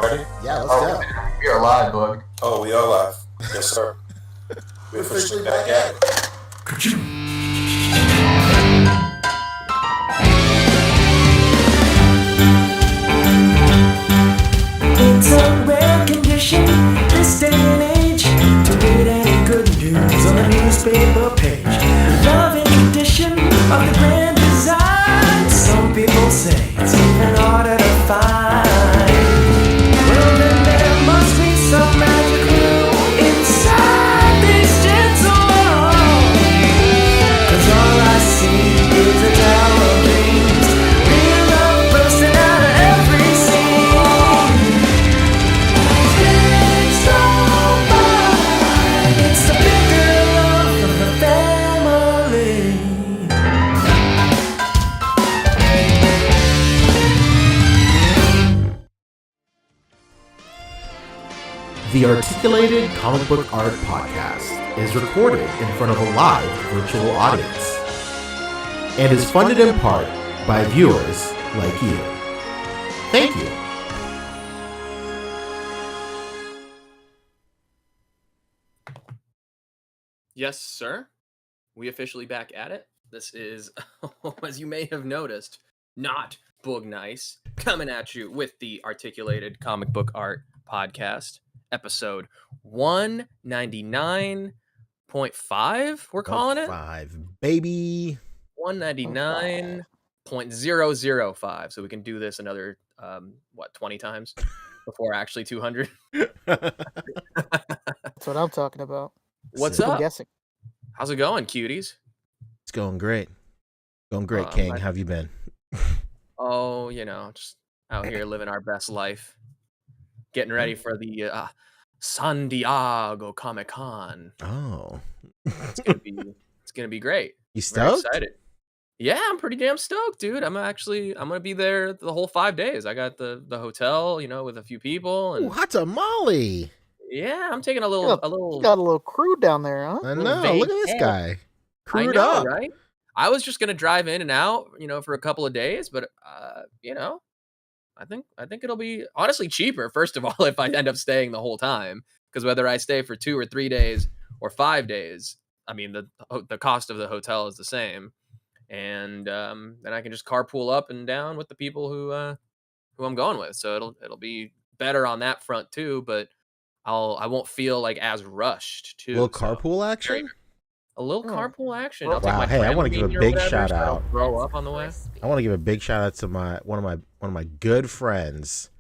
ready? Yeah, let's go. We are live, Boog. Oh, we are live. Yes, sir. We're officially back at it. It's a rare condition this day and age to read any good news on the newspaper page. Love and tradition of the grand design. Some people say it's even harder to find. Well, then there must be some magic clue inside this gentle world. 'Cause all I see is a tower of dreams, real love bursting out of every scene. It's the vibe, it's the bigger love of the family. The Articulated Comic Book Art Podcast is recorded in front of a live virtual audience and is funded in part by viewers like you. Thank you. Yes, sir. We officially back at it. This is, as you may have noticed, not Boog Nice coming at you with the Articulated Comic Book Art Podcast, episode 199.5. We're calling it 5, baby. 199.005. So we can do this another 20 times before actually 200. That's what I'm talking about. What's I'm up? guessing. How's it going, cuties? It's going great. Going great, Kang. How have you been? Oh, just out here living our best life, getting ready for the San Diego Comic Con. Oh. It's gonna be great. You Very stoked? excited. Yeah, I'm pretty damn stoked, dude. I'm gonna be there the whole 5 days. I got the hotel, with a few people, and Ooh, hot tamale. yeah, I'm taking a You little. got a little crew down there, huh? I Little know. vague Look at this camp. guy. I Crewed know, up. right? I was just gonna drive in and out, for a couple of days, but I think it'll be honestly cheaper. First of all, if I end up staying the whole time, because whether I stay for 2 or 3 days or 5 days, I mean the cost of the hotel is the same, and then I can just carpool up and down with the people who I'm going with. So it'll be better on that front too. But I won't feel like as rushed too. Little So carpool action? a little Oh. carpool action. Wow, I'll take my hey, I wanna give a Dramamine or big whatever, shout so I don't out. throw up on the way. I want to give a big shout out to one of my good friends,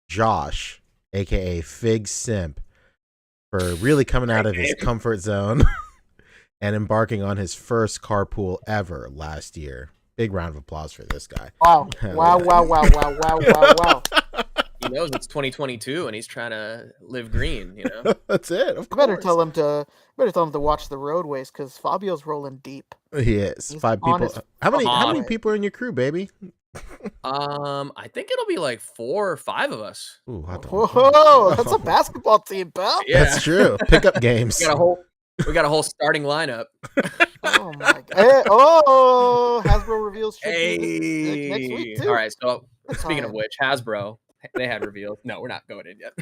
Josh, aka Fig Simp, for really coming out of his comfort zone and embarking on his first carpool ever last year. Big round of applause for this guy. Wow. Hell Wow, yeah. wow, wow, wow, wow, wow, wow. He knows it's 2022 and he's trying to live green, That's it. Of You course. better tell him to watch the roadways because Fabio's rolling deep. He is. He's 5 on people. his How many fucking way. people are in your crew, baby? I think it'll be like 4 or 5 of us. Ooh, hot dog. Whoa, that's a basketball team, pal. Yeah. That's true. Pickup games. We got a whole starting lineup. Oh my god. Hey, oh, Hasbro reveals shit Hey. next week too. All right. So speaking of time. which, Hasbro, they had reveals. No, we're not going in yet.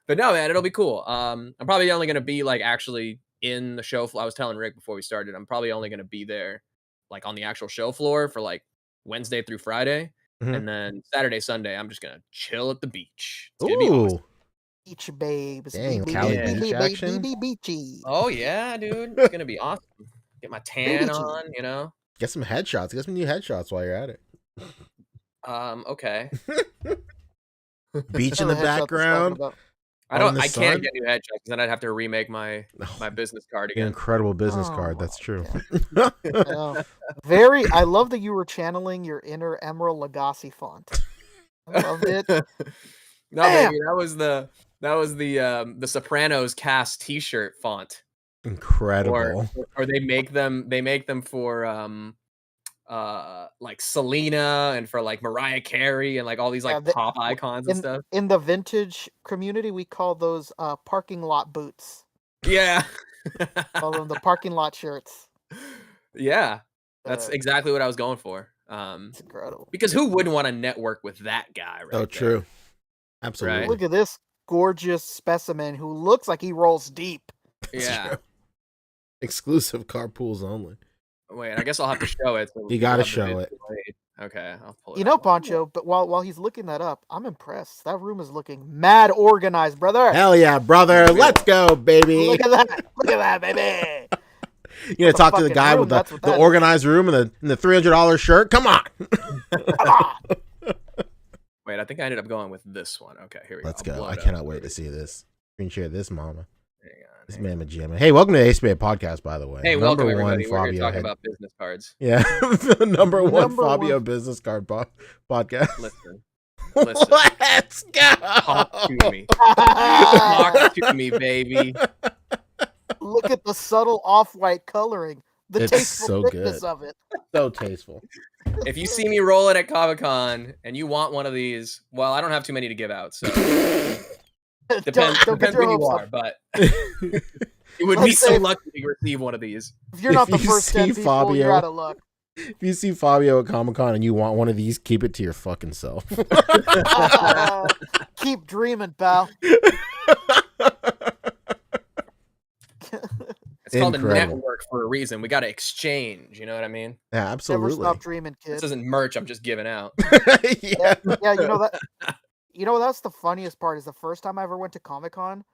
But no, man, it'll be cool. I'm probably only going to be like actually in the show floor. I was telling Rick before we started, I'm probably only going to be there like on the actual show floor for like Wednesday through Friday. Mhm. And then Saturday, Sunday, I'm just going to chill at the beach. It's going to be Ooh. awesome. Beach babes. Dang, Cali beach action? Beachy. Oh yeah, dude. It's going to be awesome. Get my tan Beachy. on, Get some headshots. Get some new headshots while you're at it. Okay. Beach in the background. I Out in don't. the I sun? can't get new headshots because then I'd have to remake my business card An again. incredible business Oh, card. That's true. I love that you were channeling your inner Emerald Lagasse font. I loved it. No, Damn. baby, that was the Sopranos cast T-shirt font. Incredible. Or they make them for like Selena and for like Mariah Carey and like all these like pop icons and stuff. In the vintage community, we call those parking lot boots. Yeah. Call them the parking lot shirts. Yeah. That's Uh, exactly what I was going for. It's incredible. Because who wouldn't want to network with that guy, right? Oh, there? true. Absolutely. Right. Look at this gorgeous specimen who looks like he rolls deep. That's Yeah. true. Exclusive carpools only. Wait, I guess I'll have to show it. So You gotta people have the show it. visual aid. Okay, I'll pull it You know, up. Poncho, but while he's looking that up, I'm impressed. That room is looking mad organized, brother. Hell yeah, brother. Let's go, baby. Look at that. Look at that, baby. You gonna talk to the fucking guy room, with that's what the that is. organized room and the $300 shirt? Come on. Come on. Wait, I think I ended up going with this one. Okay, here we Let's go. I'll go. blow I it up. cannot wait to see this. Screen share this, mama. Hang on, This hang man on. Majima. Hey, welcome to the A.C.B.A. podcast, by the way. Hey, Number welcome one everybody. We're here Fabio talking head- about business cards. Yeah, number one Number Fabio one. business card podcast. Listen, Let's go. talk to me. Talk to me, baby. Look at the subtle off-white coloring. The It's tasteful so thickness good. of it. So tasteful. If you see me rolling at Comic-Con and you want one of these, well, I don't have too many to give out, so depends Don't get depends your who you hopes are, up. but you would be Let's so say- lucky to receive one of these. If you're not If the you first 10 see people, Fabio- you're out of luck. If you see Fabio at Comic Con and you want one of these, keep it to your fucking self. Keep dreaming, pal. It's called a Incredible. network for a reason. We got to exchange. You know what I mean? Yeah, Never absolutely. stop dreaming, This kid. isn't merch. I'm just giving out. Yeah. Yeah, you know that. You know that's the funniest part is the first time I ever went to Comic Con.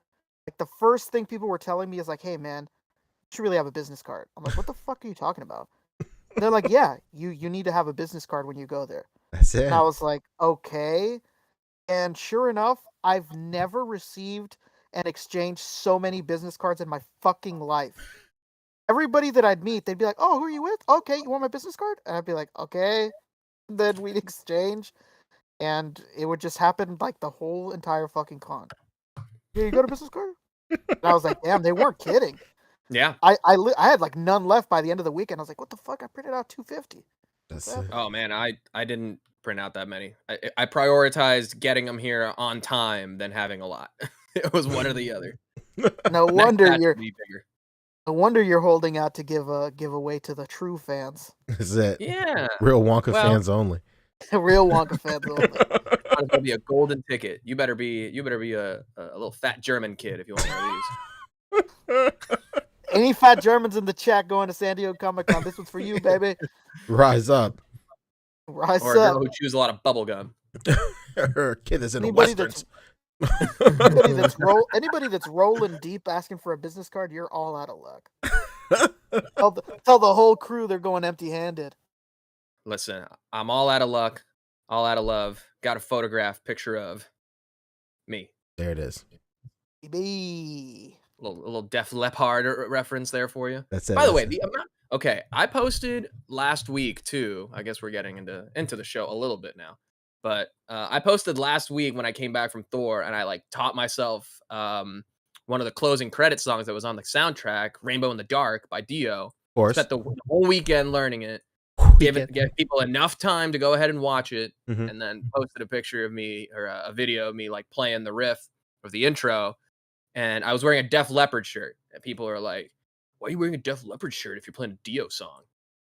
Like the first thing people were telling me is like, "Hey, man, you should really have a business card." I'm like, "What the fuck are you talking about?" And they're like, "Yeah, you need to have a business card when you go there." That's it. And I was like, "Okay." And sure enough, I've never received and exchanged so many business cards in my fucking life. Everybody that I'd meet, they'd be like, "Oh, who are you with? Okay, you want my business card?" And I'd be like, "Okay." And then we'd exchange, and it would just happen like the whole entire fucking con. Yeah, you got a business card? And I was like, "Damn, they weren't kidding." Yeah. I had like none left by the end of the weekend. I was like, "What the fuck? I printed out 250." That's it. Oh man, I didn't print out that many. I prioritized getting them here on time than having a lot. It was one or the other. No Next wonder batch you're will be bigger. no wonder you're holding out to give away to the true fans, That's it. Yeah. Real Wonka Well- fans only. real Wonka fans only. It's gonna be a golden ticket. You better be a little fat German kid if you want one of these. Any fat Germans in the chat going to San Diego Comic Con? This one's for you, baby. Rise up. Rise Or a up. girl who chews a lot of bubble gum. Her kid is in a Anybody westerns. Anybody that's rolling deep asking for a business card, you're all out of luck. Tell the whole crew they're going empty-handed. Listen, I'm all out of luck, all out of love. Got a photograph picture of me. There it is. Baby. A little Def Leppard reference there for you. That's it. By the way, That's the amount. Okay, I posted last week too. I guess we're getting into the show a little bit now, but I posted last week when I came back from Thor, and I like taught myself one of the closing credit songs that was on the soundtrack, "Rainbow in the Dark" by Dio. of course. Spent the whole weekend learning it. Give people enough time to go ahead and watch it, Mhm. and then posted a picture of me or a video of me like playing the riff of the intro, and I was wearing a Def Leppard shirt, and people are like, "Why are you wearing a Def Leppard shirt if you're playing a Dio song?"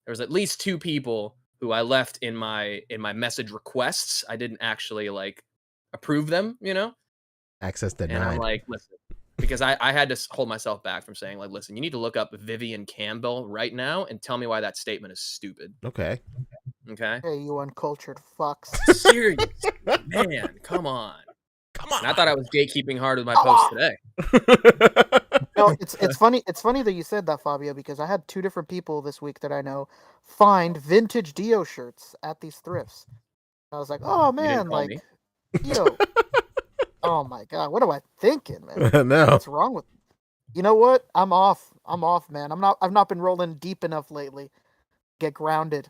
There was at least 2 people who I left in my message requests. I didn't actually like approve them, you know. Access And I'm denied. like, listen, because I had to hold myself back from saying like, listen, you need to look up Vivian Campbell right now and tell me why that statement is stupid. Okay. Okay. Hey, you uncultured fucks. Serious. Man, come on. Come And I thought I was gatekeeping hard with my post today. No, it's funny. It's funny that you said that, Fabio, because I had 2 different people this week that I know find vintage Dio shirts at these thrifts. I was like, "Oh You didn't man, call like me. Dio." Oh my god, what am I thinking, man? No. What's wrong with? You know what? I'm off, man. I've not been rolling deep enough lately. Get grounded.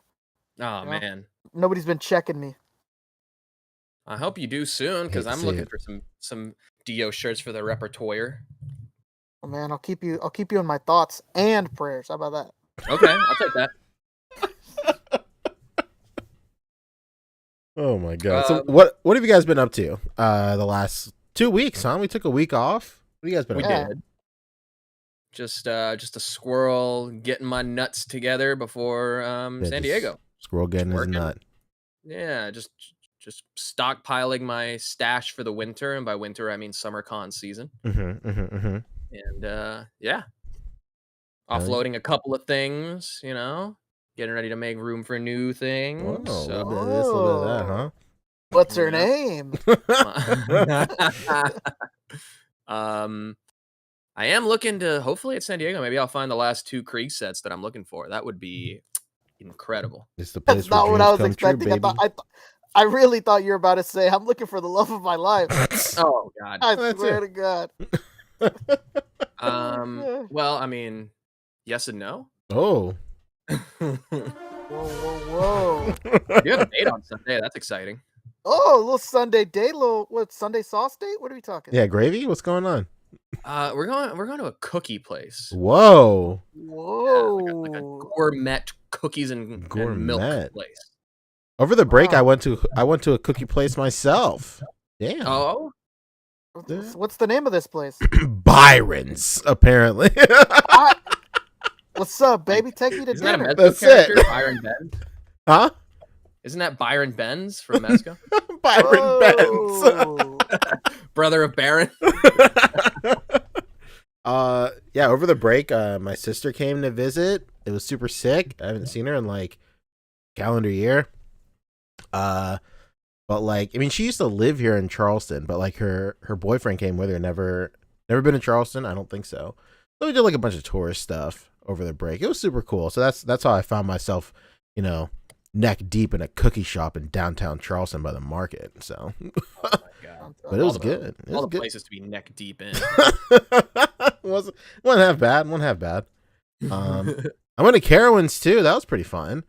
Oh Yeah. man. Nobody's been checking me. I hope you do soon, because Hate to I'm see looking it. for some Dio shirts for the repertoire. Oh, man, I'll keep you in my thoughts and prayers. How about that? Okay, I'll take that. Oh my god. So Um, what have you guys been up to? The last 2 weeks, huh? We took a week off. What have you guys been We up Yeah. to? did. Just a squirrel getting my nuts together before Yeah, San just Diego. Squirrel getting his working. nut. Yeah, just just stockpiling my stash for the winter, and by winter I mean summer con season. And yeah, offloading a couple of things, you know, getting ready to make room for new things. Oh, a So, little bit of this, a little bit of that, huh? What's her I name? am looking to, hopefully at San Diego, maybe I'll find the last 2 Krieg sets that I'm looking for. That would be incredible. It's the place That's where not what dreams I was come expecting. true, baby. I really thought you were about to say, "I'm looking for the love of my life." Oh God. I That's swear it. to God. Well, I mean, yes and no. Oh. Whoa, whoa, whoa. You have a date on Sunday. That's exciting. Oh, a little Sunday date, Sunday sauce date? What are we talking? Yeah, gravy? What's going on? We're going to a cookie place. Whoa. Whoa. Like a gourmet cookies and milk place. Over the break, Wow. I went to a cookie place myself. Damn. Oh, What's the name of this place? Byron's, apparently. What's up, baby? Take me to isn't that a dinner. Mezco That's character? it. Byron Benz? Huh? Isn't that Byron Benz from Mezco? Byron Benz. Whoa. Brother of Baron? Yeah, over the break, my sister came to visit. It was super sick. I haven't seen her in like calendar year. But like, I mean, she used to live here in Charleston, but like her boyfriend came with her. Never been to Charleston. I don't think so. So we did like a bunch of tourist stuff over the break. It was super cool. So that's how I found myself, you know, neck deep in a cookie shop in downtown Charleston by the market. So, Oh my God. but it was good. It All was the good. places to be neck deep in. Wasn't half bad. I went to Carowinds too. That was pretty fun.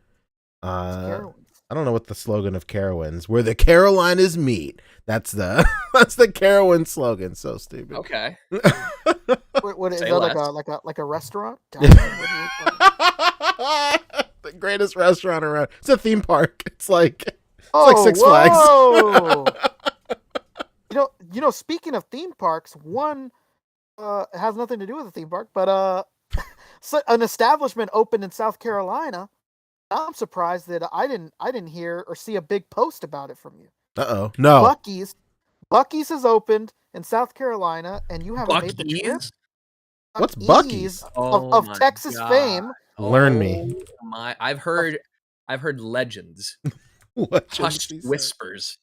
I don't know what the slogan of Carowinds, where the Carolinas meet. That's the Carowinds slogan. So stupid. Okay. What is Say that less. like a restaurant? The greatest restaurant around. It's a theme park. It's like Six Flags. Whoa. You know. Speaking of theme parks, one has nothing to do with a theme park, but so an establishment opened in South Carolina. I'm surprised that I didn't hear or see a big post about it from you. Uh-oh. No. Buc-ee's has opened in South Carolina, and you haven't made the trip. Buc-ee's? What's Buc-ee's? Of my Texas God. fame. Learn me. I've heard legends. What? Hushed whispers.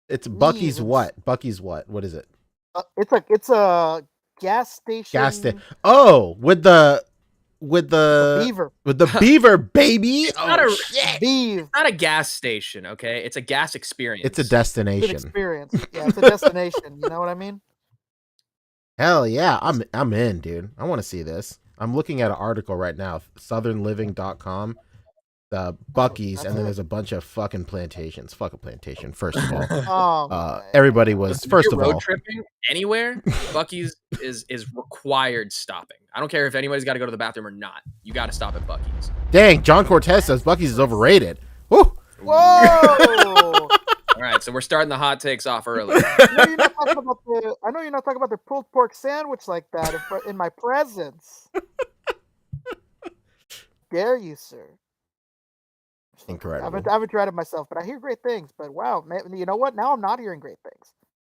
It's Buc-ee's It's- what? Buc-ee's what? What is it? It's a gas station. Oh, with the Beaver. beaver, baby. not Oh a- shit. Beaver. Not a gas station, okay? It's a gas experience. It's a Good destination. experience. Yeah, it's a destination. You know what I mean? Hell yeah, I'm in, dude. I want to see this. I'm looking at an article right now, southernliving.com. Buc-ee's, and then there's a bunch of fucking plantations. Fuck a plantation, first of all. Oh, Everybody was, If first you're of all, road tripping anywhere, Buc-ee's is required stopping. I don't care if anybody's got to go to the bathroom or not. You got to stop at Buc-ee's. dang, John Cortez says Buc-ee's is overrated. Woo! whoa! All right, so we're starting the hot takes off early. I know you're not talking about the pulled pork sandwich like that in my presence. Dare you, sir? Incredible. I haven't tried it myself, but I hear great things. But wow, man, you know what? Now I'm not hearing great things.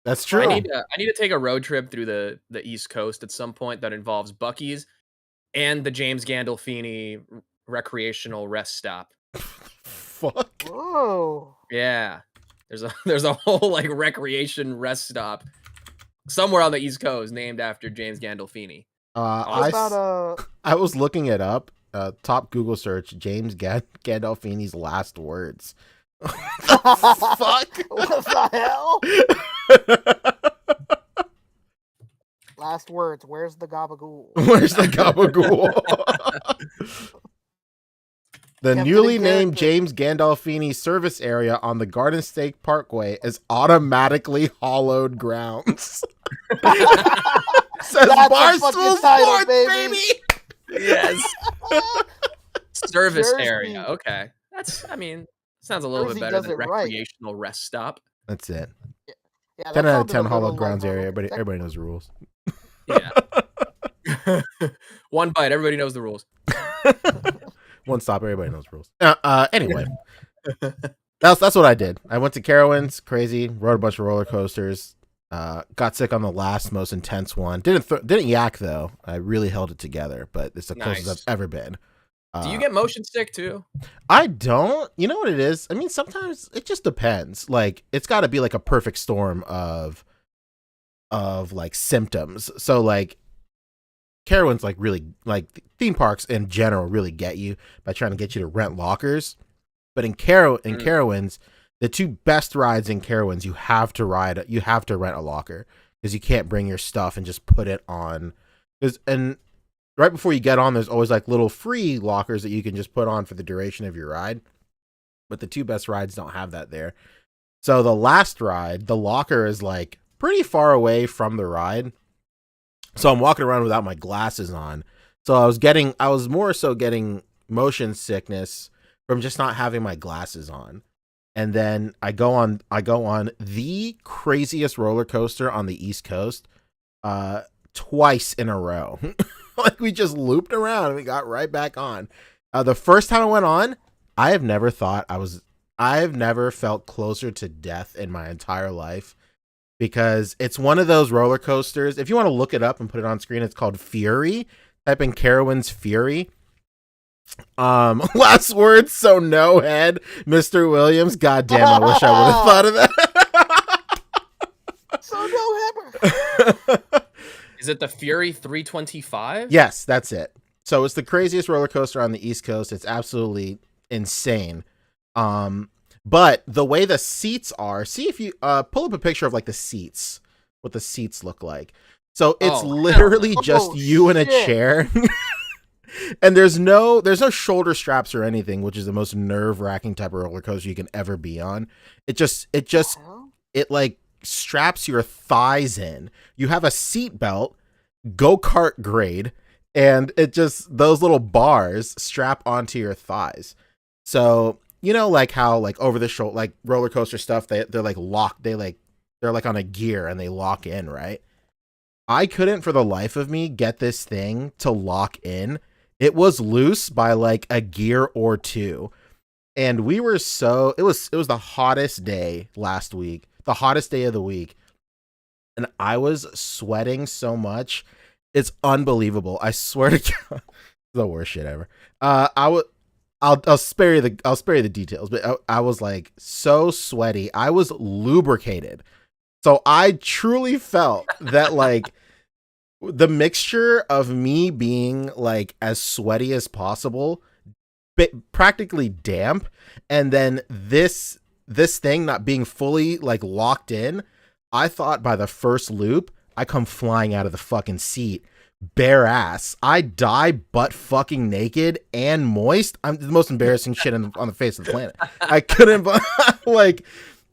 That's true. I need to take a road trip through the East Coast at some point that involves Buc-ee's and the James Gandolfini recreational rest stop. Fuck. Whoa! Yeah, there's a whole like recreation rest stop somewhere on the East Coast named after James Gandolfini. How about I was looking it up. Top Google search: James Gandolfini's last words. Fuck. what the hell? Last words. Where's the gabagool? Where's the gabagool? The Captain newly and named character. James Gandolfini service area on the Garden State Parkway is automatically hollowed grounds. Says That's a Barstool fucking title, Sports, baby. baby. Yes, service Jersey. area. Okay, sounds a little Jersey bit better does than it right. recreational rest stop. That's it. Yeah, 10 that out of sounded 10 a hollowed little grounds like, area. that- Everybody knows the rules. Yeah. One bite. Everybody knows the rules. One stop. Everybody knows the rules. Anyway. That's what I did. I went to Carowinds, crazy, rode a bunch of roller coasters. Got sick on the last most intense one. Didn't yak though. I really held it together, but it's the closest Nice. I've ever been. Do you get motion sick too? I don't. You know what it is? I mean, sometimes it just depends. Like, it's got to be like a perfect storm of like symptoms. So like Carowinds like really like theme parks in general really get you by trying to get you to rent lockers. But in Carowinds, the two best rides in Carowinds, you have to rent a locker because you can't bring your stuff and just put it on. And right before you get on, there's always like little free lockers that you can just put on for the duration of your ride. But the two best rides don't have that there. So the last ride, the locker is like pretty far away from the ride. So I'm walking around without my glasses on. So I was more so getting motion sickness from just not having my glasses on. And then I go on the craziest roller coaster on the East Coast twice in a row. Like, we just looped around and we got right back on. The first time I went on, I have never felt closer to death in my entire life, because it's one of those roller coasters. If you want to look it up and put it on screen, it's called Fury. Type in Carowinds Fury. Last words, so no head, Mr. Williams. God damn, I wish I would have thought of that. So no head. Is it the Fury 325? Yes, that's it. So it's the craziest roller coaster on the East Coast. It's absolutely insane. But the way the seats are, see if you pull up a picture of like the seats, what the seats look like. So it's literally just you in a chair. And there's no shoulder straps or anything, which is the most nerve-wracking type of roller coaster you can ever be on. It like straps your thighs in. You have a seat belt, go-kart grade, and it just, those little bars strap onto your thighs. So, you know, like how like over the shoulder, like roller coaster stuff, they're like locked, they're like on a gear and they lock in, right? I couldn't for the life of me get this thing to lock in. It was loose by like a gear or two. And we were it was the hottest day last week, the hottest day of the week. And I was sweating so much. It's unbelievable. I swear to God, the worst shit ever. I'll spare you the details, but I was like so sweaty. I was lubricated. So I truly felt that like the mixture of me being like as sweaty as possible, practically damp, and then this thing not being fully like locked in, I thought by the first loop I come flying out of the fucking seat, bare ass. I die butt fucking naked and moist. I'm the most embarrassing shit on the face of the planet. I couldn't like.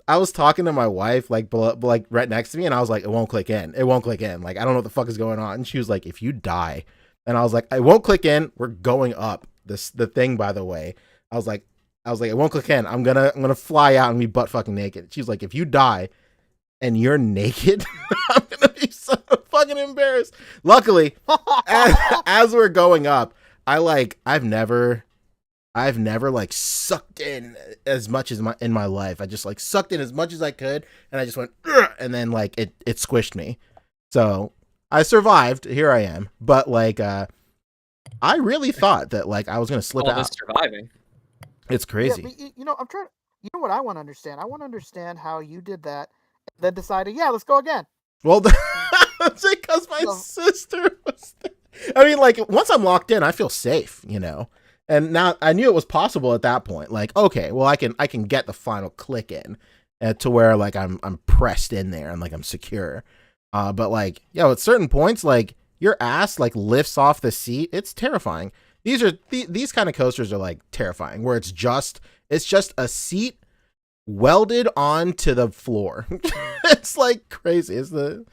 I was talking to my wife, like right next to me, and I was like, it won't click in. It won't click in. Like, I don't know what the fuck is going on. And she was like, if you die. And I was like, it won't click in. We're going up. The thing, by the way. I was like, it won't click in. I'm gonna fly out and be butt fucking naked. She's like, if you die and you're naked, I'm gonna be so fucking embarrassed. Luckily, as we're going up, I've never like sucked in as much as in my life. I just like sucked in as much as I could, and I just went, and then like it squished me. So I survived. Here I am. But like, I really thought that like I was gonna slip out. Surviving. It's crazy. Yeah, but, you know, I'm trying. You know what I want to understand? I want to understand how you did that, and then decided, yeah, let's go again. Well, that's because my sister was there. I mean, like, once I'm locked in, I feel safe, you know. And now I knew it was possible at that point. Like, okay, well, I can get the final click in to where like I'm pressed in there and like I'm secure. But like, at certain points, like your ass like lifts off the seat. It's terrifying. These kind of coasters are like terrifying, where it's just a seat welded onto the floor. It's like crazy. It's the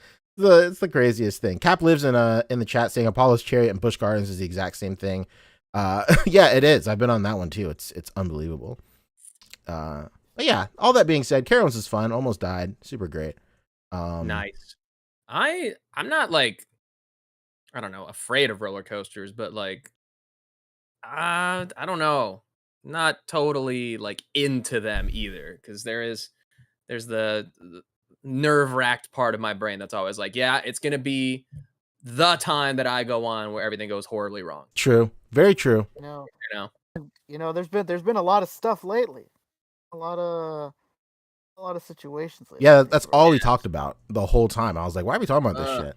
craziest thing. Cap lives in the chat saying Apollo's Chariot and Busch Gardens is the exact same thing. Yeah, it is. I've been on that one too. It's unbelievable. But yeah, all that being said, Carowinds is fun. Almost died. Super great. Nice. I'm not like, I don't know, afraid of roller coasters, but like, I don't know. not totally like into them either, because there's the nerve-wracked part of my brain that's always like, yeah, it's gonna be the time that I go on where everything goes horribly wrong. True. Very true. You You know, know, there's been a lot of stuff lately, a lot of situations lately. Yeah, that's all we talked about the whole time. I was like, why are we talking about this shit?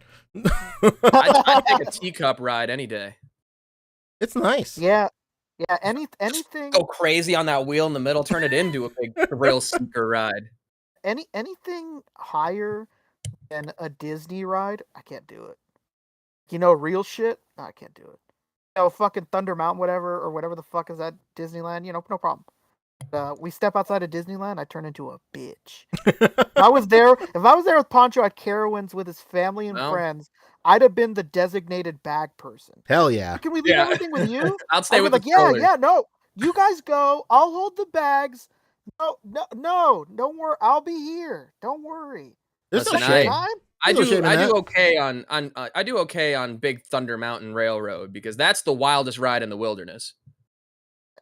I'd take a teacup ride any day. It's nice. Yeah, anything. Go crazy on that wheel in the middle, turn it into a big thrill seeker ride. Anything higher than a Disney ride, I can't do it. You know, real shit, no, I can't do it. You know, fucking Thunder Mountain, whatever the fuck is that Disneyland, you know, no problem. We step outside of Disneyland, I turn into a bitch. If I was there with Poncho at Carowinds with his family and friends, I'd have been the designated bag person. Hell yeah. Can we leave everything with you? I'll stay with like, the stroller. no. You guys go. I'll hold the bags. No, don't worry. I'll be here. Don't worry. There's no Listen, shame. I There's no shame in do that. okay on Big Thunder Mountain Railroad, because that's the wildest ride in the wilderness.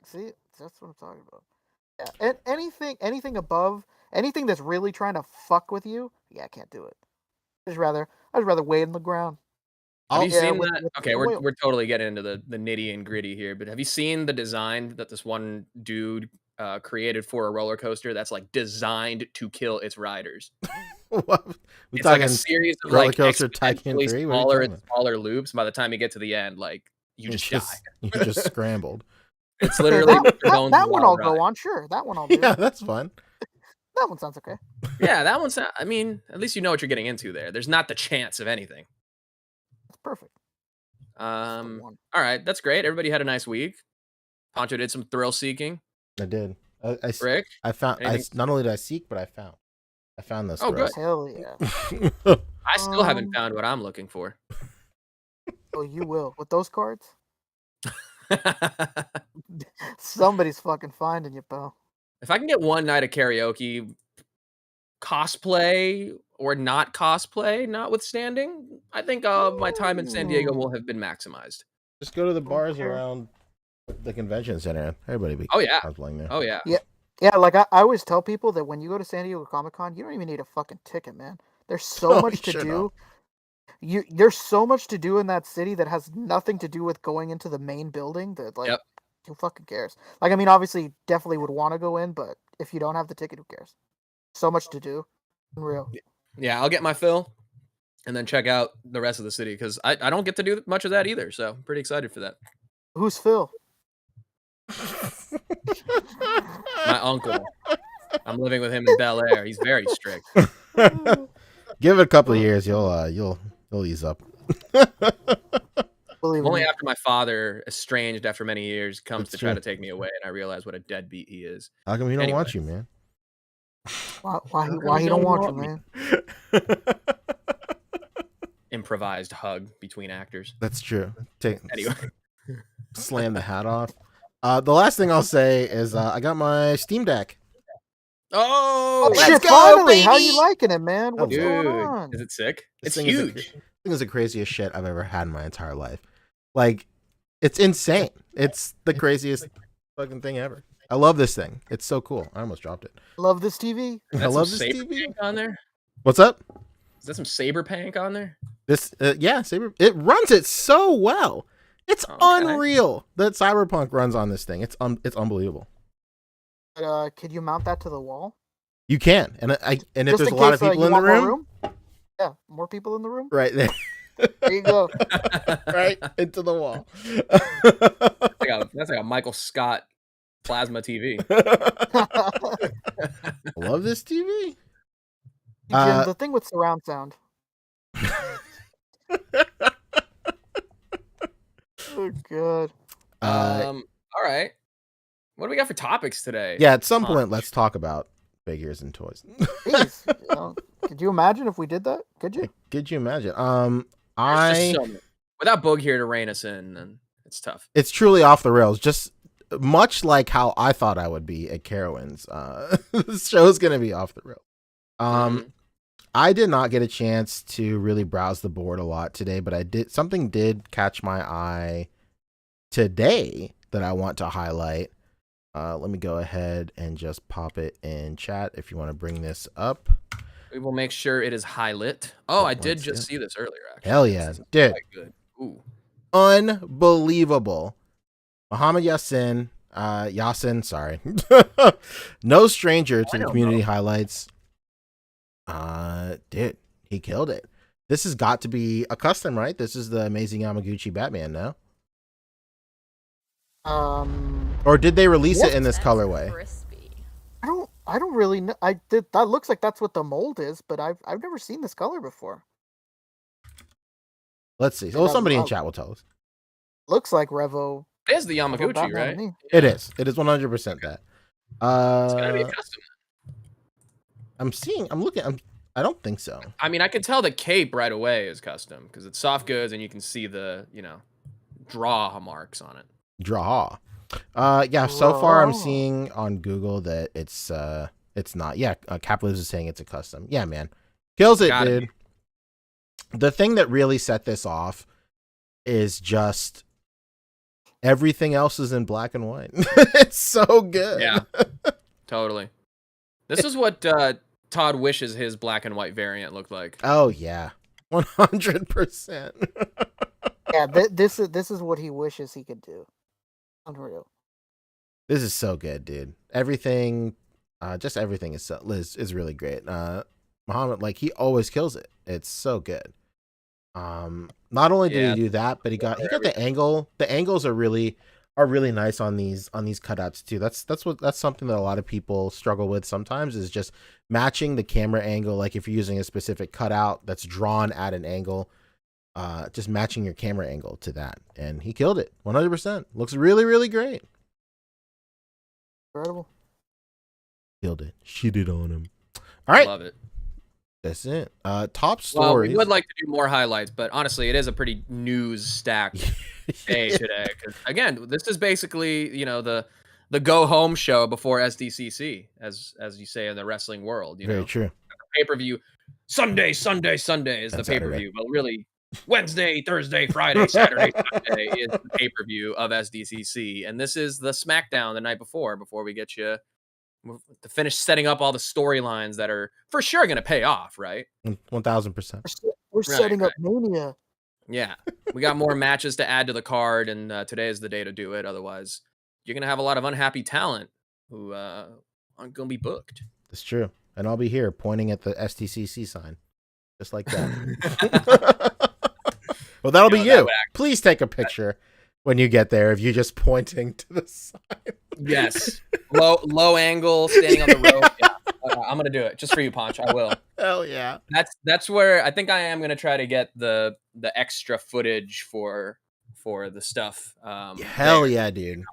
See, that's what I'm talking about. Yeah, and anything above, anything that's really trying to fuck with you, yeah, I can't do it. I'd rather wade in the ground. Have you seen with- that? with Okay, the whale. we're totally getting into the nitty and gritty here, but have you seen the design that this one dude created for a roller coaster that's like designed to kill its riders? What? We It's like a talking series of Roller like Coaster Tycoon exponentially 3? What are you smaller talking and smaller loops. By the time you get to the end, like you It's just die. you just scrambled. It's literally that one I'll go on. Sure, that one I'll do. Yeah, that's fun. That one sounds okay. Yeah, that one's. I mean, at least you know what you're getting into there. There's not the chance of anything. That's perfect. All right, that's great. Everybody had a nice week. Poncho did some thrill seeking. I did. Rick, I found. anything? Not only did I seek, but I found. I found this. Oh, good. Hell yeah. I still haven't found what I'm looking for. Oh, you will with those cards. Somebody's fucking finding you, pal. If I can get one night of karaoke, cosplay or not cosplay, notwithstanding, I think my time in San Diego will have been maximized. Just go to the bars Okay. around the convention center. Everybody be Oh yeah. cosplaying there. Oh yeah. Yeah, like I always tell people that when you go to San Diego Comic-Con, you don't even need a fucking ticket, man. There's so Oh, much to sure do. There's so much to do in that city that has nothing to do with going into the main building. That like, Yep. who fucking cares? Like, I mean, obviously, definitely would want to go in, but if you don't have the ticket, who cares? So much to do. Unreal. Yeah, I'll get my fill and then check out the rest of the city, because I don't get to do much of that either. So I'm pretty excited for that. Who's Phil? My uncle. I'm living with him in Bel Air. He's very strict. Give it a couple of years, you'll ease up. Believe Only me. after my father, estranged after many years, comes That's to try true. to take me away, and I realize what a deadbeat he is. How come he don't Anyway. want you, man? Why come he you don't don't want you, want me? man? Improvised hug between actors. That's true. Anyway. Slam the hat off. The last thing I'll say is I got my Steam Deck. Oh, Shit, let's go, finally! How baby! you liking it, man? What's dude, going on? is it sick? This It's thing is the- huge. It was the craziest shit I've ever had in my entire life. Like, it's insane. It's the craziest fucking thing ever. I love this thing. It's so cool. I almost dropped it. Love this TV. Is I that love some this Saber TV. Pank on there? What's up? Is that some Saber Pank on there? This, yeah, Saber. It runs it so well. It's Okay. unreal that Cyberpunk runs on this thing. It's unbelievable. Could you mount that to the wall? You can, and if Just there's in a lot of case, people you in the want more room, Yeah, more people in the room. right there, There you go. right into the wall. That's like a Michael Scott plasma TV. Love this TV. Jim, the thing with surround sound. Oh god. All right. What do we got for topics today? Yeah, at some Punch. point, let's talk about figures and toys. Jeez, could you imagine if we did that? Could you? Could you imagine? There's just so many. Without Boog here to rein us in, then it's tough. It's truly off the rails. Just much like how I thought I would be at Carowinds. This show's gonna be off the rails. Mhm. I did not get a chance to really browse the board a lot today, but something did catch my eye today that I want to highlight. Let me go ahead and just pop it in chat if you want to bring this up. We will make sure it is high lit. Oh, I did Let's just see. see this earlier. Actually, Hell yeah, This is dude. quite good. Ooh, Unbelievable. Muhammad Yasin, sorry. No stranger to the community highlights. Dude, he killed it. This has got to be a custom, right? This is the amazing Yamaguchi Batman, no? Or did they release it in this colorway? I don't really know. That looks like that's what the mold is, but I've never seen this color before. Let's see. Well, somebody in chat will tell us. Looks like Revo. it is the Yamaguchi, Batman to right? me. It is 100% that. It's gonna be a custom. I'm looking. I don't think so. I mean, I can tell the cape right away is custom because it's soft goods and you can see the draw marks on it. Draw. Yeah. So far, I'm seeing on Google that it's not. Yeah, Capitalism is saying it's a custom. Yeah, man, kills it, Gotta dude. The thing that really set this off is just everything else is in black and white. It's so good. Yeah, totally. This is what Todd wishes his black and white variant looked like. Oh yeah, 100%. Yeah, this is what he wishes he could do. Unreal. This is so good, dude. Everything, just everything is really great. Muhammad, like, he always kills it. It's so good. Not only did he do that, but he got the angle. The angles are really nice on these cutouts too. That's something that a lot of people struggle with sometimes, is just matching the camera angle. Like if you're using a specific cutout that's drawn at an angle, just matching your camera angle to that. And he killed it 100%. Looks really, really great. Incredible. Killed it. Shitted on him. All right. Love it. That's it. Top stories. Well, we would like to do more highlights, but honestly, it is a pretty news stacked day today. 'Cause, again, this is basically the go home show before SDCC, as you say in the wrestling world. Very true. Pay-per-view Sunday is the pay-per-view, but really Wednesday, Thursday, Friday, Saturday, Sunday is the pay-per-view of SDCC, and this is the SmackDown the night before we get you to finish setting up all the storylines that are for sure going to pay off, right? 1000%. We're setting up Mania. Yeah, we got more matches to add to the card, and today is the day to do it. Otherwise, you're going to have a lot of unhappy talent who aren't going to be booked. That's true. And I'll be here pointing at the STCC sign, just like that. Well, that'll be you. Please take a picture when you get there of you just pointing to the sign. Yes. Low angle, standing on the rope. Yeah. Okay, I'm gonna do it just for you, Ponch. I will. Hell yeah. That's where I think I am gonna try to get the extra footage for the stuff. Hell yeah, dude.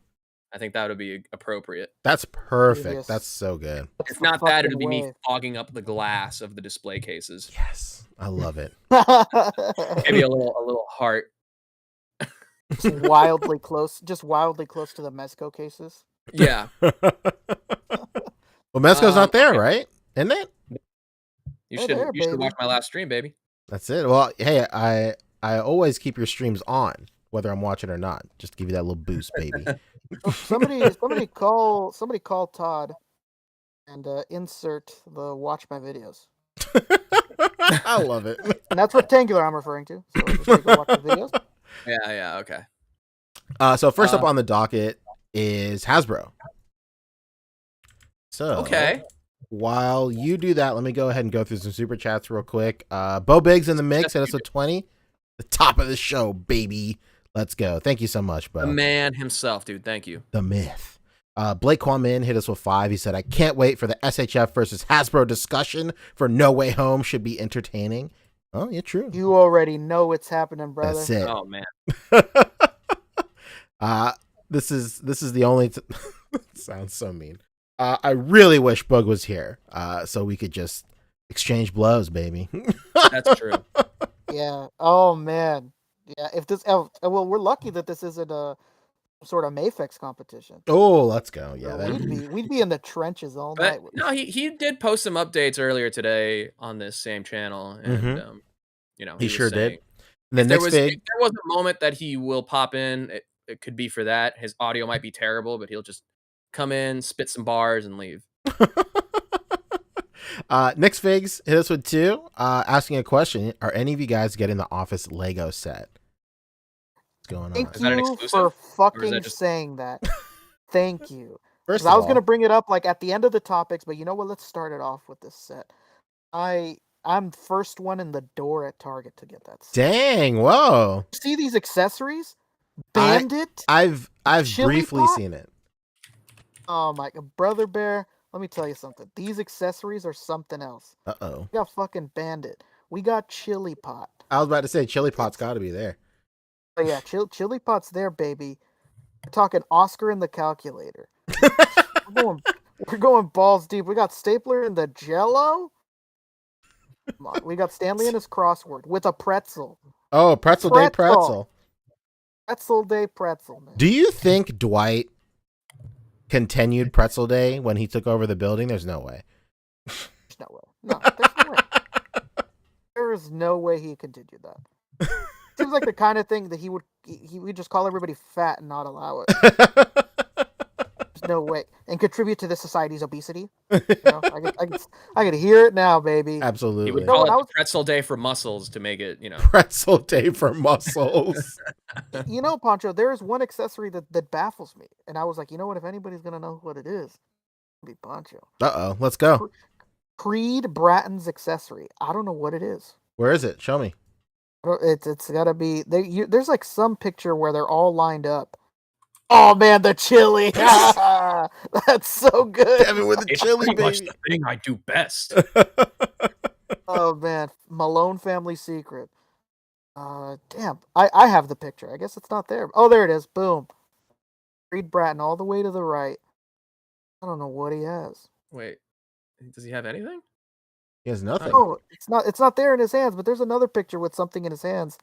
I think that would be appropriate. That's perfect. Yes. That's so good. If not that, it'll be me fogging up the glass of the display cases. Yes, I love it. Maybe a little heart. Just wildly close to the Mezco cases. Yeah. Well, Mezco's not there, right? Isn't it? You should watch my last stream, baby. That's it. Well, hey, I always keep your streams on, whether I'm watching or not, just to give you that little boost, baby. somebody call Todd and insert the watch my videos. I love it. And that's rectangular I'm referring to. So just watch the videos. Yeah, okay. So first up on the docket is Hasbro. So okay. While you do that, let me go ahead and go through some super chats real quick. Bo Biggs in the mix, hit us with 20. The top of the show, baby. Let's go. Thank you so much, Bo. The man himself, dude. Thank you. The myth. Blake Kwame hit us with 5. He said, I can't wait for the SHF versus Hasbro discussion for No Way Home. Should be entertaining. Oh, yeah, true. You already know what's happening, brother. That's it. Oh, man. This is the only sounds so mean. I really wish Boog was here so we could just exchange blows, baby. That's true. Yeah. Oh, man. Yeah. If this, well, we're lucky that this isn't a sort of Mayfix competition. Oh, let's go. Yeah, we'd be in the trenches all night. No, he did post some updates earlier today on this same channel, and he sure did. If there was a moment that he will pop in, it could be for that. His audio might be terrible, but he'll just come in, spit some bars, and leave. Nick's Figs hit us with 2, asking a question. Are any of you guys getting the Office Lego set? What's going on? Thank Is that an you exclusive? for Or is fucking that just- saying that. Thank you. First Because of I was all, gonna bring it up like at the end of the topics, but you know what? Let's start it off with this set. I'm first one in the door at Target to get that set. dang, whoa. See these accessories? Bandit? I've Chili briefly pot? seen it. Oh my brother bear, let me tell you something. These accessories are something else. Uh-oh. We got fucking Bandit. We got Chili Pot. I was about to say Chili Pot's got to be there. Oh yeah, Chili Pot's there, baby. We're talking Oscar and the Calculator. we're going balls deep. We got Stapler in the Jello. Come on. We got Stanley in his crossword with a pretzel. Oh, Pretzel Day Pretzel. Pretzel. Pretzel Day pretzel, man. Do you think Dwight continued Pretzel Day when he took over the building? There's no way. There's no way. No, there's no way. There is no way he continued that. Seems like the kind of thing that he would just call everybody fat and not allow it. There's no way. And contribute to the society's obesity. You know, I could hear it now, baby. He Absolutely. would No, call when I it was- the Pretzel Day for muscles to make it, Pretzel Day for muscles. You know, Pancho, there is one accessory that baffles me. And I was like, you know what? If anybody's going to know what it is, it'll be Pancho. Uh-oh. Let's go. Creed Bratton's accessory. I don't know what it is. Where is it? Show me. It's got to be... there's like some picture where they're all lined up. Oh, man, the chili. That's so good. Devin with the It's chili, pretty much baby. the thing I do best. Oh, man. Malone family secret. Damn. I have the picture. I guess it's not there. Oh, there it is. Boom. Creed Bratton all the way to the right. I don't know what he has. Wait, does he have anything? He has nothing. Oh, it's not there in his hands, but there's another picture with something in his hands.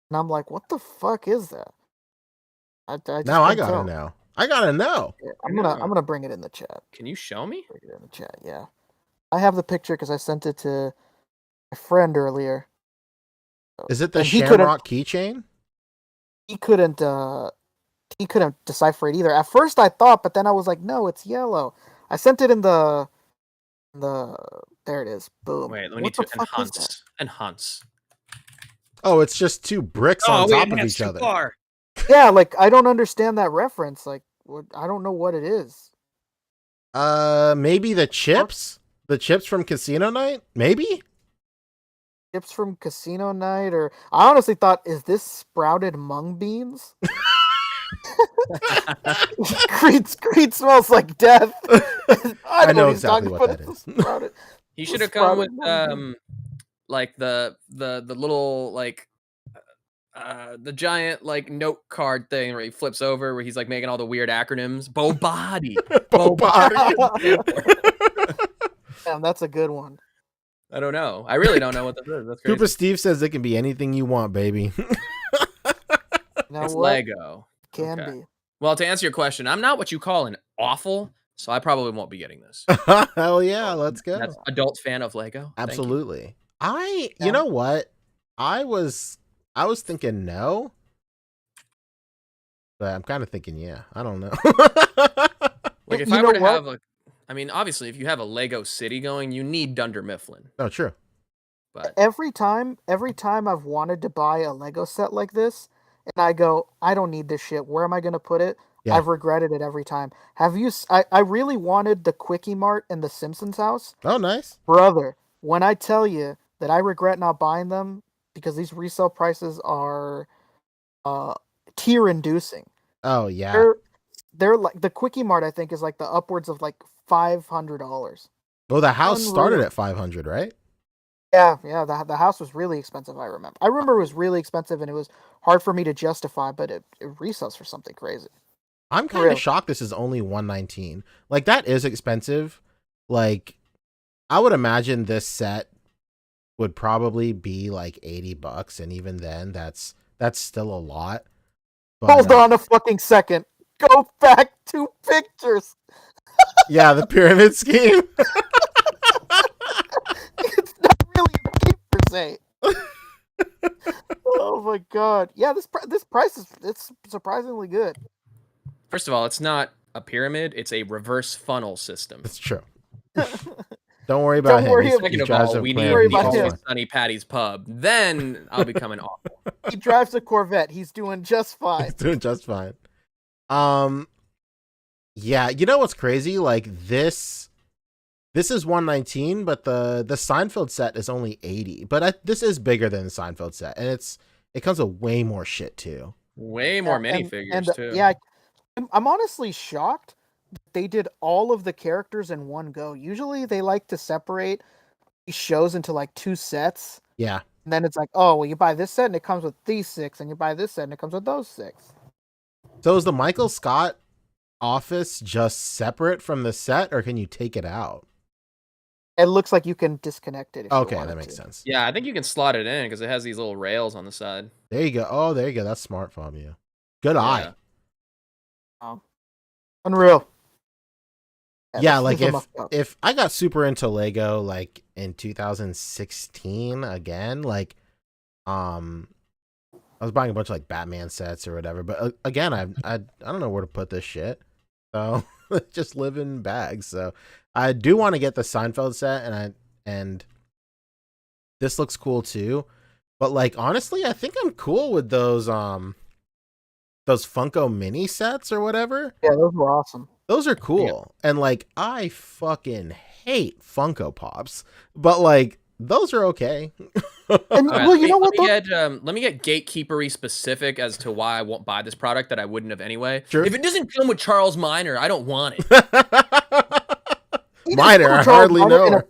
And I'm like, what the fuck is that? I just Now I couldn't gotta tell. know. I gotta know. Yeah, I'm gonna bring it in the chat. Can you show me? Bring it in the chat, yeah. I have the picture because I sent it to my friend earlier. Is it the And he couldn't- Shamrock keychain? He couldn't decipher it either. At first I thought, but then I was like, no, it's yellow. I sent it in the there it is. Boom. Wait, we What need the to fuck is that? enhance. Oh, it's just 2 bricks on top of each other. Far. Yeah, like I don't understand that reference. Like I don't know what it is. Maybe the chips? The chips from Casino Night? Maybe? Chips from Casino Night, or I honestly thought, is this sprouted mung beans? Creed smells like death. I know what he's exactly talking what about. that It's is. sprouted- He It's should have come with sprouted mung beans. like the little like the giant like note card thing where he flips over where he's like making all the weird acronyms. Bobody. Bobody. Damn, that's a good one. I don't know. I really don't know what this is. That's crazy. Cooper Steve says it can be anything you want, baby. You know It's what? Lego. Can Okay. be. Well, to answer your question, I'm not what you call an awful, so I probably won't be getting this. Hell yeah, let's go. That's adult fan of Lego. Thank you. Absolutely. You Yeah. know what? I was thinking no. But I'm kind of thinking yeah. I don't know. Like if You I know were to what? have I mean, obviously, if you have a Lego city going, you need Dunder Mifflin. No, true. But Every time I've wanted to buy a Lego set like this, and I go, I don't need this shit. Where am I gonna put it? Yeah. I've regretted it every time. Have you? I really wanted the Quickie Mart in the Simpsons house, Oh, nice. brother. When I tell you that I regret not buying them because these resale prices are tear-inducing. Oh yeah. They're like the Quickie Mart. I think is like the upwards of like $500. Oh, the house started Unreal. at 500, right? Yeah. The house was really expensive. I remember it was really expensive, and it was hard for me to justify. But it resells for something crazy. I'm kind Real. of shocked this is only 119. Like that is expensive. Like I would imagine this set would probably be like $80, and even then that's still a lot. But, Hold on a fucking second. Go back 2 pictures. Yeah, the pyramid scheme. It's not really a game per se. Oh my god. Yeah, this price is it's surprisingly good. first of all, it's not a pyramid, it's a reverse funnel system. It's true. Don't worry about him. worry He's, about- Second he of drives all, a we plan. need Worry He's the about him. Always Sunny Patty's Pub. Then I'll be coming awful. He drives a Corvette. He's doing just fine. He's doing just fine. Yeah, you know what's crazy? Like this is 119, but the Seinfeld set is only 80. But this is bigger than the Seinfeld set, and it comes with way more shit too. Way more Yeah, minifigures too. Yeah, I'm honestly shocked that they did all of the characters in one go. Usually they like to separate these shows into like 2 sets. Yeah. And then it's like, oh, well, you buy this set and it comes with these 6, and you buy this set and it comes with those 6. So is the Michael Scott office just separate from the set, or can you take it out? It looks like you can disconnect it. If Okay, you wanted that makes to. sense. Yeah, I think you can slot it in because it has these little rails on the side. There you go. Oh, there you go. That's smart from you. Good eye. Unreal. Yeah, this like is a must-have. if I got super into Lego like in 2016 again, like I was buying a bunch of like Batman sets or whatever, but again, I don't know where to put this shit, so just live in bags. So I do want to get the Seinfeld set, and this looks cool too. But like honestly, I think I'm cool with those Funko mini sets or whatever. Yeah, those were awesome. Those are cool. Yeah. And like I fucking hate Funko Pops, but like those are okay. And Right, well, you know what? Let me get gatekeepery specific as to why I won't buy this product that I wouldn't have anyway. Sure. If it doesn't come with Charles Minor, I don't want it. Minor, I hardly know her.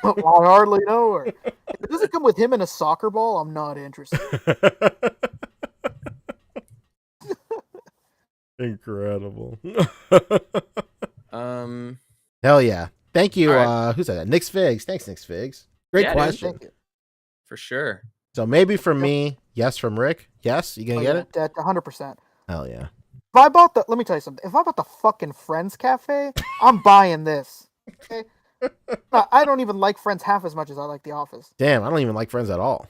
I hardly know her. If it doesn't come with him in a soccer ball, I'm not interested. Incredible. Hell yeah. Thank you. Right. Who said that? Nick's Figs. Thanks, Nick's Figs. Great question. Thank you. For sure. So maybe from me, yes from Rick. Yes, you gonna get it? That 100%. Hell yeah. Let me tell you something. If I bought the fucking Friends Cafe, I'm buying this. Okay? I don't even like Friends half as much as I like The Office. Damn, I don't even like Friends at all.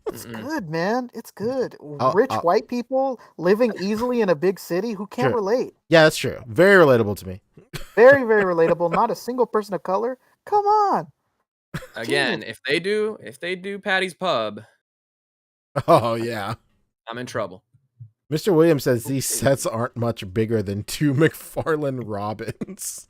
It's good, man. It's good. Rich white people living easily in a big city who can't relate. Yeah, that's true. Very relatable to me. Very, very relatable. Not a single person of color. Come on. Again, if they do Patty's Pub, Oh yeah. I'm in trouble. Mr. Williams says these sets aren't much bigger than 2 McFarlane Robins.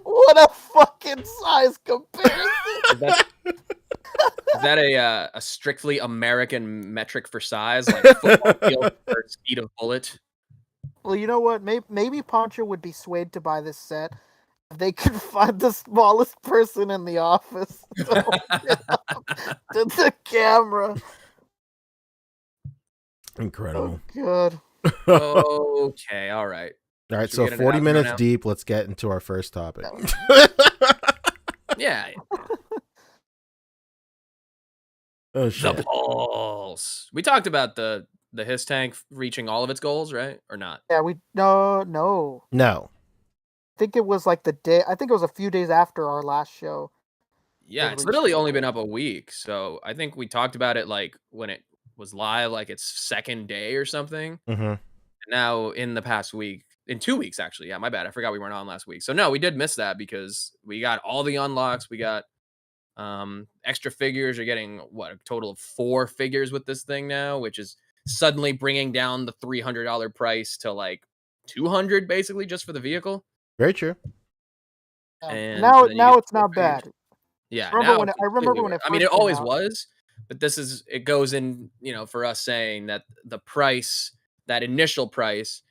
What a fucking size comparison. Is that a strictly American metric for size, like football field or speed of bullet? Well, you know what? Maybe Poncho would be swayed to buy this set if they could find the smallest person in the office to the camera. Incredible. Oh, God. Okay, all right. All right, Should we so get it 40 out minutes now? deep. Let's get into our first topic. Yeah. Oh shit. The Pulse. We talked about the Hiss tank reaching all of its goals, right? Or not? Yeah, no. No. I think it was like it was a few days after our last show. Yeah, it's literally only been up a week. So I think we talked about it like when it was live, like its second day or something. Mm-hmm. Now in the past week, in 2 weeks actually. Yeah, my bad. I forgot we weren't on last week. So no, we did miss that because we got all the unlocks. We got extra figures. You're getting a total of 4 figures with this thing now, which is suddenly bringing down the $300 price to like $200 basically just for the vehicle. Very true. And now then you get it's not figures. bad. Yeah, I remember when it I mean, first it always came out. was, but it goes in, for us saying that the price, that initial price,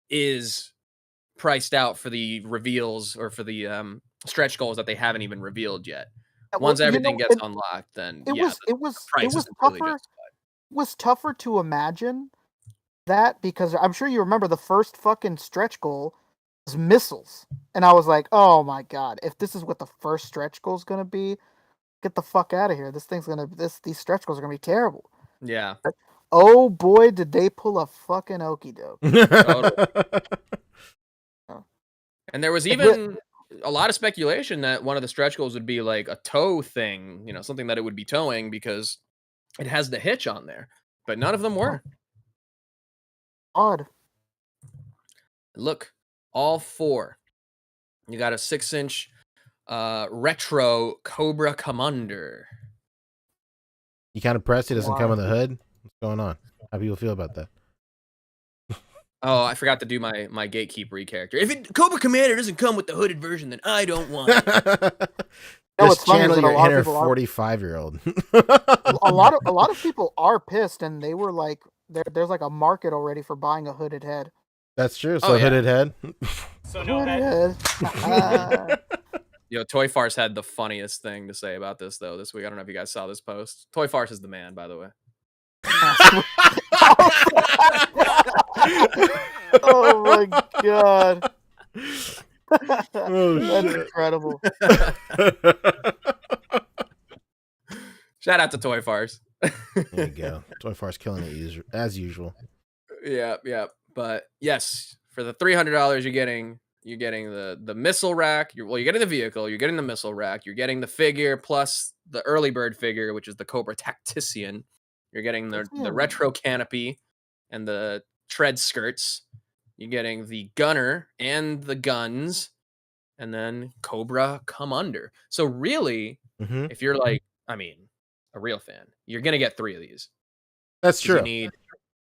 is priced out for the reveals or for the stretch goals that they haven't even revealed yet. Once everything gets unlocked, then it was tougher. It was tougher to imagine that because I'm sure you remember the first fucking stretch goal was missiles, and I was like, oh my god, if this is what the first stretch goal is gonna be, get the fuck out of here. These stretch goals are gonna be terrible. Yeah. Oh boy, did they pull a fucking okie doke. And there was even a lot of speculation that one of the stretch goals would be like a tow thing, something that it would be towing because it has the hitch on there, but none of them were. Odd. Look, all 4. You got a 6-inch retro Cobra Commander. You kind of pressed it doesn't come Why? in the hood. What's going on? How people feel about that? Oh, I forgot to do my gatekeeper character. If Cobra Commander doesn't come with the hooded version, then I don't want it. No, Just what's funny is channel that a your lot of inner people are 45-year-old. a lot of people are pissed, and they were like, there's like a market already for buying a hooded head. That's true. Oh, So yeah. hooded head. So no Hooded head. head. Yo, Toy Farce had the funniest thing to say about this though this week. I don't know if you guys saw this post. Toy Farce is the man, by the way. Oh my god. Oh, That's shit. incredible. Shout out to Toy Farce. There you go. Toy Farce killing it as usual. Yeah. But yes, for the $300, you're getting the missile rack. You're getting the vehicle. You're getting the missile rack. You're getting the figure plus the early bird figure, which is the Cobra Tactician. You're getting the retro canopy and the tread skirts. You're getting the gunner and the guns, and then Cobra Commander. So really, Mm-hmm. if you're like, I mean, a real fan, you're gonna get 3 of these. That's true.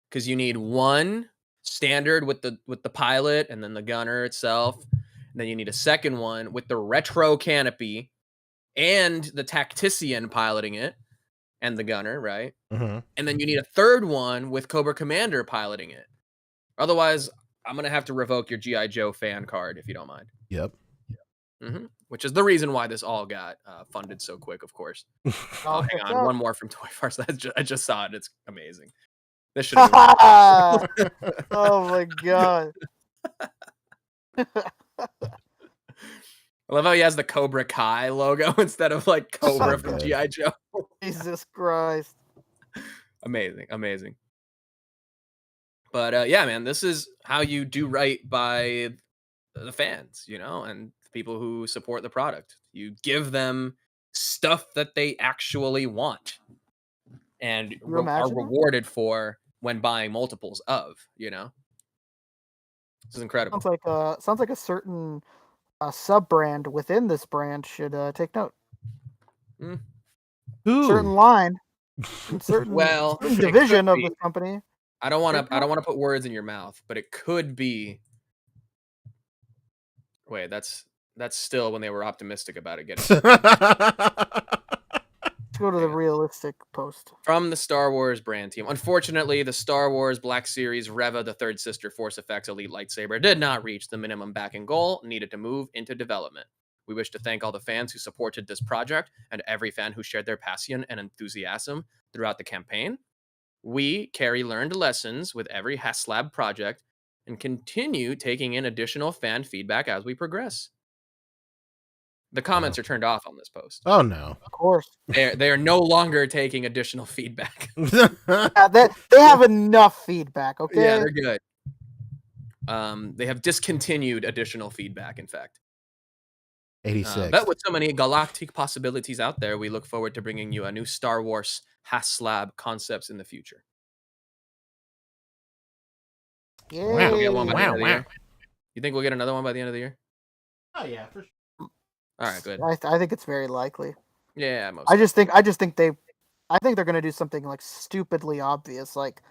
Because you need one standard with the pilot and then the gunner itself. And then you need a second one with the retro canopy and the tactician piloting it and the gunner, right? Mm-hmm. And then you need a third one with Cobra Commander piloting it. Otherwise, I'm going to have to revoke your G.I. Joe fan card if you don't mind. Yep. Mm-hmm. Which is the reason why this all got funded so quick, of course. Oh, hang on. One more from Toy Farce. I just saw it. It's amazing. This should have been Oh my god. I love how he has the Cobra Kai logo instead of like Cobra from good. G.I. Joe. Jesus Christ. Amazing. But yeah, man, this is how you do right by the fans, and the people who support the product. You give them stuff that they actually want and are rewarded for when buying multiples of, This is incredible. Sounds like a certain sub brand within this brand should take note. Certain line, certain division of the company. I don't want to put words in your mouth, but it could be. Wait, that's still when they were optimistic about it getting. Go to the realistic post. From the Star Wars brand team. Unfortunately, the Star Wars Black Series Reva, the third sister Force Effects Elite Lightsaber, did not reach the minimum backing goal needed to move into development. We wish to thank all the fans who supported this project and every fan who shared their passion and enthusiasm throughout the campaign. We carry learned lessons with every HasLab project and continue taking in additional fan feedback as we progress. The comments are turned off on this post. Oh no! Of course, they are no longer taking additional feedback. They have enough feedback. Okay. Yeah, they're good. They have discontinued additional feedback. In fact, 86. But with so many galactic possibilities out there, we look forward to bringing you a new Star Wars HasLab concepts in the future. Yeah. We'll get one by the end of the year. You think we'll get another one by the end of the year? Oh yeah, for sure. All right, good. I think it's very likely. Yeah, I think they're gonna do something like stupidly obvious, like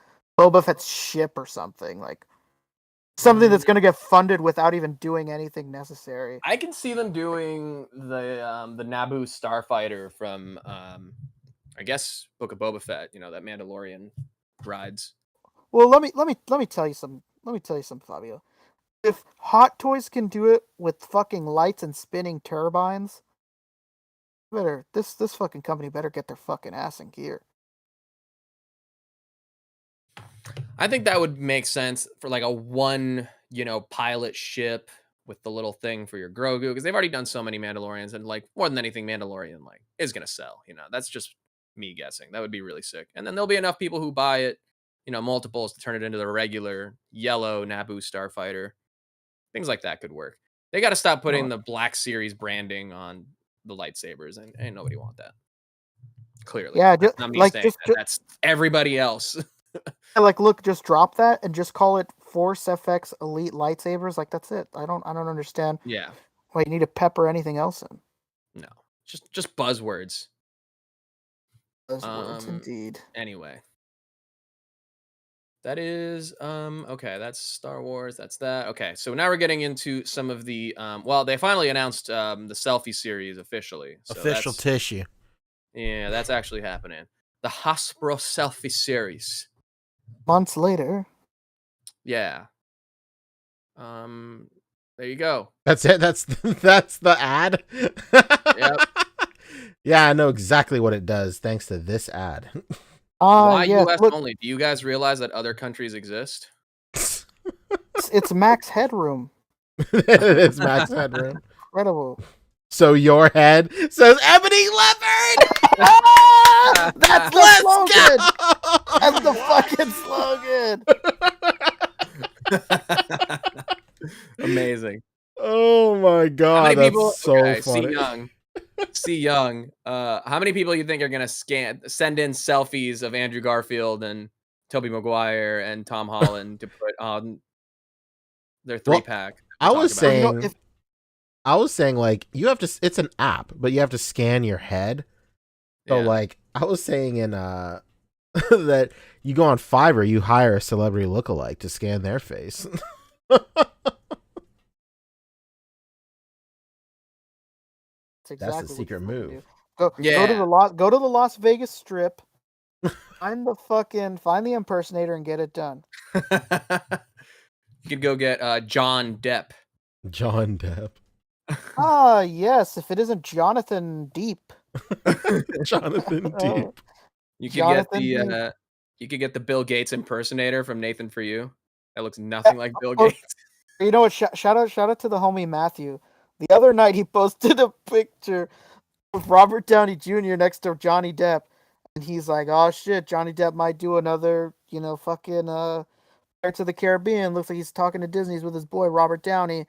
Boba Fett's ship or something, like something that's gonna get funded without even doing anything necessary. I can see them doing the Naboo starfighter from I guess Book of Boba Fett. That Mandalorian rides. Well, let me tell you something. Fabio. If Hot Toys can do it with fucking lights and spinning turbines, this fucking company better get their fucking ass in gear. I think that would make sense for like a one, pilot ship with the little thing for your Grogu, because they've already done so many Mandalorians, and like more than anything, Mandalorian like is gonna sell. That's just me guessing. That would be really sick. And then there'll be enough people who buy it, multiples to turn it into the regular yellow Naboo starfighter. Things like that could work. They got to stop putting the Black Series branding on the lightsabers, and ain't nobody want that. Clearly, Yeah, that's not me saying that. That's everybody else. And like, look, just drop that and just call it Force FX Elite lightsabers. Like that's it. I don't understand Yeah, why you need to pepper anything else in. no, just buzzwords. Buzzwords, indeed. Anyway, that is okay. That's Star Wars. That's that. Okay, so now we're getting into some of the well, they finally announced the selfie series officially. So Official that's tissue. yeah, that's actually happening. The Hasbro selfie series. Months later. Yeah. There you go. That's it. That's the ad. Yep. Yeah, I know exactly what it does thanks to this ad. Why Yeah, US look, only? Do you guys realize that other countries exist? it's max headroom. It is Max Headroom. Incredible. So your head says Ebony Leopard. Ah, that's the Let's slogan. go! That's the fucking slogan. Amazing. Oh my How god, many that's people? so Okay, funny. C Young. How many people you think are gonna send in selfies of Andrew Garfield and Tobey Maguire and Tom Holland to put on their 3-pack? I was saying, if- I was saying, like, you have to. It's an app, but you have to scan your head. So, Yeah. like, I was saying in that you go on Fiverr, you hire a celebrity lookalike to scan their face. That's That's the exactly what secret you fucking move. do. Go to Yeah. the Las Vegas Strip. Find the impersonator and get it done. You could go get John Depp. John Depp. Ah, yes. If it isn't Jonathan Deep. Jonathan Deep. You could Jonathan get Deep. the you could get the Bill Gates impersonator from Nathan For You. That looks nothing like Bill Gates. You know what? Shout out to the homie Matthew. The other night he posted a picture of Robert Downey Jr. next to Johnny Depp, and he's like, "Oh shit, Johnny Depp might do another, fucking Pirates of the Caribbean. Looks like he's talking to Disney's with his boy Robert Downey."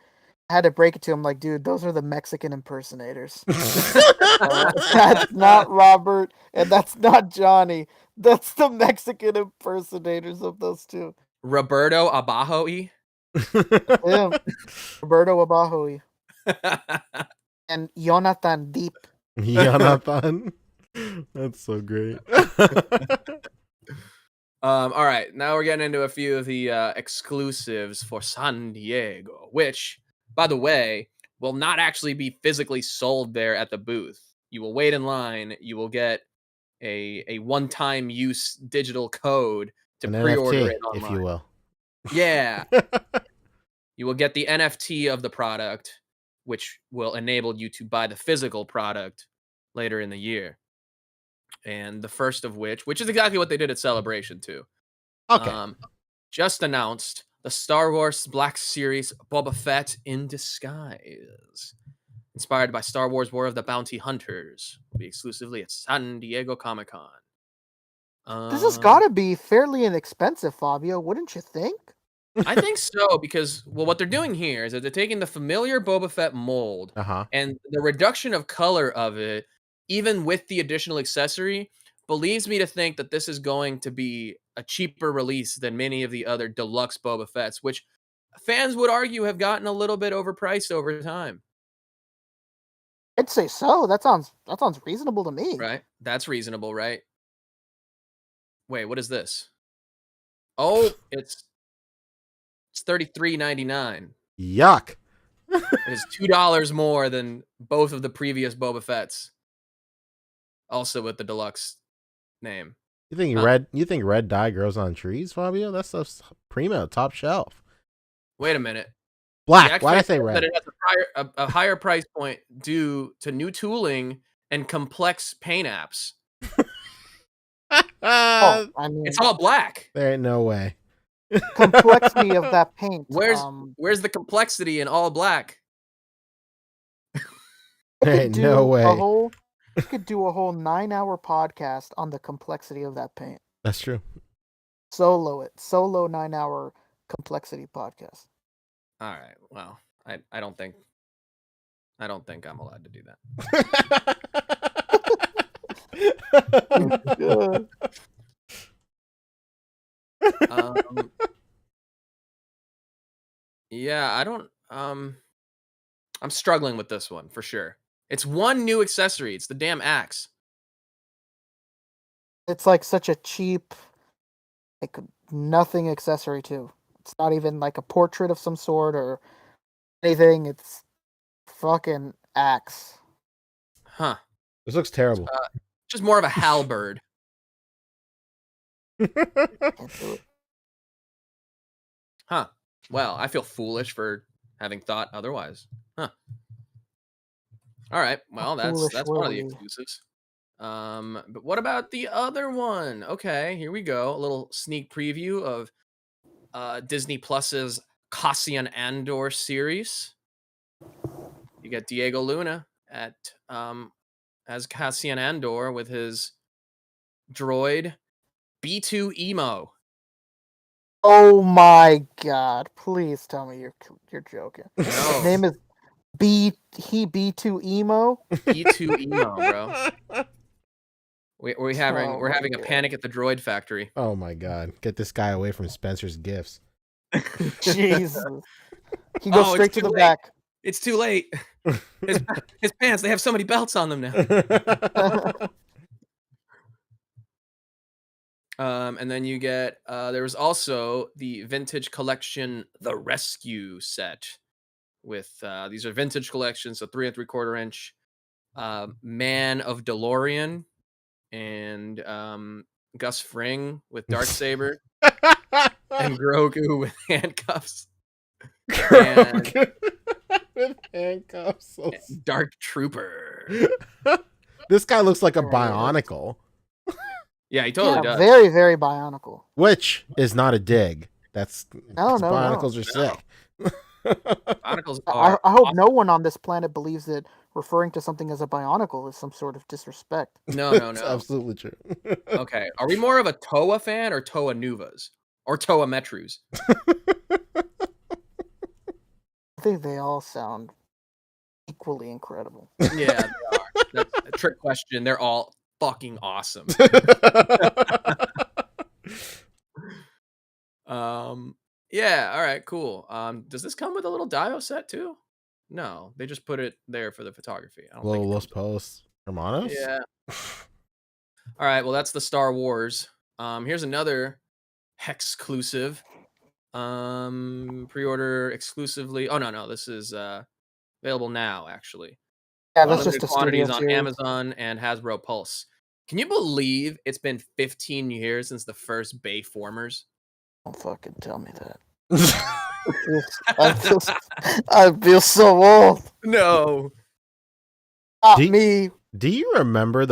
I had to break it to him, like, dude, those are the Mexican impersonators. That's not Robert, and that's not Johnny. That's the Mexican impersonators of those two. Roberto Abajo. Him, Roberto Abajo, and Jonathan Deep. Jonathan. That's so great. All right, now we're getting into a few of the exclusives for San Diego, which, by the way, will not actually be physically sold there at the booth. You will wait in line. You will get a one-time use digital code to An pre-order NFT, it online. if you will. Yeah. You will get the NFT of the product, which will enable you to buy the physical product later in the year. And the first of which is exactly what they did at Celebration too. Okay. Just announced the Star Wars Black Series Boba Fett in disguise. Inspired by Star Wars War of the Bounty Hunters. Will be exclusively at San Diego Comic-Con. This has got to be fairly inexpensive, Fabio, wouldn't you think? I think so, because, well, what they're doing here is that they're taking the familiar Boba Fett mold and the reduction of color of it, even with the additional accessory, believes me to think that this is going to be a cheaper release than many of the other deluxe Boba Fetts, which fans would argue have gotten a little bit overpriced over time. I'd say so. That sounds reasonable to me. Right? That's reasonable, right? Wait, what is this? Oh, it's $33.99. Yuck. It is $2 more than both of the previous Boba Fetts. Also with the deluxe name. You think red dye grows on trees, Fabio? That's stuff's primo, top shelf. Wait a minute. Black. Why did I say red? That it has a higher price point due to new tooling and complex paint apps. I mean, It's all black. There ain't no way. complexity of that paint. Where's the complexity in all black? There ain't no way. You could do a whole 9-hour podcast on the complexity of that paint. That's true. Solo 9-hour complexity podcast. All right. Well, I don't think I'm allowed to do that. Um, yeah, I don't. I'm struggling with this one for sure. It's one new accessory. It's the damn axe. It's like such a cheap, like nothing accessory too. It's not even like a portrait of some sort or anything. It's fucking axe. Huh. This looks terrible. Just more of a halberd. Can't do it. Huh. Well, I feel foolish for having thought otherwise. Huh. All right. Well, Foolish that's were one of the we. exclusives. But what about the other one? Okay, here we go. A little sneak preview of Disney Plus's Cassian Andor series. You get Diego Luna at as Cassian Andor with his droid B2 Emo. Oh my god! Please tell me you're joking. His No, name is B2 Emo. B2 Emo, bro. We're having Oh we're my having a God. panic at the droid factory. Oh my god. Get this guy away from Spencer's gifts. Jesus. He goes Oh, straight it's to too the late. back. It's too late. His pants, they have so many belts on them now. And then you get there was also the vintage collection, the Rescue set, with these are vintage collections, so 3 3/4 inch Man of DeLorean and Gus Fring with Darksaber and Grogu with handcuffs and With handcuffs. So Dark Trooper. this guy looks like a There he is. Bionicle, Yeah, he totally Yeah, does. very, very bionicle. which is not a dig. That's No, no, Bionicles are No. sick. Bionicles I are hope awesome. no one on this planet believes that referring to something as a bionicle is some sort of disrespect. No, It's no. absolutely true. Okay. Are we more of a Toa fan or Toa Nuvas? Or Toa Metrus? I think they all sound equally incredible. Yeah, they are. That's a trick question. They're all fucking awesome. Yeah, all right, cool. Does this come with a little dio set too? No, they just put it there for the photography. I don't think Little it Los comes Post Hermanos? Yeah. All right, well that's the Star Wars. Here's another exclusive. Pre-order exclusively. Oh no, this is available now actually. Yeah, that's just Limited a quantities studio on series. Amazon and Hasbro Pulse. Can you believe it's been 15 years since the first Bayformers? Don't fucking tell me that. I feel so old. No. Not Do- me. Do you remember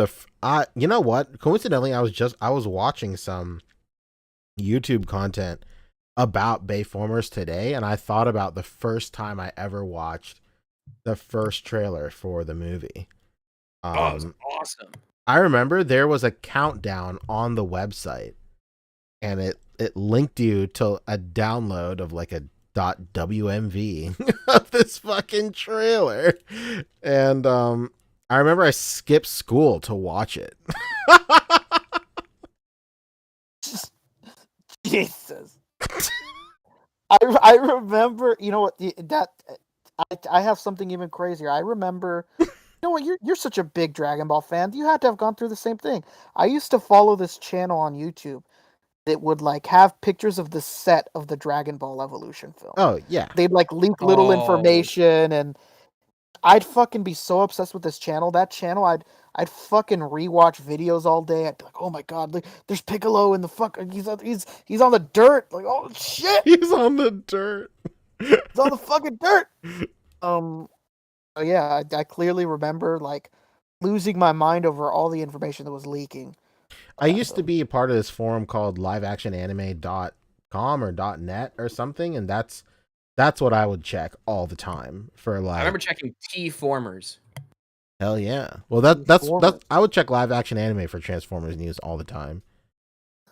you know what? Coincidentally, I was watching some YouTube content about Bayformers today, and I thought about the first time I ever watched the first trailer for the movie. Oh, it was awesome. I remember there was a countdown on the website, and it linked you to a download of like a .wmv of this fucking trailer, and I remember I skipped school to watch it. Jesus. I remember, you know what, that I have something even crazier. I remember, you know what, you're such a big Dragon Ball fan. You had to have gone through the same thing. I used to follow this channel on YouTube that would like have pictures of the set of the Dragon Ball Evolution film. Oh yeah. They'd like leak little information, and I'd fucking be so obsessed with this channel. That channel, I'd fucking rewatch videos all day. I'd be like, oh my god, look, there's Piccolo in the fuck. He's on the dirt. Like, oh shit, He's on the dirt. he's on the fucking dirt. So yeah, I clearly remember like losing my mind over all the information that was leaking. I used to be a part of this forum called liveactionanime.com or .net or something, and that's what I would check all the time for like. I remember checking T-Formers. Hell yeah! Well, that's I would check live action anime for Transformers news all the time,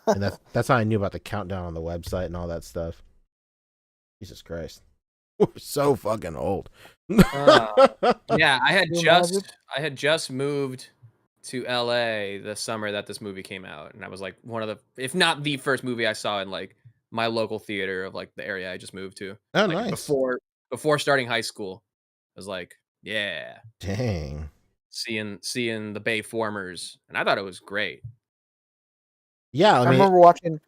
and that's how I knew about the countdown on the website and all that stuff. Jesus Christ, we're so fucking old. Yeah, I had Can you imagine? just moved to LA the summer that this movie came out, and I was like one of the, if not the first movie I saw in like my local theater of like the area I just moved to. Oh, Like nice. before starting high school, I was like, yeah, Dang. seeing the Bay Formers, and I thought it was great. Yeah, I remember watching.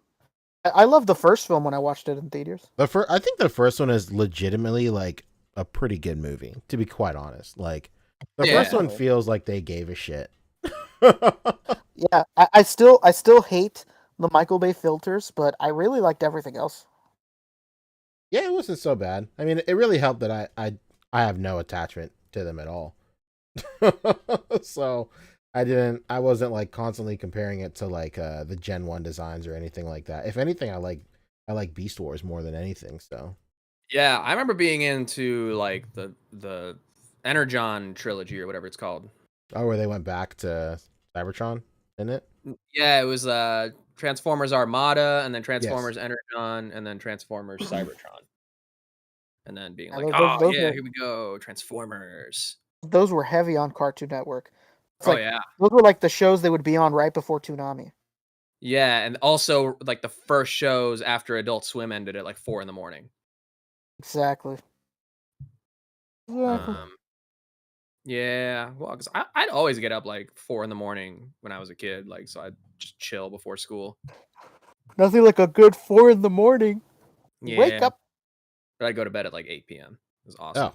I loved the first film when I watched it in theaters. I think the first one is legitimately like a pretty good movie, to be quite honest. Like the first Yeah. one feels like they gave a shit. Yeah, I still hate the Michael Bay filters, but I really liked everything else. Yeah, it wasn't so bad. I mean, it really helped that I have no attachment to them at all. So I wasn't like constantly comparing it to like the Gen 1 designs or anything like that. If anything, I like Beast Wars more than anything, so. Yeah, I remember being into like the Energon trilogy or whatever it's called. Oh, where they went back to Cybertron, isn't it? Yeah, it was Transformers Armada, and then Transformers Energon, and then Transformers Cybertron. And then being Yeah, like, those oh yeah, were- here we go, Transformers. Those were heavy on Cartoon Network. It's Oh like, yeah. those were like the shows they would be on right before Toonami. Yeah, and also like the first shows after Adult Swim ended at like 4 a.m. Exactly. Exactly. Yeah, well, because I'd always get up like 4 a.m. when I was a kid, like so I'd just chill before school. Nothing like a good 4 a.m. Yeah, Wake up. But I'd go to bed at like 8 p.m. It was awesome.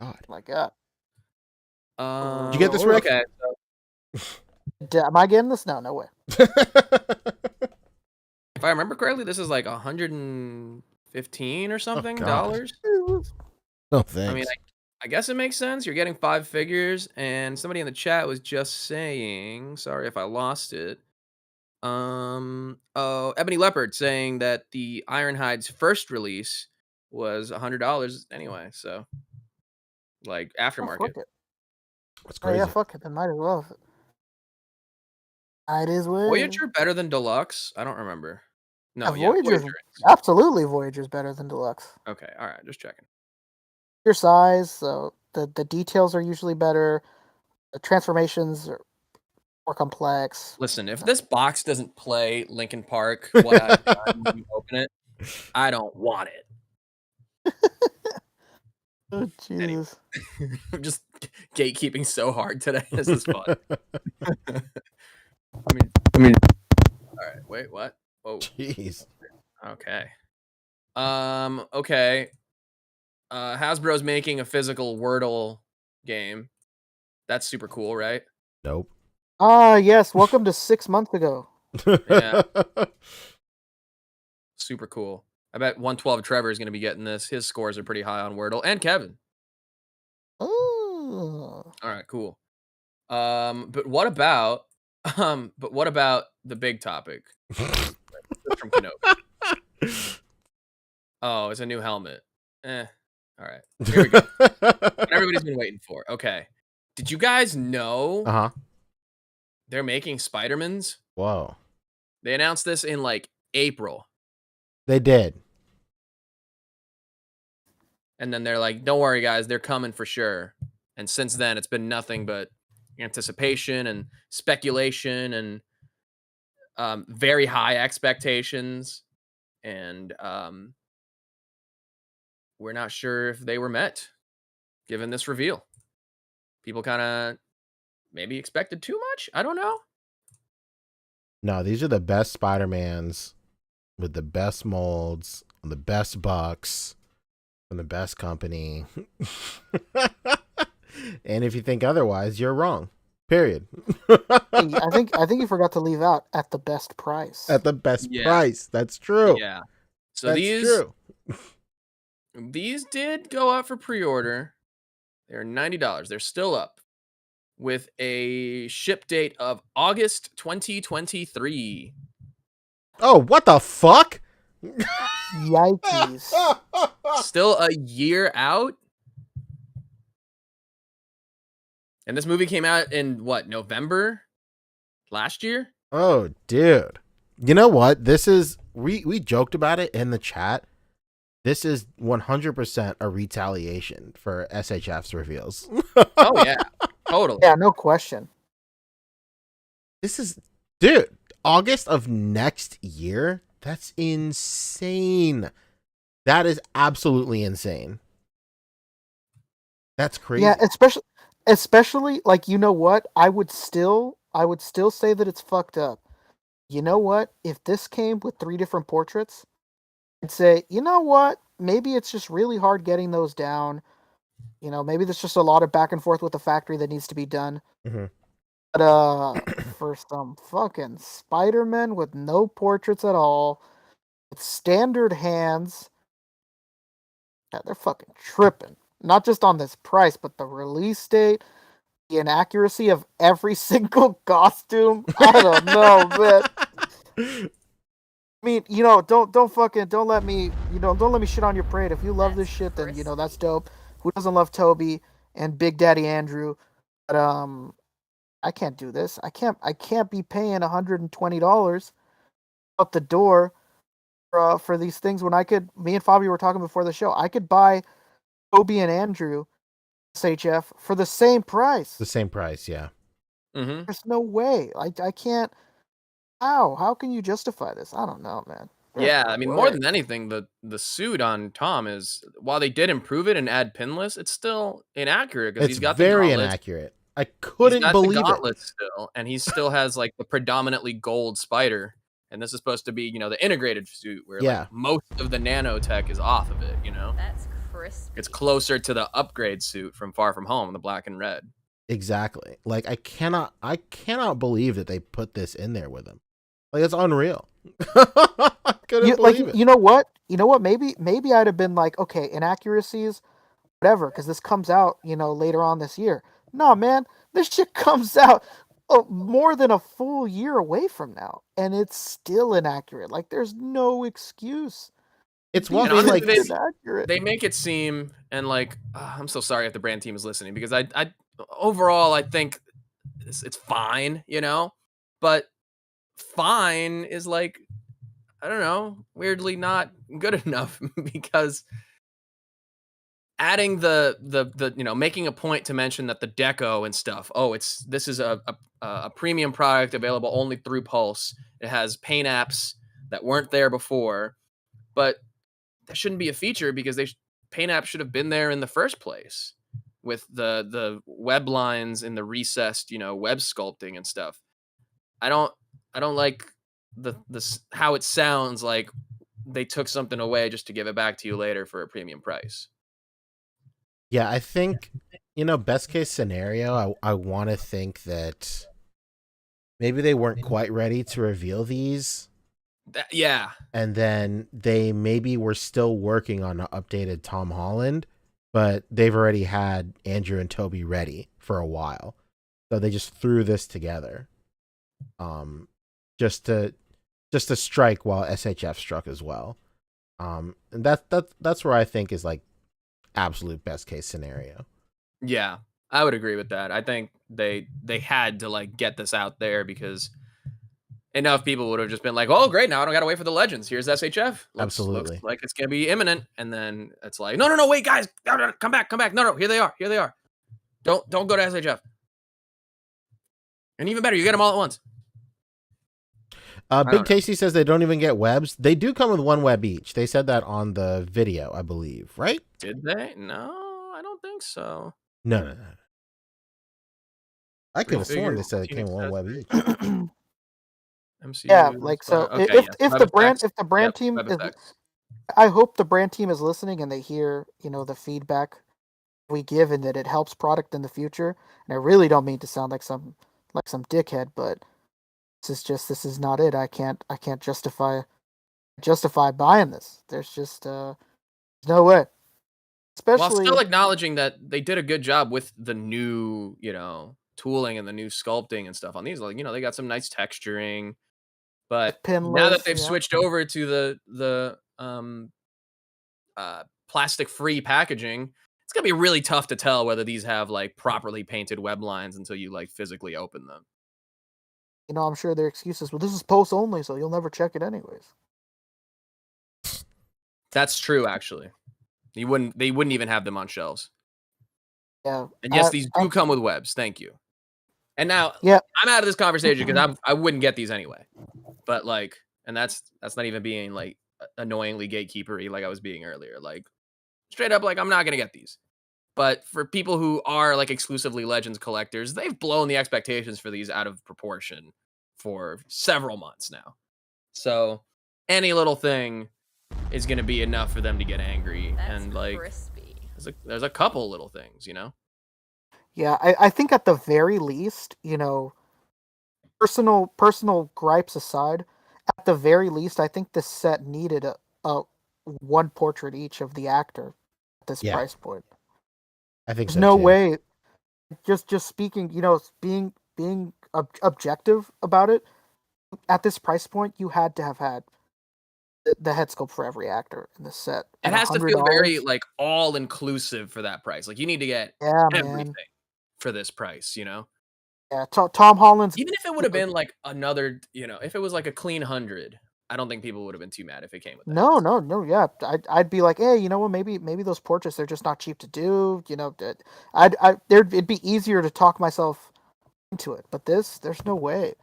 Oh, God. My God. Did you get this, Rick? Okay. Am I getting this? No way. If I remember correctly, this is like 115 or something God. dollars. Oh, thanks. I mean, I guess it makes sense. You're getting 5 figures, and somebody in the chat was just saying, sorry if I lost it. Ebony Leopard saying that the Ironhide's first release was $100 anyway, so like Oh, aftermarket. fuck it. That's Oh, crazy. yeah, fuck it. Then might as well. Might as well. Voyager better than Deluxe? I don't remember. No, yeah, Voyager's Voyager. absolutely Voyager's better than Deluxe. Okay, all right, just checking. Your size, so the details are usually better. The transformations are more complex. Listen, if this box doesn't play Linkin Park, what I've done when you open it, I don't want it. Oh, Jesus. I'm just gatekeeping so hard today. This is fun. I mean. All right. Wait. What? Oh. Jeez. Okay. Okay. Hasbro's making a physical Wordle game. That's super cool, right? Nope. Ah, yes. Welcome to 6 months ago. Yeah. Super cool. I bet 112 Trevor is going to be getting this. His scores are pretty high on Wordle, and Kevin. Oh. All right, cool. But what about the big topic? From Kenobi. Oh, it's a new helmet. All right. Here we go. What everybody's been waiting for. Okay. Did you guys know Uh-huh. they're making Spider-Mans? Whoa. They announced this in like April. They did. And then they're like, don't worry, guys, they're coming for sure. And since then, it's been nothing but anticipation and speculation and very high expectations. And we're not sure if they were met, given this reveal. People kind of maybe expected too much. I don't know. No, these are the best Spider-Mans with the best molds, the best bucks, from the best company. And if you think otherwise, you're wrong. Period. I think you forgot to leave out at the best price. At the best Yeah. price. That's true. Yeah. So That's true. these did go up for pre-order. They're $90. They're still up with a ship date of August 2023. Oh, what the fuck? Yikes. Still a year out. And this movie came out in what, November last year? Oh, dude. You know what? This is we joked about it in the chat. This is 100% a retaliation for SHF's reveals. Oh yeah. Totally. Yeah, no question. This is, dude, August of next year? That's insane. That is absolutely insane. That's crazy. Yeah, especially like, you know what? I would still say that it's fucked up. You know what? If this came with 3 different portraits, I'd say, you know what? Maybe it's just really hard getting those down. You know, maybe there's just a lot of back and forth with the factory that needs to be done. Mhm. But for some fucking Spider-Man with no portraits at all, with standard hands, yeah, they're fucking tripping. Not just on this price, but the release date, the inaccuracy of every single costume. I don't know, man. I mean, you know, don't let me, don't let me shit on your parade. If you love this shit, then that's dope. Who doesn't love Toby and Big Daddy Andrew? But I can't do this. I can't be paying $120 out the door for these things when I could. Me and Fabio were talking before the show. I could buy Toby and Andrew SHF for the same price. The same price, yeah. Mm-hmm. There's no way. I can't. How can you justify this? I don't know, man. Yeah, I mean, more than anything, the suit on Tom is, while they did improve it and add pinless, it's still inaccurate because It's he's got very the gauntlets. inaccurate. I He's couldn't got believe the it. gauntlets still, and he still has like the predominantly gold spider. And this is supposed to be, the integrated suit where Yeah. like most of the nanotech is off of it. That's crispy. It's closer to the upgrade suit from Far From Home, the black and red. Exactly. Like I cannot believe that they put this in there with him. Like it's unreal. I couldn't believe it. You know what? Maybe I'd have been like, okay, inaccuracies, whatever, because this comes out, later on this year. No, man, this shit comes out more than a full year away from now, and it's still inaccurate. Like, there's no excuse. It's And one honestly, like inaccurate. They make it seem, and like, I'm so sorry if the brand team is listening, because I overall I think it's fine, but fine is like, I don't know, weirdly not good enough because adding the making a point to mention that the deco and stuff, this is a premium product available only through Pulse. It has paint apps that weren't there before, but that shouldn't be a feature because paint apps should have been there in the first place with the web lines and the recessed, web sculpting and stuff. I don't like the how it sounds like they took something away just to give it back to you later for a premium price. Yeah, I think, best case scenario, I want to think that maybe they weren't quite ready to reveal these. Yeah. And then they maybe were still working on an updated Tom Holland, but they've already had Andrew and Toby ready for a while. So they just threw this together. Just to strike while SHF struck as well. And that's where I think is like absolute best case scenario. Yeah, I would agree with that. I think they had to like get this out there because enough people would have just been like, "Oh, great! Now I don't got to wait for the Legends. Here's SHF. Looks like it's gonna be imminent." And then it's like, "No, wait, guys, no, come back! No, here they are. Don't go to SHF." And even better, you get them all at once. Big Tasty says they don't even get webs. They do come with one web each. They said that on the video, I believe, right? Did they? No, I don't think so. No. I could have sworn they said it came with one web each. MCU, yeah, like so. Okay, if the brand team is, I hope the brand team is listening and they hear the feedback we give and that it helps product in the future. And I really don't mean to sound like some dickhead, but this is not it. I can't justify buying this. There's just no way. Especially while still acknowledging that they did a good job with the new, tooling and the new sculpting and stuff on these. Like, they got some nice texturing. But now that they've switched over to the plastic-free packaging, it's gonna be really tough to tell whether these have like properly painted web lines until you like physically open them. I'm sure their excuses. Well, this is Pulse only, so you'll never check it anyways. That's true, actually. They wouldn't even have them on shelves. Yeah. And yes, these do come with webs. Thank you. And now Yeah. I'm out of this conversation because I wouldn't get these anyway. But like, and that's not even being like annoyingly gatekeepery like I was being earlier. Like straight up, like I'm not gonna get these. But for people who are like exclusively Legends collectors, they've blown the expectations for these out of proportion for several months now. So any little thing is going to be enough for them to get angry. That's And like, crispy. there's a couple little things, you know? Yeah, I think at the very least, personal gripes aside, at the very least, I think this set needed a one portrait each of the actor at this Yeah. price point. I think There's so no too. way. Just speaking, being objective about it. At this price point, you had to have had the head sculpt for every actor in the set. It has to feel very like all inclusive for that price. Like you need to get everything for this price, you know? Yeah, Tom Holland's. Even if it would have been like another, if it was like a clean 100, I don't think people would have been too mad if it came with that. No, yeah. I'd be like, hey, you know what? Maybe those portraits they're just not cheap to do. It'd be easier to talk myself into it, but there's no way.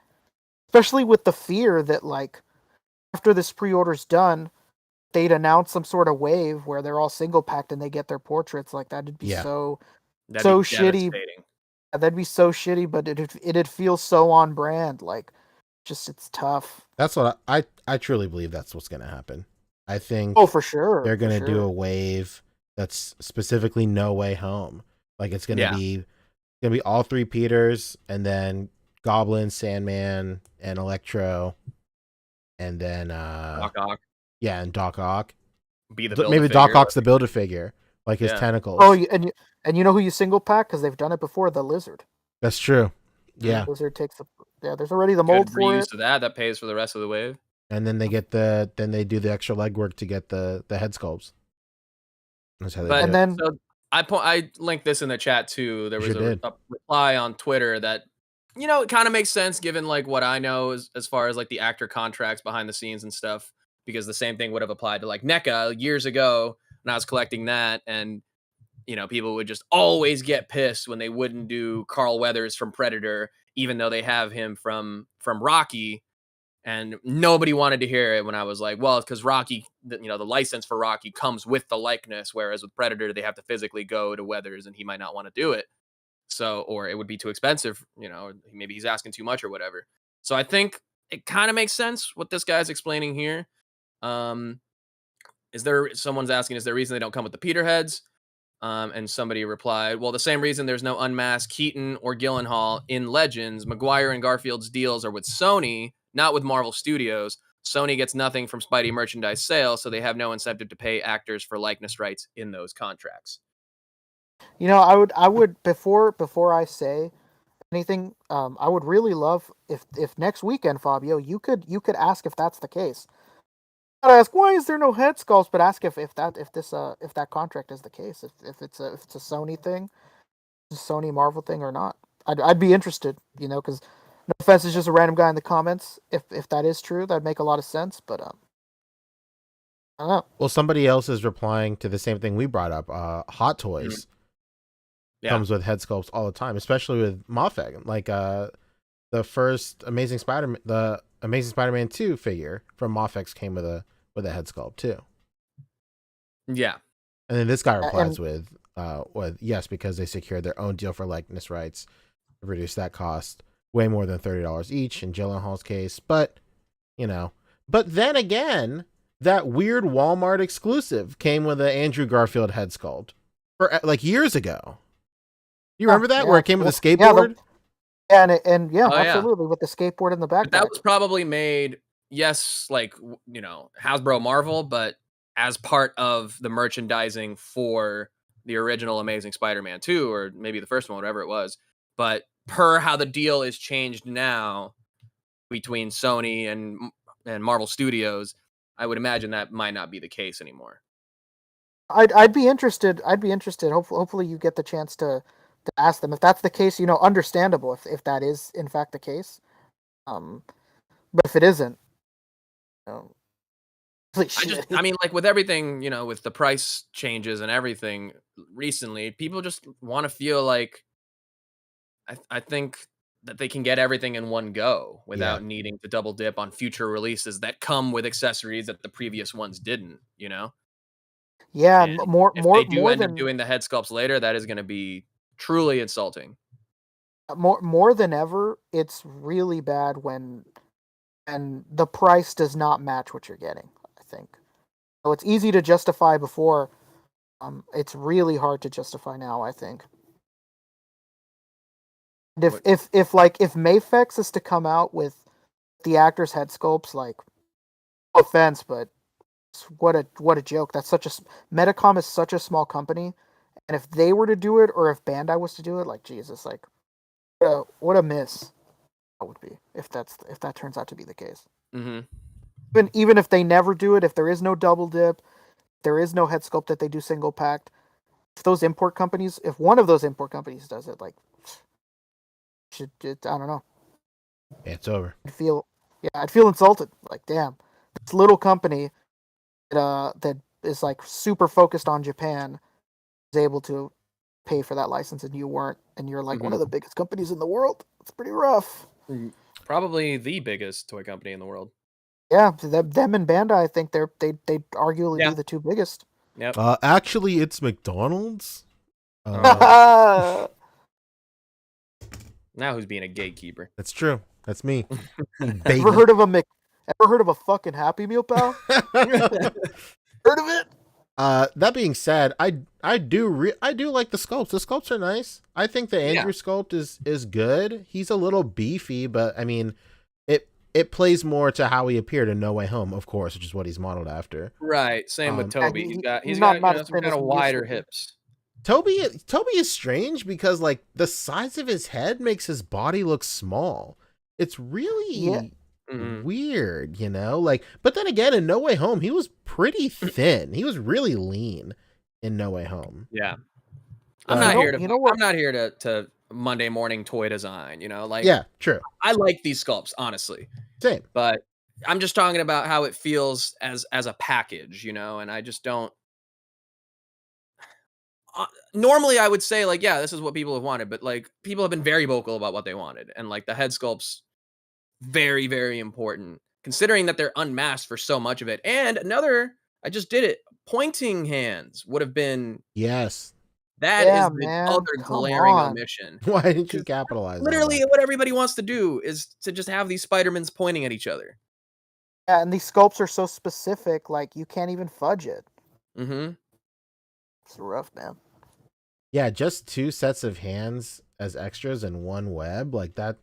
Especially with the fear that like after this pre-order's done, they'd announce some sort of wave where they're all single packed and they get their portraits. Like that'd be Yeah. so That'd so be shitty. devastating. That'd be so shitty, but it'd feel so on brand. Like, just it's tough. That's what I truly believe that's what's going to happen. I think Oh, for sure. they're going for to do sure. a wave that's specifically No Way Home. Like it's going to be all three Peters and then Goblin, Sandman, and Electro, and then Doc Ock. Yeah, and Doc Ock. Be the Maybe Doc Ock's the Build-A-Figure, like his Yeah. tentacles. Oh, and you know who you single pack because they've done it before? The Lizard. That's true. Yeah, Lizard takes there's already the mold Good for reuse it. of that pays for the rest of the wave. and then they get they do the extra legwork to get the head sculpts. That's how they But do it. then so I linked this in the chat too. There was Sure did. a reply on Twitter that it kind of makes sense given like what I know as far as like the actor contracts behind the scenes and stuff, because the same thing would have applied to like NECA years ago when I was collecting that, and people would just always get pissed when they wouldn't do Carl Weathers from Predator, even though they have him from Rocky. And nobody wanted to hear it when I was like, well, it's because Rocky, the license for Rocky comes with the likeness, whereas with Predator, they have to physically go to Weathers and he might not want to do it. So, or it would be too expensive, maybe he's asking too much or whatever. So I think it kind of makes sense what this guy's explaining here. Someone's asking, is there a reason they don't come with the Peter heads? And somebody replied, well, the same reason there's no unmasked Keaton or Gyllenhaal in Legends. Maguire and Garfield's deals are with Sony, not with Marvel Studios. Sony gets nothing from Spidey merchandise sales, so they have no incentive to pay actors for likeness rights in those contracts. I would before I say anything, I would really love if next weekend, Fabio, you could ask if that's the case. Not ask why is there no head sculpts, but ask if that contract is the case, if it's a Sony thing, a Sony Marvel thing or not. I'd be interested, because no offense, it's just a random guy in the comments. If that is true, that'd make a lot of sense. But I don't know. Well, somebody else is replying to the same thing we brought up. Hot Toys comes with head sculpts all the time, especially with Moffat. Like the first Amazing Spider-Man 2 figure from Moffat came with a head sculpt too. Yeah. And then this guy replies with yes, because they secured their own deal for likeness rights to reduce that cost way more than $30 each in Gyllenhaal's case. But but then again, that weird Walmart exclusive came with an Andrew Garfield head sculpt for like years ago. You remember that where it came with a skateboard? Absolutely, with the skateboard in the back. But that was probably made, like Hasbro Marvel, but as part of the merchandising for the original Amazing Spider-Man 2, or maybe the first one, whatever it was. But per how the deal is changed now between Sony and Marvel Studios, I would imagine that might not be the case anymore. I'd be interested. Hopefully you get the chance to ask them if that's the case. Understandable if that is in fact the case. But if it isn't, like with everything, with the price changes and everything recently, people just want to feel like, I think that they can get everything in one go without Yeah. needing to double dip on future releases that come with accessories that the previous ones didn't, you know? Yeah, And and more if they more do more end up than doing the head sculpts later, that is going to be truly insulting. more than ever, it's really bad when and the price does not match what you're getting, I think. So it's easy to justify before. It's really hard to justify now, I think. And What- if Mafex is to come out with the actors' head sculpts, like, no offense, but what a joke. That's such a Medicom is such a small company, and if they were to do it, or if Bandai was to do it, like Jesus, like what a miss that would be if that turns out to be the case. Mhm. Even if they never do it, if there is no double dip, there is no head sculpt that they do single packed. If one of those import companies does it, like, I don't know. It's over. I'd feel insulted. Like, damn, this little company that is like super focused on Japan is able to pay for that license, and you weren't, and you're like one of the biggest companies in the world. It's pretty rough. Probably the biggest toy company in the world. Yeah, them and Bandai, I think they arguably Yeah. be the two biggest. Yep. Actually, it's McDonald's. Now who's being a gatekeeper? That's true. That's me. Ever heard of a fucking Happy Meal, pal? Heard of it? That being said, I do like the sculpts. The sculpts are nice. I think the Andrew sculpt is good. He's a little beefy, but I mean, it plays more to how he appeared in No Way Home, of course, which is what he's modeled after. Right. Same with Toby. Yeah, He's not got as some thin kind as of he used wider to be. hips. Toby is strange because like the size of his head makes his body look small. It's really weird, you know? Like, but then again, in No Way Home, he was pretty thin. He was really lean in No Way Home. Yeah. I'm not here to Monday morning toy design, you know? Like, yeah, true. I like these sculpts, honestly. Same. But I'm just talking about how it feels as a package, you know, and I just don't. Normally, I would say like, yeah, this is what people have wanted, but like people have been very vocal about what they wanted, and like the head sculpts, very very important considering that they're unmasked for so much of it. And I just did it. Pointing hands would have been Yes. that Yeah, is the man, other come glaring on. omission. Why didn't you capitalize? Literally, what everybody wants to do is to just have these Spider-Mans pointing at each other. Yeah, and these sculpts are so specific, like you can't even fudge it. Mm-hmm. It's rough, man. Yeah, just 2 sets of hands as extras and 1 web, like that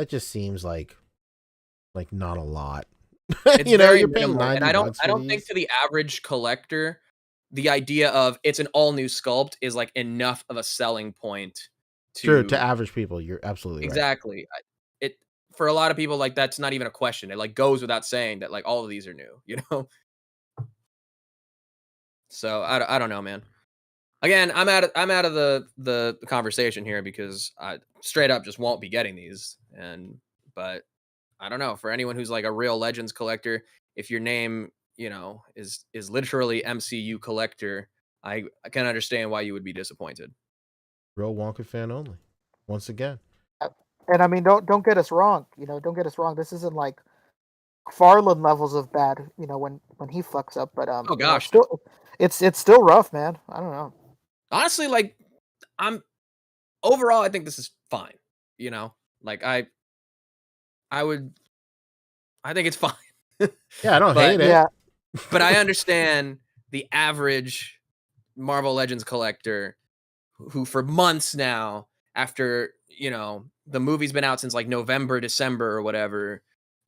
just seems like not a lot. It's you know, very you're paying minimal, $90 and I don't for think these. to the average collector, the idea of it's an all new sculpt is like enough of a selling point True, to average people, you're absolutely right. exactly. It for a lot of people, like that's not even a question. It like goes without saying that like all of these are new, you know. So I don't know, man. Again, I'm out of the conversation here because I straight up just won't be getting these. But I don't know, for anyone who's like a real Legends collector, if your name, you know, is literally MCU collector, I can understand why you would be disappointed. Real Wonka fan only. Once again. And I mean, don't get us wrong. You know, don't get us wrong. This isn't like Farland levels of bad. You know, when he fucks up. But Oh gosh, it's still rough, man. I don't know. honestly, like overall, I think this is fine. You know, like I think it's fine. Yeah, I don't hate it. Yeah, But I understand the average Marvel Legends collector who for months now, after, you know, the movie's been out since like November, December or whatever,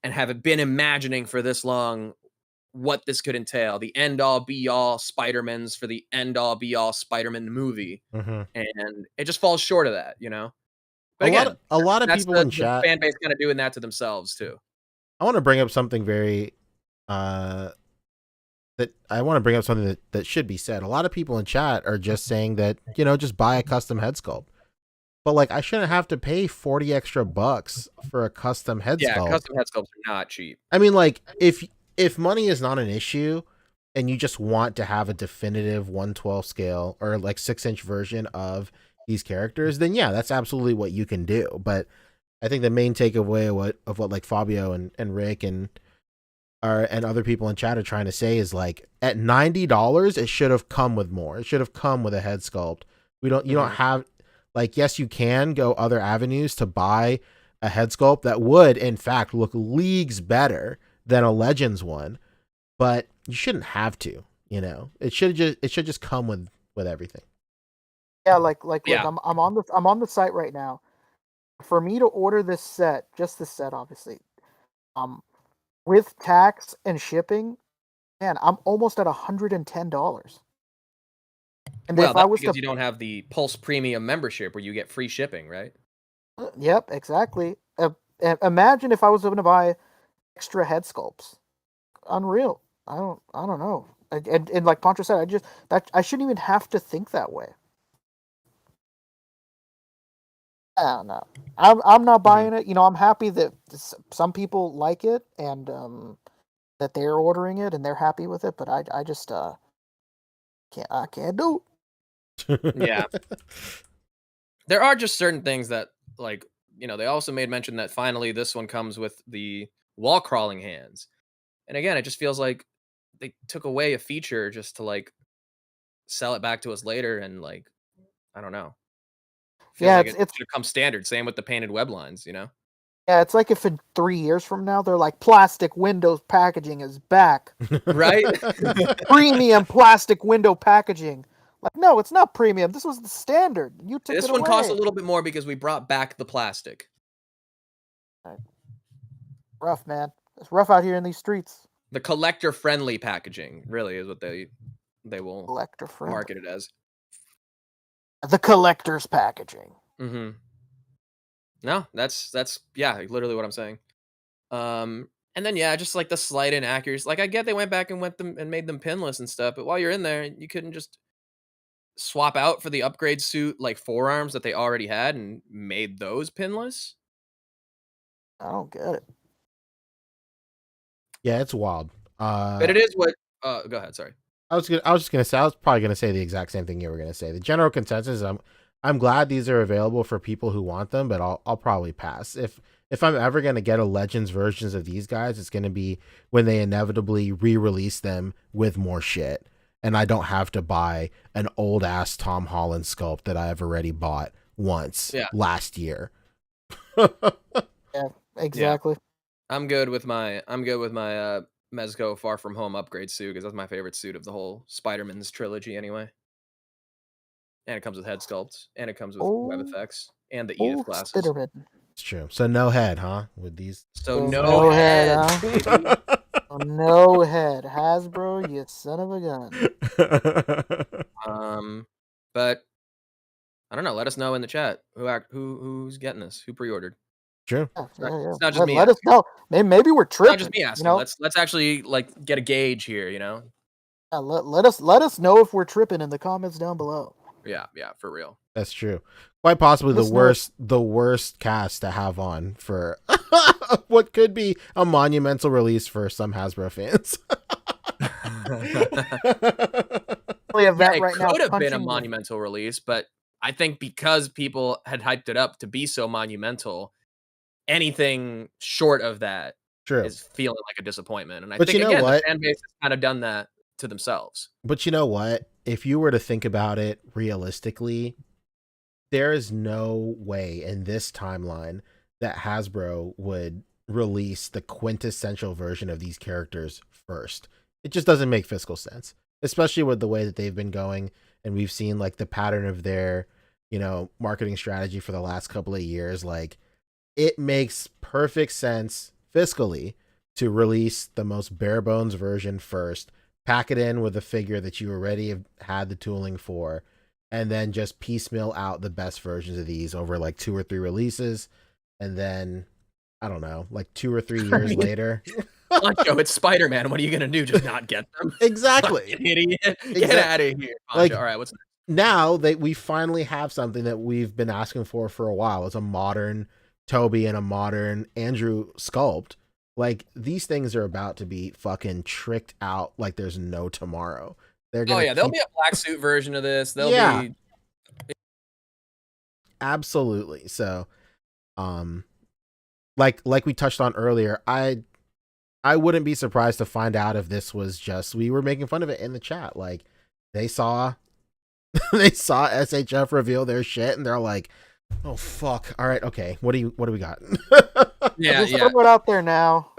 and have been imagining for this long what this could entail. The end all be all Spider-Mans for the end all be all Spider-Man movie. Mm-hmm. And it just falls short of that, you know? But again, a lot of that's people in the chat, fan base kind of doing that to themselves too. I want to bring up something very that should be said. A lot of people in chat are just saying that, you know, just buy a custom head sculpt. But like, I shouldn't have to pay $40 extra for a custom head sculpt. Yeah, custom head sculpts are not cheap. I mean, like, if money is not an issue and you just want to have a definitive 1/12 scale or like 6-inch version of these characters, then yeah, that's absolutely what you can do. But I think the main takeaway of what like Fabio and Rick and other people in chat are trying to say is like at $90, it should have come with more. It should have come with a head sculpt. You don't have like, yes, you can go other avenues to buy a head sculpt that would in fact look leagues better than a Legends one, but you shouldn't have to, you know. It should just come with everything. Yeah, like look, Yeah. I'm on the site right now. For me to order this set, just this set, obviously, with tax and shipping, man, I'm almost at $110. And Well, if I that's was because to, you don't have the Pulse Premium membership where you get free shipping, right? yep, exactly. Imagine if I was going to buy extra head sculpts. Unreal. I don't know. And like Pancho said, I shouldn't even have to think that way. I don't know. I'm not buying it. You know, I'm happy that some people like it and that they're ordering it and they're happy with it, but I just can't do it. Yeah. There are just certain things that, like, you know, they also made mention that finally this one comes with the wall crawling hands. And again, it just feels like they took away a feature just to like sell it back to us later, and like, I don't know. Feels Yeah, like it it's should have come standard. Same with the painted web lines, you know? yeah, it's like if in 3 years from now they're like plastic windows packaging is back. Right? Premium plastic window packaging. Like, no, it's not premium. This was the standard. You took This it one away. costs a little bit more because we brought back the plastic. Rough, man. It's rough out here in these streets. The collector friendly packaging really is what they will Collector friendly. market it as. The collector's packaging. Mm-hmm. No, that's yeah, literally what I'm saying. And then yeah, just like the slight inaccuracies. Like I get they went back and made them pinless and stuff, but while you're in there, you couldn't just swap out for the upgrade suit like forearms that they already had and made those pinless. I don't get it. Yeah, it's wild. But it is what. Go ahead. Sorry. I was just gonna say I was probably gonna say the exact same thing you were gonna say. The general consensus is I'm glad these are available for people who want them, but I'll probably pass. If I'm ever gonna get a Legends versions of these guys, it's gonna be when they inevitably re-release them with more shit, and I don't have to buy an old ass Tom Holland sculpt that I've already bought once last year. Yeah, exactly. Yeah. I'm good with my Mezco Far From Home upgrade suit because that's my favorite suit of the whole Spider-Man's trilogy anyway. And it comes with head sculpts, and it comes with web effects, and the Edith glasses. Spider-Man. It's true. So no head, huh? With these. So no head, huh? baby. No head. Hasbro, you son of a gun. But I don't know. Let us know in the chat who's getting this, who pre-ordered. True. Yeah. It's not just me. Let us know. Maybe we're tripping. Not just me asking. You know? Let's actually like get a gauge here. You know. Yeah, let us know if we're tripping in the comments down below. Yeah, for real. That's true. Quite possibly the worst cast to have on for what could be a monumental release for some Hasbro fans. It could have been a monumental release, but I think because people had hyped it up to be so monumental, anything short of that is feeling like a disappointment. And I think again, the fan base has kind of done that to themselves. But you know what? If you were to think about it realistically, there is no way in this timeline that Hasbro would release the quintessential version of these characters first. It just doesn't make fiscal sense, especially with the way that they've been going. And we've seen like the pattern of their, you know, marketing strategy for the last couple of years. Like it makes perfect sense fiscally to release the most bare bones version first, pack it in with a figure that you already have had the tooling for, and then just piecemeal out the best versions of these over like 2 or 3 releases. And then, I don't know, like 2 or 3 years later. Yo, it's Spider-Man. What are you going to do? Just not get them? Exactly. Idiot. Get out of here. Like, all right, what's next? Now that we finally have something that we've been asking for a while. It's a modern Toby and a modern Andrew sculpt. Like these things are about to be fucking tricked out like there's no tomorrow. They're gonna there'll be a black suit version of this. There'll be absolutely. So like we touched on earlier, I wouldn't be surprised to find out if this was just we were making fun of it in the chat. Like they saw they saw SHF reveal their shit and they're like, oh fuck. All right, okay. What do we got? Yeah, Just yeah. throw it out there now.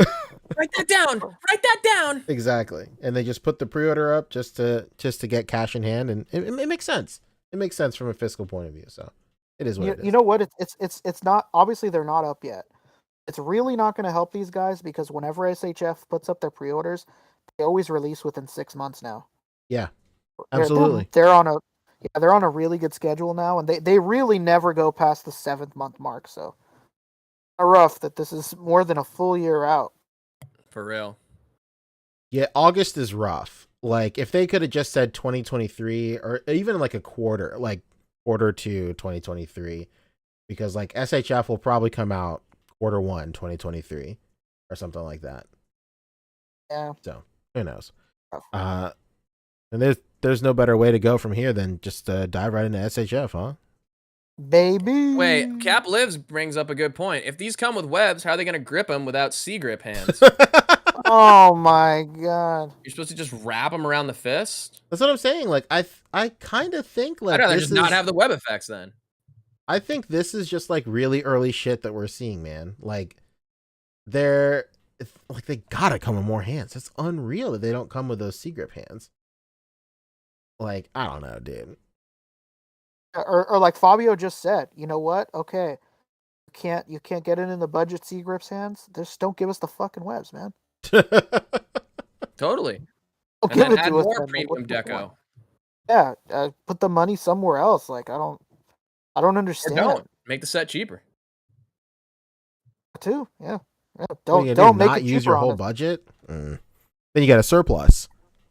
Write that down. Write that down. Exactly. And they just put the pre-order up just to get cash in hand, and it makes sense. It makes sense from a fiscal point of view. So it is what it is. You know what? It's not, obviously they're not up yet. It's really not going to help these guys because whenever SHF puts up their pre-orders, they always release within 6 months now. Yeah, They're- absolutely. They're on a really good schedule now, and they really never go past the 7th month mark. So rough that this is more than a full year out. For real. Yeah, August is rough. Like if they could have just said 2023 or even like a quarter, like quarter to 2023, because like SHF will probably come out Q1 2023 or something like that. Yeah. So who knows? Rough. And there's no better way to go from here than just dive right into SHF, huh? Baby. Wait, Cap Lives brings up a good point. If these come with webs, how are they going to grip them without C-grip hands? Oh my god. You're supposed to just wrap them around the fist? That's what I'm saying. Like I kind of think like I'd rather this just not is- have the web effects then. I think this is just like really early shit that we're seeing, man. Like they gotta come with more hands. It's unreal that they don't come with those C-grip hands. Like, I don't know, dude. Or like Fabio just said, you know what? Okay. You can't get it in the budget C-grips hands. Just don't give us the fucking webs, man. Totally. Don't And give then it add to us. more then. premium What's the point? deco. Yeah, put the money somewhere else. Like I don't Or understand. don't. Make the set cheaper. Too. Yeah. What Don't are you gonna do, make not it use cheaper your on whole us. budget. Then you got a surplus.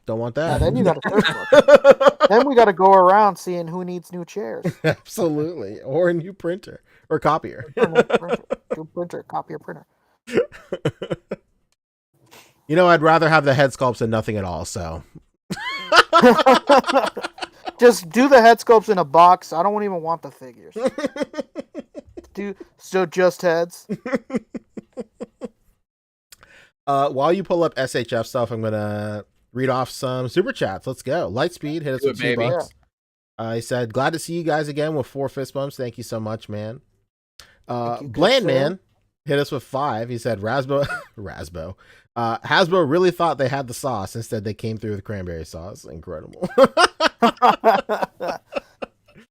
Don't want Yeah, that. then you got a surplus. Then we got to go around seeing who needs new chairs. Absolutely, or a new printer or copier. New printer, copier printer. You know, I'd rather have the head sculpts than nothing at all. So Just do the head sculpts in a box. I don't even want the figures. Just heads. While you pull up SHF stuff, I'm gonna read off some super chats. Let's go. Lightspeed hit us Do with it, baby. $2. He said, "Glad to see you guys again with 4 fist bumps. Thank you so much, man." Thank you, good Bland sir. Man hit us with 5. He said, Hasbro really thought they had the sauce. Instead, they came through with cranberry sauce. Incredible.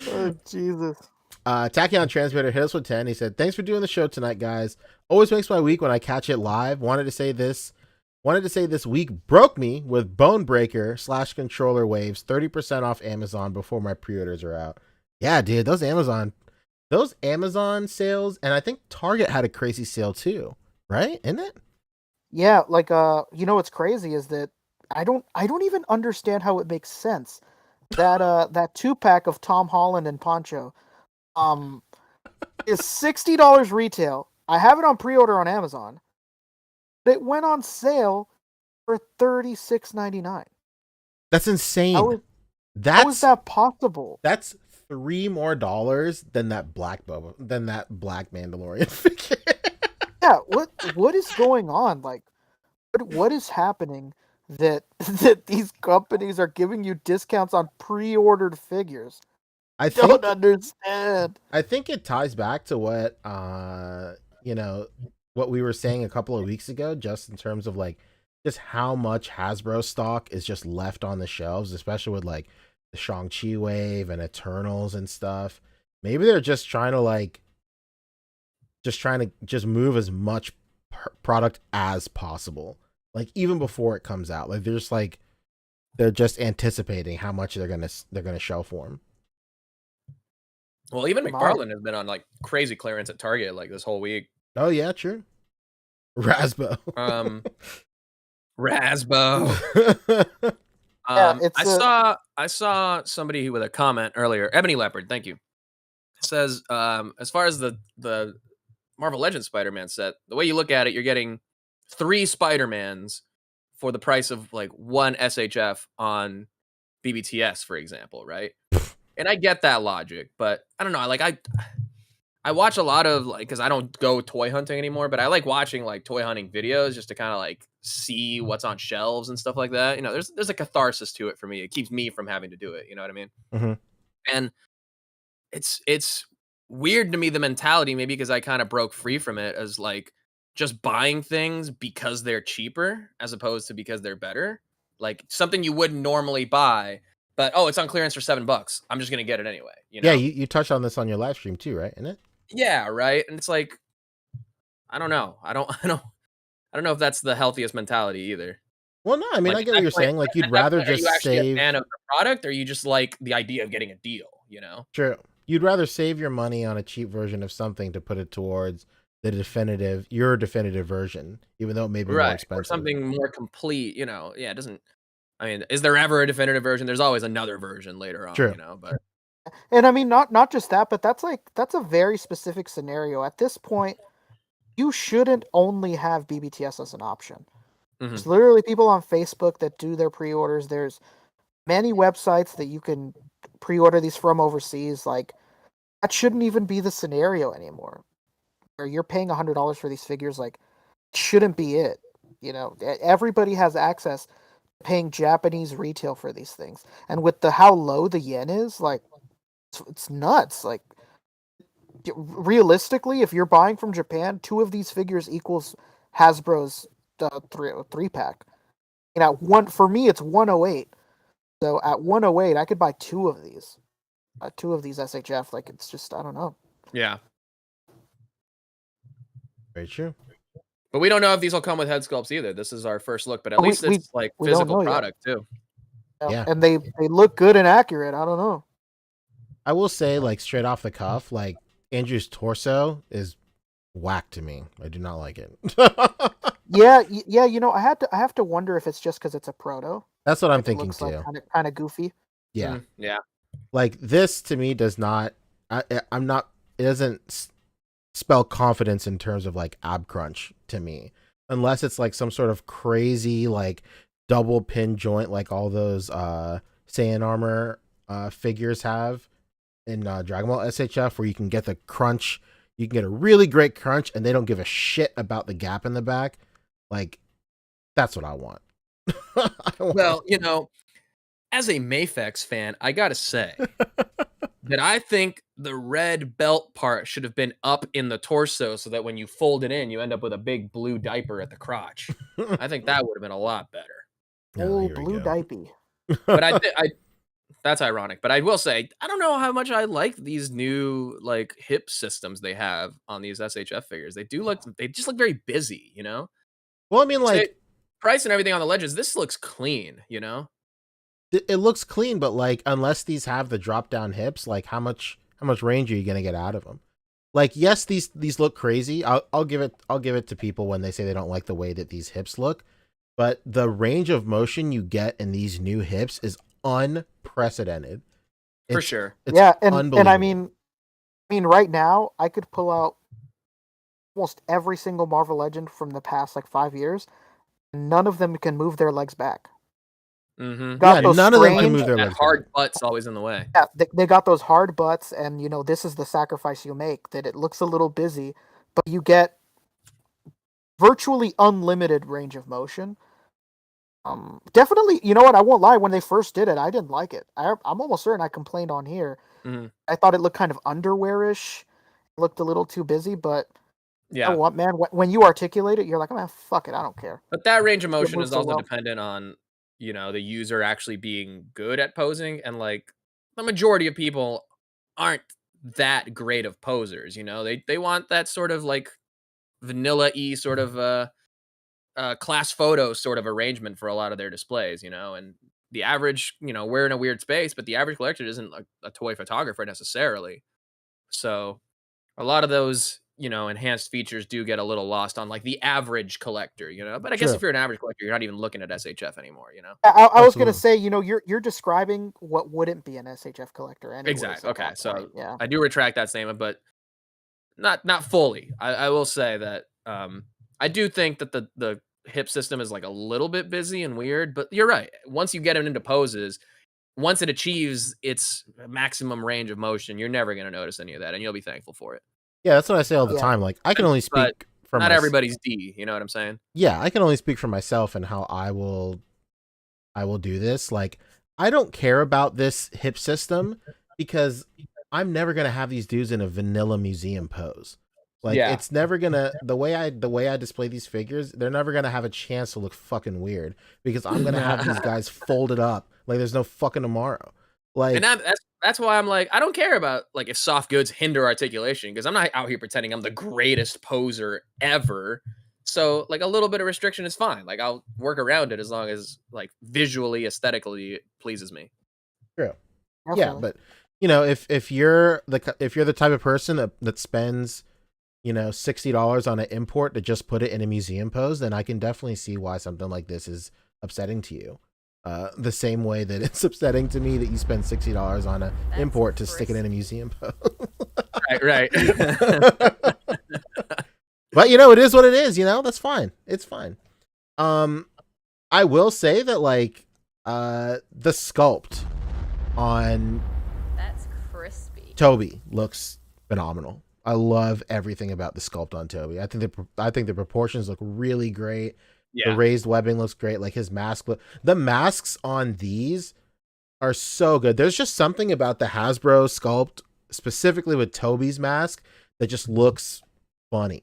Oh, Jesus. Tachyon Transmitter hit us with 10. He said, "Thanks for doing the show tonight, guys. Always makes my week when I catch it live. Wanted to say this week broke me with Bone Breaker / controller waves 30% off Amazon before my pre-orders are out." Yeah, dude, those Amazon sales, and I think Target had a crazy sale too, right? Isn't it? Yeah, like you know what's crazy is that I don't even understand how it makes sense. That that 2-pack of Tom Holland and Poncho is $60 retail. I have it on pre-order on Amazon. It went on sale for $36.99. That's insane. How is that possible? That's $3 more than that black Mandalorian figure. Yeah, what is going on? Like, what is happening that these companies are giving you discounts on pre-ordered figures? I Don't understand. I think it ties back to what what we were saying a couple of weeks ago, just in terms of like just how much Hasbro stock is just left on the shelves, especially with like the Shang-Chi wave and Eternals and stuff. Maybe they're just trying to move as much product as possible, like even before it comes out. Like they're just anticipating how much they're gonna shelf for them. Well, even Come on. McFarlane has been on like crazy clearance at Target like this whole week. Oh yeah, true. Rasbo. Rasbo. Yeah, it's I saw somebody with a comment earlier. Ebony Leopard, thank you. Says, as far as the Marvel Legends Spider-Man set, the way you look at it, you're getting 3 Spider-Mans for the price of like 1 SHF on BBTS, for example, right? And I get that logic, but I don't know. Like I watch a lot of like because I don't go toy hunting anymore, but I like watching like toy hunting videos just to kind of like see what's on shelves and stuff like that. You know, there's a catharsis to it for me. It keeps me from having to do it. You know what I mean? Mhm. And it's weird to me the mentality maybe because I kind of broke free from it as like just buying things because they're cheaper as opposed to because they're better. Like something you wouldn't normally buy, but oh, it's on clearance for $7. I'm just gonna get it anyway. You Yeah, know? you touched on this on your live stream too, right? Isn't it? Yeah, right. And it's like I don't know. I don't know if that's the healthiest mentality either. Well, no, I mean, Like I at get what that you're point, saying. Like, you'd at that rather point, are you just actually a save. fan of the product, or you just like the idea of getting a deal? You know? Sure, you'd rather save your money on a cheap version of something to put it towards your definitive version, even though it may be more Right. Or expensive. something more complete, you know. Yeah, it doesn't I mean, is there ever a definitive version? There's always another version later on, True. you know, but And I mean, not just that, but that's a very specific scenario. At this point, you shouldn't only have BBTS as an option. There's literally people on Facebook that do their pre-orders. There's many websites that you can pre-order these from overseas. Like that shouldn't even be the scenario anymore. Where you're paying $100 for these figures, like shouldn't be it. You know, everybody has access to paying Japanese retail for these things, and with how low the yen is, like it's nuts. Like realistically, if you're buying from Japan, 2 of these figures equals Hasbro's three pack. You know, one for me it's 108. So at 108, I could buy 2 of these. 2 of these SHF. Like it's just I don't know. yeah. Very true. But we don't know if these will come with head sculpts either. This is our first look, but at We- least it's like we don't physical know yet. product too. Yeah. And they look good and accurate. I don't know. I will say, like straight off the cuff, like Andrew's torso is whack to me. I do not like it. Yeah. You know, I have to wonder if it's just because it's a proto. That's what I'm It thinking looks too. like kind of goofy. Yeah. Yeah. Like this to me does not. I'm not. It doesn't spell confidence in terms of like ab crunch to me, unless it's like some sort of crazy like double pin joint like all those Saiyan armor figures have in Dragon Ball SHF, where you can get the crunch. You can get a really great crunch, and they don't give a shit about the gap in the back. Like that's what I want. Well, you know, as a Mayfex fan, I gotta say that I think the red belt part should have been up in the torso so that when you fold it in, you end up with a big blue diaper at the crotch. I think that would have been a lot better. Oh, Oh, here we blue go. diaper. But I that's ironic. But I will say, I don't know how much I like these new like hip systems they have on these SHF figures. They just look very busy, you know? Well, I mean, like Say, price and everything on the ledges, this looks clean, you know? it looks clean, but like unless these have the drop down hips, like how much range are you gonna get out of them? Like, yes, these look crazy. I'll give it to people when they say they don't like the way that these hips look, but the range of motion you get in these new hips is unprecedented. For sure. It's Yeah, and I unbelievable. mean, right now I could pull out almost every single Marvel Legend from the past like 5 years. None of them can move their legs back. Mm-hmm. Got Yeah, those none of them can strange- move their That legs. hard back. butt's always in the way. Yeah, they got those hard butts, and you know this is the sacrifice you make. That it looks a little busy, but you get virtually unlimited range of motion. Definitely, you know what? I won't lie. When they first did it, I didn't like it. I'm almost certain I complained on here. Mhm. I thought it looked kind of underwearish. It looked a little too busy, but you know Yeah. what, man? When you articulate it, you're like, man, fuck it, I don't care. But that range of motion moves is so also well. dependent on, you know, the user actually being good at posing. And like the majority of people aren't that great of posers, you know? They want that sort of like vanilla-y sort of class photo sort of arrangement for a lot of their displays, you know, and the average, you know, we're in a weird space, but the average collector isn't a toy photographer necessarily. So a lot of those, you know, enhanced features do get a little lost on like the average collector, you know, but I guess Sure. if you're an average collector, you're not even looking at SHF anymore, you know? I was gonna Absolutely. say, you know, you're describing what wouldn't be an SHF collector anyways. Exactly. at Okay. that So point, yeah. I do retract that statement, but not fully. I will say that I do think that the hip system is like a little bit busy and weird, but you're right. Once you get it into poses, once it achieves its maximum range of motion, you're never going to notice any of that, and you'll be thankful for it. Yeah, that's what I say all the Yeah. time. Like, I can only But speak for not myself. everybody's D. You know what I'm saying? Yeah, I can only speak for myself and how I will do this. Like, I don't care about this hip system because I'm never gonna have these dudes in a vanilla museum pose. Like, Yeah. it's never gonna the way I display these figures, they're never gonna have a chance to look fucking weird because I'm gonna have these guys folded up like there's no fucking tomorrow. Like, And that's why I'm like, I don't care about like if soft goods hinder articulation because I'm not out here pretending I'm the greatest poser ever. So like a little bit of restriction is fine. Like I'll work around it as long as like visually, aesthetically, it pleases me. true. Yeah, Definitely. but if you're the type of person that spends $60 on an import to just put it in a museum pose, then I can definitely see why something like this is upsetting to you. The same way that it's upsetting to me that you spend $60 on an import to stick it in a museum pose. Right. But it is what it is. That's fine. It's fine. I will say that like the sculpt on That's crispy. Toby looks phenomenal. I love everything about the sculpt on Toby. I think the proportions look really great. Yeah. The raised webbing looks great. Like his mask the masks on these are so good. There's just something about the Hasbro sculpt, specifically with Toby's mask, that just looks funny.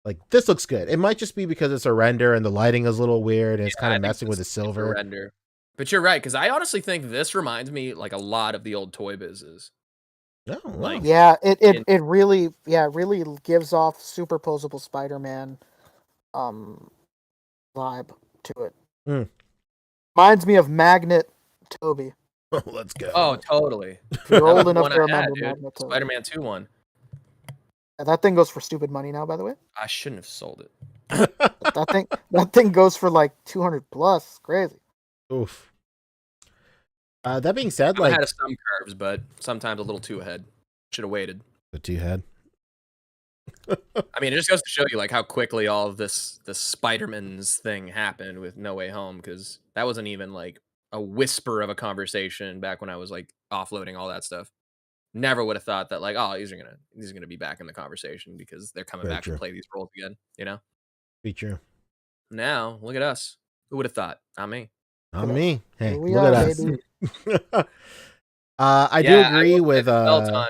Like, this looks good. It might just be because it's a render and the lighting is a little weird and it's kind of messing with the silver. Render. But you're right, because I honestly think this reminds me like a lot of the old Toy Bizes. Oh, wow. Like, Yeah, it really gives off superposable Spider-Man vibe to it. Mm. Reminds me of Magnet Toby. Let's go. oh, totally. If you're That was old the enough one to I had, remember dude. Magnet Toby. Spider-Man 2 one. Yeah, that thing goes for stupid money now, by the way. I shouldn't have sold it. that thing goes for like 200 plus. It's crazy. Oof. That being said, I like had some curves, but sometimes a little too ahead. Should have waited. the two head. I mean, it just goes to show you like how quickly all of this Spider-Man's thing happened with No Way Home, because that wasn't even like a whisper of a conversation back when I was like offloading all that stuff. Never would have thought that like, oh, these are gonna be back in the conversation because they're coming Very back true. to play these roles again. Be true. Now look at us. Who would have thought? Not me. Not me. Hey, Here we look are, at us. baby. I do agree with the belt on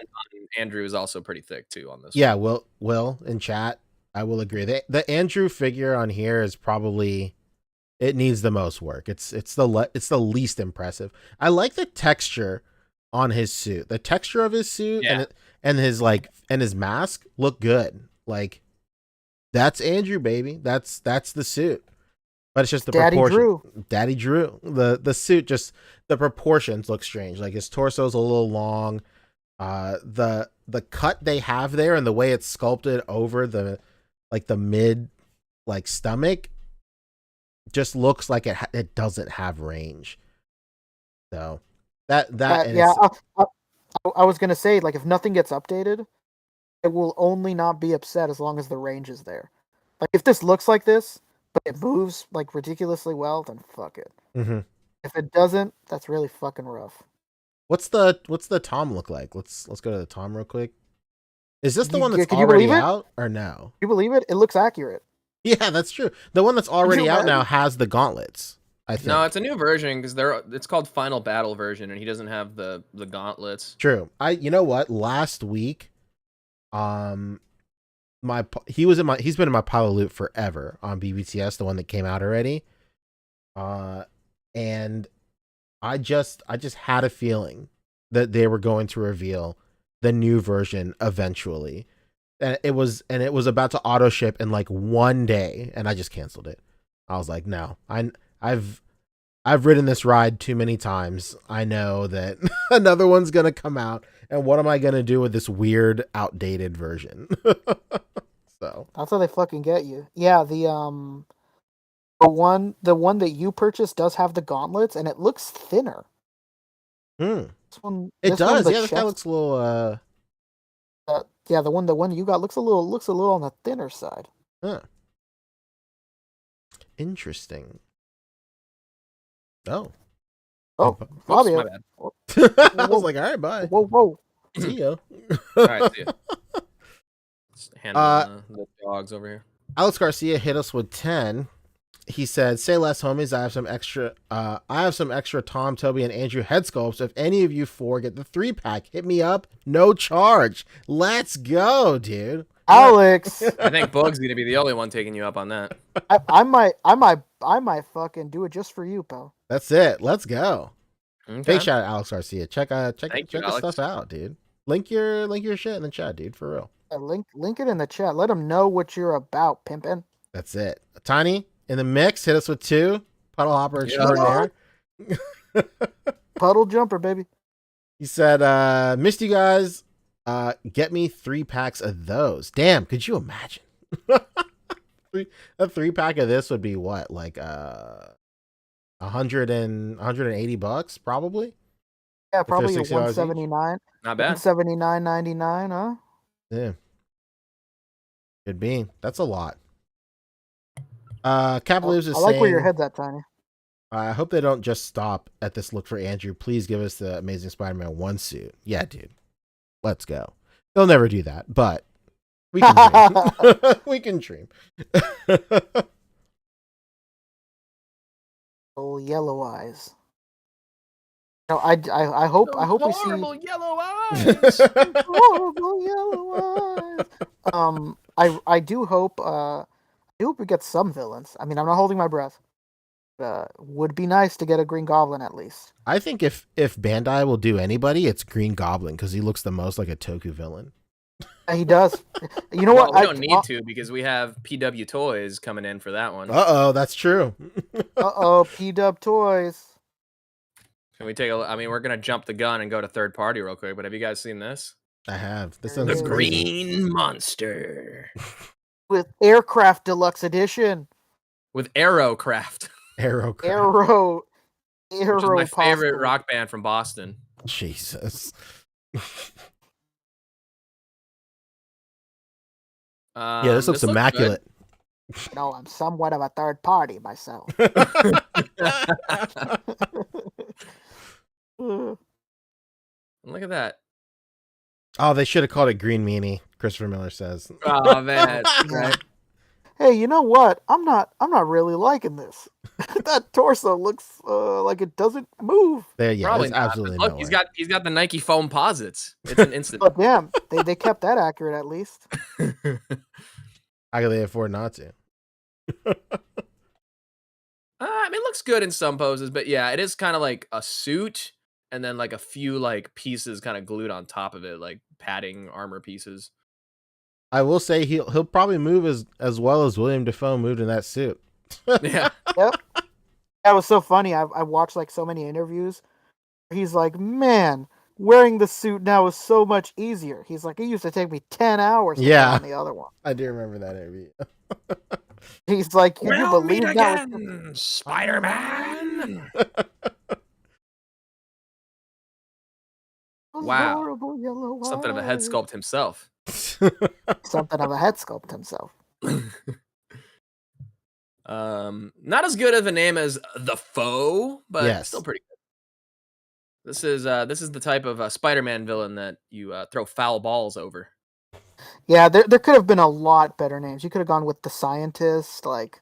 Andrew is also pretty thick too on this. yeah, one. Will in chat, I will agree. The Andrew figure on here is probably, it needs the most work. It's the least impressive. I like the texture on his suit. The texture of his suit and his mask look good. Like, that's Andrew, baby. That's the suit. But it's just the Daddy proportion. Drew. Daddy Drew. The suit, just the proportions look strange. Like, his torso's a little long. The cut they have there and the way it's sculpted over the mid stomach just looks like it doesn't have range. So I was gonna say, like, if nothing gets updated, it will only not be upset as long as the range is there. Like, if this looks like this, but it moves like ridiculously well, then fuck it. Mm-hmm. If it doesn't, that's really fucking rough. What's the Tom look like? Let's go to the Tom real quick. Is this the one that's Can you already believe it? out or no? You believe it? It looks accurate. Yeah, that's true. The one that's already out imagine? now has the gauntlets, I think. No, it's a new version because it's called Final Battle version, and he doesn't have the gauntlets. True. You know what? Last week, he's been in my pile of loot forever on BBTS, the one that came out already. And I just had a feeling that they were going to reveal the new version eventually. And it was about to auto ship in like one day, and I just canceled it. I was like, no, I've ridden this ride too many times. I know that another one's gonna come out, and what am I gonna do with this weird, outdated version? So That's how they fucking get you. Yeah, the one that you purchased does have the gauntlets, and it looks thinner. This one, it does. the Yeah, this guy chest- looks a little. Yeah, the one you got looks a little on the thinner side. Interesting. Oh. Oh, Oops, Fabio. my bad. I was like, all right, bye. Whoa. See ya. All right, see ya. Just hand the dogs over here. Alex Garcia hit us with 10. He said, "Say less, homies. I have some extra Tom, Toby, and Andrew head sculpts. If any of you four get the 3-pack, hit me up. No charge. Let's go, dude." Alex, I think Boog's gonna be the only one taking you up on that. I might fucking do it just for you, pal. That's it. Let's go. Okay. Big shout out Alex Garcia. Check Thank you, the Alex. stuff out, dude. Link your shit in the chat, dude, for real. Link it in the chat. Let them know what you're about, pimpin'. That's it. Tiny in the mix, hit us with 2. Puddle hopper Yeah. extraordinaire. Puddle jumper, baby. He said, "Missed you guys. Get me 3 packs of those." Damn, could you imagine? A 3-pack of this would be what, like $180 probably. Yeah, probably $60 each? $179. Not bad. $179.99, huh? Yeah, could be. That's a lot. Capitalism is I like saying, where your head's at, Tiny. I hope they don't just stop at this look for Andrew. Please give us the Amazing Spider-Man 1 suit. Yeah, dude. Let's go. They'll never do that, but we can dream. We can dream. Oh, yellow eyes. No, I hope we see Horrible yellow eyes. horrible yellow eyes. I do hope we get some villains. I mean, I'm not holding my breath. Would be nice to get a Green Goblin at least. I think if Bandai will do anybody, it's Green Goblin because he looks the most like a Toku villain. He does. You know Well, what? we don't need to because we have PW Toys coming in for that one. That's true. P-Dub Toys. Can we take a? I mean, we're gonna jump the gun and go to third party real quick. But have you guys seen this? I have. This The looks The crazy. Green Monster With Aircraft Deluxe Edition. with Aerocraft, Arrow. Arrow. which is my favorite possible. rock band from Boston. Jesus. Yeah, this looks immaculate. No, I'm somewhat of a third party myself. Look at that. Oh, they should have called it Green Meanie. Christopher Miller says. Oh man, right? Hey, you know what? I'm not really liking this. That torso looks like it doesn't move. There, yeah, Probably there's not. absolutely But look, no he's way. got the Nike foam posits. It's an instant. But damn, they kept that accurate at least. How can they afford not to? I mean, it looks good in some poses, but yeah, it is kind of like a suit and then like a few like pieces kind of glued on top of it, like padding armor pieces. I will say he'll probably move as well as William Dafoe moved in that suit. Yeah. Yep. That was so funny. I watched like so many interviews. He's like, man, wearing the suit now is so much easier. He's like, it used to take me 10 hours to Yeah. put on the other one. I do remember that interview. He's like, can you We'll meet believe that? again, Spider-Man. Those Wow. horrible yellow Something of a head eyes. sculpt himself. Something of a head sculpt himself. Not as good of a name as the Foe, but Yes. still pretty good. This is the type of Spider-Man villain that you throw foul balls over. Yeah, there could have been a lot better names. You could have gone with the Scientist, like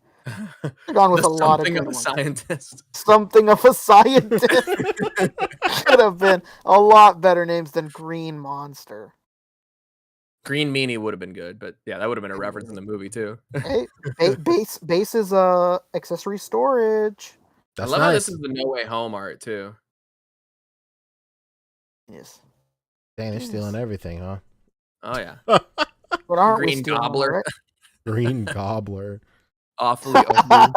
gone with a lot of Something good of a ones. scientist. Something of a Scientist. Could have been a lot better names than Green Monster. Green Meanie would have been good, but yeah, that would have been a reference in the movie too. Hey, base is accessory storage. I That's love how nice. this is the No Way Home art too. Yes. Dang, they're stealing everything, huh? Oh yeah, But aren't we Green stealing them, Gobbler. right? Green Gobbler. awfully ugly.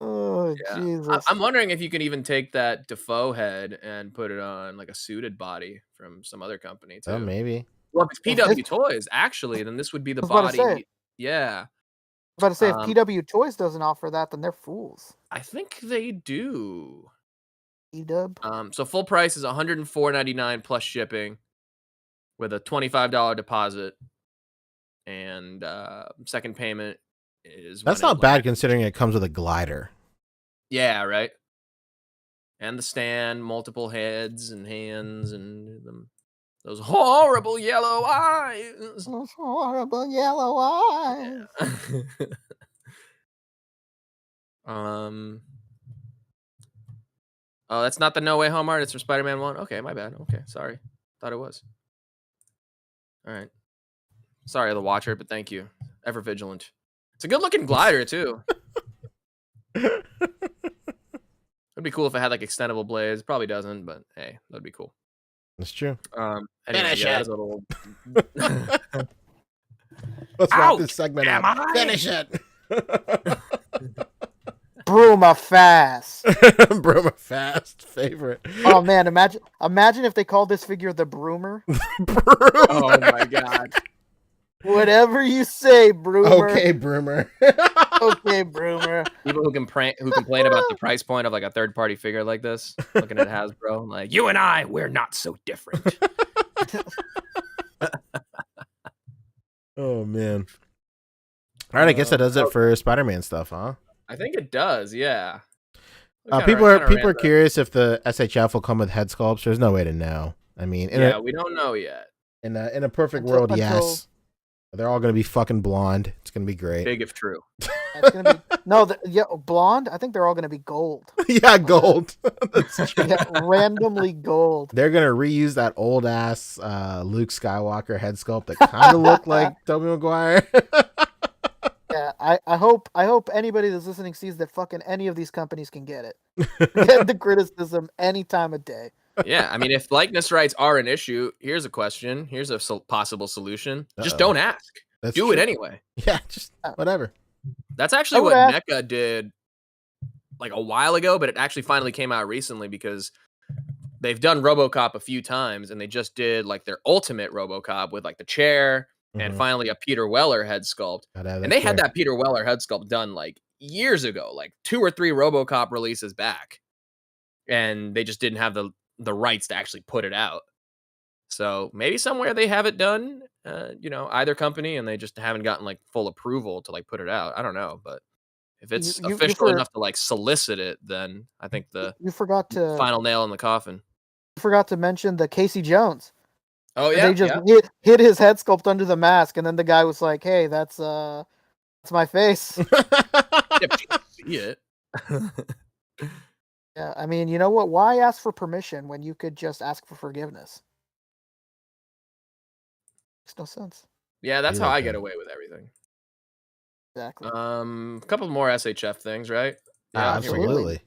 Oh, Yeah. Jesus. I'm wondering if you can even take that Defoe head and put it on like a suited body from some other company too. Oh, maybe. Well, if it's Is PW this- Toys, actually, then this would be the I was about to body. say. Yeah, I was about to say, if um, PW Toys doesn't offer that, then they're fools. I think they do. P-Dub. So full price is $104.99 plus shipping, with a $25 deposit, and second payment is. That's when it not bad lands. considering it comes with a glider. Yeah, right. And the stand, multiple heads and hands, and the Those horrible yellow eyes. Those horrible yellow eyes. Oh, that's not the No Way Home art. It's from Spider-Man 1. Okay, my bad. Okay, sorry. Thought it was. All right. Sorry, the watcher, but thank you. Ever vigilant. It's a good-looking glider, too. It'd be cool if it had, like, extendable blades. Probably doesn't, but hey, that'd be cool. That's true. Anyway, Finish yeah, it. that's a little... Let's wrap Ouch, this segment am up. I? Finish it. Bruma fast. Bruma fast favorite. Oh man, imagine if they called this figure the Broomer. Oh my god. Whatever you say, Broomer. Okay, Broomer. Okay, Broomer. People who complain about the price point of like a third-party figure like this, looking at Hasbro, like, you and I, we're not so different. Oh man. All right, I guess that does it for Spider-Man stuff, huh? I think it does, yeah. People are curious if the SHF will come with head sculpts. There's no way to know. I mean, we don't know yet. In a perfect world, yes. They're all gonna be fucking blonde. It's gonna be great. Big if true. It's gonna be blonde. I think they're all gonna be gold. Yeah, gold. Yeah, randomly gold. They're gonna reuse that old ass Luke Skywalker head sculpt that kind of looked like Tobey Maguire. Yeah, I hope anybody that's listening sees that fucking any of these companies can get it. Get the criticism any time of day. Yeah, I mean, if likeness rights are an issue, here's a question. Here's a possible solution. Just don't ask. Do it anyway. Yeah, just whatever. That's actually what NECA did like a while ago, but it actually finally came out recently because they've done RoboCop a few times, and they just did like their ultimate RoboCop with like the chair and finally a Peter Weller head sculpt. And they had that Peter Weller head sculpt done like years ago, like 2 or 3 RoboCop releases back, and they just didn't have the rights to actually put it out. So maybe somewhere they have it done, either company, and they just haven't gotten like full approval to like put it out. I don't know, but if it's official enough to like solicit it, then I think you forgot to final nail in the coffin. You forgot to mention the Casey Jones. Oh yeah, they just hit his head sculpt under the mask, and then the guy was like, "Hey, that's my face." See it. Yeah, I mean, you know what? Why ask for permission when you could just ask for forgiveness? Makes no sense. Yeah, that's how I get away with everything. Exactly. A couple more SHF things, right? Yeah, absolutely.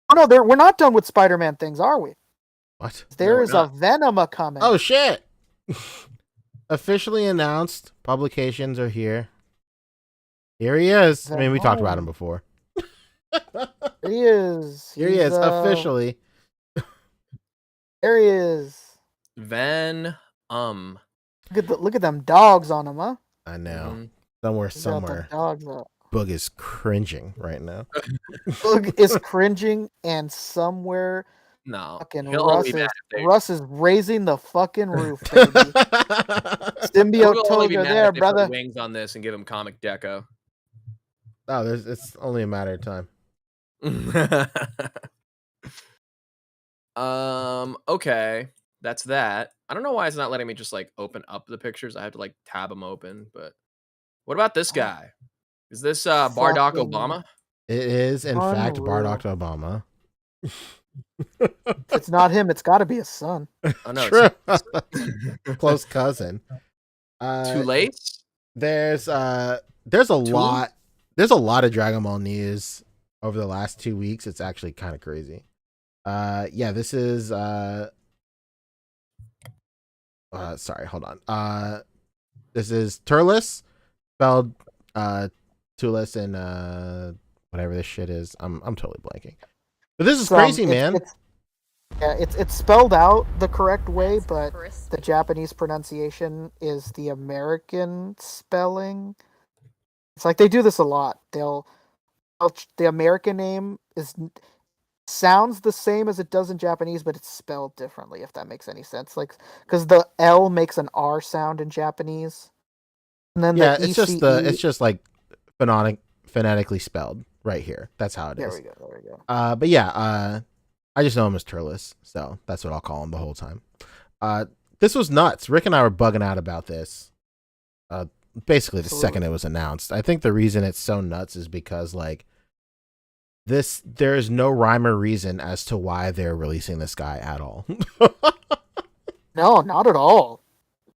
Oh no, we're not done with Spider-Man things, are we? What? There is a Venom coming. Oh shit! Officially announced. Publications are here. Here he is. I mean, we talked about him before. Here he is. Here he is, officially. There he is. Venom. Look at them dogs on him, huh? I know. Mm-hmm. Somewhere. Dogs up. Boog is cringing right now. Boog is cringing, and somewhere. No. Fucking Russ is raising the fucking roof, baby. Symbiote Toga there, brother. Put wings on this and give him comic deco. Oh, it's only a matter of time. Okay. That's that. I don't know why it's not letting me just like open up the pictures. I have to like tab them open, but what about this guy? Is this Bardock Obama? It is, in fact, Bardock Obama. If it's not him, it's got to be his son. Oh no, true. Close cousin. Too late. There's a lot of Dragon Ball news over the last 2 weeks. It's actually kind of crazy. This is sorry, hold on. This is Turles, spelled Tulis and whatever this shit is. I'm totally blanking. But this is crazy, man. It's spelled out the correct way, but the Japanese pronunciation is the American spelling. It's like they do this a lot. The American name sounds the same as it does in Japanese, but it's spelled differently, if that makes any sense. Like, because the L makes an R sound in Japanese, and then it's just like phonetically spelled right here. That's how it is. There we go. But yeah, I just know him as Turles, so that's what I'll call him the whole time. this was nuts. Rick and I were bugging out about this. Basically the Absolutely. second it was announced. I think the reason it's so nuts is because like there is no rhyme or reason as to why they're releasing this guy at all. No, not at all.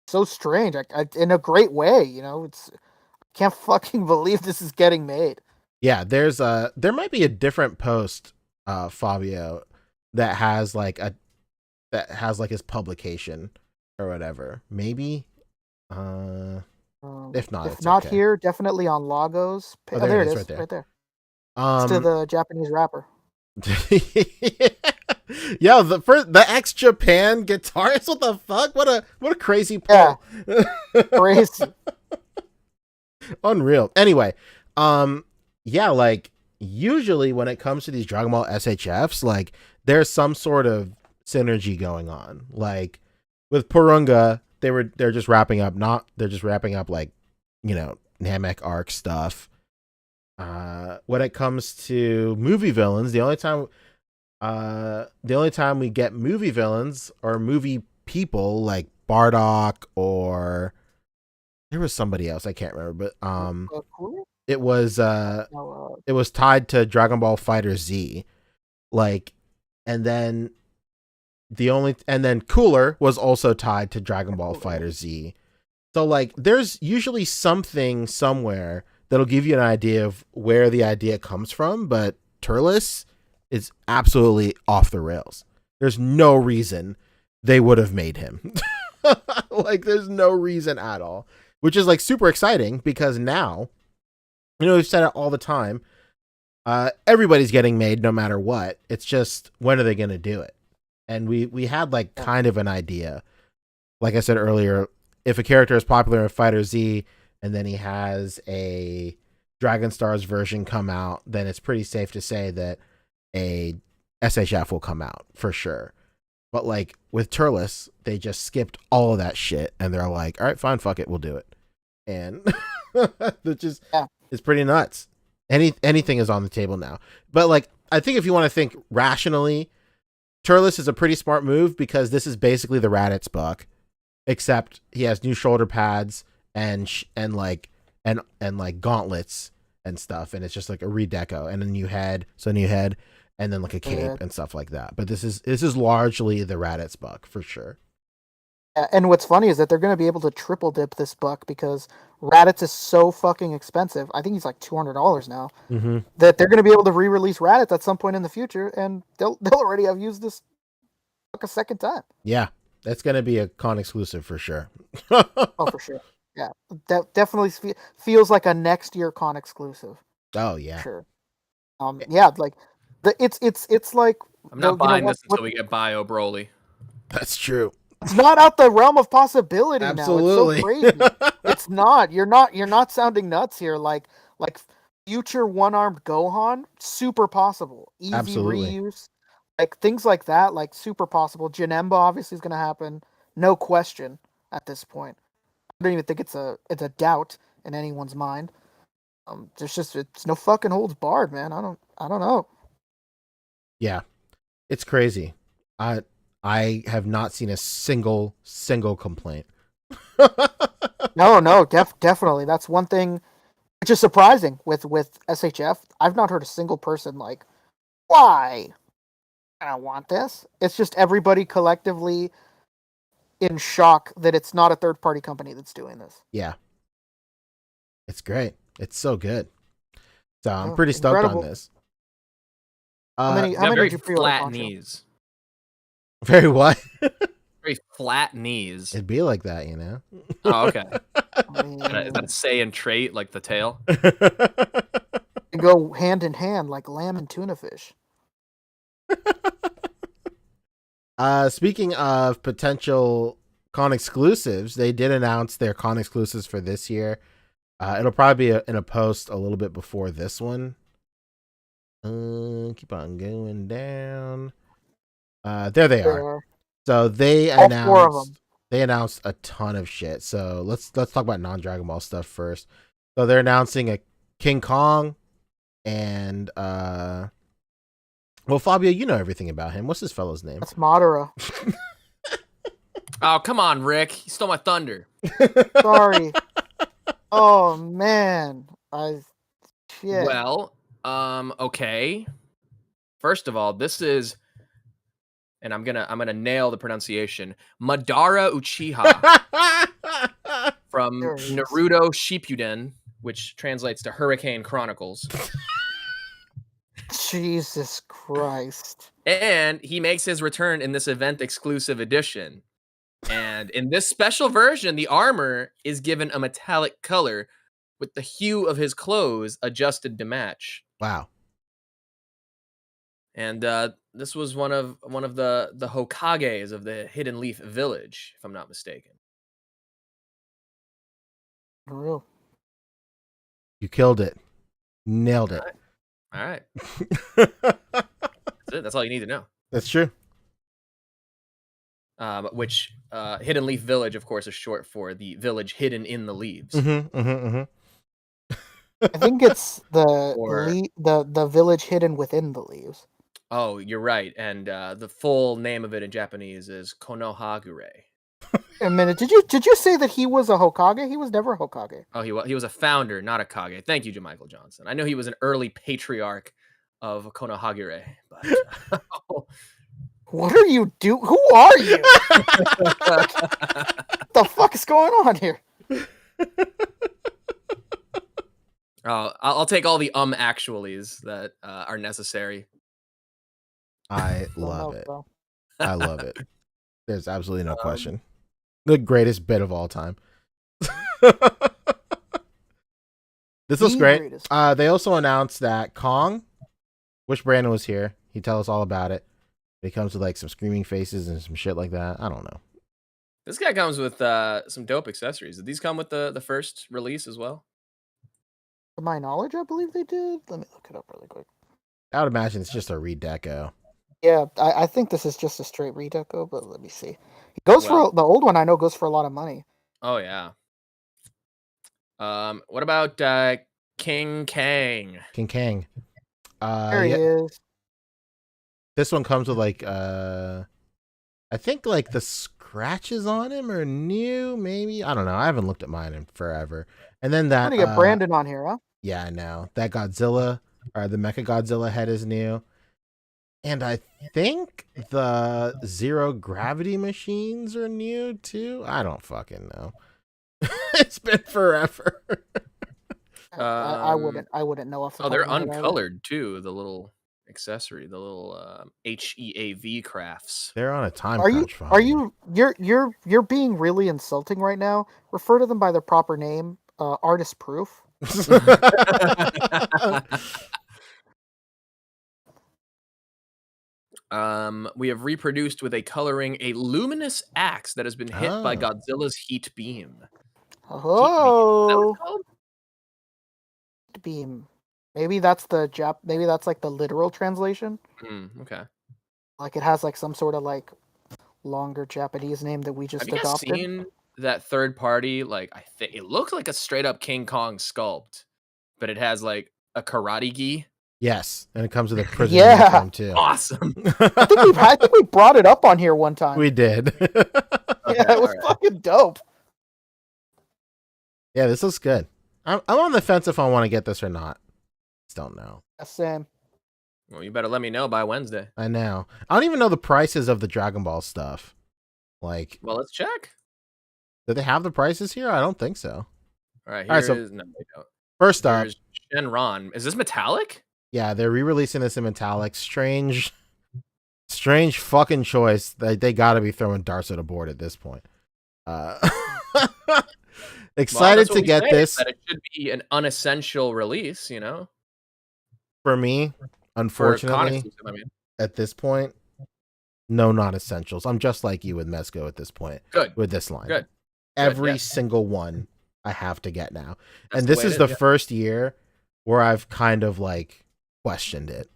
So strange. In a great way, you know. It's can't fucking believe this is getting made. Yeah, there might be a different post, Fabio, that has like his publication or whatever. Maybe. If not, If it's not okay. here, definitely on Lagos. Oh, There it is, right there. right there. It's to the Japanese rapper. Yo, the ex Japan guitarist. What the fuck? What a crazy pull. Yeah. Crazy. Unreal. Anyway, yeah, like usually when it comes to these Dragon Ball SHFs, like there's some sort of synergy going on. Like with Porunga, they're just wrapping up like, you know, Namek arc stuff. When it comes to movie villains, the only time we get movie villains or movie people like Bardock, or there was somebody else I can't remember, but it was tied to Dragon Ball Fighter Z, like, and then Cooler was also tied to Dragon Ball Fighter Z. So like there's usually something somewhere that'll give you an idea of where the idea comes from, but Turles is absolutely off the rails. There's no reason they would have made him. Like there's no reason at all, which is like super exciting because now, you know, we've said it all the time. Everybody's getting made no matter what. It's just, when are they going to do it? And we had like kind of an idea. Like I said earlier, if a character is popular in Fighter Z and then he has a Dragon Stars version come out, then it's pretty safe to say that a SHF will come out for sure. But like with Turles, they just skipped all of that shit and they're like, all right, fine, fuck it, we'll do it. And which is it's pretty nuts. Anything is on the table now. But like, I think if you want to think rationally, Turles is a pretty smart move because this is basically the Raditz buck, except he has new shoulder pads and like gauntlets and stuff, and it's just like a redeco and a new head, and then like a cape and stuff like that. But this is largely the Raditz buck for sure. And what's funny is that they're going to be able to triple dip this buck because Raditz is so fucking expensive. I think he's like $200 now. Mm-hmm. That they're going to be able to re-release Raditz at some point in the future, and they'll already have used this buck a second time. Yeah, that's going to be a con exclusive for sure. Oh, for sure. Yeah, that definitely feels like a next year con exclusive. Oh yeah, sure. Yeah, like it's like I'm not buying this until we get Bio Broly. That's true. It's not out the realm of possibility. Absolutely. Now. It's so crazy. It's not. You're not sounding nuts here. Like future one-armed Gohan, super possible. Easy Absolutely. reuse. Like things like that, like super possible. Janemba obviously is gonna happen. No question at this point. I don't even think it's a doubt in anyone's mind. It's no fucking holds barred, man. I don't know. Yeah. It's crazy. I have not seen a single complaint. No, definitely. That's one thing which is surprising with SHF. I've not heard a single person like, why? I don't want this. It's just everybody collectively in shock that it's not a third-party company that's doing this. Yeah. It's great. It's so good. So I'm pretty stoked on this. How many very did you pre-order? flat Poncho? knees. Very what? Very flat knees. It'd be like that, you know? Oh, okay. I mean, Is that Saiyan trait, like the tail? they go hand in hand like lamb and tuna fish. Speaking of potential con exclusives, they did announce their con exclusives for this year. It'll probably be in a post a little bit before this one. Keep on going down. There they are. So they announced a ton of shit. So let's talk about non-Dragon Ball stuff first. So they're announcing a King Kong and well, Fabio, you know everything about him. What's this fellow's name? That's Madara. Oh, come on, Rick. You stole my thunder. Sorry. Oh man, shit. Well, okay. First of all, this is, and I'm gonna nail the pronunciation. Madara Uchiha from There it is. Naruto Shippuden, which translates to Hurricane Chronicles. Jesus Christ. And he makes his return in this event exclusive edition. And in this special version, the armor is given a metallic color with the hue of his clothes adjusted to match. Wow. And this was one of the Hokages of the Hidden Leaf Village, if I'm not mistaken. For real. You killed it. Nailed it. All right. That's it. That's all you need to know. That's true. Which Hidden Leaf Village, of course, is short for the village hidden in the leaves. Mm-hmm, mm-hmm, mm-hmm. I think it's Or- the village hidden within the leaves. Oh, you're right. And the full name of it in Japanese is Konohagure. A minute, did you say that he was a Hokage? He was never a Hokage. Oh, he was a founder, not a Kage. Thank you, Jermichael Johnson. I know he was an early patriarch of Konohagure, but What are you do? Who are you? What the fuck is going on here? I'll take all the actualies that are necessary. I Don't love know, it. bro. I love it. There's absolutely no question. The greatest bit of all time. This was The great. greatest. They also announced that Kang, wish Brandon was here. He'd tell us all about it. He comes with like some screaming faces and some shit like that. I don't know. This guy comes with some dope accessories. Did these come with the first release as well? To my knowledge, I believe they did. Let me look it up really quick. I would imagine it's just a redeco. Yeah, I think this is just a straight redeco, but let me see. It goes Well- for the old one. I know goes for a lot of money. Oh yeah. What about King Kang? King Kang. There he Yeah, is. this one comes with like I think like the scratches on him are new, maybe. I don't know. I haven't looked at mine in forever. And then I'm that gonna get Brandon on here, huh? yeah, I know. That Godzilla or the Mecha Godzilla head is new. And I think the zero gravity machines are new too. I don't fucking know. It's been forever. I wouldn't know off the Oh, top they're of my head either. uncolored too. The little accessory, the little HEAV crafts. They're on a time Are you crunch. Fine. you're being really insulting right now? Refer to them by their proper name, artist proof. We have reproduced with a coloring a luminous axe that has been hit by Oh. Godzilla's heat beam. Is that what Oh, it's called? beam. Maybe that's maybe that's like the literal translation. Okay. Like it has like some sort of like longer Japanese name that we just Have you guys adopted. seen that third party? Like, I think it looks like a straight up King Kong sculpt, but it has like a karate gi. Yes, and it comes with a prison Yeah. uniform too. Awesome. I think we brought it up on here one time. We did. Yeah, it was alright. fucking dope. Yeah, this looks good. I'm on the fence if I want to get this or not. Just don't know. Same. Well, you better let me know by Wednesday. I know. I don't even know the prices of the Dragon Ball stuff. Like, Well, let's check. do they have the prices here? I don't think so. All right, All right, here so- is no, they don't. First up, Here's Shenron. Is this metallic? yeah, they're re-releasing this in metallic. Strange fucking choice. They got to be throwing darts at a board at this point. Well, Excited that's what to we get say, this. That it should be an unessential release, you know. For me, For unfortunately, con exclusive, I mean. at this point, no non-essentials. I'm just like you with Mezco at this point Good. with this line. Good. Every yes. single one I have to get now. That's And the this way is it the yeah. first year where I've kind of like questioned it.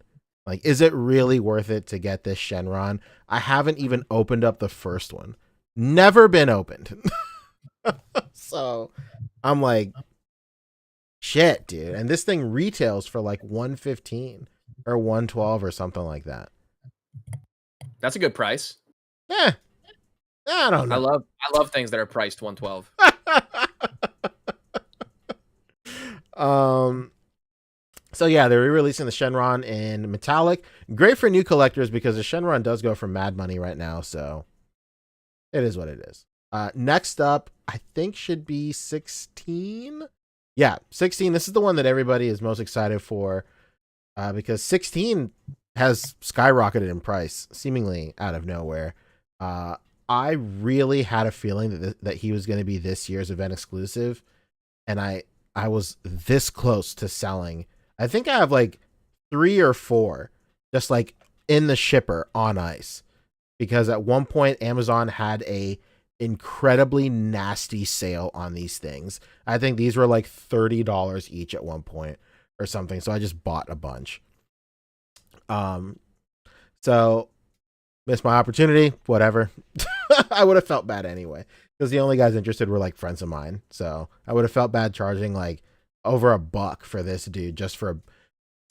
Like, is it really worth it to get this Shenron? I haven't even opened up the first one. Never been opened. So I'm like, shit, dude. And this thing retails for like $115 or $112 or something like that. That's a good price. Yeah. I don't I know. love things that are priced 112. So yeah, they're re-releasing the Shenron in metallic. Great for new collectors because the Shenron does go for mad money right now. So it is what it is. Next up, I think should be 16. Yeah, 16. This is the one that everybody is most excited for because 16 has skyrocketed in price, seemingly out of nowhere. I really had a feeling that he was going to be this year's event exclusive, and I was this close to selling. I think I have like 3 or 4 just like in the shipper on ice because at one point Amazon had a incredibly nasty sale on these things. I think these were like $30 each at one point or something. So I just bought a bunch. So missed my opportunity, whatever. I would have felt bad anyway because the only guys interested were like friends of mine. So I would have felt bad charging like over $1 for this dude just for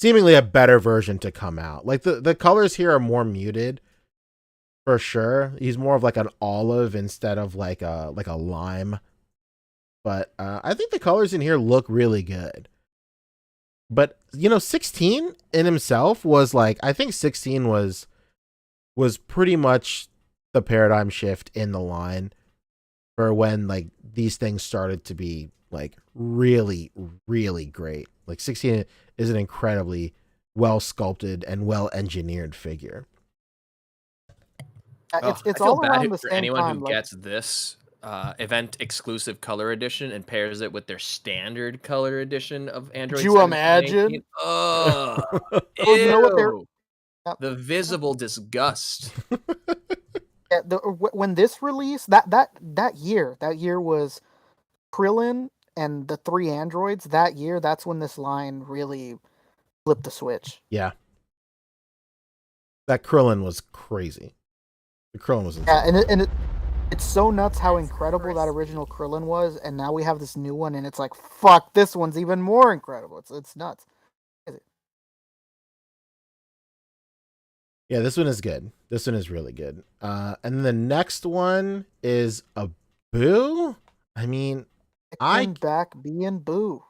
seemingly a better version to come out. Like the colors here are more muted for sure. He's more of like an olive instead of like a lime. But I think the colors in here look really good. But 16 in himself was like, I think 16 was pretty much the paradigm shift in the line for when like these things started to be like really, really great. Like 16 is an incredibly well sculpted and well engineered figure. It's I feel all bad around the for same anyone time. who Like, gets this event exclusive color edition and pairs it with their standard color edition of Android. you 17 and 18. imagine? Oh, well, you know what they're ew. The visible disgust. yeah, when this released that year was Krillin and the 3 androids. That year, that's when this line really flipped the switch. Yeah. That Krillin was crazy. The Krillin was insane. Yeah, it's so nuts how incredible that original Krillin was, and now we have this new one, and it's like, fuck, this one's even more incredible. It's nuts. Yeah, this one is good. This one is really good. And the next one is a Boo. I mean, Come back being Boo.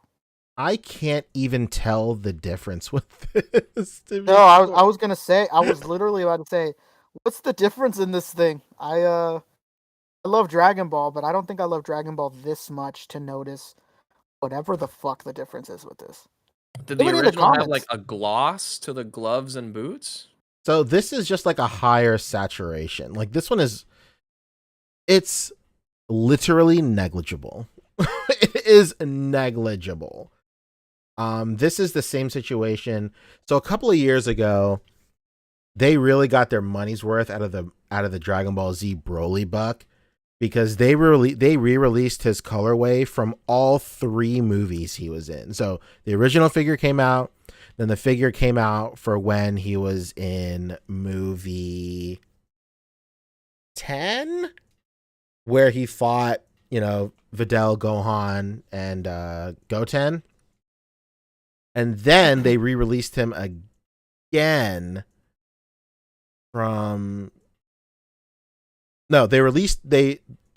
I can't even tell the difference with this. No, I was gonna say, I was literally about to say, what's the difference in this thing? I love Dragon Ball, but I don't think I love Dragon Ball this much to notice whatever the fuck the difference is with this. Did the Leave it in the original have comments. like a gloss to the gloves and boots? So this is just like a higher saturation. Like this one it's literally negligible. It is negligible. This is the same situation. So a couple of years ago, they really got their money's worth out of the Dragon Ball Z Broly buck because they re-released his colorway from all 3 movies he was in. So the original figure came out, then the figure came out for when he was in movie 10, where he fought, Videl, Gohan, and Goten. And then they re-released him again from... No, they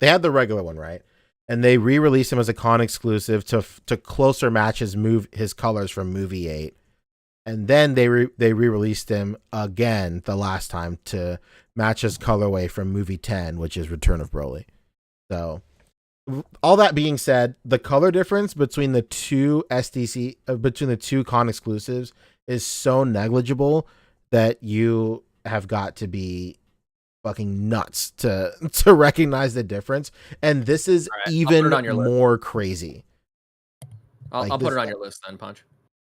had the regular one, right? And they re-released him as a con exclusive to closer match his colors from movie 8. And then they re-released him again the last time to match his colorway from movie 10, which is Return of Broly. So, all that being said, the color difference between the two between the 2 con exclusives is so negligible that you have got to be fucking nuts to recognize the difference. And this is even more crazy. I'll put it on your list then, Punch.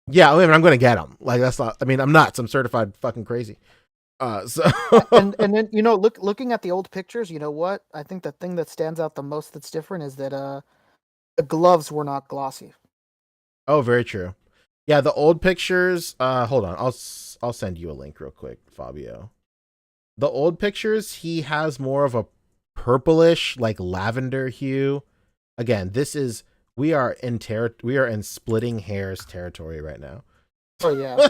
Yeah, I mean, I'm gonna get them. Like that's not. I mean, I'm nuts. I'm certified fucking crazy. So and then looking at the old pictures, you know what? I think the thing that stands out the most that's different is that the gloves were not glossy. Oh, very true. Yeah, the old pictures. Hold on. I'll send you a link real quick, Fabio. The old pictures, he has more of a purplish, like lavender hue. Again, we are in splitting hairs territory right now. Oh yeah.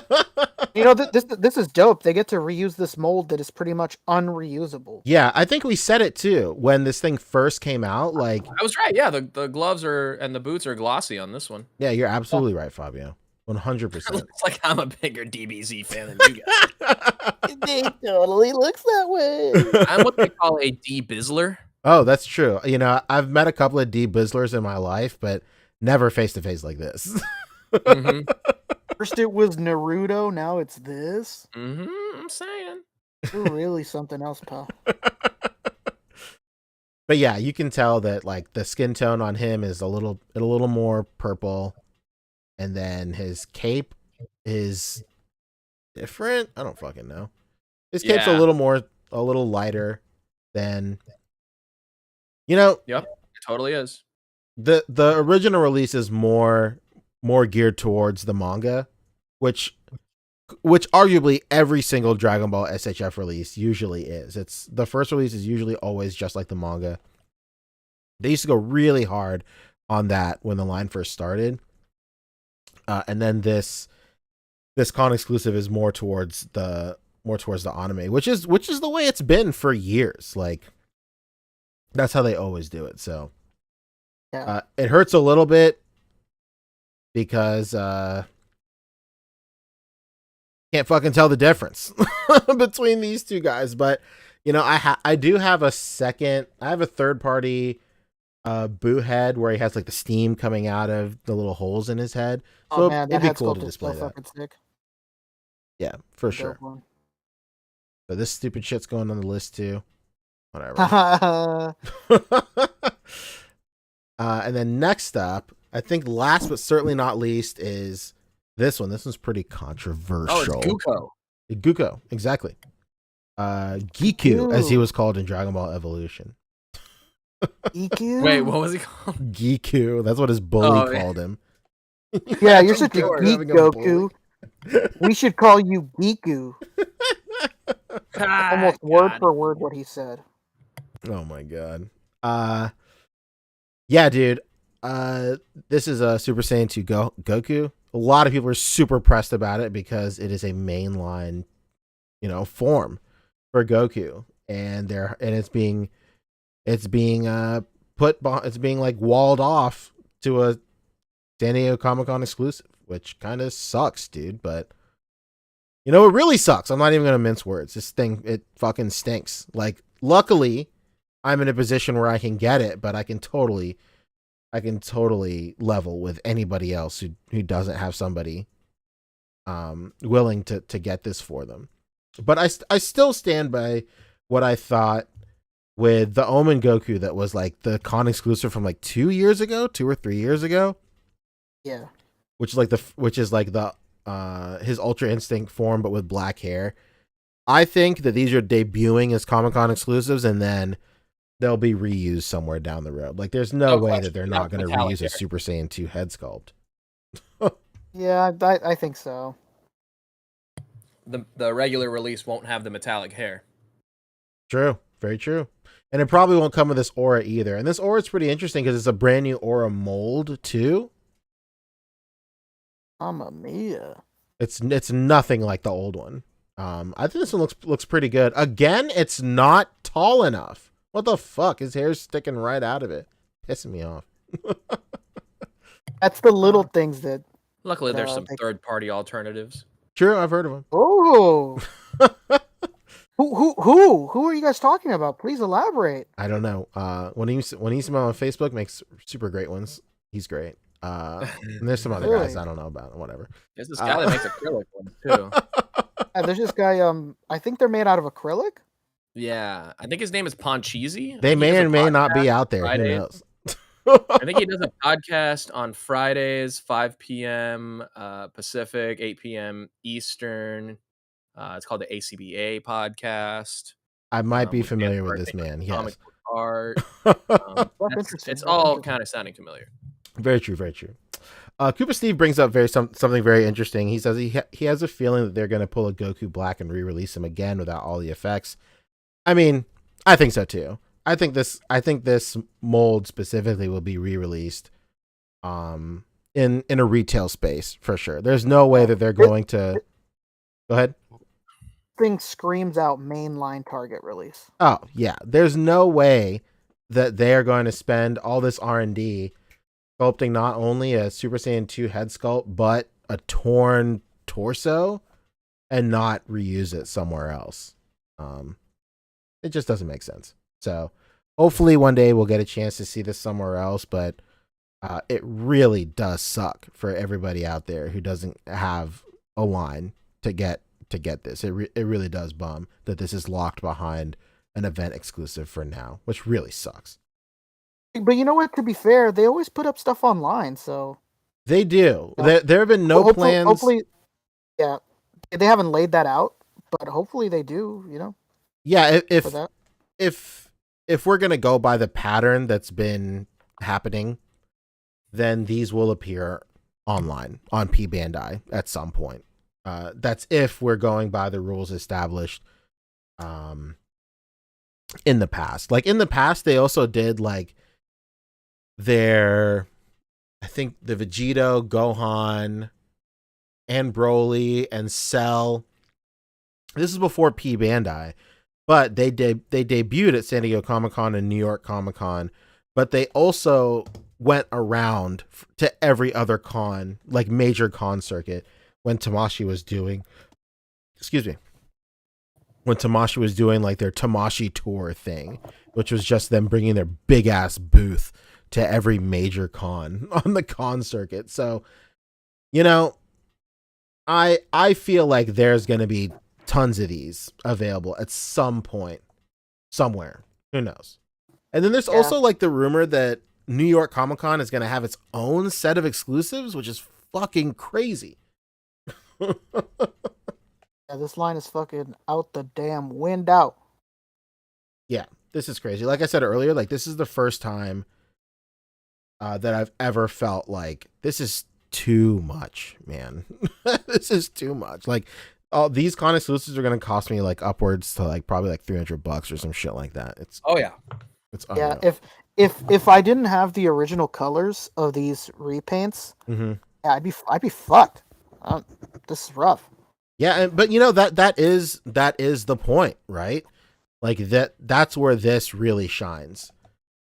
You know, this is dope. They get to reuse this mold that is pretty much unreusable. Yeah, I think we said it too when this thing first came out. Like, I was right. Yeah, the gloves and the boots are glossy on this one. yeah, you're absolutely right, Fabio. 100%. Looks like I'm a bigger DBZ fan than you guys. It totally looks that way. I'm what they call a D-Bizzler. Oh, that's true. You know, I've met a couple of D-Bizzlers in my life, but never face to face like this. Mm-hmm. First it was Naruto, now it's this. Mm-hmm. I'm saying. You're really something else, pal. But yeah, you can tell that like the skin tone on him is a little more purple, and then his cape is different. I don't fucking know. His cape's a Yeah. little lighter than, you know, Yep, it totally is. the original release is more geared towards the manga, which arguably every single Dragon Ball SHF release usually is. It's the first release is usually always just like the manga. They used to go really hard on that when the line first started, and then this con exclusive is more towards the anime, which is the way it's been for years. Like, that's how they always do it. So Yeah. it hurts a little bit because can't fucking tell the difference between these two guys. But you know, I do have a third party Boo head where he has like the steam coming out of the little holes in his head. So Oh man, it'd that be head cool to sculpt is display so that. fucking sick. Yeah, for Dope sure. one. So this stupid shit's going on the list too. Whatever. And then next up, I think last but certainly not least is this one. This one's pretty controversial. Oh, it's Guko. Guko, exactly. Giku, as he was called in Dragon Ball Evolution. EQ? Wait, what was he called? Giku, that's what his bully Oh, yeah. called him. Yeah, you're such a You're geek, having a bully. Goku. We should call you Giku. Almost word for word what he said. Oh my god. Yeah, dude. This is a Super Saiyan 2 Goku. A lot of people are super pressed about it because it is a mainline, form for Goku, and it's being like walled off to a San Diego Comic-Con exclusive, which kind of sucks, dude. But it really sucks. I'm not even gonna mince words. This thing, it fucking stinks. Like, luckily, I'm in a position where I can get it, but I can totally level with anybody else who doesn't have somebody willing to get this for them. But I still stand by what I thought with the Omen Goku that was like the con exclusive from like 2 or 3 years ago. Yeah. Which is like the his Ultra Instinct form but with black hair. I think that these are debuting as Comic-Con exclusives, and then they'll be reused somewhere down the road. Like, there's no way that they're not going to reuse a Super Saiyan 2 head sculpt. Yeah, I think so. The regular release won't have the metallic hair. True. Very true. And it probably won't come with this aura either. And this aura is pretty interesting because it's a brand new aura mold too. Mamma mia. It's nothing like the old one. I think this one looks pretty good. Again, it's not tall enough. What the fuck? His hair's sticking right out of it. Pissing me off. That's the little things that. Luckily, there's some third-party alternatives. True, I've heard of them. Oh. Who are you guys talking about? Please elaborate. I don't know. When he's on Facebook, makes super great ones. He's great. And there's some other guys I don't know about. Whatever. There's this guy that makes acrylic ones too. Yeah, there's this guy. I think they're made out of acrylic. Yeah, I think his name is Poncheesy. They may or may not be out there. Who knows? I think he does a podcast on Fridays, 5 p.m. Pacific, 8 p.m. Eastern. It's called the A.C.B.A. podcast. I might be familiar with this man. Yes. Art. Interesting. It's all kind of sounding familiar. Very true. Very true. Koopa Steve brings up something very interesting. He says he has a feeling that they're going to pull a Goku Black and re-release him again without all the effects. I mean, I think so too. I think this mold specifically will be re-released in a retail space for sure. There's no way that they're going to Go ahead. Thing screams out mainline Target release. Oh yeah, there's no way that they are going to spend all this R&D sculpting not only a Super Saiyan 2 head sculpt but a torn torso and not reuse it somewhere else. It just doesn't make sense. So hopefully one day we'll get a chance to see this somewhere else, but it really does suck for everybody out there who doesn't have a line to get this. It really does bum that this is locked behind an event exclusive for now, which really sucks. But you know what? To be fair, they always put up stuff online, so They do. Yeah. There have been no plans. Hopefully, yeah, they haven't laid that out, but hopefully they do. You know, Yeah, for that. if we're gonna go by the pattern that's been happening, then these will appear online on P Bandai at some point. That's if we're going by the rules established in the past. Like in the past, they also did like their, I think the Vegito, Gohan, and Broly and Cell. This is before P Bandai, but they debuted at San Diego Comic-Con and New York Comic-Con, but they also went around to every other con, like major con circuit when Tamashii was doing, when Tamashii was doing like their Tamashii tour thing, which was just them bringing their big ass booth to every major con on the con circuit. So, you know, I feel like there's going to be tons of these available at some point, somewhere. Who knows? And then there's also like the rumor that New York Comic Con is going to have its own set of exclusives, which is fucking crazy. Yeah, this line is fucking out the damn window. Yeah, this is crazy. Like I said earlier, like this is the first time that I've ever felt like this is too much, man. This is too much. Like all these con exclusives are going to cost me like upwards to like probably like $300 or some shit like that. It's it's unreal. Yeah, if I didn't have the original colors of these repaints, Mm-hmm. yeah, I'd be fucked. This is rough. Yeah, but you know that is the point, right? Like that's where this really shines.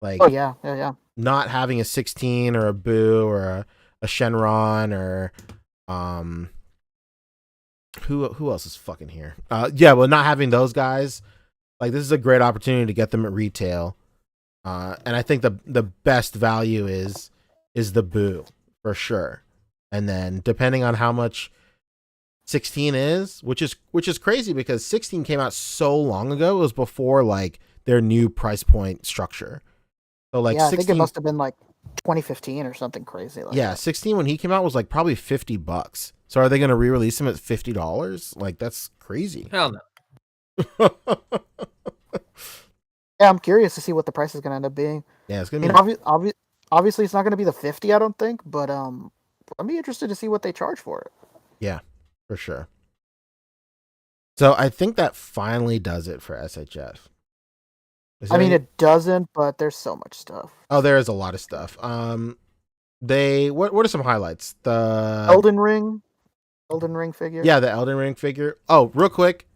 Like Oh yeah. not having a 16 or a Boo or a Shenron or who else is fucking here? Yeah, well, not having those guys, like this is a great opportunity to get them at retail. And I think the best value is the Boo for sure. And then depending on how much 16 is, which is crazy because 16 came out so long ago, it was before like their new price point structure. So like Yeah, I 16, think it must have been like 2015 or something crazy like yeah, that. 16 when he came out was like probably $50. So are they going to re-release him at $50? Like that's crazy. Hell no. Yeah, I'm curious to see what the price is going to end up being. Yeah, it's I going mean, to be obviously it's not going to be the 50, I don't think, but I'm be interested to see what they charge for it. yeah, for sure. So I think that finally does it for SHF. Is I mean, there it doesn't, but there's so much stuff. Oh, there is a lot of stuff. They what are some highlights? The Elden Ring figure. Yeah, the Elden Ring figure. Oh, real quick.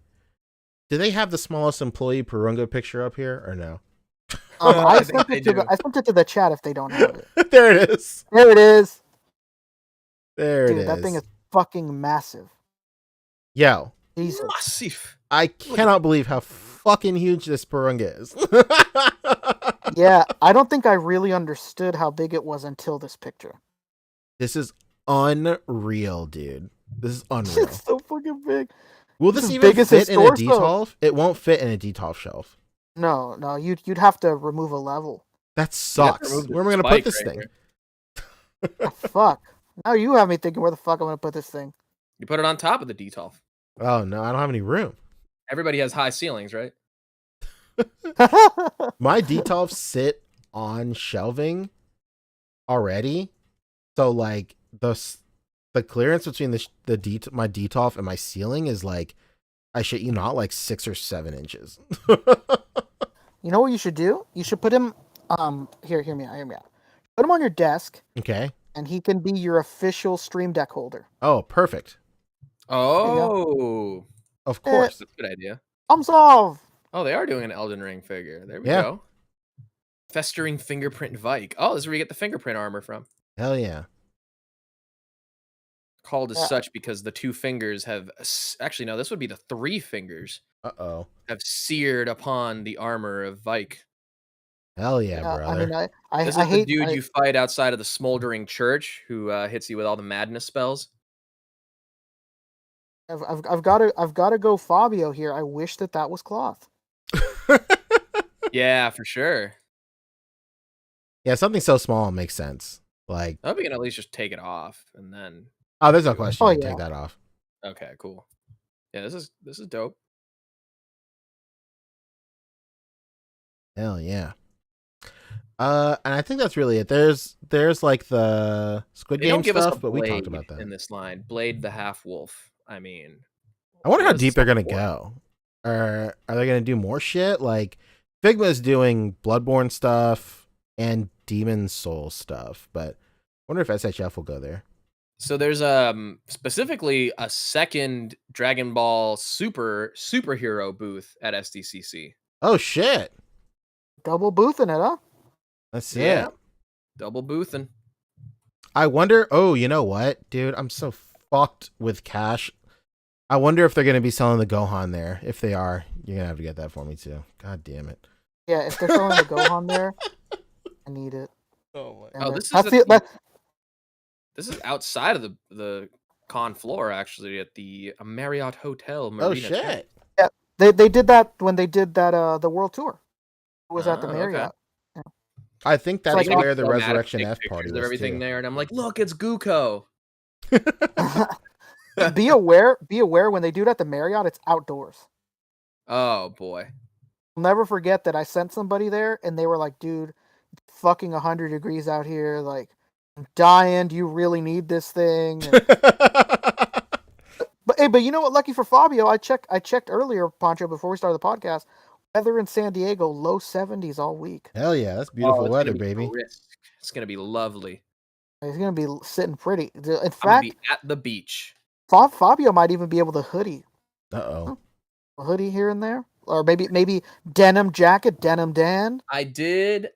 Do they have the smallest employee Purunga picture up here or no? I I think sent they it to do. I sent it to the chat if they don't have it. There it is. There it is. There Dude, it is. that thing is fucking massive. Yo, Jesus. Massive. I cannot believe how fucking huge this Purunga is. Yeah, I don't think I really understood how big it was until this picture. This is unreal, dude. This is unreal. It's so fucking big. Will It's this as even big as his fit in a torso. detolf? It won't fit in a detolf shelf. No, you'd have to remove a level. That sucks. remove the Where am I going to spike put this right thing? here. Fuck. Now you have me thinking where the fuck I'm gonna put this thing. You put it on top of the detolf. Oh, no, I don't have any room. Everybody has high ceilings, right? My detolfs sit on shelving already. So like the clearance between my detolf and my ceiling is like, I shit you not, like 6 or 7 inches. You know what you should do? You should put him hear me out. Put him on your desk Okay. and he can be your official Stream Deck holder. Oh, perfect. Oh, Of course. that's a good idea. Solve. Oh, they are doing an Elden Ring figure. There we Yeah. go. Festering fingerprint Vike. Oh, this is where you get the fingerprint armor from. Hell yeah. Called as Yeah. such because the 2 fingers have actually no, this would be the 3 fingers Uh-oh. have seared upon the armor of Vike. Hell yeah, Yeah, brother. I mean, This I is the hate. dude you fight outside of the smoldering church who hits you with all the madness spells. I've got to go Fabio here. I wish that was cloth. Yeah, for sure. Yeah, something so small makes sense. Like, I hope you can at least just take it off and then. oh, there's no question. Oh, You can yeah. take that off. Okay, cool. Yeah, this is dope. Hell yeah. And I think that's really it. There's like the Squid They Game don't give us stuff, a but we talked Blade about that. in this line. Blade the half wolf. I mean, I wonder how give us deep they're gonna some more. go. Are they gonna do more shit? Like Figma's doing Bloodborne stuff and Demon Soul stuff, but I wonder if SHF will go there. So there's specifically a second Dragon Ball superhero booth at SDCC. Oh shit. Double boothing it, huh? Let's see Yeah. it. Double boothing. I wonder. Oh, you know what, dude? I'm so fucked with cash. I wonder if they're gonna be selling the Gohan there. If they are, you're gonna have to get that for me too. God damn it. Yeah, if they're selling the Gohan there, I need it. Oh my. And Oh, then- this is that's at the- that- This is outside of the con floor, actually, at the Marriott Hotel. Marina Oh Tech. shit. they did that when they did that the world tour. It was at the Oh, okay. Marriott. I think that's like where the Automatic Resurrection take F pictures party of was everything too. there, and I'm like, look, it's Guko. Be aware when they do it at the Marriott, it's outdoors. Oh boy. I'll never forget that I sent somebody there and they were like, dude, it's fucking 100 degrees out here, like I'm dying, do you really need this thing? And, but you know what, lucky for Fabio, I checked earlier, Pancho, before we started the podcast. Weather in San Diego, low 70s all week. Hell yeah, that's beautiful it's weather, gonna be baby. brisk. It's gonna be lovely. He's gonna be sitting pretty. In I'm gonna fact, be at the beach. Fabio might even be able to hoodie. Uh-oh. A hoodie here and there, or maybe denim jacket, denim Dan. I did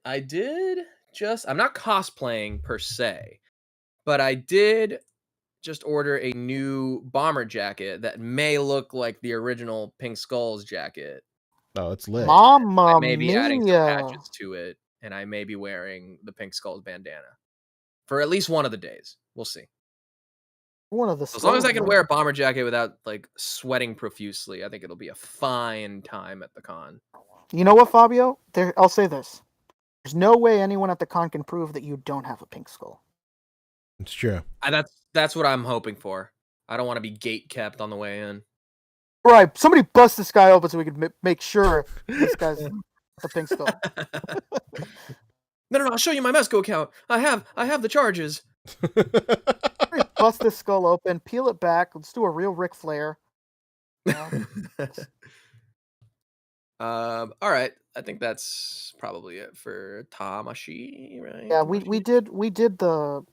just. I'm not cosplaying per se, but I did just order a new bomber jacket that may look like the original Pink Skull's jacket. Oh, it's lit. Mama I may be adding some mia! patches to it, and I may be wearing the Pink Skull's bandana for at least one of the days. We'll see. One of the As long as I skulls, can man. wear a bomber jacket without like sweating profusely, I think it'll be a fine time at the con. You know what, Fabio? I'll say this: there's no way anyone at the con can prove that you don't have a pink skull. It's true. That's what I'm hoping for. I don't want to be gate kept on the way in. Right? Somebody bust this guy open so we can make sure this guy's a pink skull. No, I'll show you my Mesco account. I have the charges. Somebody bust this skull open, peel it back. Let's do a real Ric Flair. You know? All right. I think that's probably it for Tamashi, right? Yeah, we Tamashi? did the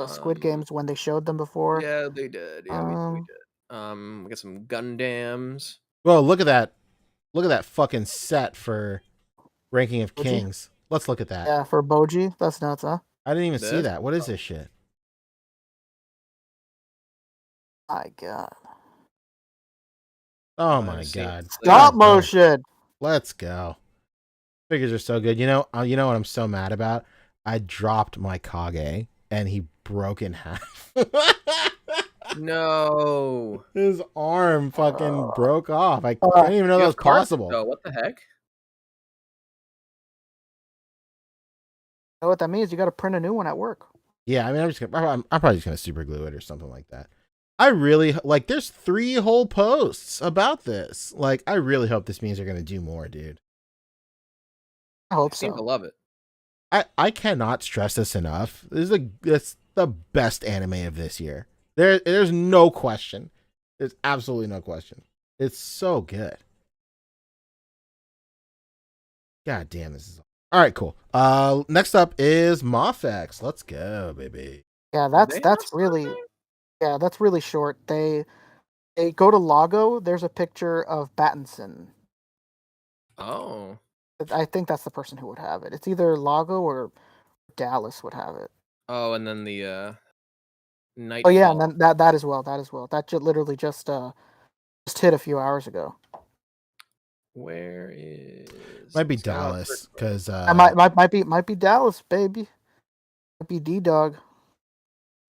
Squid Um, Games when they showed them before. Yeah, they did. Yeah, we did. We got some Gundams. Well, look at that. Look at that fucking set for Ranking of Boji? Kings. Let's look at that. Yeah, for Boji. That's nuts, huh? I didn't even see This? that. What is this shit? My God. Oh my see. god. Stop God damn. motion. Let's go. Figures are so good. You know what I'm so mad about? I dropped my Kage and he broke in half. No. His arm fucking broke off. I didn't even know that was possible. So what the heck? You know what that means? You got to print a new one at work. Yeah, I mean, I'm probably just gonna super glue it or something like that. I really like. There's 3 whole posts about this. Like, I really hope this means they're gonna do more, dude. I hope I seem to so. love it. I cannot stress this enough. It's the best anime of this year. There's no question. There's absolutely no question. It's so good. God damn, this is all right. Cool. Next up is Mofex. Let's go, baby. Yeah, They that's have really. something? Yeah, that's really short. They go to Lago. There's a picture of Battinson. Oh. I think that's the person who would have it. It's either Lago or Dallas would have it. Oh, and then the Oh Nightfall. yeah, and then that as well. That as well. That literally just hit a few hours ago. Where is? Might be what's going on? Dallas because I might be Dallas, baby. Might be D-Dog.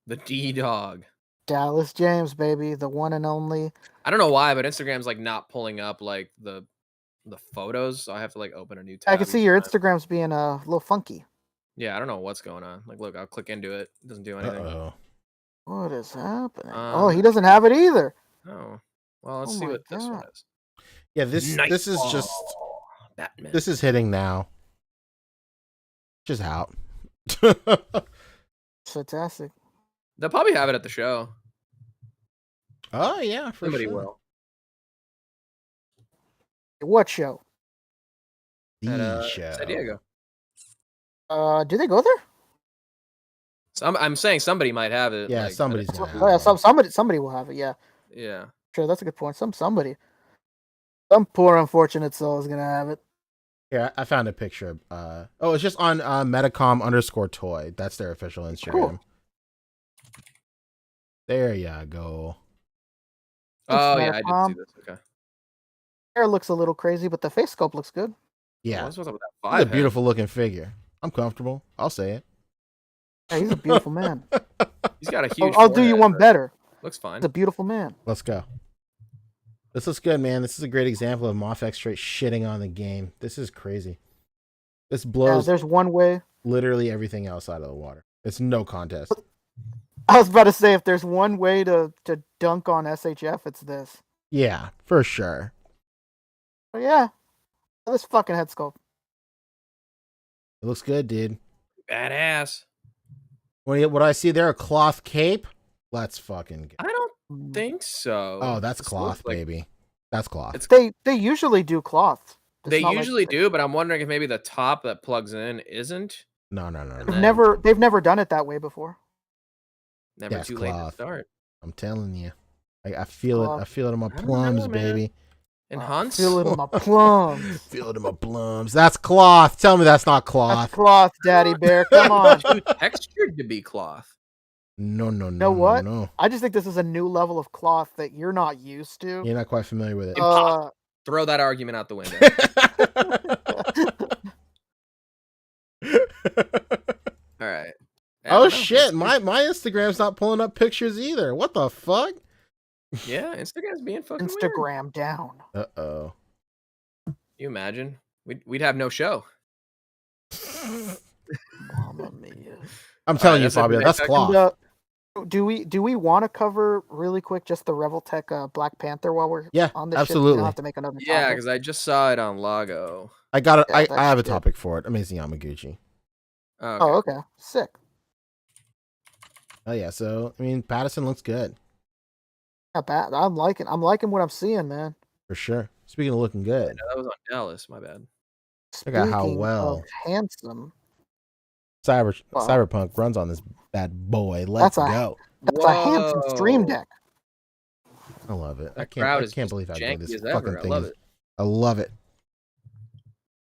The D-Dog. Dallas James, baby, the one and only. I don't know why, but Instagram's like not pulling up like the photos, so I have to like open a new tab. I can see each your time. Instagram's being a little funky. Yeah, I don't know what's going on. Like, look, I'll click into it. It doesn't do anything. Uh-oh. What is happening? Um, Oh, he doesn't have it either. Oh, well, let's Oh see my what this one God. is. Yeah, this is just Nightfall. Batman. this is hitting now. Just out. Fantastic. They'll probably have it at the show. Oh yeah, for Somebody sure. will. What show? The At show. San Diego. Do they go there? So I'm saying somebody might have it. Yeah, like, somebody's at a- gonna have Oh, yeah, it. somebody will have it. Yeah, Yeah. sure. That's a good point. Some poor unfortunate soul is gonna have it. Here, I found a picture. Oh, it's just on Metacom_toy. That's their official Instagram. Cool. There ya go. Oh yeah, I did see Metacom. this. Okay. Hair looks a little crazy, but the face sculpt looks good. Yeah, What's up with that it's a five head? beautiful looking figure. I'm comfortable. I'll say it. Yeah, he's a beautiful man. He's got a huge. I'll do you forehead, one but better. Looks fine. He's a beautiful man. Let's go. This looks good, man. This is a great example of Mofex straight shitting on the game. This is crazy. This Yeah, blows there's one way. literally everything else out of the water. It's no contest. I was about to say, if there's one way to dunk on SHF, it's this. Yeah, for sure. But yeah, this fucking head sculpt. It looks good, dude. Badass. What I see there, a cloth cape? Let's fucking go. I don't think so. Oh, that's This cloth, looks like- baby. That's cloth. It's They usually do cloth. It's They not like- usually do, but I'm wondering if maybe the top that plugs in isn't. No. They've never done it that way before. Never Yeah, it's too late to cloth. start. I'm telling you. I feel it. I Cloth. feel it in my I don't plums, know, man. baby. And Hunts. Feel it in my plums. Feel it in my plums. That's cloth. Tell me that's not That's cloth. cloth, Daddy Bear. Come on. Too textured to be cloth. No. know what? No. I just think this is a new level of cloth that you're not used to. You're not quite familiar with it. Impossible. Throw that argument out the window. All right. Yeah, I Oh don't know. shit! My Instagram's not pulling up pictures either. What the fuck? Yeah, Instagram's being fucking weird. Instagram down. Uh-oh. Can you imagine? We'd have no show. Mamma mia. I'm telling you, that's a Fabio, nice that's second. cloth. Do we want to cover really quick just the Reveltech Black Panther while we're Yeah, on this shit? We absolutely. don't have to make another Yeah, topic. because I just saw it on Lago. I got it. Yeah, I that's have a good. topic for it. Amazing Yamaguchi. Okay. Oh, okay. Sick. Oh yeah. So I mean, Patterson looks good Not bad. I'm liking what I'm seeing, man. for sure. Speaking of looking good, No, that was on Dallas. My bad. Look at how Speaking well- of handsome. Wow. Wow. Cyberpunk runs on this bad boy. Let's That's a- go. That's a handsome stream Whoa. deck. I love it. That I crowd can't is can't just believe how good janky this as fucking ever. I thing love is. it. I love it.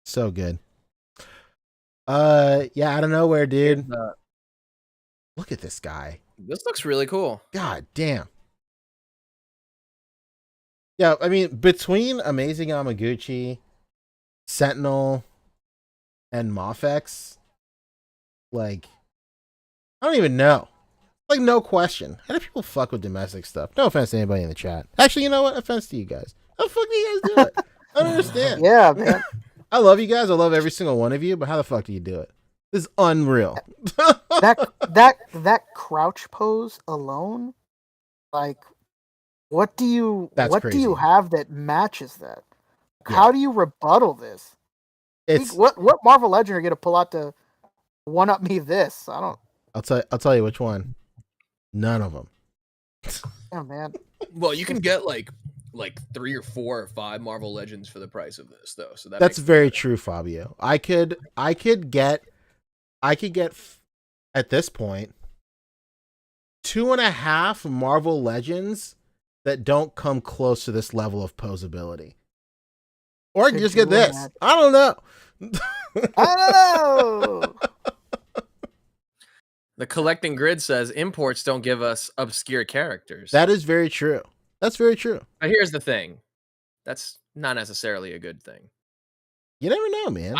So good. Yeah, out of nowhere, dude. Look at this guy. This looks really cool. God damn. Yeah, I mean, between Amazing Yamaguchi, Sentinel, and Mofex, like, I don't even know. Like, no question. How do people fuck with domestic stuff? No offense to anybody in the chat. Actually, you know what? Offense to you guys. How the fuck do you guys do it? I don't understand. Yeah, man. I love you guys. I love every single one of you, but how the fuck do you do it? This is unreal. that crouch pose alone, like, what do you That's do you crazy. have that matches that? Yeah. How do you rebuttal this? It's What Marvel Legend are you gonna pull out to one up me this? I don't. I'll tell you which one. None of them. Yeah, man. Well, you can get like 3 or 4 or 5 Marvel Legends for the price of this, though. So That's very true, Fabio. I could get at this point 2.5 Marvel Legends that don't come close to this level of posability. Or I can Could just get you this. imagine? I don't know. I don't know. The collecting grid says imports don't give us obscure characters. That is very true. That's very true. But here's the thing. That's not necessarily a good thing. You never know, man.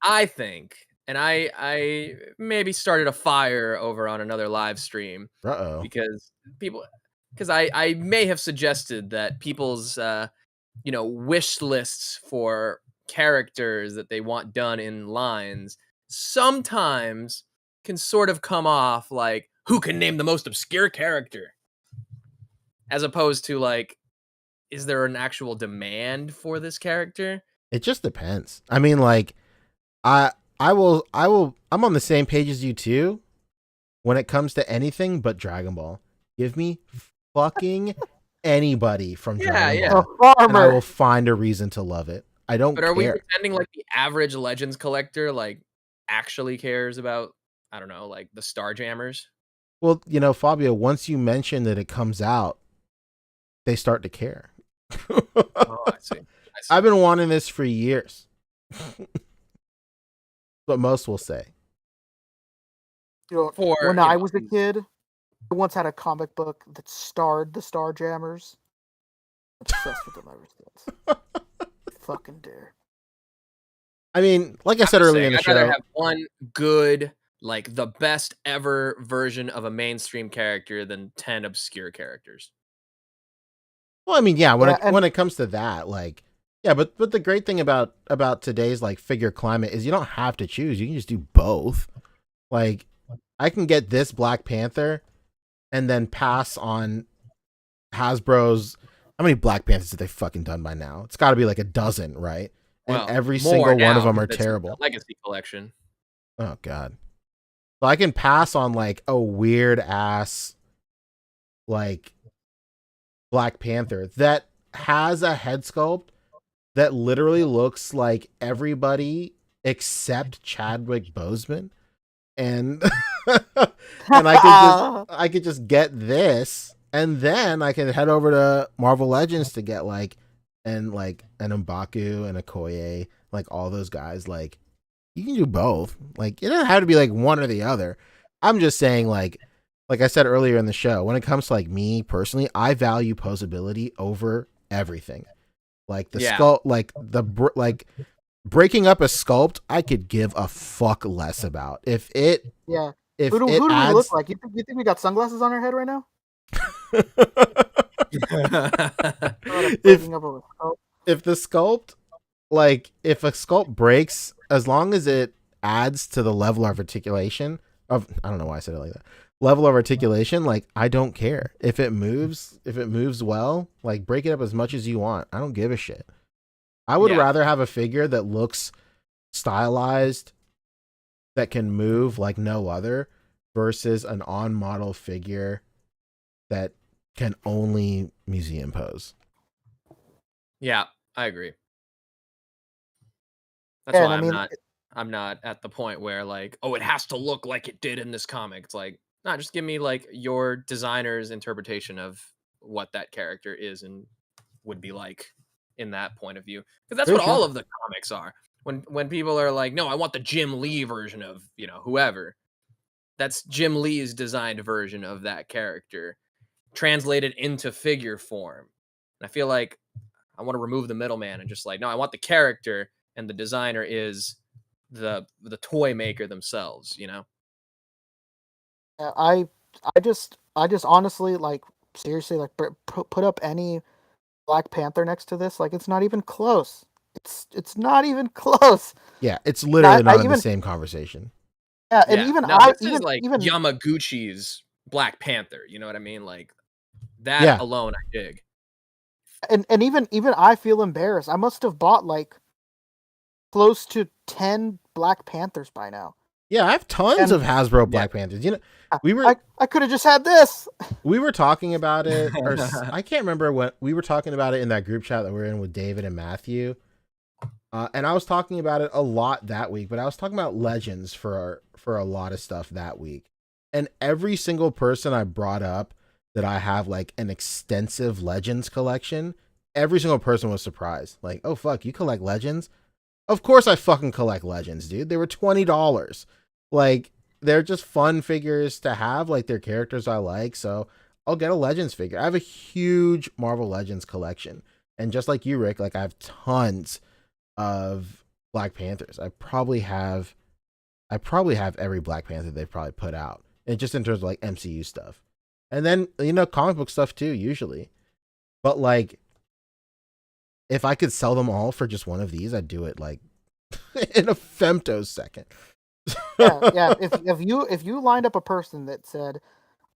I think, and I maybe started a fire over on another live stream Uh-oh. because I may have suggested that people's wish lists for characters that they want done in lines sometimes can sort of come off like, who can name the most obscure character, as opposed to like, is there an actual demand for this character? It just depends. I mean, like, I'm on the same page as you too when it comes to anything but Dragon Ball. Give me fucking anybody from Dragon Yeah. Ball, A and I will farmer. find a reason to love it. I don't But are we care. pretending like the average Legends collector like actually cares about, I don't know, like the Starjammers? Well, Fabio, once you mention that it comes out, they start to care. Oh, I see. I've been wanting this for years. But most will say. When I was a kid, I once had a comic book that starred the Starjammers. Obsessed with them ever since. Fucking dare. I mean, like I said earlier in the I'd rather show, have one good, like the best ever version of a mainstream character than 10 obscure characters. well, I mean, yeah, Yeah, when it comes to that, like, yeah, but the great thing about today's like figure climate is you don't have to choose. You can just do both. Like, I can get this Black Panther and then pass on Hasbro's. How many Black Panthers have they fucking done by now? It's got to be like a dozen, right? And Well, every more single one now of them are because it's a terrible. Legacy collection. Oh god. So I can pass on like a weird ass like Black Panther that has a head sculpt that literally looks like everybody except Chadwick Boseman. And and I could just get this, and then I can head over to Marvel Legends to get like an M'Baku and a Okoye, like all those guys. Like, you can do both. Like, it doesn't have to be like one or the other. I'm just saying, like I said earlier in the show, when it comes to like me personally, I value posability over everything. Like the sculpt, like breaking up a sculpt, I could give a fuck less about. If it who do we look like? You think we got sunglasses on our head right now? if the sculpt, like if a sculpt breaks, as long as it adds to the level of articulation of, I don't know why I said it like that, level of articulation, like I don't care if it moves well, like break it up as much as you want. I don't give a shit. I would rather have a figure that looks stylized, that can move like no other, versus an on-model figure that can only museum pose. Yeah, I agree. That's why I'm not at the point where like, oh, it has to look like it did in this comic. It's like, nah, just give me like your designer's interpretation of what that character is and would be like in that point of view. Because that's what all of the comics are. When people are like, no, I want the Jim Lee version of, whoever. That's Jim Lee's designed version of that character translated into figure form. And I feel like I want to remove the middleman and just like, no, I want the character, and the designer is the toy maker themselves, I just honestly, like, seriously, like put up any Black Panther next to this, like it's not even close. It's not even close. Yeah, it's literally not in the same conversation. Yeah, and even Yamaguchi's Black Panther, you know what I mean? Like that alone I dig. And even I feel embarrassed. I must have bought like close to 10 Black Panthers by now. Yeah, I have tons of Hasbro Black Panthers. I could have just had this. We were talking about it, or I can't remember what we were talking about it in that group chat that we're in with David and Matthew. And I was talking about it a lot that week, but I was talking about Legends for a lot of stuff that week. And every single person I brought up that I have like an extensive Legends collection, every single person was surprised. Like, oh fuck, you collect Legends? Of course I fucking collect Legends, dude. They were $20. Like, they're just fun figures to have. Like, they're characters I like, so I'll get a Legends figure. I have a huge Marvel Legends collection. And just like you, Rick, like I have tons of Black Panthers. I probably have every Black Panther they've probably put out. And just in terms of like MCU stuff. And then, you know, comic book stuff too, usually. But like, if I could sell them all for just one of these, I'd do it like in a femtosecond. Yeah. If you lined up a person that said,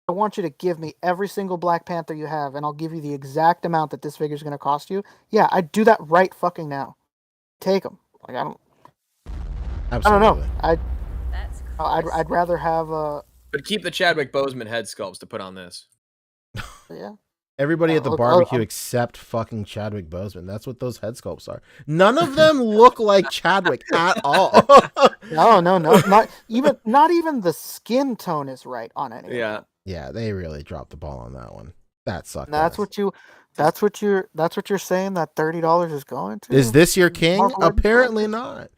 I want you to give me every single Black Panther you have, and I'll give you the exact amount that this figure is going to cost you. Yeah, I'd do that right fucking now. Take them. Like I don't know. That's I'd rather have But keep the Chadwick Boseman head sculpts to put on this. yeah. Everybody at the look, barbecue except fucking Chadwick Boseman. That's what those head sculpts are. None of them look like Chadwick at all. No, not even the skin tone is right on any. Yeah. Yeah, they really dropped the ball on that one. That sucked. That's what you're saying that $30 is going to. Is this your king? Marvel Legends Apparently collectors?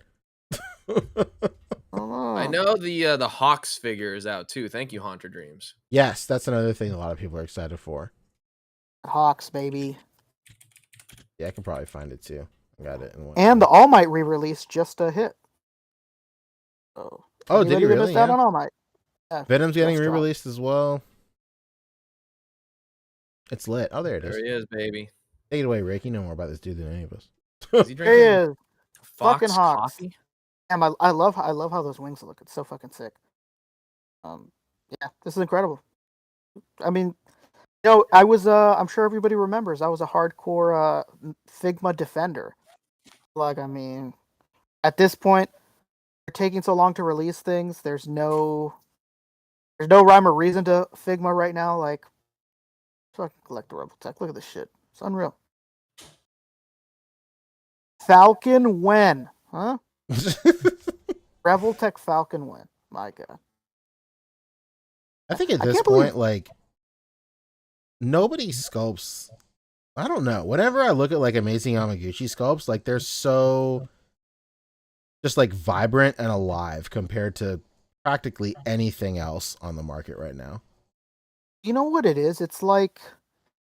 not. I know the Hawks figure is out too. Thank you, Haunter Dreams. Yes, that's another thing a lot of people are excited for. Hawks, baby. Yeah, I can probably find it too. I got it. And the All Might re-release just a hit. So, oh, did he really? Missed out on All Might. Yeah, Venom's getting just dropped. re-released as well. It's lit. Oh, there it is. There he is, baby. Take it away, Rick. You know more about this dude than any of us. Is he There he drinking is. Fox Fucking Hawks. coffee? Damn, I love how those wings look. It's so fucking sick. Yeah, this is incredible. I mean, you know, I was I'm sure everybody remembers I was a hardcore Figma defender. Like, I mean, at this point, they're taking so long to release things. There's no rhyme or reason to Figma right now. Like, fucking collect the Rebel Tech. Look at this shit. It's unreal. Falcon Wen, huh? Rebel Tech Falcon Wen. My God. I think at I this can't point, believe- like, nobody sculpts. I don't know. Whenever I look at like amazing Yamaguchi sculpts, like they're so just like vibrant and alive compared to practically anything else on the market right now. You know what it is? It's like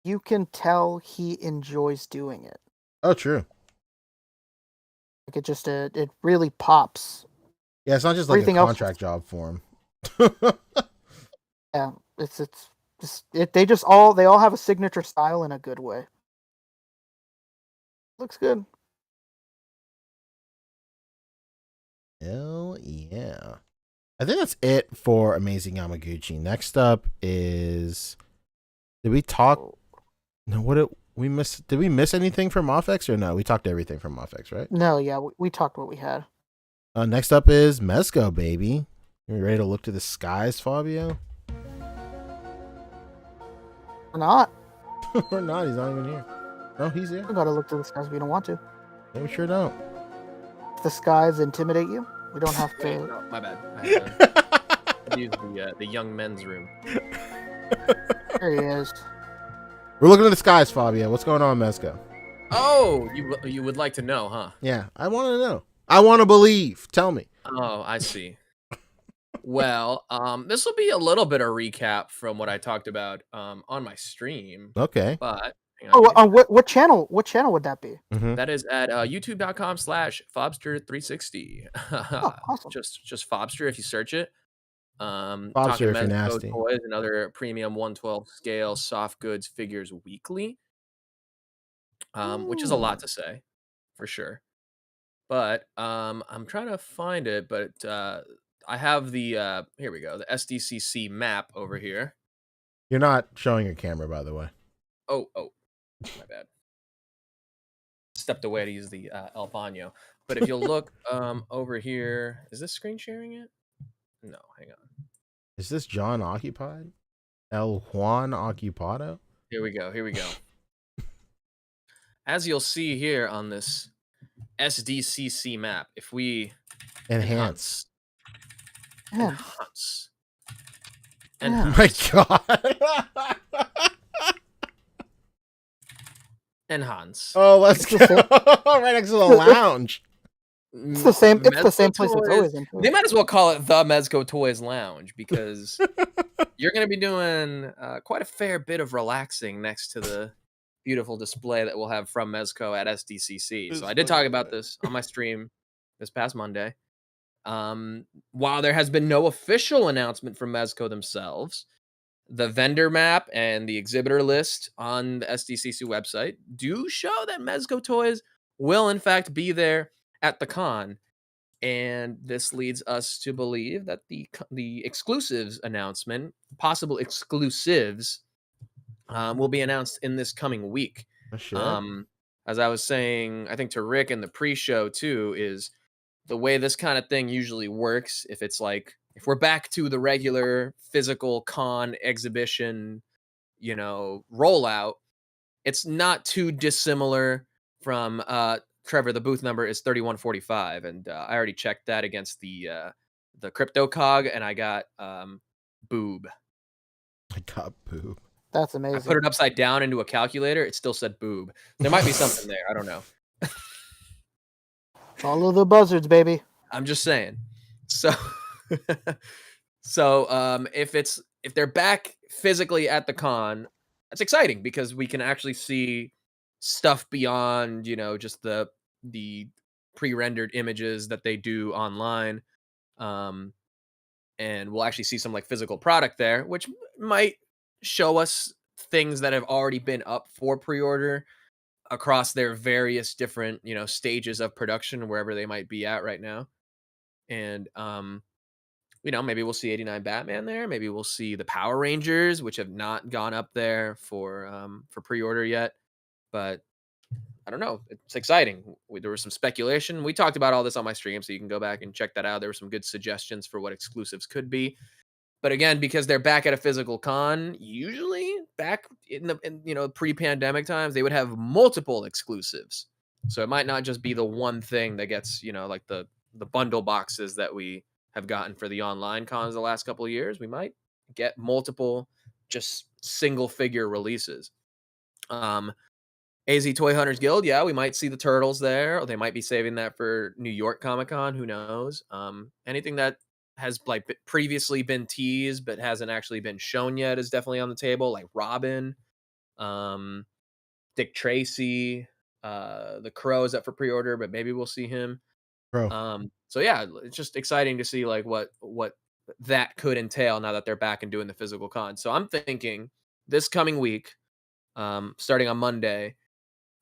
you can tell he enjoys doing it. Oh, true. Like it really pops. Yeah, it's not just like Everything a else- contract job for him. Yeah, they all have a signature style in a good way. Looks good. Hell yeah. I think that's it for Amazing Yamaguchi. Next up is, did we talk? No, did we miss anything from Offx or no? We talked everything from Offx, right? No, yeah, we talked what we had. Next up is Mezco, baby. You ready to look to the skies, Fabio? Or not. Or not? He's not even here. No, he's here. We gotta look to the skies if we don't want to. No, we sure don't. If the skies intimidate you, we don't have Wait, to. no, my bad. I used the young men's room. There he is. We're looking to the skies, Fabio. What's going on, Mezco? Oh, you would like to know, huh? Yeah, I want to know. I want to believe. Tell me. Oh, I see. Well, this will be a little bit of recap from what I talked about on my stream. Okay. But hang on, Oh, what channel? What channel would that be? Mm-hmm. that is at youtube.com/Fobster360. Oh, awesome. Just Fobster if you search it. Fobster Talking if you're Mezco nasty. toys and other premium 112 scale soft goods figures weekly. Which is a lot to say, for sure. But I'm trying to find it, but I have the here we go, the SDCC map over here. You're not showing your camera, by the way. Oh, my bad. Stepped away to use the El Baño. But if you'll look over here, is this screen sharing it? No, hang on. Is this John occupied? El Juan Occupado? Here we go. As you'll see here on this SDCC map, if we Enhance. Man, enhance, and Yeah. My God. and Hans. Oh, let's It's go the right next to the lounge. It's the same. It's the same Mezco place it's Toys- always in. too. They might as well call it the Mezco Toys Lounge because you're going to be doing quite a fair bit of relaxing next to the beautiful display that we'll have from Mezco at SDCC. So I did talk about this on my stream this past Monday. While there has been no official announcement from Mezco themselves, the vendor map and the exhibitor list on the SDCC website do show that Mezco Toys will in fact be there at the con. And this leads us to believe that the exclusives announcement, possible exclusives, will be announced in this coming week. Oh, shit. As I was saying, I think to Rick in the pre-show too, is the way this kind of thing usually works. If it's like, if we're back to the regular physical con exhibition, rollout, it's not too dissimilar from Trevor. The booth number is 3145, and I already checked that against the crypto cog, and I got boob. I got boob. That's I amazing. put it upside down into a calculator. It still said boob. There might be something there. I don't know. Follow the buzzards, baby. I'm just saying. So, if they're back physically at the con, that's exciting because we can actually see stuff beyond, just the pre-rendered images that they do online. And we'll actually see some like physical product there, which might show us things that have already been up for pre-order across their various different, stages of production, wherever they might be at right now. And maybe we'll see 89 Batman there. Maybe we'll see the Power Rangers, which have not gone up there for pre-order yet. But I don't know. It's exciting. There was some speculation. We talked about all this on my stream, so you can go back and check that out. There were some good suggestions for what exclusives could be. But again, because they're back at a physical con, usually back in pre-pandemic times, they would have multiple exclusives. So it might not just be the one thing that gets, like the bundle boxes that we have gotten for the online cons the last couple of years. We might get multiple just single figure releases. AZ Toy Hunters Guild, yeah, we might see the turtles there, or they might be saving that for New York Comic Con. Who knows? Anything that has like previously been teased but hasn't actually been shown yet is definitely on the table, like Robin, Dick Tracy, the Crow is up for pre-order, but maybe we'll see him. Bro. So yeah, it's just exciting to see like what that could entail now that they're back and doing the physical con. So I'm thinking this coming week, starting on Monday,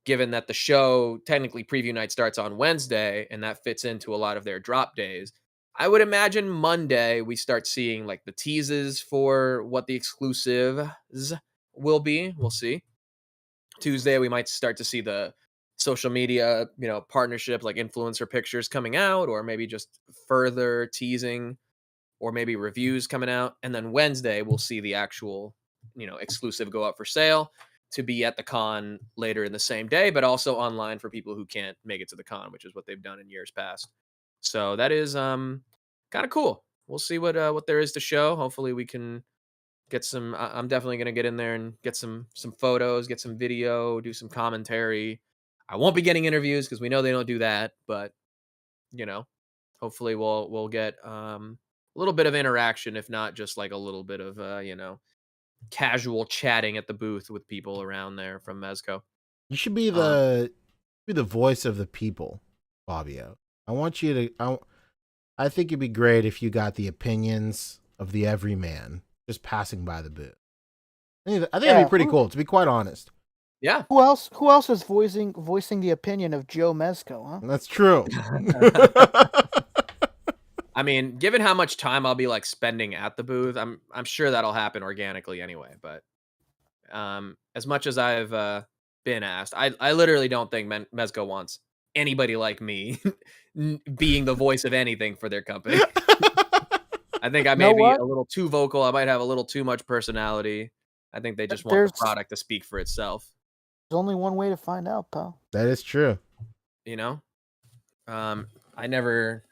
given that the show technically preview night starts on Wednesday and that fits into a lot of their drop days, I would imagine Monday we start seeing like the teases for what the exclusives will be. We'll see. Tuesday we might start to see the social media, partnerships like influencer pictures coming out, or maybe just further teasing, or maybe reviews coming out. And then Wednesday we'll see the actual, exclusive go up for sale to be at the con later in the same day, but also online for people who can't make it to the con, which is what they've done in years past. So that is kind of cool. We'll see what there is to show. Hopefully we can get some. I'm definitely gonna get in there and get some photos, get some video, do some commentary. I won't be getting interviews because we know they don't do that, but hopefully we'll get a little bit of interaction, if not just like a little bit of casual chatting at the booth with people around there from Mezco. You should be the voice of the people, Fabio. I want you to. I think it'd be great if you got the opinions of the everyman just passing by the booth. I think that'd be pretty cool, to be quite honest. Yeah. Who else is voicing the opinion of Joe Mezco, huh? That's true. I mean, given how much time I'll be like spending at the booth, I'm sure that'll happen organically anyway. But as much as I've been asked, I literally don't think Mezco wants anybody like me being the voice of anything for their company. I think I may be a little too vocal. I might have a little too much personality. I think they just want the product to speak for itself. There's only one way to find out, pal. That is true. I never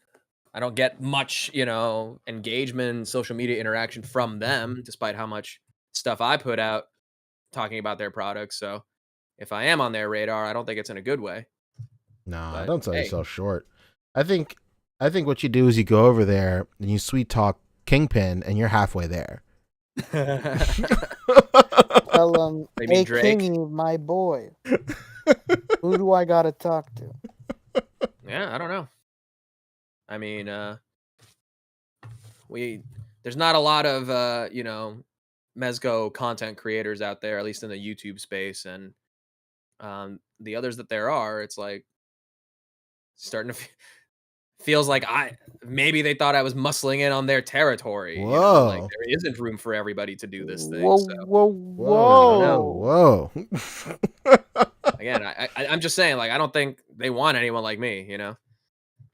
I don't get much, engagement, social media interaction from them, despite how much stuff I put out talking about their products. So if I am on their radar, I don't think it's in a good way. Nah, But don't sell hey, yourself short. I think what you do is you go over there and you sweet talk Kingpin, and you're halfway there. Tell him, They mean hey, Drake. Kingy, my boy. Who do I gotta talk to? Yeah, I don't know. I mean, there's not a lot of Mezco content creators out there, at least in the YouTube space, and the others that there are, it's like starting to feels like maybe they thought I was muscling in on their territory. Like Whoa. there isn't room for everybody to do this thing. Whoa, So whoa, Whoa. again, I'm just saying, like, I don't think they want anyone like me,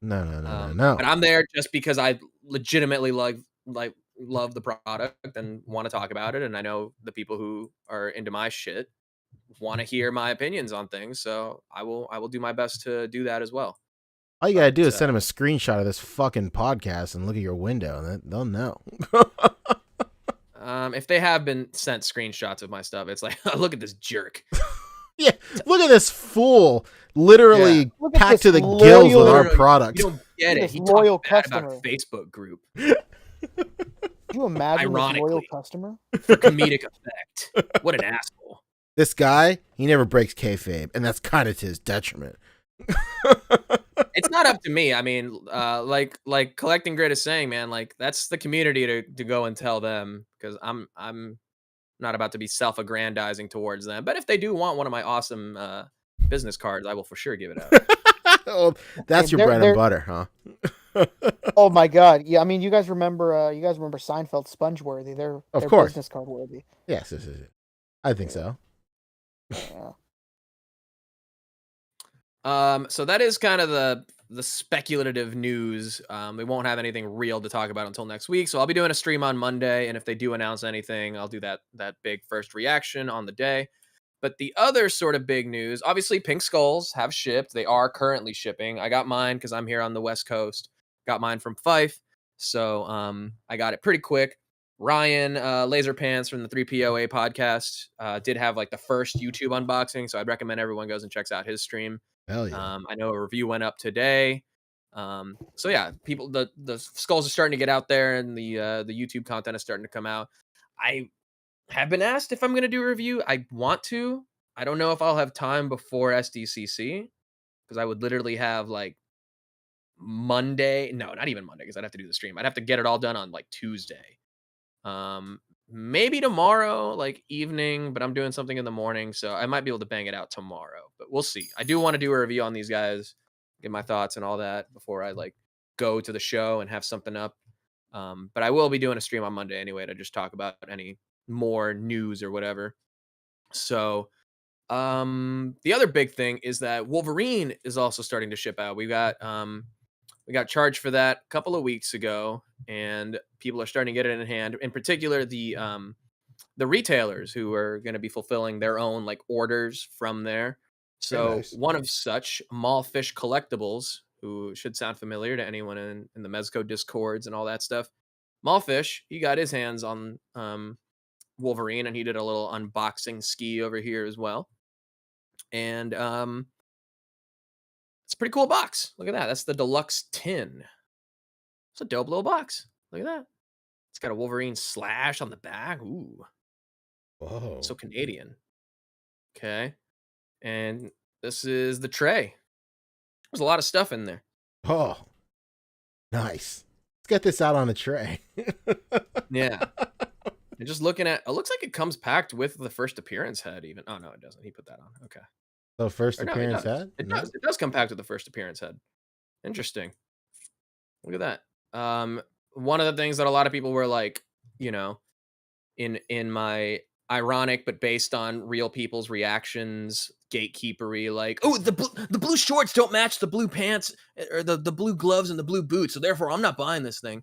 No. But I'm there just because I legitimately love the product and want to talk about it, and I know the people who are into my shit want to hear my opinions on things, so I will do my best to do that as well. All you gotta do is send them a screenshot of this fucking podcast and look at your window, and they'll know. If they have been sent screenshots of my stuff, it's like, look at this jerk. Yeah, look at this fool, literally Look at packed this to the gills with our Literally, product. You don't get Look at it. this He loyal talks bad customer. about a Facebook group Can you imagine this loyal Ironically. customer? for comedic effect. What an asshole. This guy, he never breaks kayfabe, and that's kind of to his detriment. It's not up to me. I mean, like Collecting Grid is saying, man, like that's the community to go and tell them, because I'm not about to be self-aggrandizing towards them. But if they do want one of my awesome business cards, I will for sure give it out. Oh, that's your bread and butter, huh? Oh my god! Yeah, I mean, you guys remember Seinfeld Spongeworthy? They're Of course. business card worthy. Yes. I think so. Yeah. So that is kind of the speculative news. We won't have anything real to talk about until next week. So I'll be doing a stream on Monday, and if they do announce anything, I'll do that big first reaction on the day. But the other sort of big news, obviously, Pink Skulls have shipped. They are currently shipping. I got mine because I'm here on the West Coast. Got mine from Fife, so I got it pretty quick. Ryan Laser Pants from the 3POA podcast did have like the first YouTube unboxing, so I'd recommend everyone goes and checks out his stream. Hell yeah. I know a review went up today. So yeah, people, the skulls are starting to get out there, and the YouTube content is starting to come out. I have been asked if I'm going to do a review. I want to. I don't know if I'll have time before SDCC, because I would literally have like Monday. No, not even Monday, because I'd have to do the stream. I'd have to get it all done on like Tuesday. Maybe tomorrow, like evening, but I'm doing something in the morning, so I might be able to bang it out tomorrow, but we'll see. I do want to do a review on these guys, get my thoughts and all that before I like go to the show and have something up. But I will be doing a stream on Monday anyway to just talk about any more news or whatever. So the other big thing is that Wolverine is also starting to ship out. We got charged for that a couple of weeks ago, and people are starting to get it in hand. In particular, the retailers who are going to be fulfilling their own like orders from there. So nice. one of such, Mallfish Collectibles, who should sound familiar to anyone in the Mezco Discords and all that stuff. Mallfish, he got his hands on Wolverine, and he did a little unboxing ski over here as well. And it's a pretty cool box. Look at that. That's the deluxe tin. It's a dope little box. Look at that. It's got a Wolverine slash on the back. Ooh. Whoa. So Canadian. Okay. And this is the tray. There's a lot of stuff in there. Oh, nice. Let's get this out on a tray. Yeah. And just looking at it, looks like it comes packed with the first appearance head even. Oh, no, it doesn't. He put that on. Okay. So first Or no, appearance it does. head? It does. It does come packed with the first appearance head. Interesting. Look at that. One of the things that a lot of people were like, in my ironic but based on real people's reactions, gatekeepery, like, oh, the blue shorts don't match the blue pants or the blue gloves and the blue boots, so therefore I'm not buying this thing.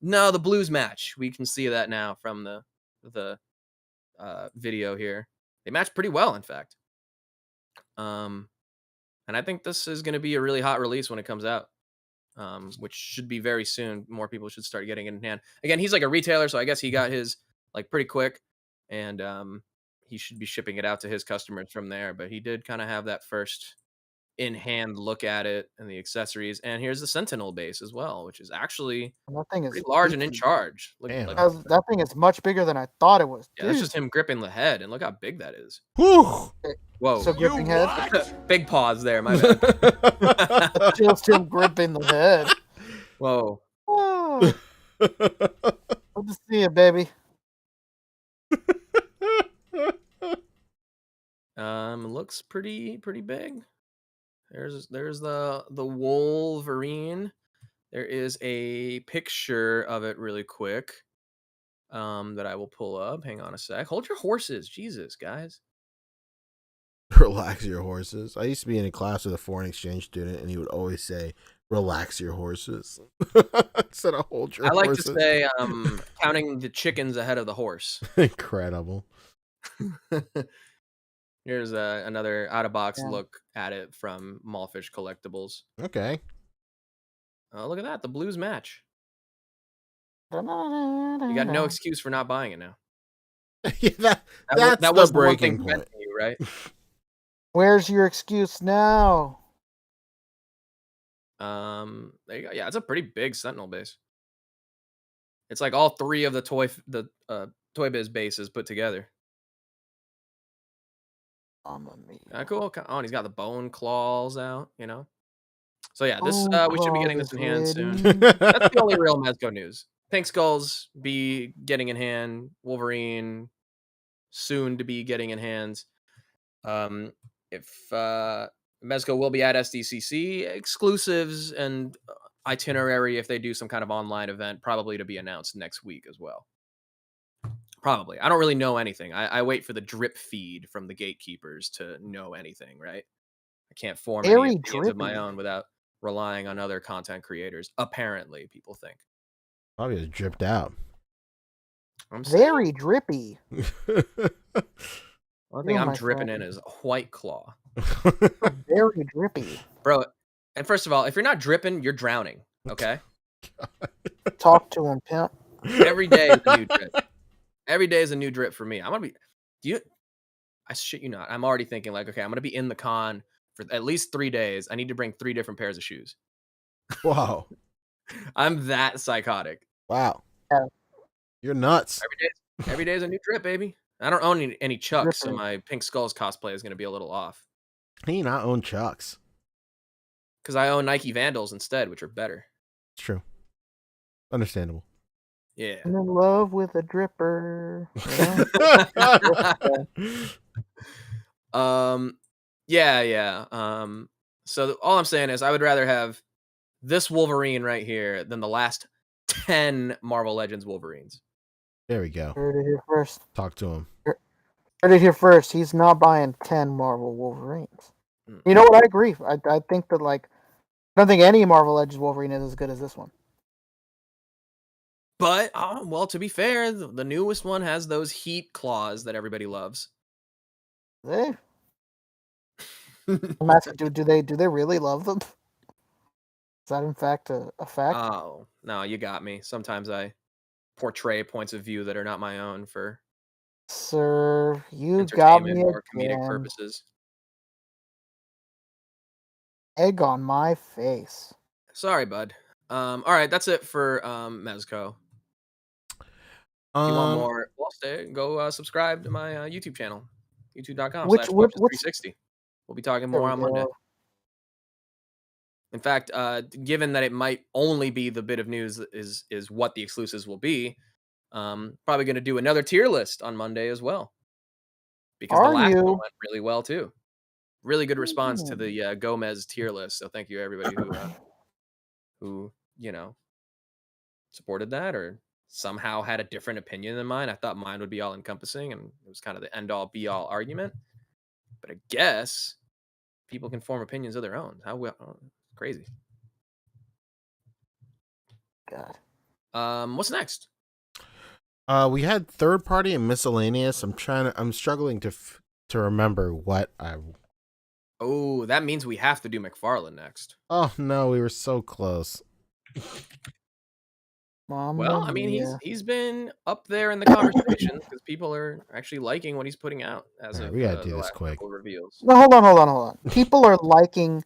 No, the blues match. We can see that now from the video here. They match pretty well, in fact. And I think this is going to be a really hot release when it comes out. which should be very soon. More people should start getting it in hand. Again, he's like a retailer, so I guess he got his like pretty quick, and he should be shipping it out to his customers from there. But he did kind of have that first in hand look at it and the accessories. And here's the Sentinel base as well, which is actually That thing is pretty large and in beefy. charge. Look, Damn. like, That thing is much bigger than I thought it was. yeah, that's Dude. just him gripping the head, and look how big that is. Whew. Whoa. So gripping head. Big pause there, my bad. Just him gripping the head. Whoa. Oh, good to see you, baby. Looks pretty big. There's the Wolverine. There is a picture of it really quick that I will pull up. Hang on a sec. Hold your horses. Jesus, guys. Relax your horses. I used to be in a class with a foreign exchange student, and he would always say, "Relax your horses," instead of "hold your I like horses." to say counting the chickens ahead of the horse. Incredible. Here's another out-of-box look at it from Mallfish Collectibles. Okay. Look at that. The Blues match. You got no excuse for not buying it now. Yeah, that's that the was the one breaking thing point. preventing you, right? Where's your excuse now? There you go. Yeah, it's a pretty big Sentinel base. It's like all three of the Toy Biz bases put together. Cool. Oh, and he's got the bone claws out, you know. So yeah, this we should be getting this in hand soon. That's the only real Mezco news. Pink Skulls be getting in hand. Wolverine soon to be getting in hands. If Mezco will be at SDCC, exclusives and itinerary if they do some kind of online event, probably to be announced next week as well. Probably. I don't really know anything. I wait for the drip feed from the gatekeepers to know anything, right? I can't form any opinions of my own without relying on other content creators. Apparently, people think. Probably just dripped out. I'm very drippy. One thing I'm dripping in is White Claw. Very drippy. Bro, and first of all, if you're not dripping, you're drowning, okay? Talk to him, pimp. Every day is a new drip. Every day is a new drip for me. I'm gonna be. I shit you not. I'm already thinking like, okay, I'm gonna be in the con for at least 3 days. I need to bring 3 different pairs of shoes. Wow. I'm that psychotic. Wow. Yeah. You're nuts. Every day is a new drip, baby. I don't own any Chucks, so my Pink Skulls cosplay is gonna be a little off. How do you not own Chucks? Because I own Nike Vandals instead, which are better. It's true. Understandable. Yeah. I'm in love with a dripper. Yeah. So all I'm saying is I would rather have this Wolverine right here than the last 10 Marvel Legends Wolverines. There we go. Heard it here first. Talk to him. Heard it here first. He's not buying 10 Marvel Wolverines. You know what? I agree. I think that, like, I don't think any Marvel Legends Wolverine is as good as this one. But, well, to be fair, the newest one has those heat claws that everybody loves. I'm asking, do they really love them? Is that in fact a fact? Oh, no, you got me. Sometimes I portray points of view that are not my own for Sir, you got me or comedic again. purposes. Egg on my face. Sorry, bud. All right, that's it for Mezco. If you want more, go subscribe to my YouTube channel, youtube.com/360. We'll be talking more on Monday. In fact, given that it might only be the bit of news is what the exclusives will be, probably going to do another tier list on Monday as well. Because the last one went really well too. Really good response to the Gomez tier list. So thank you everybody who supported that or somehow had a different opinion than mine. I thought mine would be all encompassing and it was kind of the end all be all argument. But I guess people can form opinions of their own. Crazy. God. What's next? We had third party and miscellaneous. I'm struggling to remember what I. Oh, that means we have to do McFarlane next. Oh no, we were so close. Well, Mamma I mean, mia. he's been up there in the conversation because people are actually liking what he's putting out as Alright, of we gotta do the this last quick. couple reveals. No, hold on. People are liking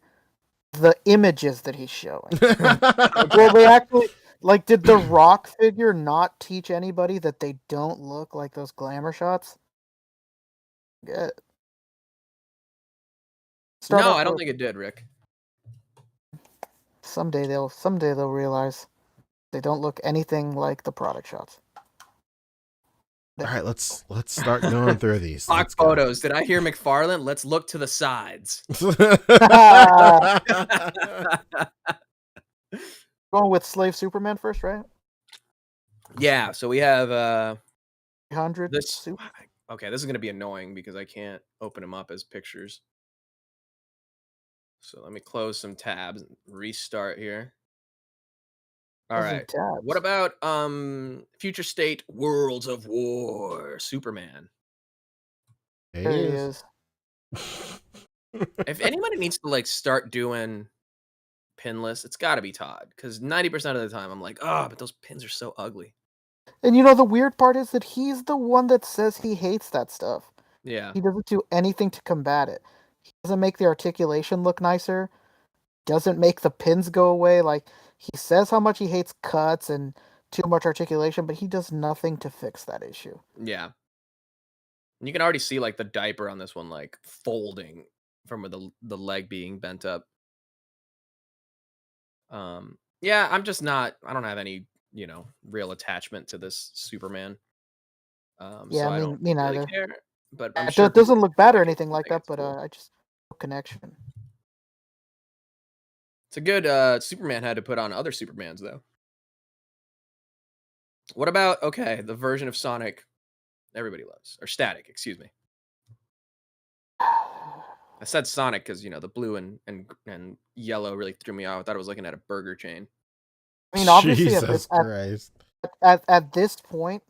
the images that he's showing. Well, they actually like. Did the Rock figure not teach anybody that they don't look like those glamour shots? Good. Start No, off I don't with think it did, Rick. someday they'll realize they don't look anything like the product shots. Alright, let's start going through these. Stock Let's go. photos. Did I hear McFarlane? Let's look to the sides. Going with Slave Superman first, right? Yeah, so we have 300 this. Super. Okay, this is gonna be annoying because I can't open them up as pictures. So let me close some tabs and restart here. All Closing right. tabs. What about Future State Worlds of War Superman? There There he he is. is. If anybody needs to like start doing pinless, it's got to be Todd because 90% of the time I'm like, oh, but those pins are so ugly. And you know the weird part is that he's the one that says he hates that stuff. Yeah. He doesn't do anything to combat it. He doesn't make the articulation look nicer. Doesn't make the pins go away. Like he says how much he hates cuts and too much articulation, but he does nothing to fix that issue. Yeah. And you can already see like the diaper on this one like folding from the leg being bent up. Yeah, I'm just not. I don't have any real attachment to this Superman. Yeah, So I don't me really neither. care. But I'm It sure people doesn't look do bad or like it anything and like think that, it's but cool. I just no connection. It's a good Superman had to put on other Supermans though. What about the version of Sonic everybody loves, or Static, excuse me. I said Sonic because the blue and yellow really threw me off. I thought I was looking at a burger chain. I mean, obviously Jesus Christ. at this point,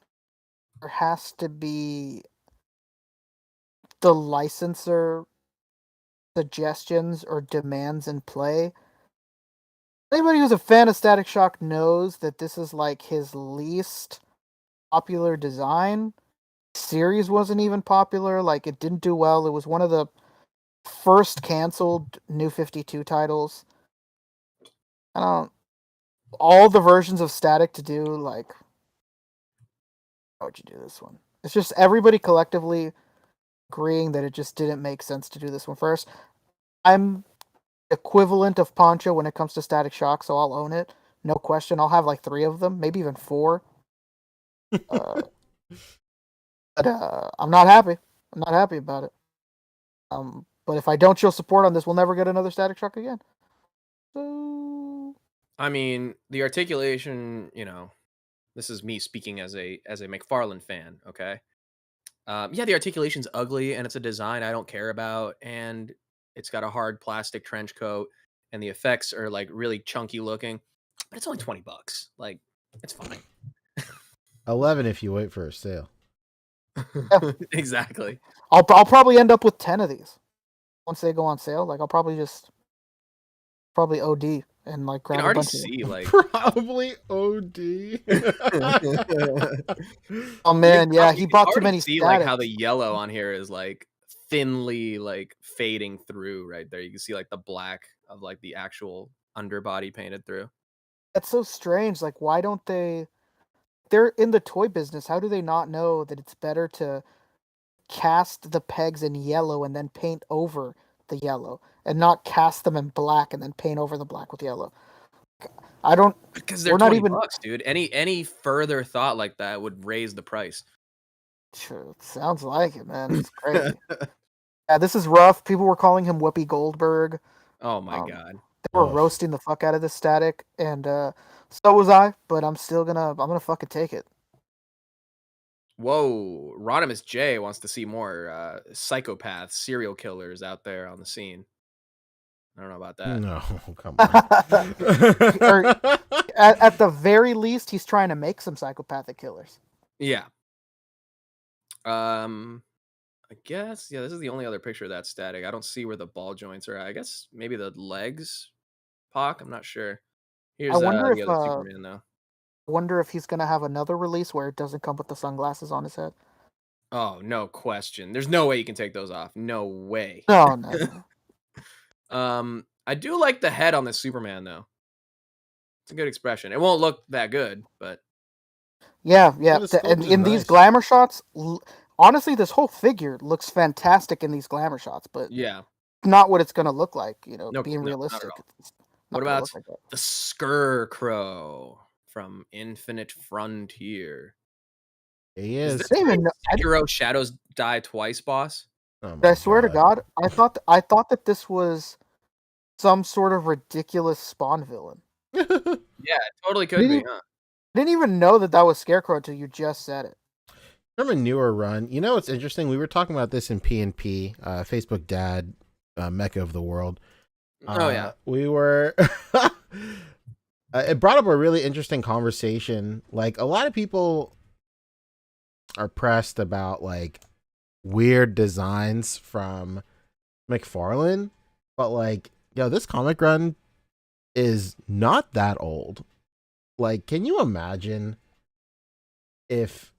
there has to be the licensor suggestions or demands in play. Anybody who's a fan of Static Shock knows that this is like his least popular design. Series wasn't even popular. Like it didn't do well. It was one of the first canceled New 52 titles. I don't. All the versions of Static to do like. How would you do this one? It's just everybody collectively agreeing that it just didn't make sense to do this one first. I'm equivalent of Poncho when it comes to Static Shock, so I'll own it. No question. I'll have like 3 of them, maybe even 4. But I'm not happy. I'm not happy about it. But if I don't show support on this, we'll never get another Static Shock again. So I mean, the articulation, this is me speaking as a McFarlane fan, okay? Yeah, the articulation's ugly and it's a design I don't care about, and it's got a hard plastic trench coat, and the effects are like really chunky looking, but it's only $20. Like, it's fine. 11 if you wait for a sale. Exactly. I'll probably end up with 10 of these once they go on sale. Like I'll probably OD and like You grab can a already bunch of them. see like Probably OD. Oh man, yeah, you he can bought too already many see Statics. like how the yellow on here is like thinly like fading through right there. You can see like the black of like the actual underbody painted through. That's so strange. Like why don't they? They're in the toy business. How do they not know that it's better to cast the pegs in yellow and then paint over the yellow, and not cast them in black and then paint over the black with yellow? I don't. Because they're We're not $20, even. dude. Any further thought like that would raise the price. Sure, it sounds like it, man. It's crazy. Yeah, this is rough. People were calling him Whoopi Goldberg. Oh my god. They were Ugh. roasting the fuck out of this Static, and so was I. But I'm gonna fucking take it. Whoa, Rodimus J wants to see more psychopaths, serial killers out there on the scene. I don't know about that. No, come on. At the very least, he's trying to make some psychopathic killers. Yeah. I guess this is the only other picture of that Static. I don't see where the ball joints are at. I guess maybe the legs, Pac. I'm not sure. Here's wonder the if other Superman though. he's gonna have another release where it doesn't come with the sunglasses on his head. Oh, no question. There's no way you can take those off. No way. No, no. I do like the head on the Superman though. It's a good expression. It won't look that good, but Yeah. the sculpt And is in these nice. glamour shots, honestly, this whole figure looks fantastic in these glamour shots, but yeah. not what it's gonna look like. No, Being not at realistic. all. It's What not gonna about look like that. the Scarecrow from Infinite Frontier? He Is is. this I didn't even like know. Sekiro Shadows Die Twice boss? Oh my I swear to God. God, I thought that this was some sort of ridiculous Spawn villain. Yeah, it totally could Didn't be, huh? I didn't even know that was Scarecrow until you just said it. From a newer run, you know, it's interesting. We were talking about this in P&P, Facebook Dad, Mecca of the world. Oh yeah. We were. It brought up a really interesting conversation. Like, a lot of people are pressed about like weird designs from McFarlane, but like, yo, this comic run is not that old. Like, can you imagine if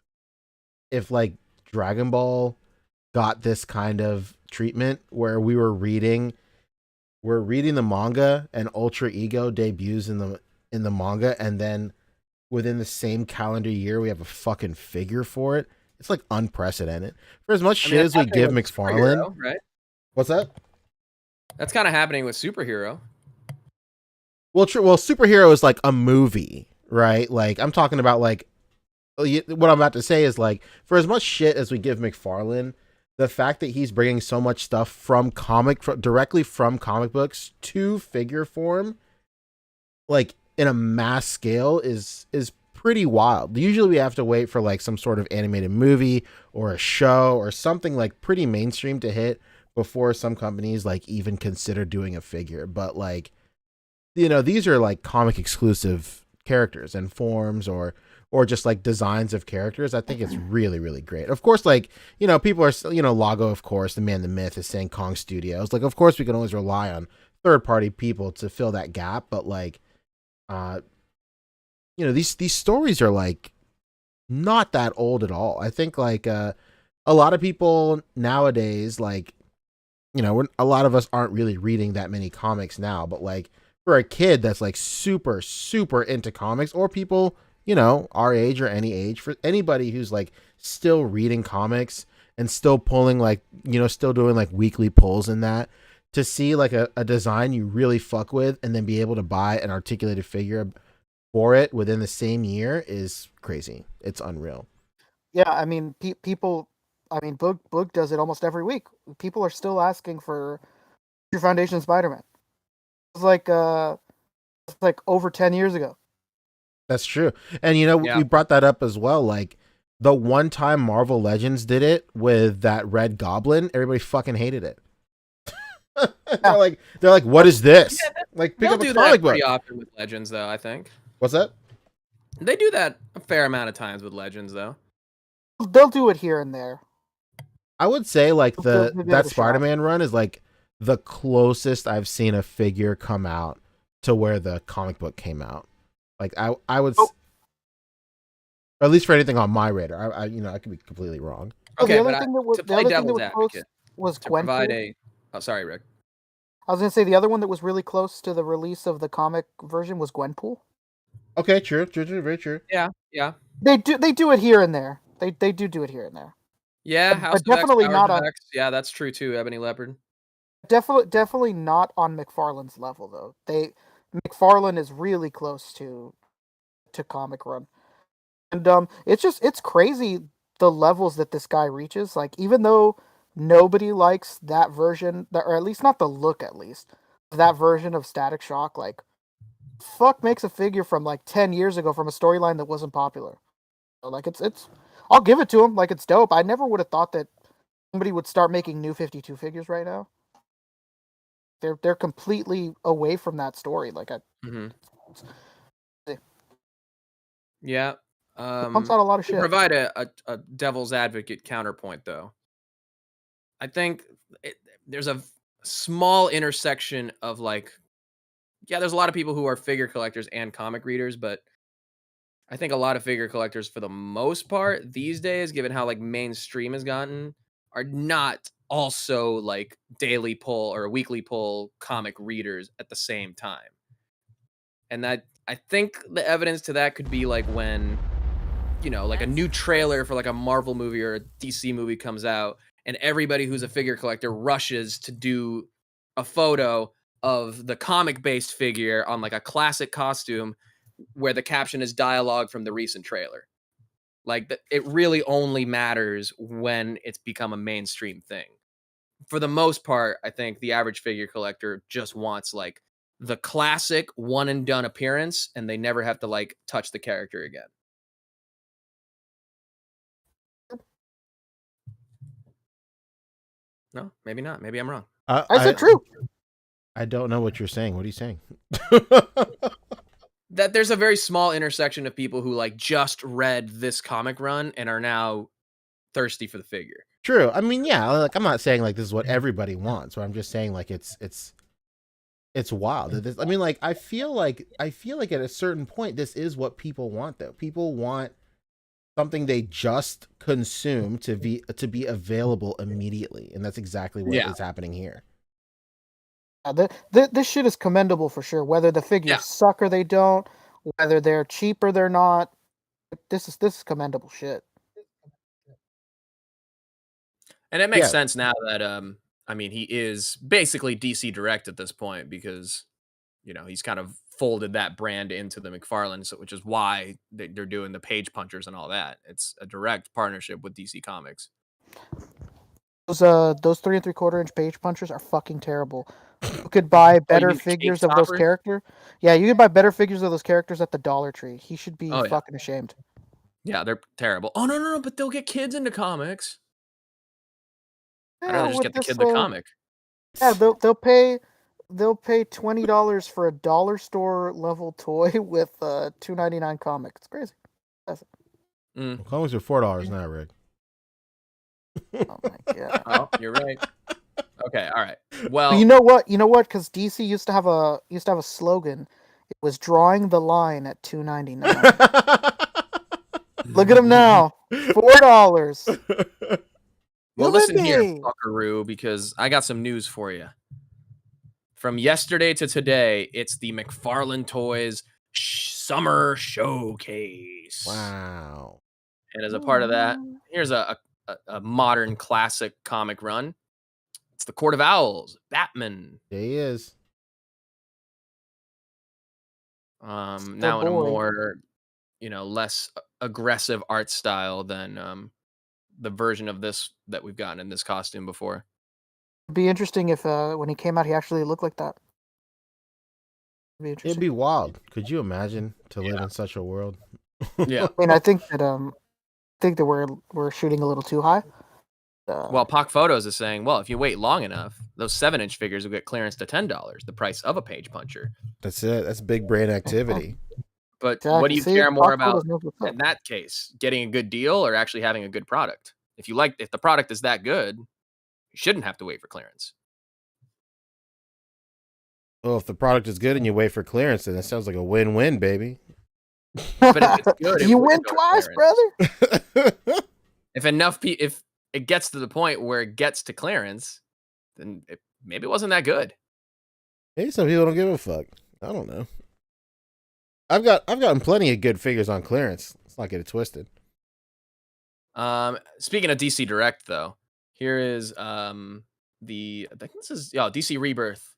like Dragon Ball got this kind of treatment where we're reading the manga and Ultra Ego debuts in the manga, and then within the same calendar year we have a fucking figure for it? It's like unprecedented. For as much shit as we give McFarlane, right? What's that? That's kind of happening with Superhero. Well, true. Well, Superhero is like a movie, right? Like, I'm talking about like what I'm about to say is like, for as much shit as we give McFarlane, the fact that he's bringing so much stuff from directly from comic books to figure form, like in a mass scale, is pretty wild. Usually we have to wait for like some sort of animated movie or a show or something like pretty mainstream to hit before some companies like even consider doing a figure. But like, you know, these are like comic exclusive characters and forms or just like designs of characters. I think it's really, really great. Of course, like, you know, people are, you know, Lago, of course, the man, the myth, is saying Kong Studios. Like, of course, we can always rely on third party people to fill that gap. But like, you know, these stories are like not that old at all. I think like a lot of people nowadays, like, you know, a lot of us aren't really reading that many comics now. But like, for a kid that's like super, super into comics, or people, you know, our age or any age, for anybody who's like still reading comics and still pulling like, you know, still doing like weekly pulls in that, to see like a design you really fuck with and then be able to buy an articulated figure for it within the same year is crazy. It's unreal. Yeah, I mean, people. I mean, Boog does it almost every week. People are still asking for your Foundation Spider-Man. It's like over 10 years ago. That's true. And you know, Yeah. we brought that up as well. Like, the one time Marvel Legends did it with that Red Goblin, everybody fucking hated it. they're like, what is this? Yeah, like, pick They'll up a do comic that book. pretty often with Legends, though. I think What's that? they do that a fair amount of times with Legends, though. They'll do it here and there. I would say like They'll give it that a shot. Spider-Man run is like the closest I've seen a figure come out to where the comic book came out. Like, I would, or at least for anything on my radar. I you know, I could be completely wrong. Okay, the other but thing that was, to the play other thing that devil's was close advocate, was to provide Gwenpool. a. Oh, sorry, Rick. I was gonna say the other one that was really close to the release of the comic version was Gwenpool. Okay, true, very true. Yeah. They do it here and there. They do it here and there. Yeah, But House of definitely X, not Powers on- of X. Yeah, that's true too. Ebony Leopard. Definitely not on McFarlane's level though. McFarlane is really close to comic run. And it's crazy the levels that this guy reaches. Like, even though nobody likes that version, or at least not the look, at least that version of Static Shock, like, fuck makes a figure from like 10 years ago from a storyline that wasn't popular. So, like, it's I'll give it to him. Like, it's dope. I never would have thought that somebody would start making new 52 figures right now. They're completely away from that story. Like, Yeah. it pumps out a lot of To shit. provide a devil's advocate counterpoint, though, I think there's a small intersection of like yeah, there's a lot of people who are figure collectors and comic readers, but I think a lot of figure collectors, for the most part, these days, given how like mainstream has gotten, are not also like daily pull or weekly pull comic readers at the same time. And that I think the evidence to that could be like when, like a new trailer for like a Marvel movie or a DC movie comes out, and everybody who's a figure collector rushes to do a photo of the comic based figure on like a classic costume where the caption is dialogue from the recent trailer. Like it really only matters when it's become a mainstream thing. For the most part, I think the average figure collector just wants like the classic one and done appearance, and they never have to like touch the character again. No, maybe not. Maybe I'm wrong. I said true. I don't know what you're saying. What are you saying? That there's a very small intersection of people who like just read this comic run and are now thirsty for the figure. True. I mean, yeah, like I'm not saying like this is what everybody wants, but I'm just saying like it's wild. I mean, like I feel like at a certain point this is what people want though. People want something they just consume to be available immediately, and that's exactly what is happening here. This shit is commendable for sure. Whether the figures suck or they don't, whether they're cheap or they're not, this is commendable shit. And it makes sense now that I mean, he is basically DC Direct at this point because he's kind of folded that brand into the McFarlane, which is why they're doing the page punchers and all that. It's a direct partnership with DC Comics. Those 3 3/4-inch page punchers are fucking terrible. You could buy better figures of those characters. Yeah, you could buy better figures of those characters at the Dollar Tree. He should be fucking ashamed. Yeah, they're terrible. Oh no, but they'll get kids into comics. I'd rather just get the kid the comic. Yeah, they'll pay $20 for a dollar store level toy with $2.99 comic. It's crazy. That's it. Comics are $4 now, Rick. Oh my god. Oh, you're right. Okay, all right. Well, you know what? Because DC used to have a slogan. It was drawing the line at $2.99. Look at him now, $4. Well, listen here, fuckaroo, because I got some news for you. From yesterday to today, it's the McFarlane Toys Summer Showcase. Wow. And as a part of that, here's a modern classic comic run. It's the Court of Owls, Batman. There he is. Now in a more, less aggressive art style than the version of this that we've gotten in this costume before. It'd be interesting if when he came out, he actually looked like that. It'd be wild. Could you imagine to live in such a world? Yeah. I mean, I think that we're shooting a little too high. Well, Pock Photos is saying, well, if you wait long enough, those 7-inch figures will get clearance to $10, the price of a page puncher. That's it. That's big brand activity. But what do you care more about in that case? Getting a good deal or actually having a good product? If the product is that good, you shouldn't have to wait for clearance. Well, if the product is good and you wait for clearance, then that sounds like a win-win, baby. But if it's good, you win twice, brother. If it gets to the point where it gets to clearance, then maybe it wasn't that good. Maybe some people don't give a fuck. I don't know. I've gotten plenty of good figures on clearance. Let's not get it twisted. Speaking of DC Direct, though, here is I think this is DC Rebirth,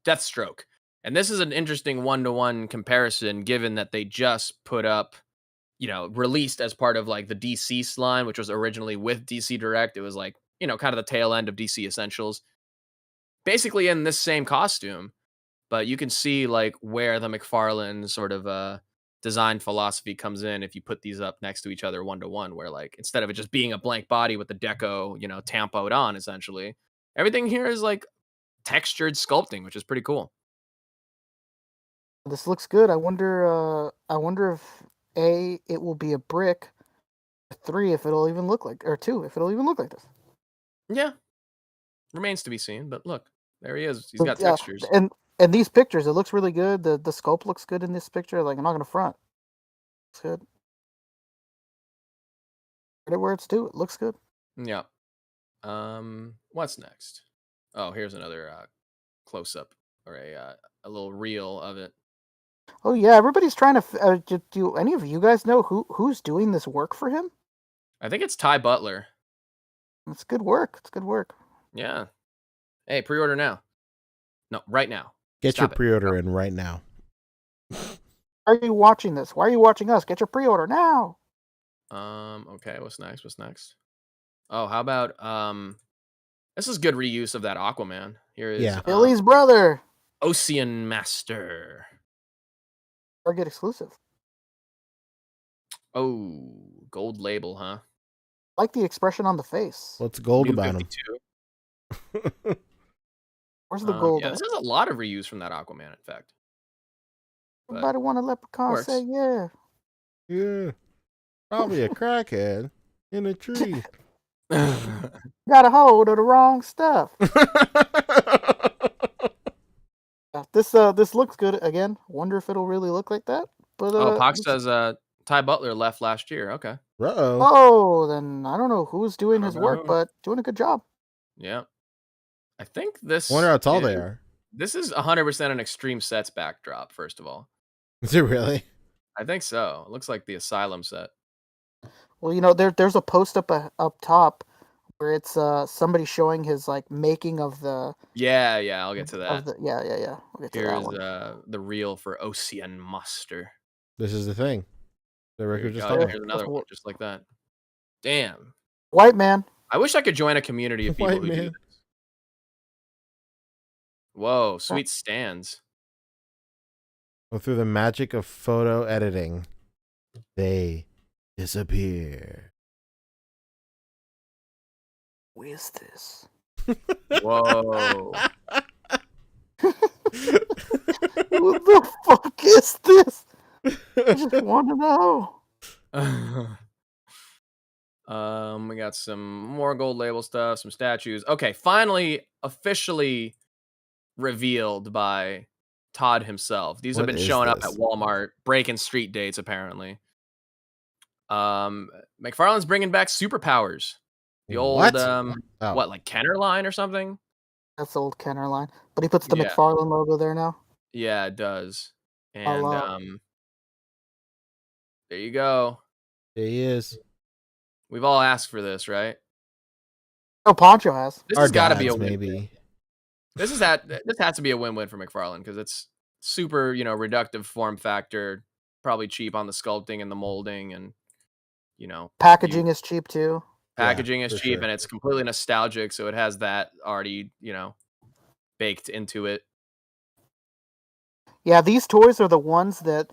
Deathstroke, and this is an interesting 1-to-1 comparison, given that they just put up, released as part of like the DC line, which was originally with DC Direct. It was like kind of the tail end of DC Essentials, basically in this same costume. But you can see like where the McFarlane sort of design philosophy comes in if you put these up next to each other 1-to-1, where like instead of it just being a blank body with the deco, tampoed on, essentially, everything here is like textured sculpting, which is pretty cool. This looks good. I wonder if it will be a brick, 3 if it'll even look like, or 2 if it'll even look like this. Yeah, remains to be seen. But look, There he is. He's got Yeah, textures. and these pictures, it looks really good. The scope looks good in this picture. Like, I'm not gonna front. Looks good. Credit where it's due. It looks good. Yeah. What's next? Oh, here's another close up or a little reel of it. Oh yeah, everybody's trying to. Do any of you guys know who's doing this work for him? I think it's Ty Butler. It's good work. It's good work. Yeah. Hey, pre-order now. No, right now. Get Stop your it. pre-order in right now. Why are you watching this? Why are you watching us? Get your pre-order now. Okay, what's next? What's next? Oh, how about this is good reuse of that Aquaman. Here is Yeah. Billy's brother. Ocean Master. Target exclusive. Oh, gold label, huh? I like the expression on the face. What's gold New about him? 52. Where's the gold Yeah, at? this is a lot of reuse from that Aquaman, in fact. But Everybody want a leprechaun? works. Say yeah. Yeah. Probably a crackhead in a tree. Got a hold of the wrong stuff. This looks good again. Wonder if it'll really look like that. But Pox says Ty Butler left last year. Okay. Uh-oh. oh, then I don't know who's doing his work, know. but doing a good job. Yeah. I think this Wonder how tall they is- are. This is 100% an Extreme Sets backdrop, first of all. Is it really? I think so. It looks like the Asylum set. Well, you know, there's a post up top where it's somebody showing his like making of the Yeah, I'll get to of that. the yeah. We'll get to that Here's one. the reel for Ocean Master. This is the thing. The Here record you just go. started. Here's another one just like that. Damn. White man. I wish I could join a community of people White who do man. this. Whoa, sweet stands. Well, through the magic of photo editing, they disappear. Who is this? Whoa. Who the fuck is this? I just want to know. We got some more gold label stuff, some statues. Okay, finally officially revealed by Todd himself. These have What been is showing up this? at Walmart, breaking street dates apparently. McFarlane's bringing back superpowers. The old What? what, like Kenner line or something? That's the old Kenner line, but he puts the Yeah. McFarlane logo there now. Yeah, it does. I And love- there you go. There he is. We've all asked for this, right? Oh, Poncho has. This Our has got to be a dads, win-win. maybe. This has to be a win-win for McFarlane because it's super, reductive form factor, probably cheap on the sculpting and the molding, and Packaging is cheap too. packaging is for cheap, sure. and it's completely nostalgic, so it has that already, baked into it. Yeah, these toys are the ones that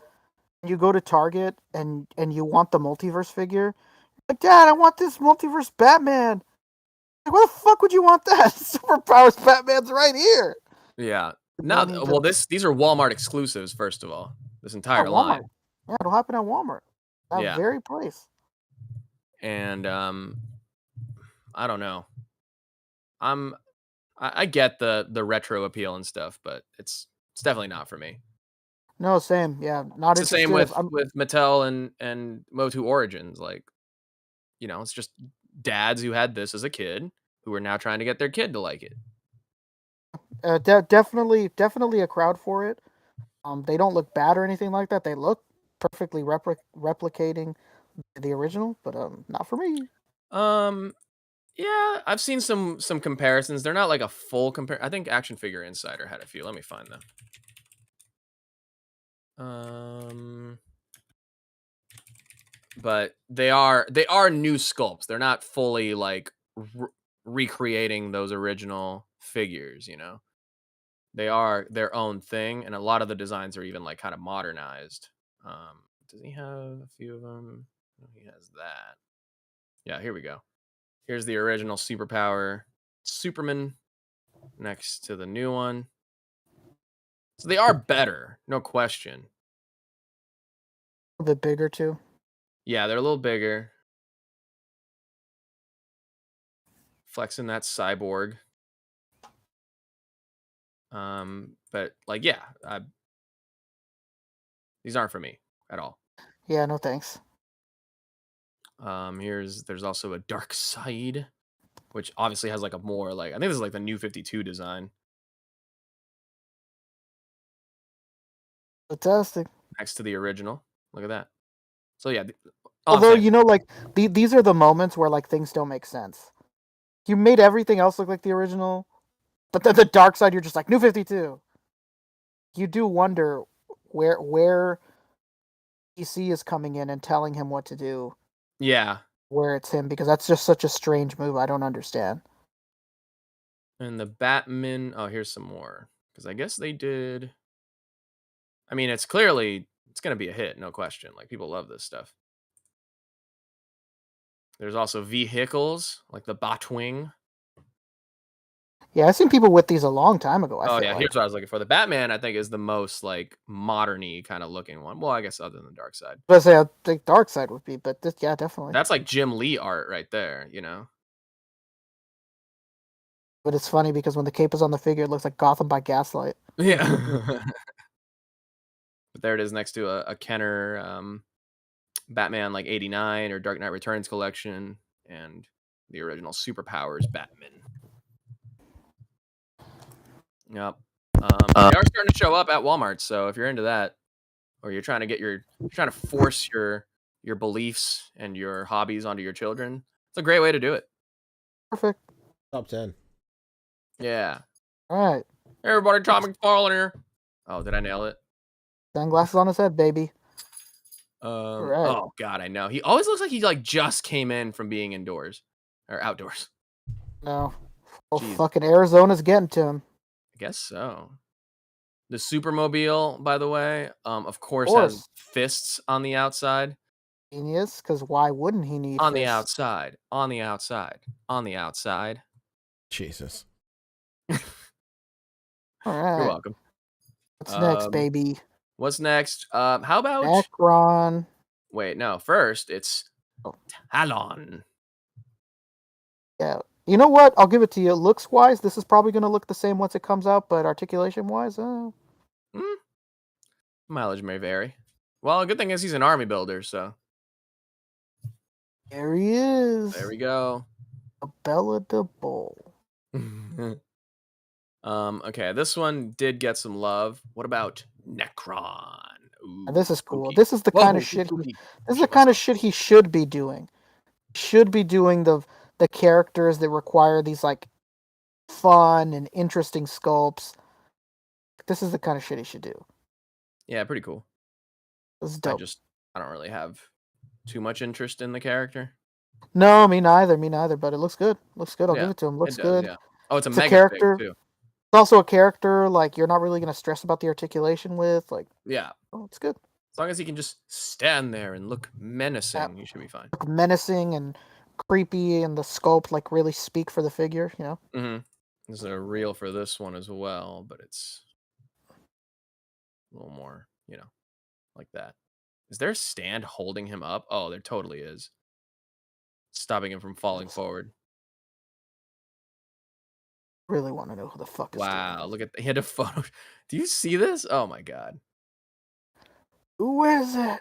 you go to Target and you want the multiverse figure. Like, Dad, I want this multiverse Batman. Like, why the fuck would you want that? Superpowers Batman's right here. Yeah. No need to- Well, these are Walmart exclusives. First of all, this entire At line. Walmart. Yeah, it'll happen at Walmart. That Yeah. very place. And I don't know. I get the retro appeal and stuff, but it's definitely not for me. No, same. Yeah, not It's the same interested. with Mattel and Motu Origins. Like, it's just dads who had this as a kid who are now trying to get their kid to like it. Definitely a crowd for it. They don't look bad or anything like that. They look perfectly replicating the original, but not for me. Yeah, I've seen some comparisons. They're not like a full compare. I think Action Figure Insider had a few. Let me find them. But they are new sculpts. They're not fully like recreating those original figures, They are their own thing, and a lot of the designs are even like kind of modernized. Does he have a few of them? He has that. Yeah, here we go. Here's the original Superpower Superman next to the new one. So they are better, no question. A bit bigger too. Yeah, they're a little bigger. Flexing that cyborg. But like, yeah, these aren't for me at all. Yeah, no thanks. There's also a Dark Side, which obviously has like a more like, I think this is like the new 52 design Fantastic. next to the original. Look at that. So yeah, Although, you know, like these are the moments where like things don't make sense. You made everything else look like the original, but then the Dark Side, you're just like New 52. You do wonder where DC is coming in and telling him what to do, yeah. where it's him, because that's just such a strange move. I don't understand. And the Batman. Oh, here's some more because I guess they did. I mean, it's clearly it's gonna be a hit, no question. Like people love this stuff. There's also vehicles like the Batwing. Yeah, I've seen people with these a long time ago. I Oh feel yeah, like. here's what I was looking for. The Batman, I think, is the most like modern-y kind of looking one. Well, I guess other than the Dark Side. But I say I think Dark Side would be, but this, yeah, definitely. That's like Jim Lee art right there, you know. But it's funny because when the cape is on the figure, it looks like Gotham by Gaslight. Yeah. But there it is next to a Kenner Batman like 89 or Dark Knight Returns collection and the original Superpowers Batman. Yep. They are starting to show up at Walmart, so if you're into that, or you're trying to force your beliefs and your hobbies onto your children, it's a great way to do it. Perfect. Top 10. Yeah. All right. Hey everybody, Tom McFarlane here. Oh, did I nail it? Sunglasses on his head, baby. Right. Oh god, I know. He always looks like he like just came in from being indoors or outdoors. No. Oh, Jeez. fucking Arizona's getting to him. I guess so. The Supermobile, by the way, of course, has fists on the outside. Genius, because why wouldn't he need On the fists? outside. On the outside. On the outside. Jesus. All right. You're welcome. What's next, baby? What's next? How about Necron. Wait, no. First, it's Oh. Talon. Yeah. You know what? I'll give it to you. Looks wise, this is probably going to look the same once it comes out, but articulation wise, Mileage may vary. Well, a good thing is he's an army builder, so there he is. there we go. A Bella de Bull. Okay, this one did get some love. What about Necron? Ooh, This is cool. spooky. This is the Whoa, kind of shit. spooky. This is the kind of shit he should be doing. Should be doing the characters that require these like fun and interesting sculpts. This is the kind of shit he should do. Yeah, pretty cool. This is dope. I don't really have too much interest in the character. No, me neither. But it looks good. Looks good. I'll give it to him. Looks It does, good. yeah. Oh, it's a It's mega a character. fig, too. It's also a character like you're not really gonna stress about the articulation with. Like, Yeah. oh, it's good. As long as he can just stand there and look menacing, he should be fine. Look menacing and creepy, and the sculpt like really speak for the figure. You know. Mm-hmm. There's a reel for this one as well, but it's a little more, like that. Is there a stand holding him up? Oh, there totally is. Stopping him from falling forward. Really want to know who the fuck is doing Wow, this. look at he had a photo. Do you see this? Oh my god. Who is it?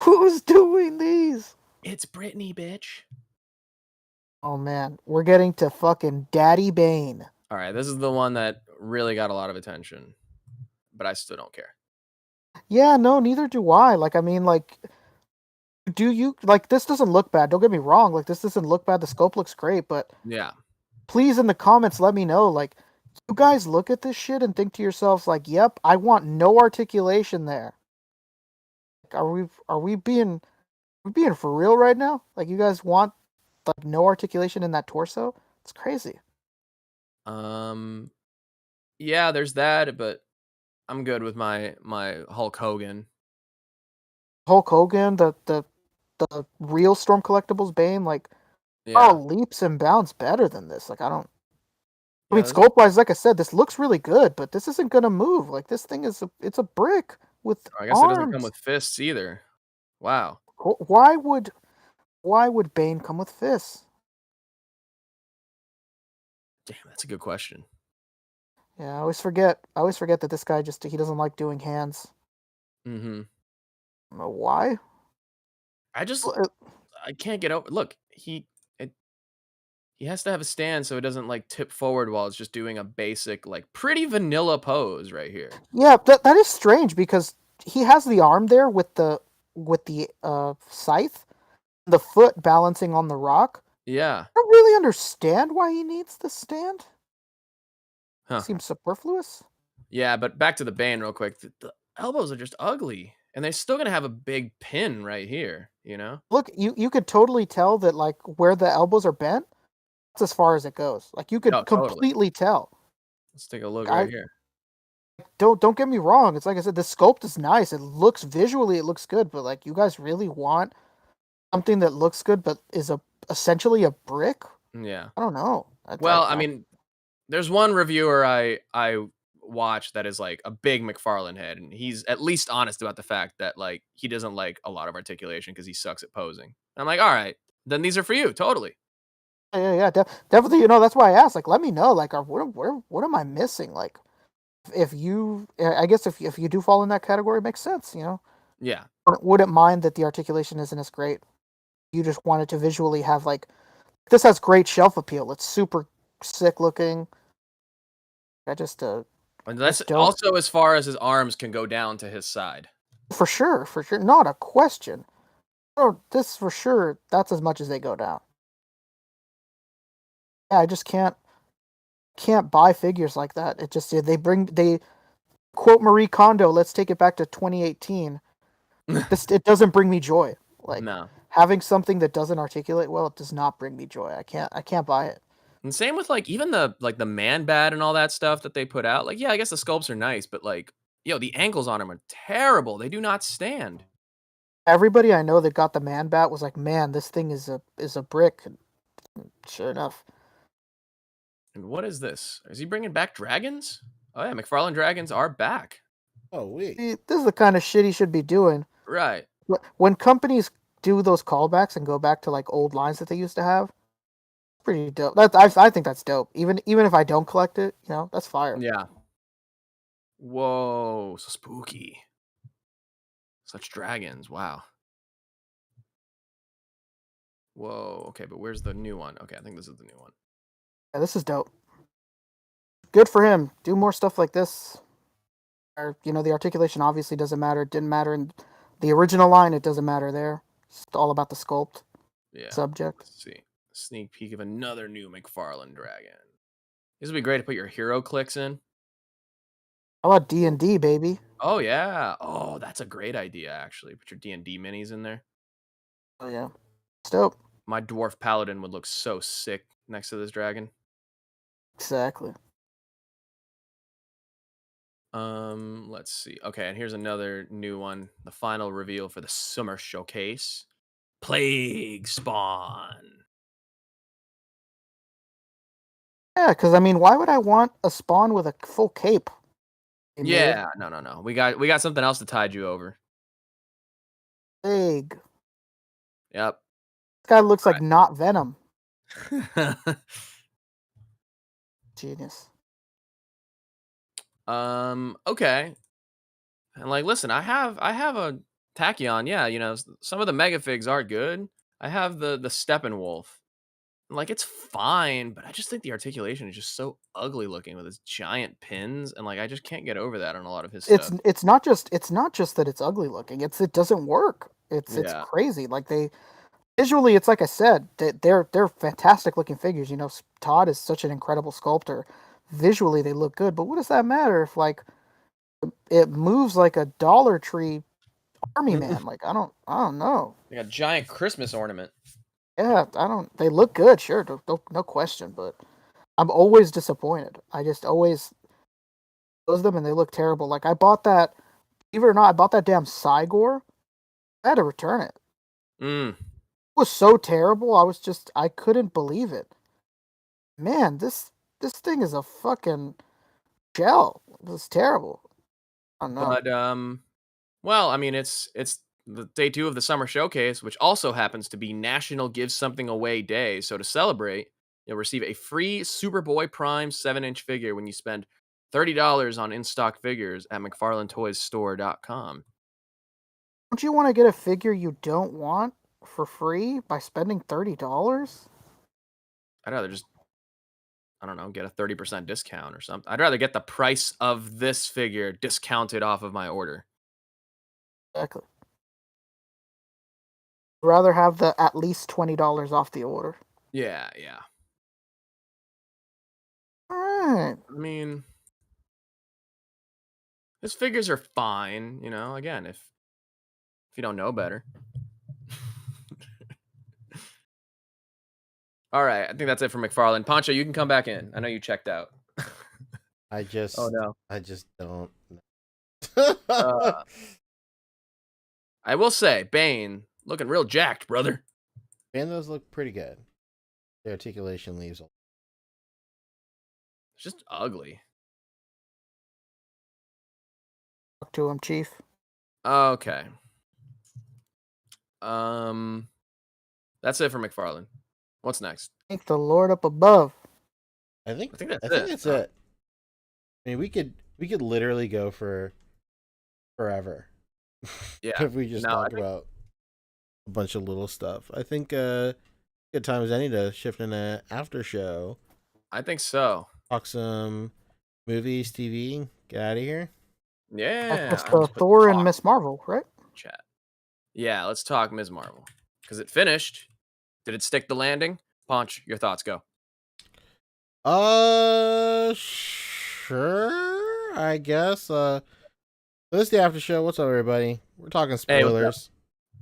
Who's doing these? It's Brittany, bitch. Oh man, we're getting to fucking Daddy Bane. All right, this is the one that really got a lot of attention, but I still don't care. Yeah, no, neither do I. Like, I mean, like, do you like this? Doesn't look bad. Don't get me wrong. Like, this doesn't look bad. The scope looks great, but Yeah. please in the comments let me know. Like, you guys look at this shit and think to yourselves, like, "Yep, I want no articulation there." Like, are we being for real right now? Like, you guys want like no articulation in that torso? It's crazy. Yeah, there's that, but I'm good with my Hulk Hogan. Hulk Hogan, the real Storm Collectibles Bane, like, Yeah. leaps and bounds better than this. Like, I don't. I Yeah, mean, sculpt wise, like I said, this looks really good, but this isn't gonna move. Like, this thing it's a brick with I guess arms. it doesn't come with fists either. Wow. Why would Bane come with fists? Damn, that's a good question. Yeah, I always forget. I always forget that this guy he doesn't like doing hands. Mm-hmm. I don't know why. I just Well, I can't get over. Look, he has to have a stand so it doesn't like tip forward while it's just doing a basic like pretty vanilla pose right here. Yeah, that is strange because he has the arm there with the scythe, the foot balancing on the rock. Yeah. I don't really understand why he needs the stand. Huh. Seems superfluous. Yeah, but back to the Bane real quick. The elbows are just ugly, and they're still gonna have a big pin right here. You know? Look, you could totally tell that like where the elbows are bent, that's as far as it goes. Like you could Oh, totally. completely tell. Let's take a look I right here. don't get me wrong. It's like I said, the sculpt is nice. It looks visually, it looks good. But like, you guys really want something that looks good, but is essentially a brick? Yeah. I don't know. Well, I mean, there's one reviewer I watch that is like a big McFarlane head, and he's at least honest about the fact that like he doesn't like a lot of articulation because he sucks at posing. And I'm like, all right, then these are for you, totally. yeah, definitely. You know, that's why I asked. Like, let me know. Like, what am I missing? Like, I guess if you do fall in that category, it makes sense. You know, Yeah. wouldn't mind that the articulation isn't as great. You just wanted to visually have like this has great shelf appeal. It's super sick looking. I just And that's don't also as far as his arms can go down to his side. for sure, not a question. Oh, this for sure. That's as much as they go down. Yeah, I just can't buy figures like that. It just they quote Marie Kondo. Let's take it back to 2018. It doesn't bring me joy. Like No. having something that doesn't articulate well, it does not bring me joy. I can't buy it. And same with like even the man bat and all that stuff that they put out. Like, yeah, I guess the sculpts are nice, but like, the ankles on them are terrible. They do not stand. Everybody I know that got the man bat was like, man, this thing is a brick. And sure enough. And what is this? Is he bringing back dragons? Oh yeah, McFarlane dragons are back. Oh wait. See, this is the kind of shit he should be doing. Right. When companies do those callbacks and go back to like old lines that they used to have, pretty dope. I think that's dope. Even if I don't collect it, you know, that's fire. Yeah. Whoa, so spooky. Such dragons. Wow. Whoa. Okay, but where's the new one? Okay, I think this is the new one. Yeah, this is dope. Good for him. Do more stuff like this. Or, you know, the articulation obviously doesn't matter. It didn't matter in the original line. It doesn't matter there. It's all about the sculpt Yeah. subject. Let's see. Sneak peek of another new McFarlane dragon. This would be great to put your hero clicks in. How about D&D, baby? Oh yeah. Oh, that's a great idea actually. Put your D&D minis in there. Oh yeah, it's dope. My dwarf paladin would look so sick next to this dragon. Exactly. Let's see. Okay, and here's another new one. The final reveal for the summer showcase. Plague Spawn. Yeah, because I mean, why would I want a spawn with a full cape? Hey, Yeah, no. We got something else to tide you over. Plague. Yep. This guy looks like not Venom. Genius. Okay. And like, listen, I have a Tachyon. Yeah, some of the mega figs are good. I have the Steppenwolf. Like, it's fine, but I just think the articulation is just so ugly looking with his giant pins, and like I just can't get over that on a lot of his stuff. It's not just that it's ugly looking. It doesn't work. It's Yeah. crazy. Like visually, it's like I said, they're fantastic looking figures. You know, Todd is such an incredible sculptor. Visually, they look good, but what does that matter if like it moves like a Dollar Tree army man? Like I don't know. Like a giant Christmas ornament. Yeah, They look good, sure, no question, but I'm always disappointed. I just always close them and they look terrible. Like I bought that, believe it or not, I bought that damn Cygor. I had to return it. It was so terrible. I couldn't believe it. Man, this thing is a fucking shell. It was terrible. I don't know. But well, I mean, it's the day 2 of the summer showcase, which also happens to be National Give Something Away Day. So to celebrate, you'll receive a free Superboy Prime 7-inch figure when you spend $30 on in-stock figures at McFarlaneToysStore.com. Don't you want to get a figure you don't want for free by spending $30? I'd rather just, I don't know, get a 30% discount or something. I'd rather get the price of this figure discounted off of my order. Exactly. I'd rather have the at least $20 off the order. Yeah. Alright. I mean, his figures are fine, you know, again, if you don't know better. All right, I think that's it for McFarlane. Poncho, you can come back in. I know you checked out. I just no. I just don't. I will say, Bane looking real jacked, brother. And those look pretty good. The articulation leaves. It's just ugly. Talk to him, Chief. Okay. That's it for McFarlane. What's next? Thank the Lord up above. I think that's that's it. I mean, we could literally go for forever. Yeah. If we just talked about a bunch of little stuff. I think good time as any to shift in an after show. I think so. Talk some movies, TV. Get out of here. Yeah. That's Thor and Miss Marvel, right? Chat. Yeah, let's talk Ms. Marvel. Because it finished. Did it stick the landing? Ponch, your thoughts, go. Sure. I guess. This is the after show. What's up, everybody? We're talking spoilers.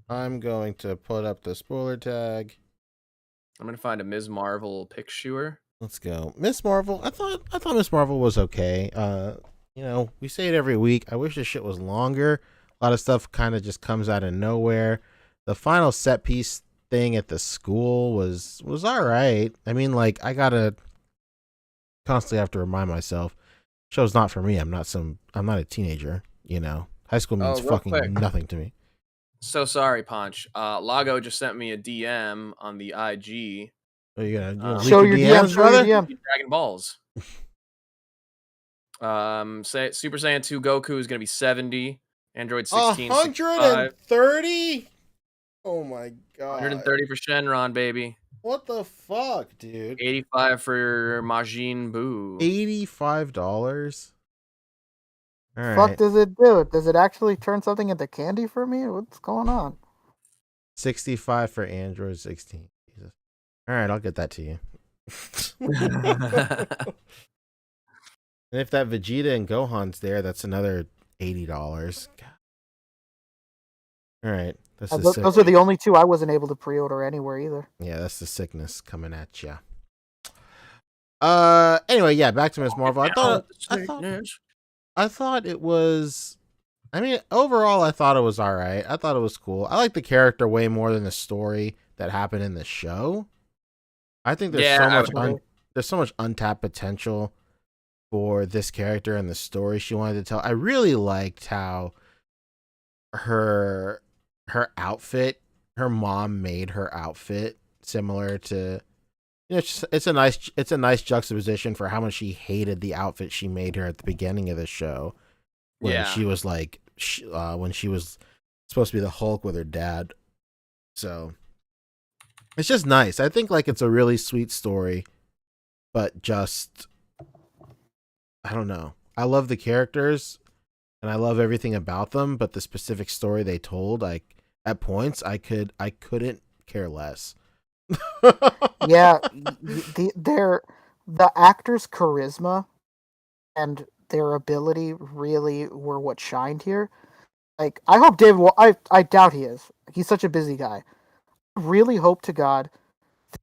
I'm going to put up the spoiler tag. I'm gonna find a Ms. Marvel picture. Let's go. Miss Marvel. I thought Miss Marvel was okay. You know, we say it every week. I wish this shit was longer. A lot of stuff kind of just comes out of nowhere. The final set piece thing at the school was all right. I mean, like, I gotta constantly have to remind myself, show's not for me. I'm not a teenager. You know, high school means fucking nothing to me. So sorry, Ponch. Lago just sent me a DM on the IG. Are you gonna show your DMs, brother? Dragon Balls. Super Saiyan 2 Goku is gonna be 70. Android 16. 130. Oh my god. 130 for Shenron, baby. What the fuck, dude? 85 for Majin Buu. $85. All right. Fuck does it do? Does it actually turn something into candy for me? What's going on? 65 for Android 16. Jesus. All right, I'll get that to you. And if that Vegeta and Gohan's there, that's another $80. All right. Those are the only two I wasn't able to pre-order anywhere either. Yeah, that's the sickness coming at you. Anyway, yeah, back to Miss Marvel. I thought it was. I mean, overall, I thought it was all right. I thought it was cool. I like the character way more than the story that happened in the show. I think there's there's so much untapped potential for this character and the story she wanted to tell. I really liked how her outfit, her mom made her outfit similar to. It's a nice juxtaposition for how much she hated the outfit she made her at the beginning of the show, when she was like, when she was supposed to be the Hulk with her dad. So it's just nice. I think like it's a really sweet story, but just I don't know. I love the characters and I love everything about them, but the specific story they told, like at points, I couldn't care less. Yeah, the actors' charisma and their ability really were what shined here. Like, I hope I doubt he is. He's such a busy guy. I really hope to God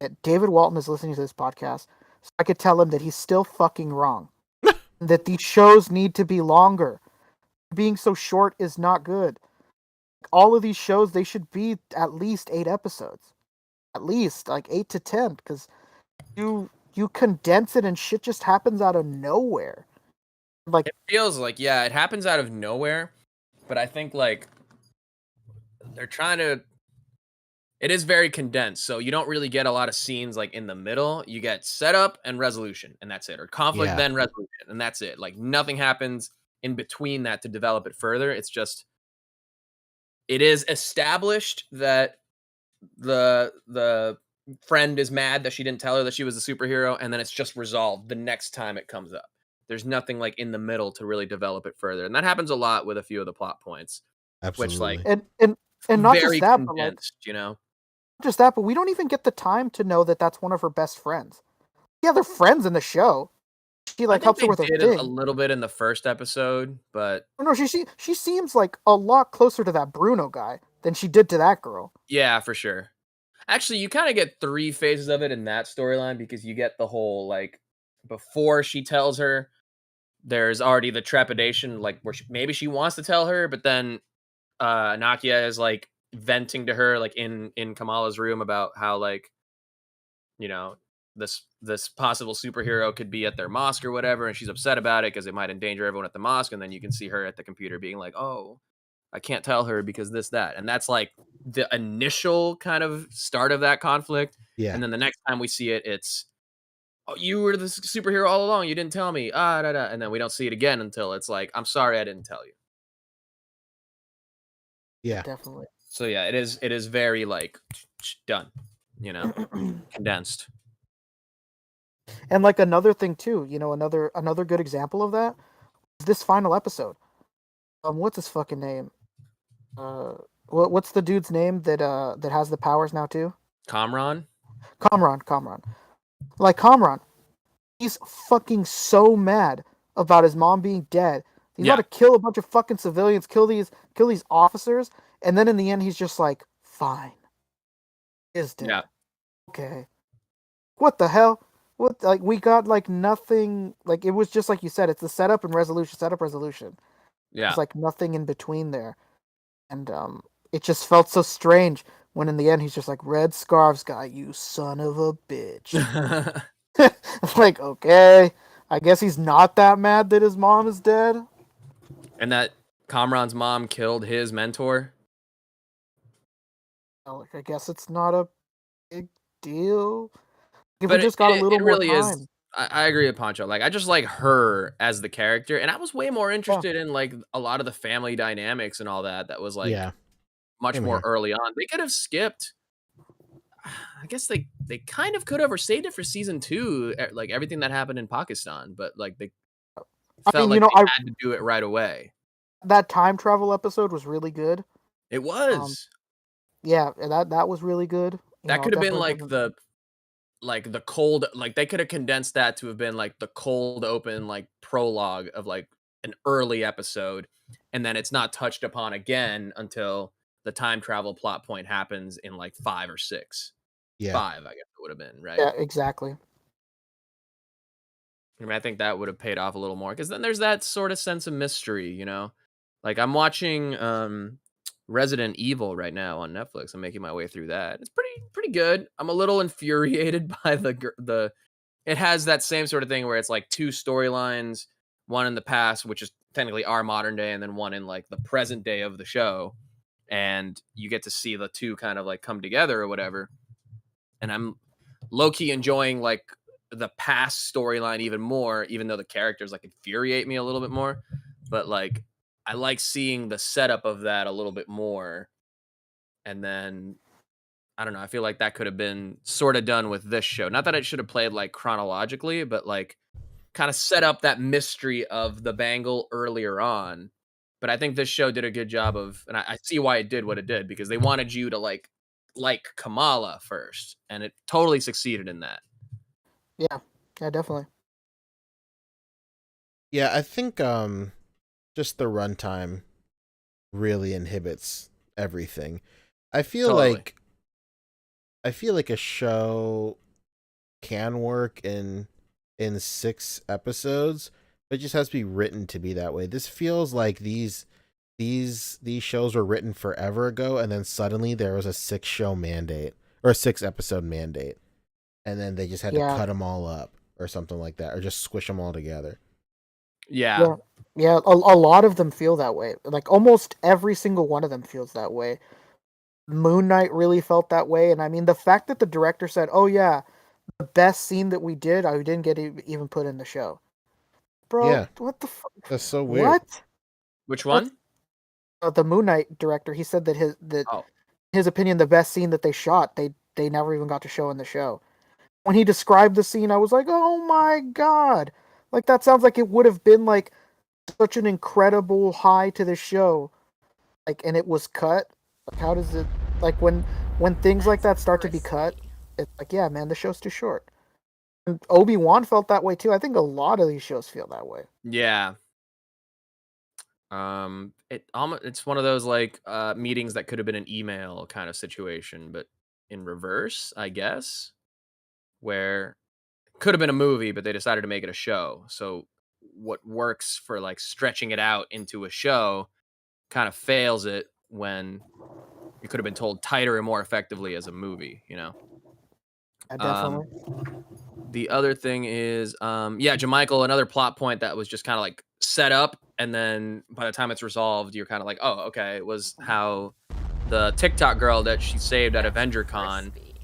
that David Walton is listening to this podcast so I could tell him that he's still fucking wrong. That these shows need to be longer. Being so short is not good. All of these shows, they should be at least 8 episodes. At least like 8 to 10, because you condense it and shit just happens out of nowhere. Like, it feels like, yeah, it happens out of nowhere, but I think like they're trying to It is very condensed, so you don't really get a lot of scenes like in the middle. You get setup and resolution, and that's it, or conflict Yeah. then resolution, and that's it. Like nothing happens in between that to develop it further. It's just it is established that the friend is mad that she didn't tell her that she was a superhero, and then it's just resolved the next time it comes up. There's nothing like in the middle to really develop it further, and that happens a lot with a few of the plot points, which like Absolutely. And not just very that, but like condensed, you know. not just that, but we don't even get the time to know that that's one of her best friends. Yeah, they're friends in the show. She I like think helps her they with her did it a thing. little bit in the first episode, but Oh, no, she seems like a lot closer to that Bruno guy than she did to that girl. yeah, for sure. Actually, you kind of get 3 phases of it in that storyline because you get the whole like before she tells her, there's already the trepidation, like where maybe she wants to tell her, but then Nakia is like venting to her like in Kamala's room about how like you know this possible superhero could be at their mosque or whatever, and she's upset about it because it might endanger everyone at the mosque, and then you can see her at the computer being like, oh, I can't tell her because this that, and that's like the initial kind of start of that conflict. Yeah. And then the next time we see it, it's, oh, you were the superhero all along, you didn't tell me, and then we don't see it again until it's like, I'm sorry I didn't tell you. Yeah. Definitely. So yeah, it is very like done, you know, condensed. And like another thing too, another good example of that is this final episode. What's his fucking name? What's the dude's name that has the powers now too? Kamran. Kamran. Like Kamran, he's fucking so mad about his mom being dead. He's Yeah. about to kill a bunch of fucking civilians, kill these officers, and then in the end he's just like, fine. He is dead. Yeah. Okay. What the hell? What, like, we got like nothing, like it was just like you said, it's the setup and resolution. Yeah. It's like nothing in between there. And it just felt so strange when in the end he's just like, Red Scarves guy, you son of a bitch. Like, okay, I guess he's not that mad that his mom is dead. And that Kamran's mom killed his mentor. Like, I guess it's not a big deal. If But we just got a little it more really time. is. I agree with Pancho. Like, I just like her as the character, and I was way more interested in like a lot of the family dynamics and all that. That was like Yeah. much Same more here. early on. They could have skipped. I guess they kind of could have, or saved it for season 2, like everything that happened in Pakistan. But like they felt like they had to do it right away. That time travel episode was really good. It was. Yeah, that was really good. That could have been definitely like the cold, like they could have condensed that to have been like the cold open like prologue of like an early episode, and then it's not touched upon again until the time travel plot point happens in like 5 or 6. Yeah. 5, I guess it would have been, right? Yeah, exactly. I mean, I think that would have paid off a little more because then there's that sort of sense of mystery, you know. Like I'm watching Resident Evil right now on Netflix. I'm making my way through that. It's pretty good. I'm a little infuriated by the. It has that same sort of thing where it's like 2 storylines, one in the past, which is technically our modern day, and then one in like the present day of the show, and you get to see the 2 kind of like come together or whatever. And I'm low key enjoying like the past storyline even more, even though the characters like infuriate me a little bit more. But like I like seeing the setup of that a little bit more. And then I don't know, I feel like that could have been sort of done with this show. Not that it should have played like chronologically, but like kind of set up that mystery of the bangle earlier on. But I think this show did a good job of, and I see why it did what it did, because they wanted you to like Kamala first, and it totally succeeded in that. Yeah, definitely. Yeah, I think just the runtime really inhibits everything. I feel Totally. like a show can work in 6 episodes, but it just has to be written to be that way. This feels like these shows were written forever ago, and then suddenly there was a 6-show mandate or a 6-episode mandate, and then they just had to cut them all up or something like that, or just squish them all together. Yeah. A lot of them feel that way. Like almost every single one of them feels that way. Moon Knight really felt that way. And I mean, the fact that the director said, "Oh yeah, the best scene that we did, I didn't get even put in the show." Bro, Yeah. what the fuck? That's so weird. What? Which one? The Moon Knight director, he said that Oh, his opinion, the best scene that they shot, they never even got to show in the show. When he described the scene, I was like, "Oh my god!" Like that sounds like it would have been like such an incredible high to the show. Like, and it was cut. Like, how does it like when things like that That's start to be cut? crispy. It's like, yeah, man, the show's too short. And Obi-Wan felt that way too. I think a lot of these shows feel that way. yeah. It's one of those like meetings that could have been an email kind of situation, but in reverse, I guess, where it could have been a movie, but they decided to make it a show. So what works for like stretching it out into a show kind of fails it when it could have been told tighter and more effectively as a movie, you know? Definitely. The other thing is, yeah, Jamichael, another plot point that was just kind of like set up, and then by the time it's resolved, you're kind of like, oh, okay, it was how the TikTok girl that she saved at That's AvengerCon crispy.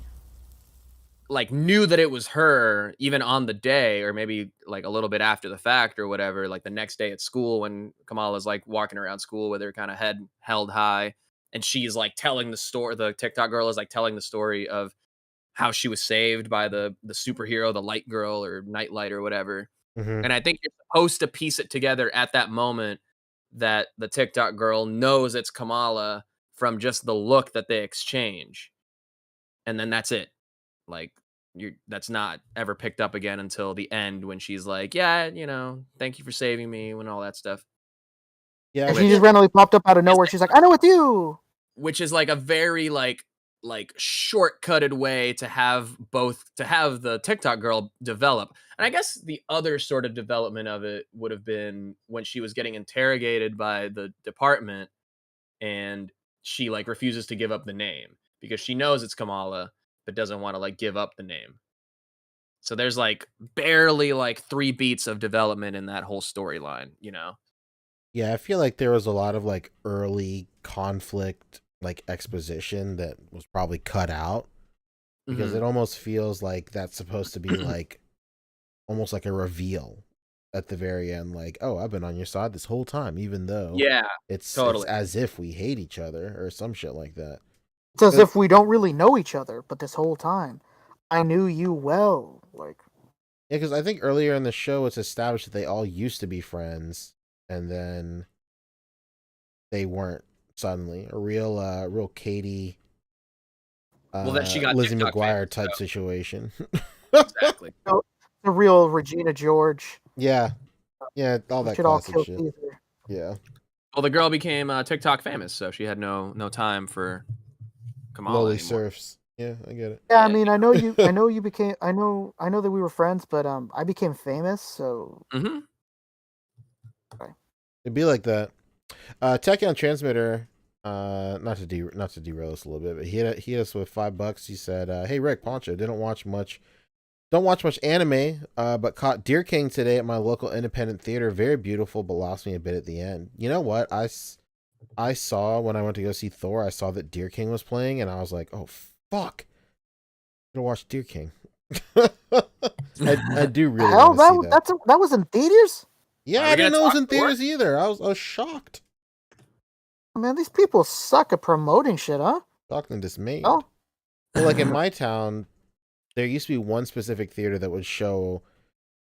like knew that it was her even on the day, or maybe like a little bit after the fact or whatever, like the next day at school when Kamala's like walking around school with her kind of head held high, and she's like telling the story. The TikTok girl is like telling the story of how she was saved by the superhero, the light girl or nightlight or whatever. Hmm. And I think you're supposed to piece it together at that moment that the TikTok girl knows it's Kamala from just the look that they exchange. And then that's it. Like that's not ever picked up again until the end when she's like, yeah, thank you for saving me and all that stuff. Yeah, I And she Which just feel, randomly popped up out of nowhere. She's like, "I know it's you." which is like a very like shortcutted way to have the TikTok girl develop. And I guess the other sort of development of it would have been when she was getting interrogated by the department and she like refuses to give up the name because she knows it's Kamala but doesn't want to like give up the name. So there's like barely like 3 beats of development in that whole storyline, you know. yeah, I feel like there was a lot of like early conflict, like exposition that was probably cut out because Mhm. it almost feels like that's supposed to be like almost like a reveal at the very end, like, oh, I've been on your side this whole time, even though Yeah, it's totally. as if we hate each other or some shit like that. It's as But if we don't really know each other, but this whole time, I knew you well. Like, yeah, because I think earlier in the show it's established that they all used to be friends, and then they weren't suddenly. A real Katie, Well, then she got Lizzie TikTok McGuire famous, type so situation. exactly. the real Regina George. Yeah, yeah, all We that should all classic kill shit. Caesar. Yeah, Well, the girl became TikTok famous, so she had no time for Kamala lowly anymore. surfs. Yeah, I get it. Yeah, I Yeah. mean, I know you became, I know that we were friends, but I became famous, so Mm-hmm. It'd be like that. Tachyon Transmitter, not to derail us a little bit, but he hit us with $5. He said, "Hey Rick, Poncho, don't watch much anime, but caught Deer King today at my local independent theater. Very beautiful, but lost me a bit at the end. You know what? I saw when I went to go see Thor, I saw that Deer King was playing, and I was like, oh fuck, I'm gonna watch Deer King. I do really hell, want to see that. that was in theaters. Yeah, Are we I didn't gonna know it was talk in Thor? theaters either. I was shocked. Man, these people suck at promoting shit, huh? Shocked and dismayed. Oh, Well, like in my town, there used to be one specific theater that would show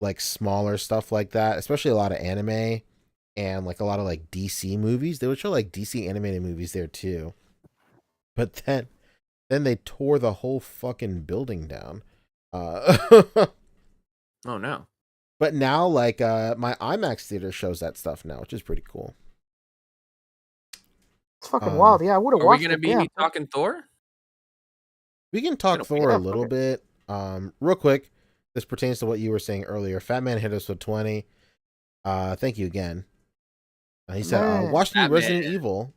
like smaller stuff like that, especially a lot of anime and like a lot of like DC movies. They would show like DC animated movies there too. But then they tore the whole fucking building down. Oh no. But now like my IMAX theater shows that stuff now, which is pretty cool. it's fucking wild. Yeah, I would have Are we watched gonna it. be Yeah. talking Thor? We can talk Gonna Thor yeah, a little fuck bit. Real quick, this pertains to what you were saying earlier. Fat Man hit us with 20. Thank you again. He said, Man. watch the Batman. Resident Evil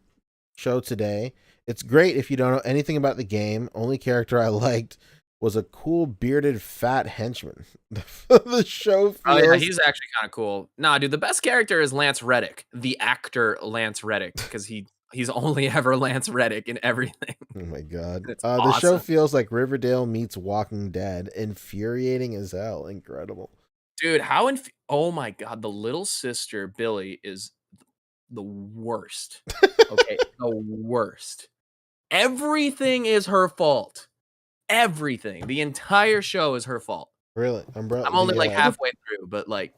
show today. It's great if you don't know anything about the game. Only character I liked was a cool bearded fat henchman. The show feels... Oh yeah, he's actually kind of cool. Nah, dude, the best character is Lance Reddick, the actor Lance Reddick, because he he's only ever Lance Reddick in everything. Oh my god. It's The show awesome. feels like Riverdale meets Walking Dead. Infuriating as hell. Incredible. Dude, oh my god, the little sister Billy is the worst. Okay, the worst. Everything is her fault. Everything. The entire show is her fault. Really? Umbrella. I'm only like halfway through, but like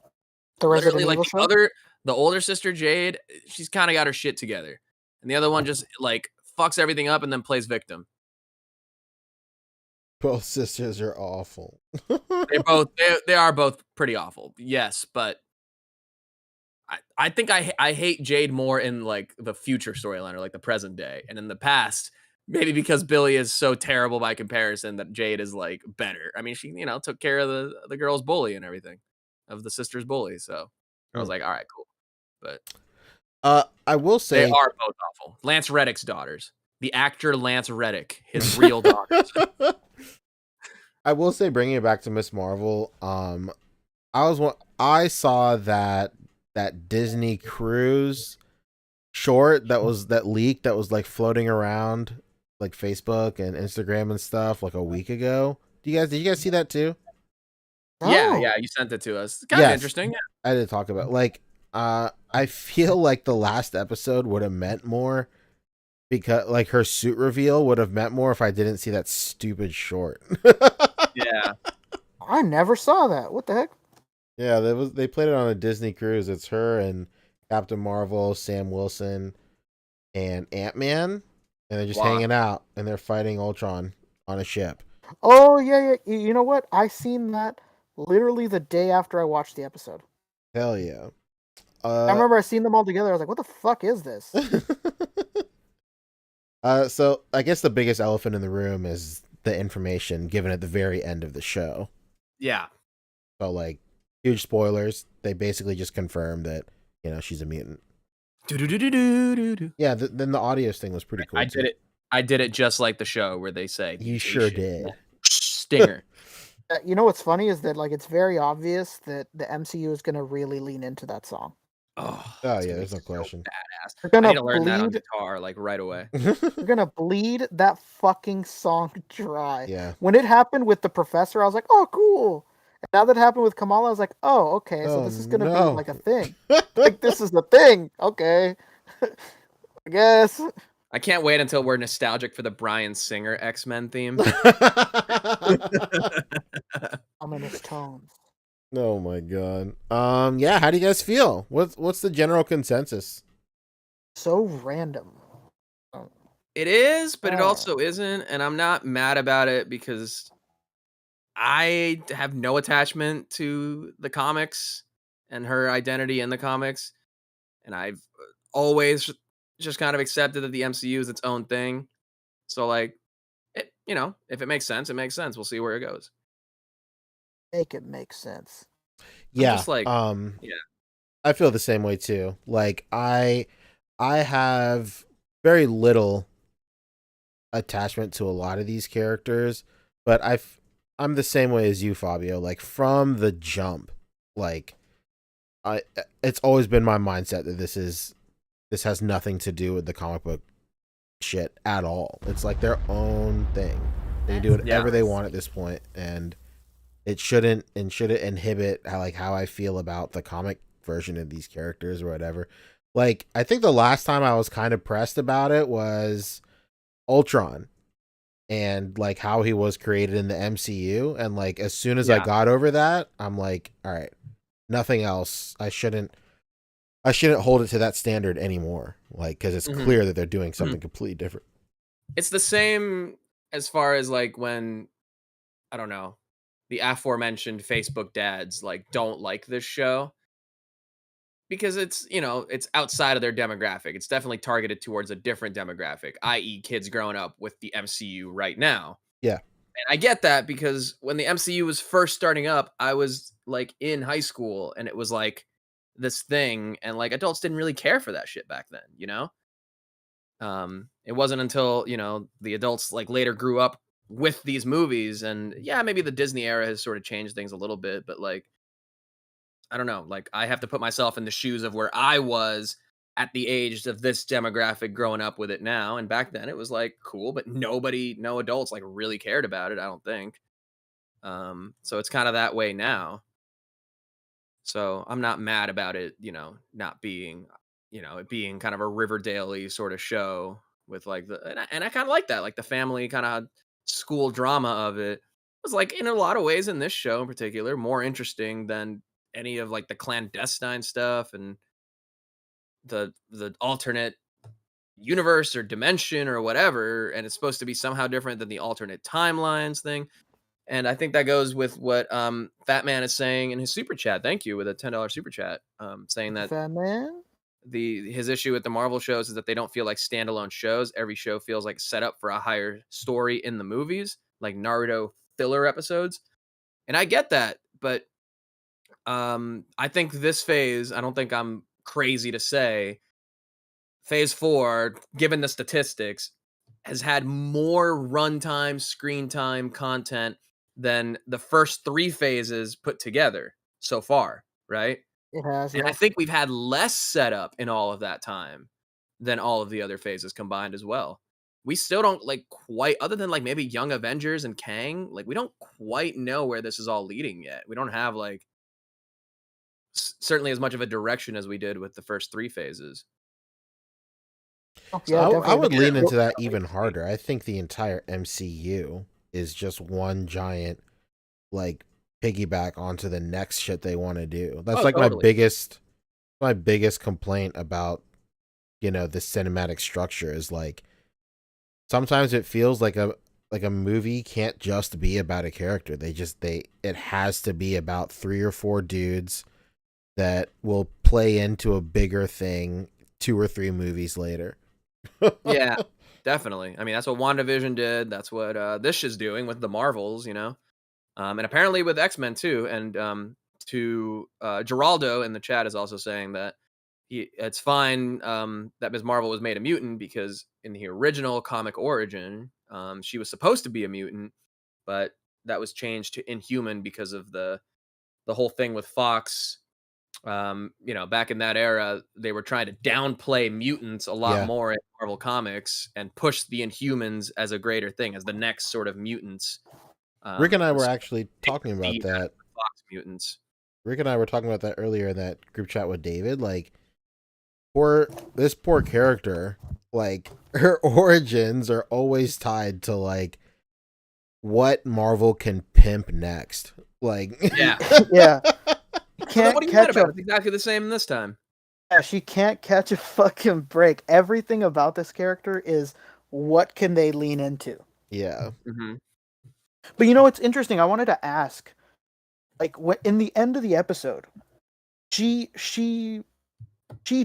The Resident literally like Evil show. the older sister Jade, she's kind of got her shit together. And the other one just like fucks everything up and then plays victim. Both sisters are awful. They are both pretty awful. Yes, but I think I hate Jade more in like the future storyline or like the present day. And in the past, maybe because Billy is so terrible by comparison that Jade is like better. I mean, she, took care of the girl's bully and everything, of the sister's bully. So I was like, all right, cool. But I will they say are both awful. Lance Reddick's daughters. The actor Lance Reddick, his real daughters. I will say, bringing it back to Miss Marvel, I saw that Disney cruise short that leaked that was like floating around like Facebook and Instagram and stuff like a week ago. Did you guys see that too? Yeah, Oh. you sent it to us. It's kind of Yes. interesting. Yeah. I did talk about like I feel like the last episode would have meant more because like her suit reveal would have meant more if I didn't see that stupid short. Yeah. I never saw that. What the heck? Yeah, they played it on a Disney cruise. It's her and Captain Marvel, Sam Wilson, and Ant-Man, and they're just hanging out and they're fighting Ultron on a ship. Oh yeah. You know what? I seen that literally the day after I watched the episode. Hell yeah. I remember I seen them all together. I was like, "What the fuck is this?" So I guess the biggest elephant in the room is the information given at the very end of the show. Yeah. So like huge spoilers. They basically just confirmed that she's a mutant. Do-do-do-do-do-do-do. Yeah. Then the audio thing was pretty cool. I did it just like the show where they say You sure did. Stinger. You know what's funny is that like it's very obvious that the MCU is going to really lean into that song. Oh yeah, there's no question. Badass. They're I gonna need to learn that on bleed. guitar like right away. They're gonna bleed that fucking song dry. Yeah. When it happened with the professor, I was like, "Oh, cool." And now that it happened with Kamala, I was like, "Oh, okay. So Oh, this is gonna no. be like a thing. Like this is the thing. Okay, I guess." I can't wait until we're nostalgic for the Bryan Singer X-Men theme. Ominous tones. Oh my god. Yeah, how do you guys feel? What's the general consensus? So random. It is, but it Oh. also isn't, and I'm not mad about it because I have no attachment to the comics and her identity in the comics, and I've always just kind of accepted that the MCU is its own thing. So like, if it makes sense, it makes sense. We'll see where it goes. Make it make sense. Yeah. just like- yeah. I feel the same way too. Like I have very little attachment to a lot of these characters, but I'm the same way as you, Fabio. Like from the jump, like it's always been my mindset that this has nothing to do with the comic book shit at all. It's like their own thing. They can do whatever they want at this point, and it shouldn't inhibit how I feel about the comic version of these characters or whatever. Like I think the last time I was kind of pressed about it was Ultron and like how he was created in the MCU, and like as soon as I got over that, I'm like, all right, nothing else. I shouldn't hold it to that standard anymore, like because it's clear that they're doing something completely different. It's the same as far as like when, I don't know, the aforementioned Facebook dads like don't like this show because it's outside of their demographic. It's definitely targeted towards a different demographic, i.e. kids growing up with the MCU right now. Yeah. And I get that because when the MCU was first starting up, I was like in high school and it was like this thing, and like adults didn't really care for that shit back then, it wasn't until the adults like later grew up with these movies, and maybe the Disney era has sort of changed things a little bit, but like I don't know, like I have to put myself in the shoes of where I was at the age of this demographic growing up with it now. And back then it was like cool, but no adults like really cared about it, I don't think. So it's kind of that way now. So I'm not mad about it, not being, it being kind of a Riverdale-y sort of show with like and I kind of like that, like the family kind of school drama of it was like in a lot of ways in this show in particular more interesting than any of like the clandestine stuff and the alternate universe or dimension or whatever, and it's supposed to be somehow different than the alternate timelines thing. And I think that goes with what Fat Man is saying in his super chat. Thank you, with a $10 super chat, saying that Fat man. his issue with the Marvel shows is that they don't feel like standalone shows. Every show feels like set up for a higher story in the movies, like Naruto filler episodes. And I get that, but I think this phase, I don't think I'm crazy to say, phase 4, given the statistics, has had more runtime, screen time content than the first 3 phases put together so far, right? It has. And I Yes. think we've had less setup in all of that time than all of the other phases combined as well. We still don't like quite, other than like maybe Young Avengers and Kang, like we don't quite know where this is all leading yet. We don't have like certainly as much of a direction as we did with the first 3 phases. Oh, So yeah, I definitely. would lean into that even harder. I think the entire MCU is just one giant like piggyback onto the next shit they want to do. That's like Totally. my biggest complaint about the cinematic structure is like sometimes it feels like a movie can't just be about a character. It has to be about 3 or 4 dudes that will play into a bigger thing 2 or 3 movies later. Yeah, definitely. I mean, that's what WandaVision did. That's what this is doing with the Marvels, and apparently with X-Men too. And to Geraldo in the chat is also saying that it's fine that Ms. Marvel was made a mutant because in the original comic origin, she was supposed to be a mutant, but that was changed to Inhuman because of the whole thing with Fox. Back in that era, they were trying to downplay mutants a lot Yeah. more in Marvel Comics and push the Inhumans as a greater thing, as the next sort of mutants. Rick and I were so actually talking about the that. Fox mutants. Rick and I were talking about that earlier in that group chat with David. Like, this poor character, like her origins are always tied to like what Marvel can pimp next. Like, Yeah. Yeah. You Well, can't what are you mad catch about? a It's exactly the same this time. Yeah, she can't catch a fucking break. Everything about this character is what can they lean into. yeah, Mm-hmm. But you know what's interesting? I wanted to ask, like, in the end of the episode, she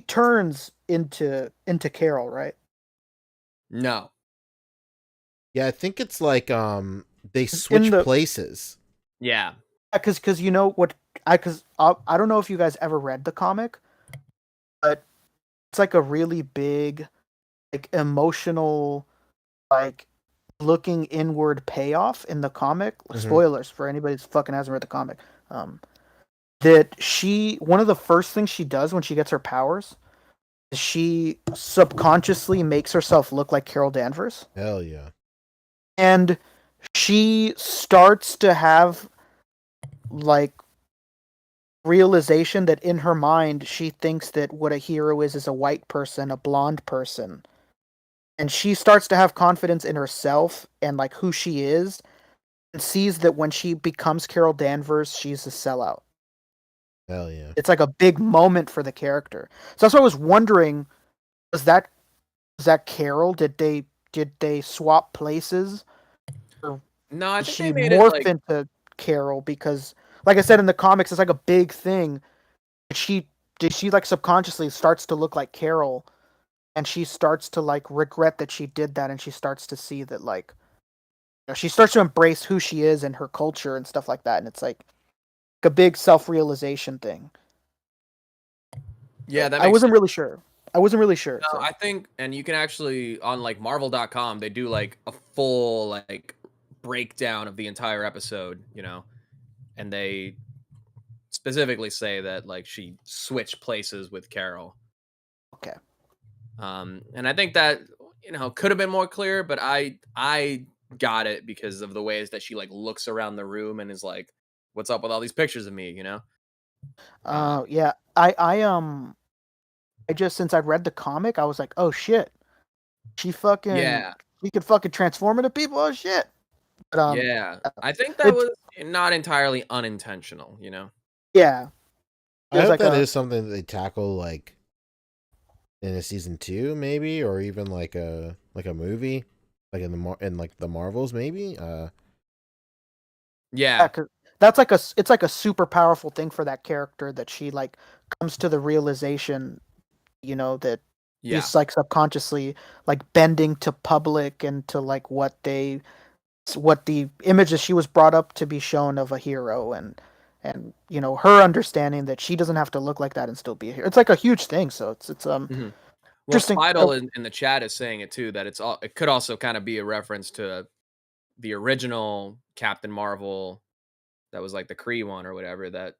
turns into Carol, right? No. yeah. I think it's like they switch places. Yeah. Because you know what? I don't know if you guys ever read the comic, but it's like a really big, like emotional, like looking inward payoff in the comic. Mhm. Spoilers for anybody who fucking hasn't read the comic. That one of the first things she does when she gets her powers is she subconsciously makes herself look like Carol Danvers. Hell yeah. And she starts to have like realization that in her mind she thinks that what a hero is a white person, a blonde person. And she starts to have confidence in herself and like who she is, and sees that when she becomes Carol Danvers, she's a sellout. Hell yeah. It's like a big moment for the character. So that's why I was wondering, was that Carol? Did they swap places? Or No, I did think she they made it morph like into Carol? Because like I said in the comics, it's like a big thing. Did she like subconsciously starts to look like Carol, and she starts to like regret that she did that, and she starts to see that like she starts to embrace who she is and her culture and stuff like that, and it's like a big self-realization thing. yeah, that I makes wasn't sense. really sure. No, So. I think, and you can actually on like Marvel.com, they do like a full like breakdown of the entire episode, and they specifically say that like she switched places with Carol. Okay. And I think that could have been more clear, but I got it because of the ways that she like looks around the room and is like, "What's up with all these pictures of me?" Yeah. I just since I'd read the comic, I was like, oh shit, she Yeah, could fucking transform into people. Oh shit. But yeah. I think that it was not entirely unintentional. yeah, it I was hope like that a is something that they tackle like in a season 2, maybe, or even like a movie, like in like the Marvels, maybe. Yeah, 'cause that's like it's like a super powerful thing for that character that she like comes to the realization, that yeah. she's like subconsciously like bending to public and to like what the image that she was brought up to be shown of a hero, and her understanding that she doesn't have to look like that and still be a hero. It's like a huge thing. So it's Mhm. Well, interesting. Spital in the chat is saying it too, that it could also kind of be a reference to the original Captain Marvel that was like the Kree one or whatever that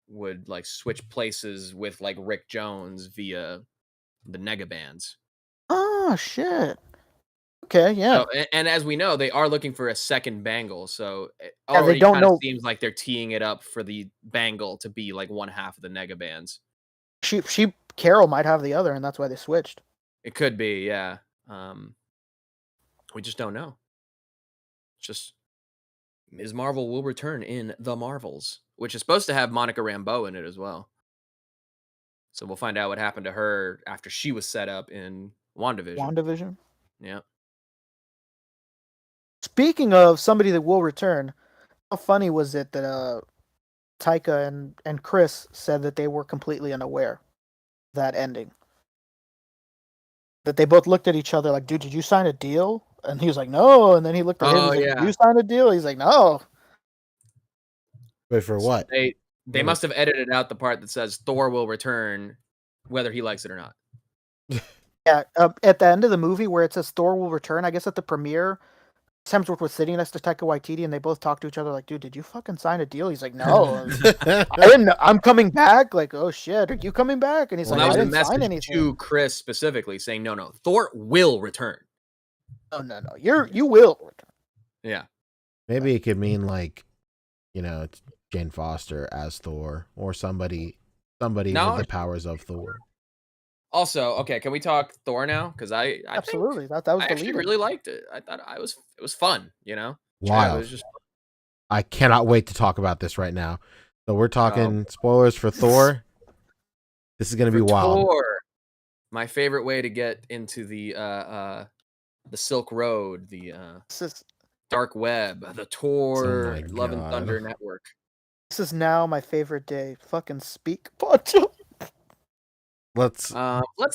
would like switch places with like Rick Jones via the Negabands. Oh shit. Okay, yeah. So, and as we know, they are looking for a second Bangle. So it Yeah, they already don't kind of know. seems like they're teeing it up for the Bangle to be like one half of the Negabands. She Carol might have the other, and that's why they switched. It could be, yeah. Um, we just don't know. It's just Ms. Marvel will return in The Marvels, which is supposed to have Monica Rambeau in it as well. So we'll find out what happened to her after she was set up in WandaVision. WandaVision. Yeah. Speaking of somebody that will return, how funny was it that Taika and Chris said that they were completely unaware of that ending? That they both looked at each other like, dude, did you sign a deal? And he was like, no. And then he looked at him. Oh He's like, did yeah. you sign a deal? He's like, no. Wait, for what? They must have edited out the part that says Thor will return, whether he likes it or not. Yeah, at the end of the movie where it says Thor will return, I guess at the premiere, Hemsworth was sitting next to Taika Waititi, and they both talked to each other like, dude, did you fucking sign a deal? He's like, no. I didn't know. I'm coming back. Like, oh shit, are you coming back? And he's Well, like, that I was the didn't sign message anything. to Chris specifically saying, no, Thor will return. No. You will return. Yeah. Maybe it could mean like, it's Jane Foster as Thor, or somebody with the powers of Thor. Also, okay, can we talk Thor now? Because I Absolutely. think That was I the actually lead. really liked it. I thought it was fun, It Wild. was just I cannot wait to talk about this right now. So we're talking spoilers for Thor. This is going to be wild. Thor, my favorite way to get into the Silk Road, the dark web, the Tor Love and Thunder network. This is now my favorite day. Fucking speak, Poncho. Let's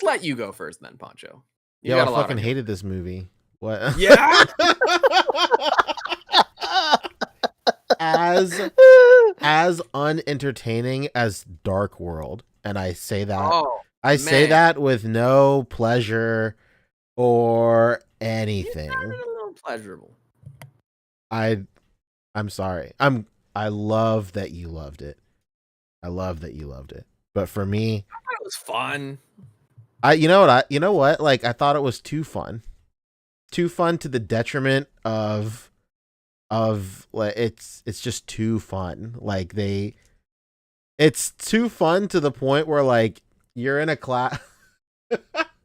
let you go first, then, Poncho. I fucking hated this movie. What? Yeah. as unentertaining as Dark World, and I say that say that with no pleasure or anything. It's not a little pleasurable. I'm sorry. I love that you loved it. But for me, I thought it was fun. You know what? Like, I thought it was too fun. Too fun to the detriment of like it's just too fun. Like it's too fun to the point where like you're in a class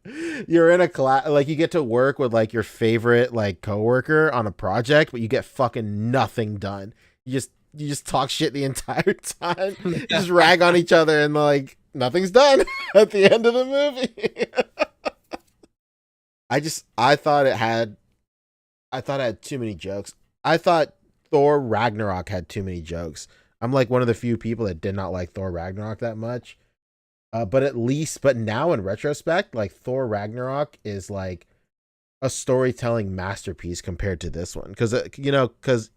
like you get to work with like your favorite like coworker on a project, but you get fucking nothing done. You just talk shit the entire time. You just rag on each other and like nothing's done at the end of the movie. I thought it had too many jokes. I thought Thor Ragnarok had too many jokes. I'm like one of the few people that did not like Thor Ragnarok that much. But now in retrospect, like Thor Ragnarok is like a storytelling masterpiece compared to this one. Because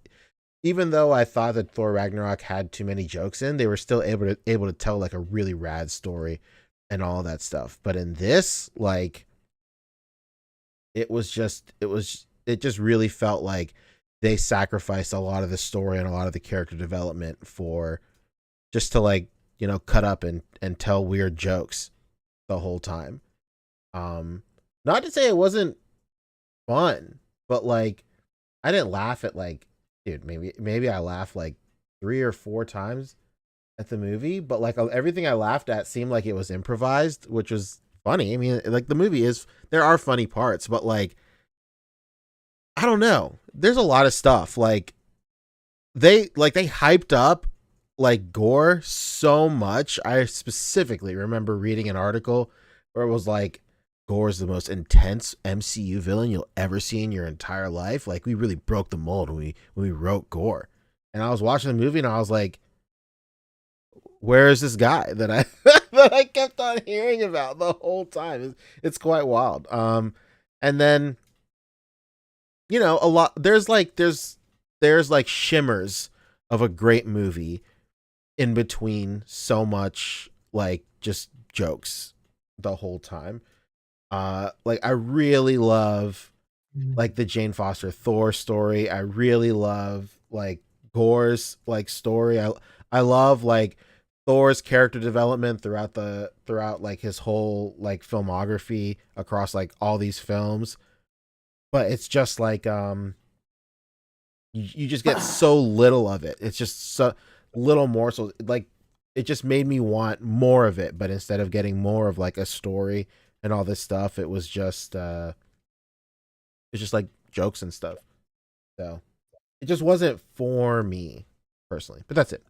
even though I thought that Thor Ragnarok had too many jokes in, they were still able to tell like a really rad story and all that stuff. But in this, like, it just really felt like they sacrificed a lot of the story and a lot of the character development for just to like, cut up and tell weird jokes the whole time. Not to say it wasn't fun, but like I didn't laugh at like, dude, maybe I laughed like 3 or 4 times at the movie, but like everything I laughed at seemed like it was improvised, which was funny. I mean, like the movie is, there are funny parts, but like I don't know. There's a lot of stuff like they hyped up like gore so much. I specifically remember reading an article where it was like Gore is the most intense MCU villain you'll ever see in your entire life. Like we really broke the mold when we wrote Gore. And I was watching the movie and I was like, where is this guy that I that I kept on hearing about the whole time? It's quite wild. And then a lot there's like shimmers of a great movie in between so much like just jokes the whole time. Like I really love like the Jane Foster Thor story. I really love like Gore's like story. I love like Thor's character development throughout like his whole like filmography across like all these films. But it's just like you just get so little of it. It's just so little more. So like it just made me want more of it. But instead of getting more of like a story and all this stuff, it was just like jokes and stuff. So it just wasn't for me personally. But that's it.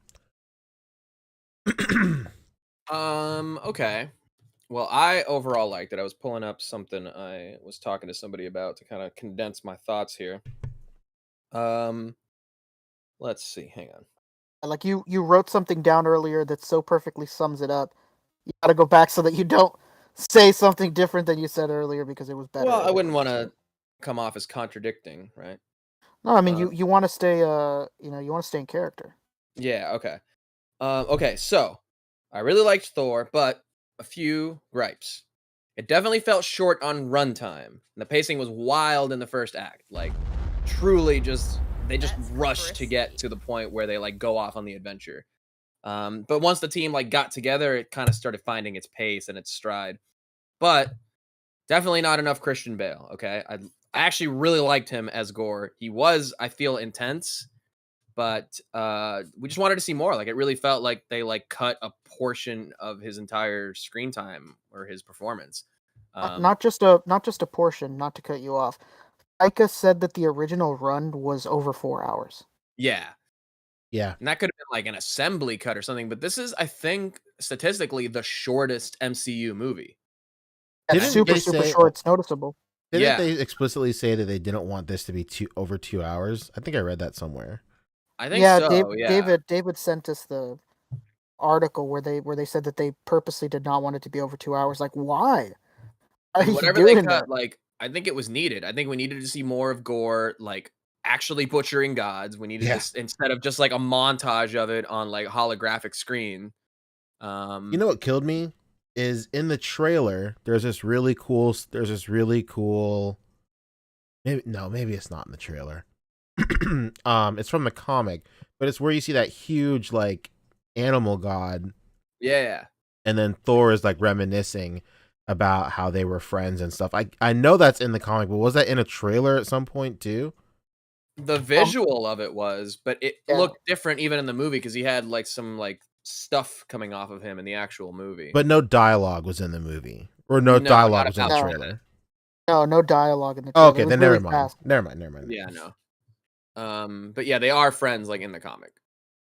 Okay. Well, I overall liked it. I was pulling up something I was talking to somebody about to kind of condense my thoughts here. Let's see. Hang on. Like you wrote something down earlier that so perfectly sums it up. You got to go back so that you don't say something different than you said earlier because it was better. Well, I wouldn't want to come off as contradicting, right? No, I mean you want to stay you want to stay in character. Yeah, okay. Okay, so I really liked Thor, but a few gripes. It definitely felt short on runtime. And the pacing was wild in the first act. Like truly they just That's rushed to get crispy. to the point where they like go off on the adventure. But once the team like got together, it kind of started finding its pace and its stride. But definitely not enough Christian Bale, okay? I actually really liked him as Gore. He was, I feel, intense, but we just wanted to see more. Like it really felt like they like cut a portion of his entire screen time or his performance. Not just a portion. Not to cut you off. Ica said that the original run was over 4 hours. Yeah. Yeah. And that could have been like an assembly cut or something, but this is, I think, statistically the shortest MCU movie. That's Didn't super they say- short. It's noticeable. Didn't they explicitly say that they didn't want this to be over 2 hours? I think I read that somewhere. I think so. David sent us the article where they said that they purposely did not want it to be over 2 hours. Like, why? Are you Whatever they doing cut, that? like I think it was needed. I think we needed to see more of Gore, like actually butchering gods. We needed this instead of just like a montage of it on like holographic screen. You know what killed me is in the trailer. There's this really cool. Maybe it's not in the trailer. It's from the comic, but it's where you see that huge like animal god. Yeah. And then Thor is like reminiscing about how they were friends and stuff. I know that's in the comic, but was that in a trailer at some point too? The visual of it was, but it Yeah. looked different even in the movie because he had like some like stuff coming off of him in the actual movie. But no dialogue was in the movie, or no dialogue was in the No. trailer. No dialogue in the trailer. Okay, It was then really never mind. fast. Never mind. Yeah, no. But yeah, they are friends like in the comic,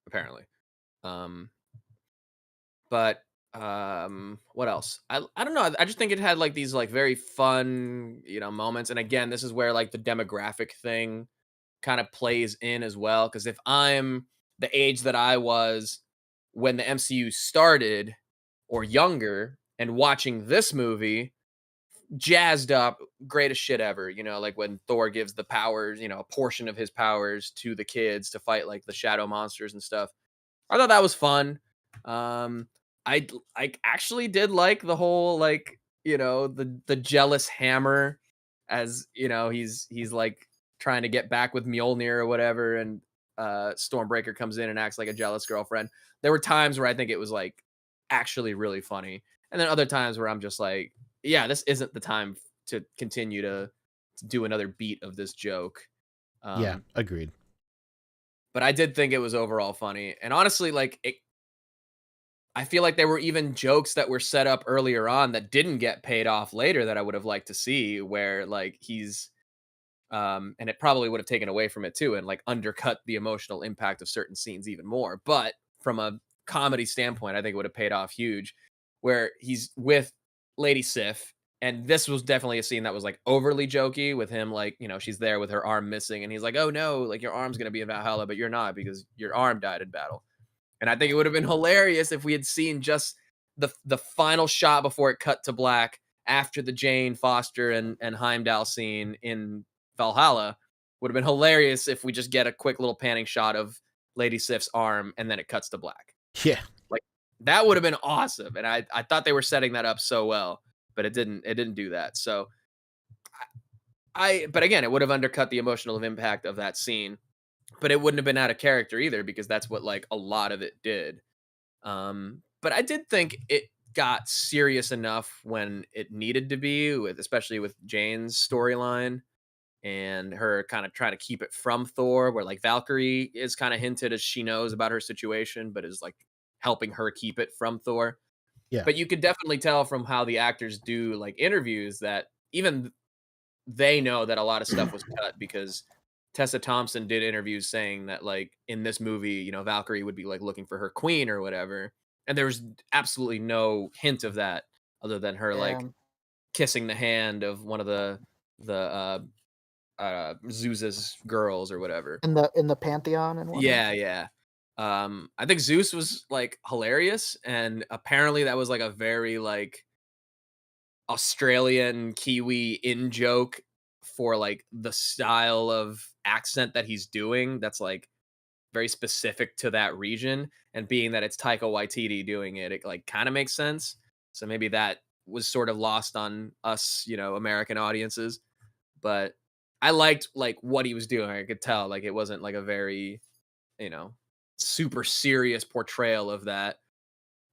apparently. But what else? I don't know. I just think it had like these like very fun, moments. And again, this is where like the demographic thing kind of plays in as well. Because if I'm the age that I was when the MCU started or younger and watching this movie, jazzed up, greatest shit ever, like when Thor gives the powers, a portion of his powers to the kids to fight like the shadow monsters and stuff. I thought that was fun. I actually did like the whole like, the jealous hammer as, he's like trying to get back with Mjolnir or whatever, and Stormbreaker comes in and acts like a jealous girlfriend. There were times where I think it was like actually really funny. And then other times where I'm just like, yeah, this isn't the time to continue to do another beat of this joke. Yeah, agreed. But I did think it was overall funny, and honestly, like I feel like there were even jokes that were set up earlier on that didn't get paid off later that I would have liked to see, where like he's and it probably would have taken away from it too, and like undercut the emotional impact of certain scenes even more. But from a comedy standpoint, I think it would have paid off huge, where he's with Lady Sif, and this was definitely a scene that was like overly jokey with him, like, you know, she's there with her arm missing, and he's like, "Oh no, like your arm's gonna be in Valhalla, but you're not because your arm died in battle." And I think it would have been hilarious if we had seen just the final shot before it cut to black after the Jane Foster and Heimdall scene in Valhalla. Would have been hilarious if we just get a quick little panning shot of Lady Sif's arm and then it cuts to black. Yeah. Like that would have been awesome. And I thought they were setting that up so well, but it didn't do that. So but again, it would have undercut the emotional impact of that scene, but it wouldn't have been out of character either because that's what like a lot of it did. But I did think it got serious enough when it needed to be, especially with Jane's storyline and her kind of trying to keep it from Thor, where like Valkyrie is kind of hinted as she knows about her situation, but is like helping her keep it from Thor. Yeah. But you could definitely tell from how the actors do like interviews that even they know that a lot of stuff was cut because Tessa Thompson did interviews saying that like in this movie, you know, Valkyrie would be like looking for her queen or whatever. And there was absolutely no hint of that other than her like kissing the hand of one of the Zeus's girls or whatever. In the Pantheon and whatnot. Yeah. I think Zeus was like hilarious, and apparently that was like a very like Australian Kiwi in joke for like the style of accent that he's doing that's like very specific to that region, and being that it's Taika Waititi doing it, it like kind of makes sense. So maybe that was sort of lost on us, you know, American audiences. But I liked like what he was doing. I could tell like it wasn't like a very, you know, super serious portrayal of that.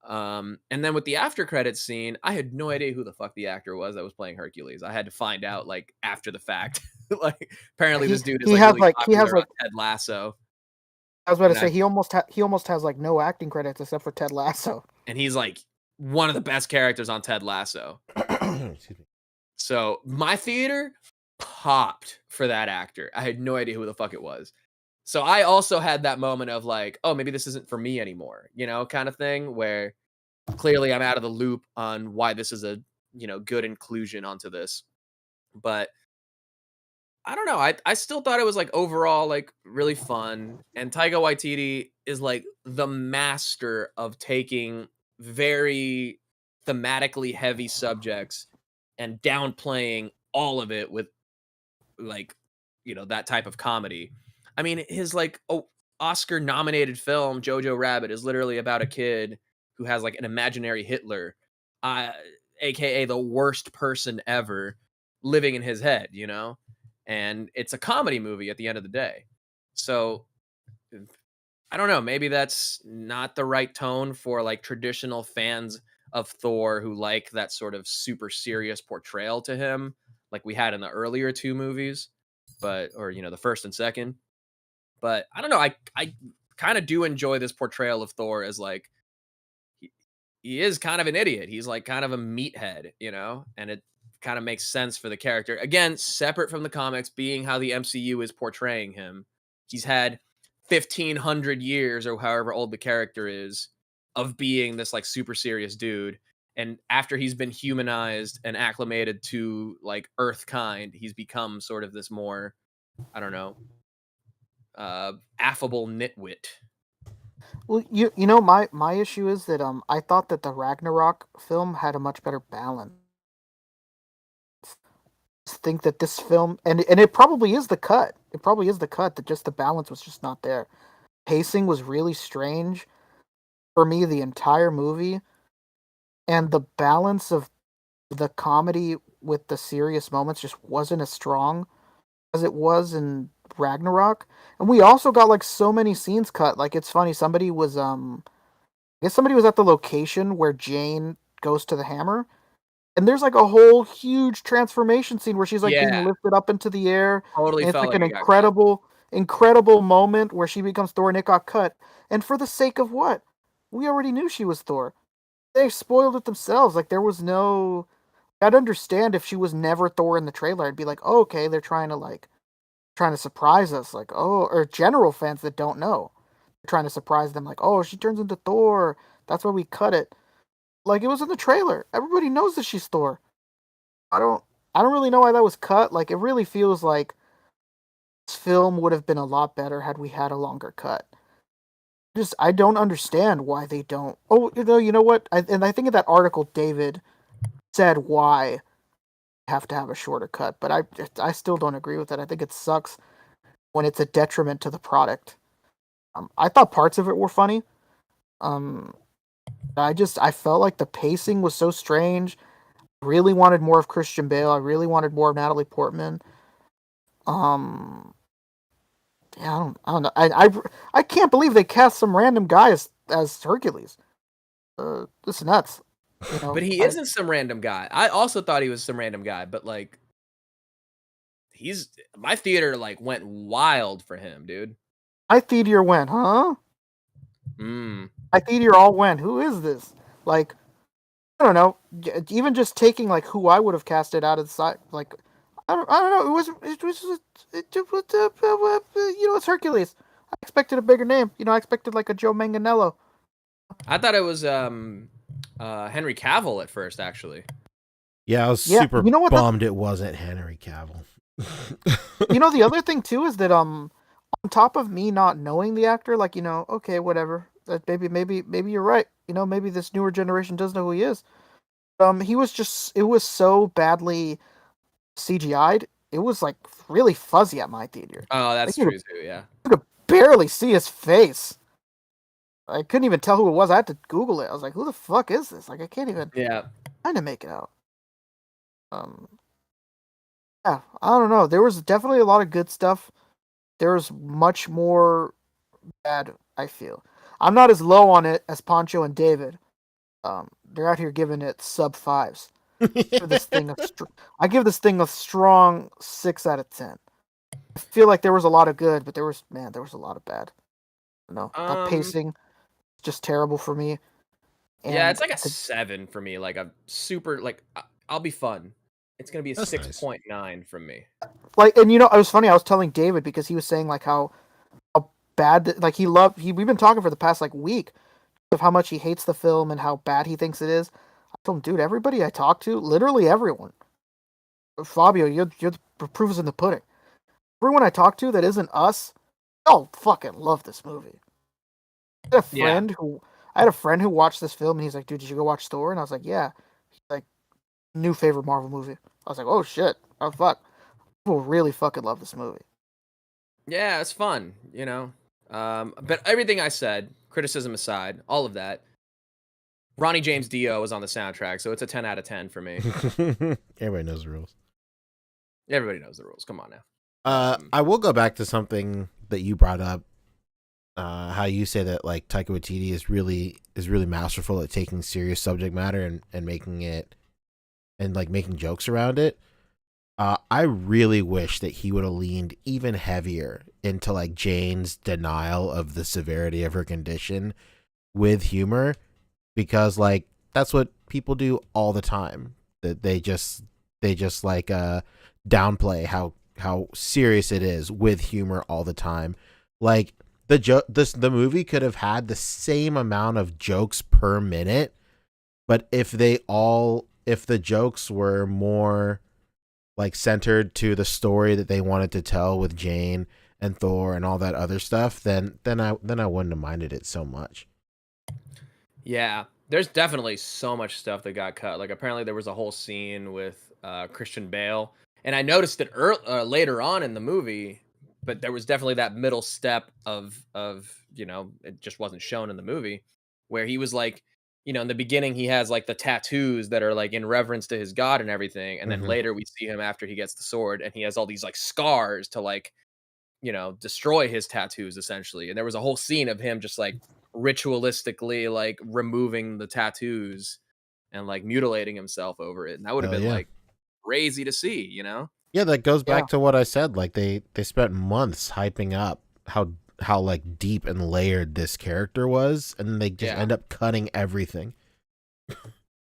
And then with the after credits scene, I had no idea who the fuck the actor was that was playing Hercules. I had to find out like after the fact. Like apparently this dude is like really popular on Ted Lasso. I was about to say he almost has like no acting credits except for Ted Lasso. And he's like one of the best characters on Ted Lasso. Excuse me. So my theater popped for that actor. I had no idea who the fuck it was. So I also had that moment of like, oh, maybe this isn't for me anymore, you know, kind of thing where clearly I'm out of the loop on why this is a, you know, good inclusion onto this. But I don't know. I still thought it was like overall like really fun. And Taika Waititi is like the master of taking very thematically heavy subjects and downplaying all of it with like, you know, that type of comedy. I mean, his like Oscar nominated film Jojo Rabbit is literally about a kid who has like an imaginary Hitler, aka the worst person ever living in his head, you know? And it's a comedy movie at the end of the day. So I don't know, maybe that's not the right tone for like traditional fans of Thor who like that sort of super serious portrayal to him like we had in the earlier two movies, but or you know, the first and second. But I don't know, I kind of do enjoy this portrayal of Thor as like he is kind of an idiot. He's like kind of a meathead, you know, and it kind of makes sense for the character. Again, separate from the comics, being how the MCU is portraying him. He's had 1,500 years or however old the character is of being this like super serious dude. And after he's been humanized and acclimated to like Earth kind, he's become sort of this more, I don't know, affable nitwit. Well, you know my issue is that I thought that the Ragnarok film had a much better balance. I think that this film and it probably is the cut. It probably is the cut that just the balance was just not there. Pacing was really strange for me the entire movie, and the balance of the comedy with the serious moments just wasn't as strong as it was in Ragnarok. And we also got like so many scenes cut. Like it's funny, somebody was I guess somebody was at the location where Jane goes to the hammer, And there's like a whole huge transformation scene where she's like being Yeah, lifted up into the air. totally And it's felt like like an it got cut. incredible moment where she becomes Thor and it got cut. And for the sake of what? We already knew she was Thor. They spoiled it themselves. Like there was no. I'd understand if she was never Thor in the trailer. I'd be like, oh, okay, they're trying to surprise us. Like, oh, or general fans that don't know, they're trying to surprise them. Like, oh, she turns into Thor. That's why we cut it. Like it was in the trailer. Everybody knows that she's Thor. I don't. I don't really know why that was cut. Like it really feels like this film would have been a lot better had we had a longer cut. Just I don't understand why they don't. Oh, you know what? I think in that article David said why you have to have a shorter cut, but I still don't agree with it. I think it sucks when it's a detriment to the product. I thought parts of it were funny. Um, I felt like the pacing was so strange. Really wanted more of Christian Bale. I really wanted more of Natalie Portman. Um, yeah, I don't know. I can't believe they cast some random guy as Hercules. This is nuts. You know, But he isn't some random guy. I also thought he was some random guy, but like he's my theater like went wild for him, dude. my theater went, huh? Mm. My theater all went. Who is this? Like, I don't know. Even just taking like who I would have casted out of the side, like I don't know. You know, it's Hercules. I expected a bigger name. You know, I expected like a Joe Manganiello. I thought it was Henry Cavill at first, actually. Yeah, I was Yeah, super you know what? bummed it wasn't Henry Cavill. You know, the other thing too is that on top of me not knowing the actor, like okay, whatever. That maybe you're right. You know, maybe this newer generation does know who he is. He was just it was so badly CGI'd. It was like really fuzzy at my theater. Oh, Like that's true too. Yeah. you could barely see his face. I couldn't even tell who it was. I had to Google it. I was like, "Who the fuck is this?" Like, I can't even Yeah. kind of make it out. Um, yeah, I don't know. There was definitely a lot of good stuff. There was much more bad. I feel I'm not as low on it as Poncho and David. They're out here giving it sub fives. Give this thing I give this thing a strong 6 out of 10. I feel like there was a lot of good, but there was a lot of bad. No, that Um. pacing just terrible for me. Yeah, And it's like a 7 for me. Like a super like I'll be fun. It's gonna be a That's nice. 6.9 from me. like, and it was funny. I was telling David because he was saying like how bad like we've been talking for the past like week of how much he hates the film and how bad he thinks it is. I told him, dude, everybody I talk to, literally everyone, Fabio, you're the proof is in the pudding. Everyone I talk to that isn't us, oh fucking love this movie. I had a Yeah. friend who I had a friend who watched this film and he's like, dude, did you go watch Thor? And I was like, yeah. He's like, new favorite Marvel movie. I was like, oh shit, oh fuck, people really fucking love this movie. Yeah, it's fun, you know. But everything I said, criticism aside, all of that, Ronnie James Dio was on the soundtrack, so it's a 10 out of 10 for me. Everybody knows the rules. Everybody knows the rules. Come on now. I will go back to something that you brought up. How you say that like Taika Waititi is really masterful at taking serious subject matter and making it and like making jokes around it. I really wish that he would have leaned even heavier into like Jane's denial of the severity of her condition with humor, because like that's what people do all the time. That they just like downplay how serious it is with humor all the time. Like the movie could have had the same amount of jokes per minute, but if the jokes were more like centered to the story that they wanted to tell with Jane and Thor and all that other stuff, then I wouldn't have minded it so much. Yeah, there's definitely so much stuff that got cut. Like apparently there was a whole scene with Christian Bale, and I noticed it later on in the movie, but there was definitely that middle step of it just wasn't shown in the movie, where he was like, in the beginning he has like the tattoos that are like in reverence to his god and everything, and then Mhm. later we see him after he gets the sword and he has all these like scars to like destroy his tattoos essentially. And there was a whole scene of him just like ritualistically like removing the tattoos and like mutilating himself over it, and that would have Hell been yeah. like crazy to see, you know? Yeah, that goes back Yeah. to what I said. Like they spent months hyping up how like deep and layered this character was, and then they just Yeah. end up cutting everything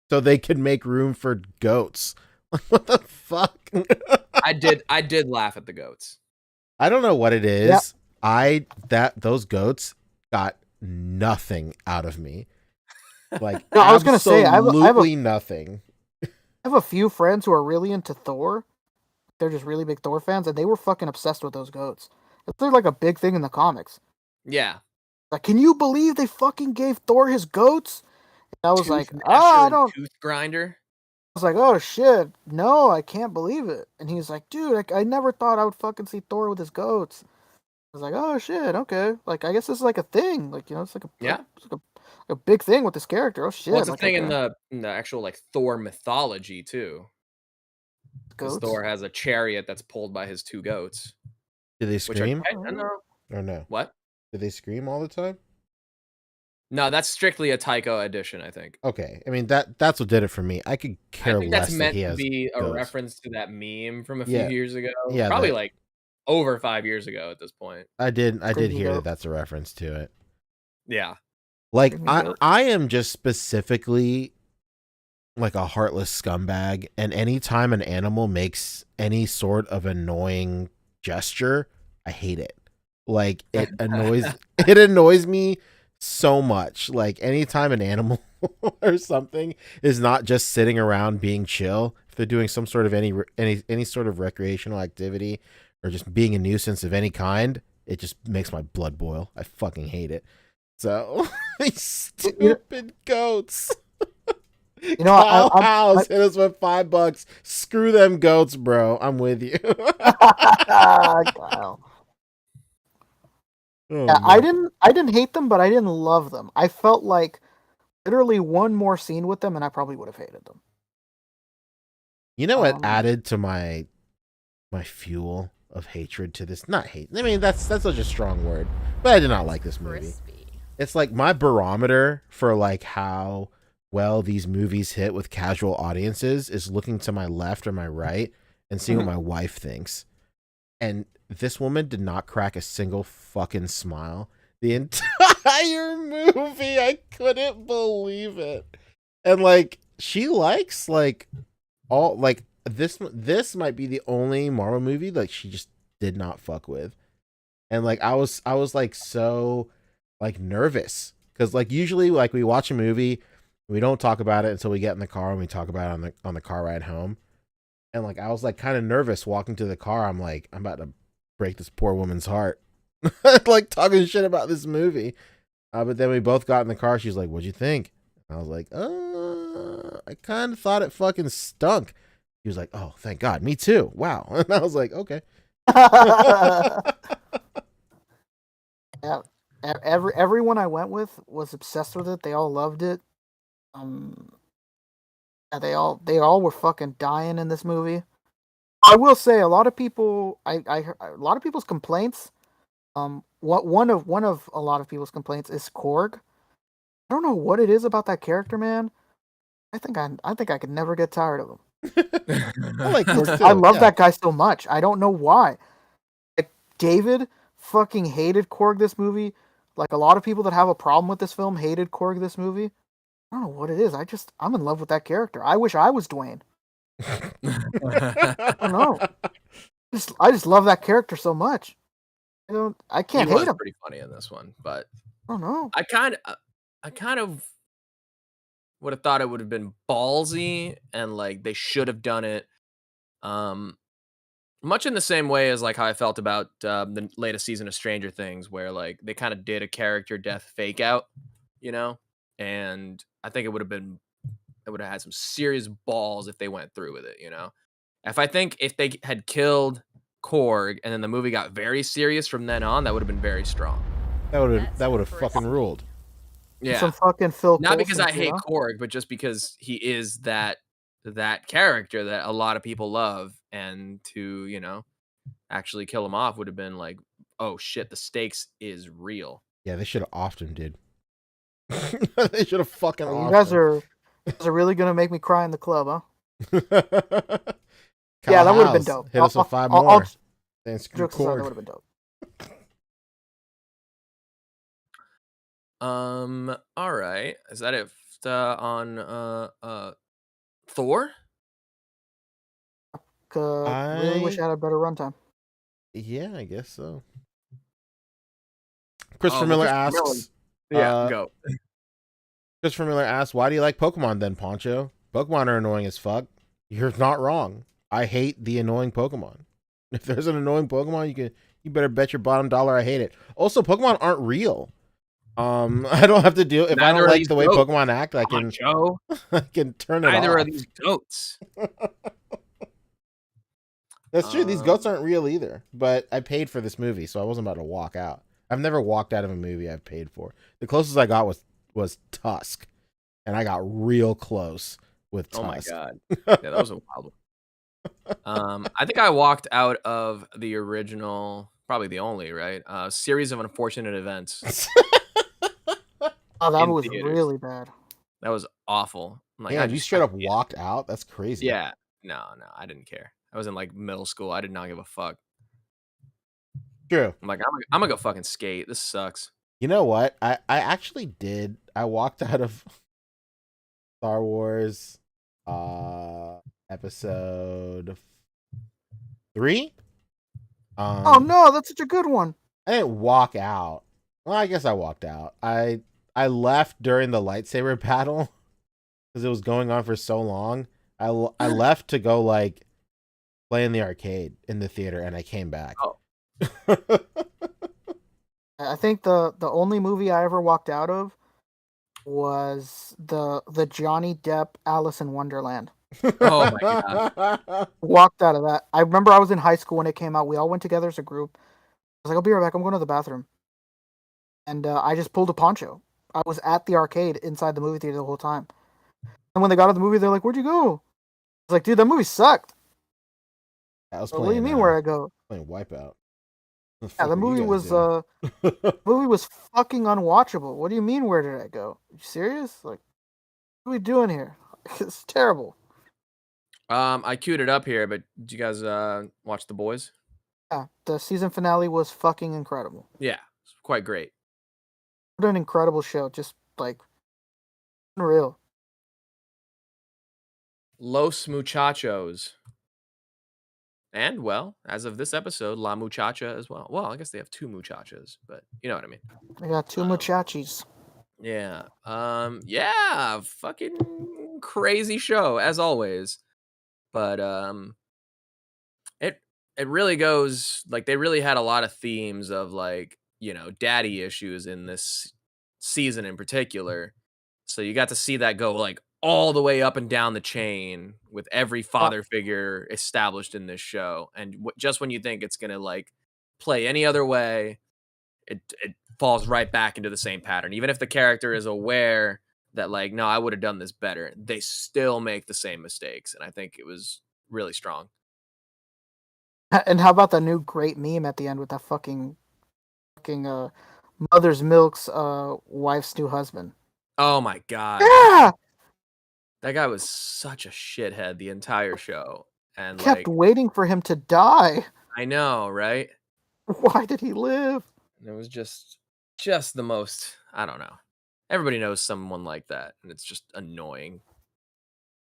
so they could make room for goats. What the fuck? I did laugh at the goats. I don't know what it Yep. is. Those goats got nothing out of me. Like No, I was gonna say, I have absolutely nothing. I have a few friends who are really into Thor. They're just really big Thor fans, and they were fucking obsessed with those goats. It's like a big thing in the comics. Yeah. Like, can you believe they fucking gave Thor his goats? And I was like, Tooth I Masher and don't. Tooth Grinder. I was like, oh shit, no, I can't believe it. And he was like, dude, I never thought I would fucking see Thor with his goats. I was like, oh shit, okay. Like, I guess this is like a thing. Like, you know, it's like Yeah. a big thing with this character. Oh shit. Well, it's a like, thing okay. in the actual like Thor mythology too. Because Goats. Thor has a chariot that's pulled by his two goats. Do they Which scream I don't know. or no? What? Do they scream all the time? No, that's strictly a Tycho edition, I think. Okay, I mean that's what did it for me. I could care I think less that's that meant he to has be a goats. reference to that meme from a Yeah. few years ago. Yeah, Probably that- like over 5 years ago at this point. I did Screaming hear goat. that that's a reference to it. Yeah. Like Screaming goat. I am just specifically like a heartless scumbag, and anytime an animal makes any sort of annoying gesture, I hate it. Like it annoys me so much. Like anytime an animal or something is not just sitting around being chill, if they're doing some sort of any sort of recreational activity or just being a nuisance of any kind, it just makes my blood boil. I fucking hate it. So these stupid goats. You know, Kyle I House hit us with $5. Screw them goats, bro. I'm with you. Kyle. Oh, Yeah, man. I didn't hate them, but I didn't love them. I felt like literally one more scene with them, and I probably would have hated them. You know what added to my fuel of hatred to this? Not hate. I mean, that's such a strong word, but I did not like this movie. Crispy. It's like my barometer for like how well these movies hit with casual audiences is looking to my left or my right and seeing what my wife thinks. And this woman did not crack a single fucking smile the entire movie. I couldn't believe it. And like she likes like all like this might be the only Marvel movie like she just did not fuck with. And like I was like so like nervous cuz like usually like we watch a movie, we don't talk about it until we get in the car and we talk about it on the car ride home. And like I was like kind of nervous walking to the car. I'm like I'm about to break this poor woman's heart. Like talking shit about this movie. But then we both got in the car. She's like, "What'd you think?" And I was like, I kind of thought it fucking stunk." He was like, "Oh, thank God, me too. Wow." And I was like, "Okay." Yeah, everyone I went with was obsessed with it. They all loved it. And they all were fucking dying in this movie. I will say a lot of people. I heard a lot of people's complaints. One of a lot of people's complaints is Korg. I don't know what it is about that character, man. I think I could never get tired of him. I like Korg too. I love Yeah. that guy so much. I don't know why. Like, David fucking hated Korg this movie. Like a lot of people that have a problem with this film hated Korg this movie. I don't know what it is. I'm in love with that character. I wish I was Dwayne. I don't know. I just love that character so much. I can't He hate was him. pretty funny in this one, but I don't know. I kind of would have thought it would have been ballsy and like they should have done it much in the same way as like how I felt about the latest season of Stranger Things, where like they kind of did a character death fake out, you know? And I think it would have had some serious balls if they went through with it, you know? I think if they had killed Korg and then the movie got very serious from then on, that would have been very strong. That would That's have fucking crispy. ruled. Yeah. Some fucking Phil. Not because Coulson, I hate you know? Korg, but just because he is that character that a lot of people love, and to, you know, actually kill him off would have been like, oh shit, the stakes is real. Yeah, they should have offed him, dude. They should have fucking offed You guys him. Is it really gonna make me cry in the club, huh? Kyle Yeah, that would have been House, dope. hit us with 5 All more. Thanks, jokes aside, that would record. have been dope. All right. Is that it on Thor? Really wish I had a better runtime. Yeah, I guess so. Christopher well, Miller Christopher Miller- asks. Yeah, go. Christopher Miller asks, "Why do you like Pokemon then, Poncho? Pokemon are annoying as fuck." You're not wrong. I hate the annoying Pokemon. If there's an annoying Pokemon, you better bet your bottom dollar I hate it. Also, Pokemon aren't real. I don't have to deal if I Neither don't are like these the way goats. Pokemon act. I Come on, can Joe. I can turn it Neither off. are these goats. That's true. These goats aren't real either. But I paid for this movie, so I wasn't about to walk out. I've never walked out of a movie I've paid for. The closest I got was Tusk, and I got real close with Tusk. Oh my god, yeah, that was a wild one. I think I walked out of the original, probably the only series of unfortunate events. Oh, that in was theaters. really bad. That was awful. I'm like, Yeah, you straight I up walked out. That's crazy. Yeah, no, I didn't care. I was in like middle school. I did not give a fuck. True. I'm like, I'm gonna go fucking skate. This sucks. You know what? I actually did. I walked out of Star Wars episode 3. Oh no, that's such a good one. I didn't walk out. Well, I guess I walked out. I left during the lightsaber battle because it was going on for so long. I left to go like play in the arcade in the theater, and I came back. Oh. I think the only movie I ever walked out of was the Johnny Depp Alice in Wonderland. Oh my god. Walked out of that. I remember I was in high school when it came out. We all went together as a group. I was like, I'll be right back. I'm going to the bathroom. And I just pulled a Poncho. I was at the arcade inside the movie theater the whole time. And when they got out of the movie, they're like, "Where'd you go?" I was like, "Dude, that movie sucked." I was What playing. do you mean where'd I go? Playing Wipeout. Yeah, the movie was fucking unwatchable. What do you mean where did I go? You serious? Like, what are we doing here? It's terrible. I queued it up here, but did you guys watch The Boys? Yeah, the season finale was fucking incredible. Yeah, it's quite great. What an incredible show. Just like unreal. Los Muchachos. And, well, as of this episode, La Muchacha as well. Well, I guess they have 2 muchachas, but you know what I mean. I got 2 muchachis. Yeah. Yeah, fucking crazy show, as always. But, it really goes, like, they really had a lot of themes of, like, daddy issues in this season in particular. So you got to see that go, like, all the way up and down the chain with every father figure established in this show. And just when you think it's gonna like play any other way, it falls right back into the same pattern. Even if the character is aware that like, no, I would have done this better, they still make the same mistakes. And I think it was really strong. And how about the new great meme at the end with that fucking Mother's Milk's wife's new husband? Oh my god. Yeah! That guy was such a shithead the entire show. And Kept like, waiting for him to die. I know, right? Why did he live? It was just the most, I don't know. Everybody knows someone like that, and it's just annoying.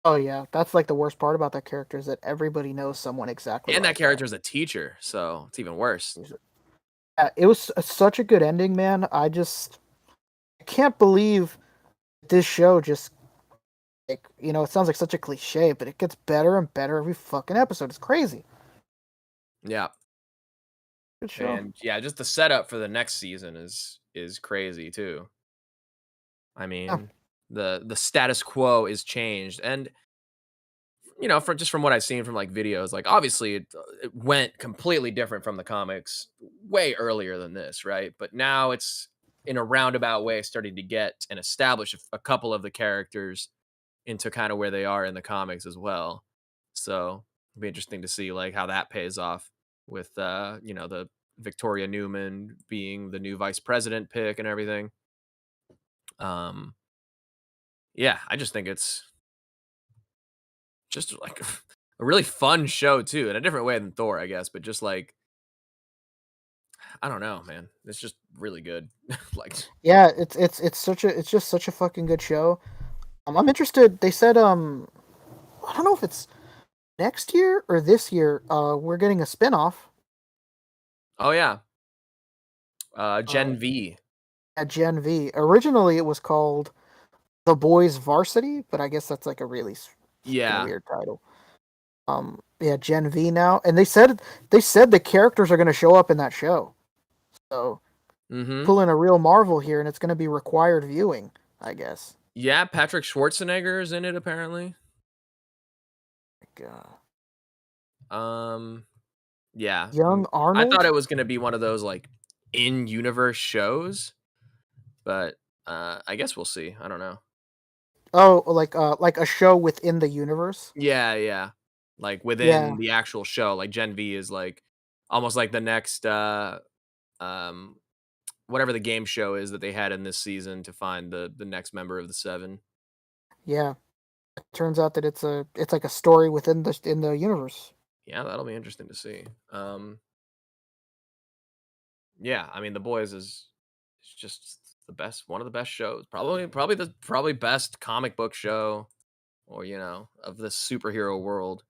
Oh yeah, that's like the worst part about that character is that everybody knows someone exactly. And that like character's a teacher, so it's even worse. It was such a good ending, man. I can't believe this show just like, it sounds like such a cliche, but it gets better and better every fucking episode. It's crazy. Yeah. Good show. And yeah, just the setup for the next season is crazy too. I mean, the status quo is changed, and from what I've seen from like videos, like obviously it went completely different from the comics way earlier than this, right? But now it's in a roundabout way starting to get and establish a couple of the characters into kind of where they are in the comics as well. So it'll be interesting to see like how that pays off with the Victoria Newman being the new vice president pick and everything. Yeah, I just think it's just like a really fun show too, in a different way than Thor, I guess, but just like I don't know, man. It's just really good. Like, Yeah, it's just such a fucking good show. I'm interested. They said I don't know if it's next year or this year. We're getting a spin-off oh yeah, uh Gen V. at Gen V. Originally it was called The Boys Varsity, but I guess that's like a really fucking Yeah. weird title. Yeah, Gen V now, and they said the characters are going to show up in that show. So Mm-hmm. pull in a real Marvel here, and it's going to be required viewing, I guess. Yeah, Patrick Schwarzenegger is in it apparently. God. Yeah. Young I Arnold. thought it was gonna be one of those like in-universe shows, but I guess we'll see. I don't know. Oh, like a show within the universe. Yeah, yeah. Like Yeah, within the actual show, like Gen V is like almost like the next um whatever the game show is that they had in this season to find the next member of the Seven. yeah. It turns out that it's like a story within the universe. Yeah, that'll be interesting to see. Yeah, I mean, The Boys is just the best, one of the best shows. Probably best comic book show, or of the superhero world.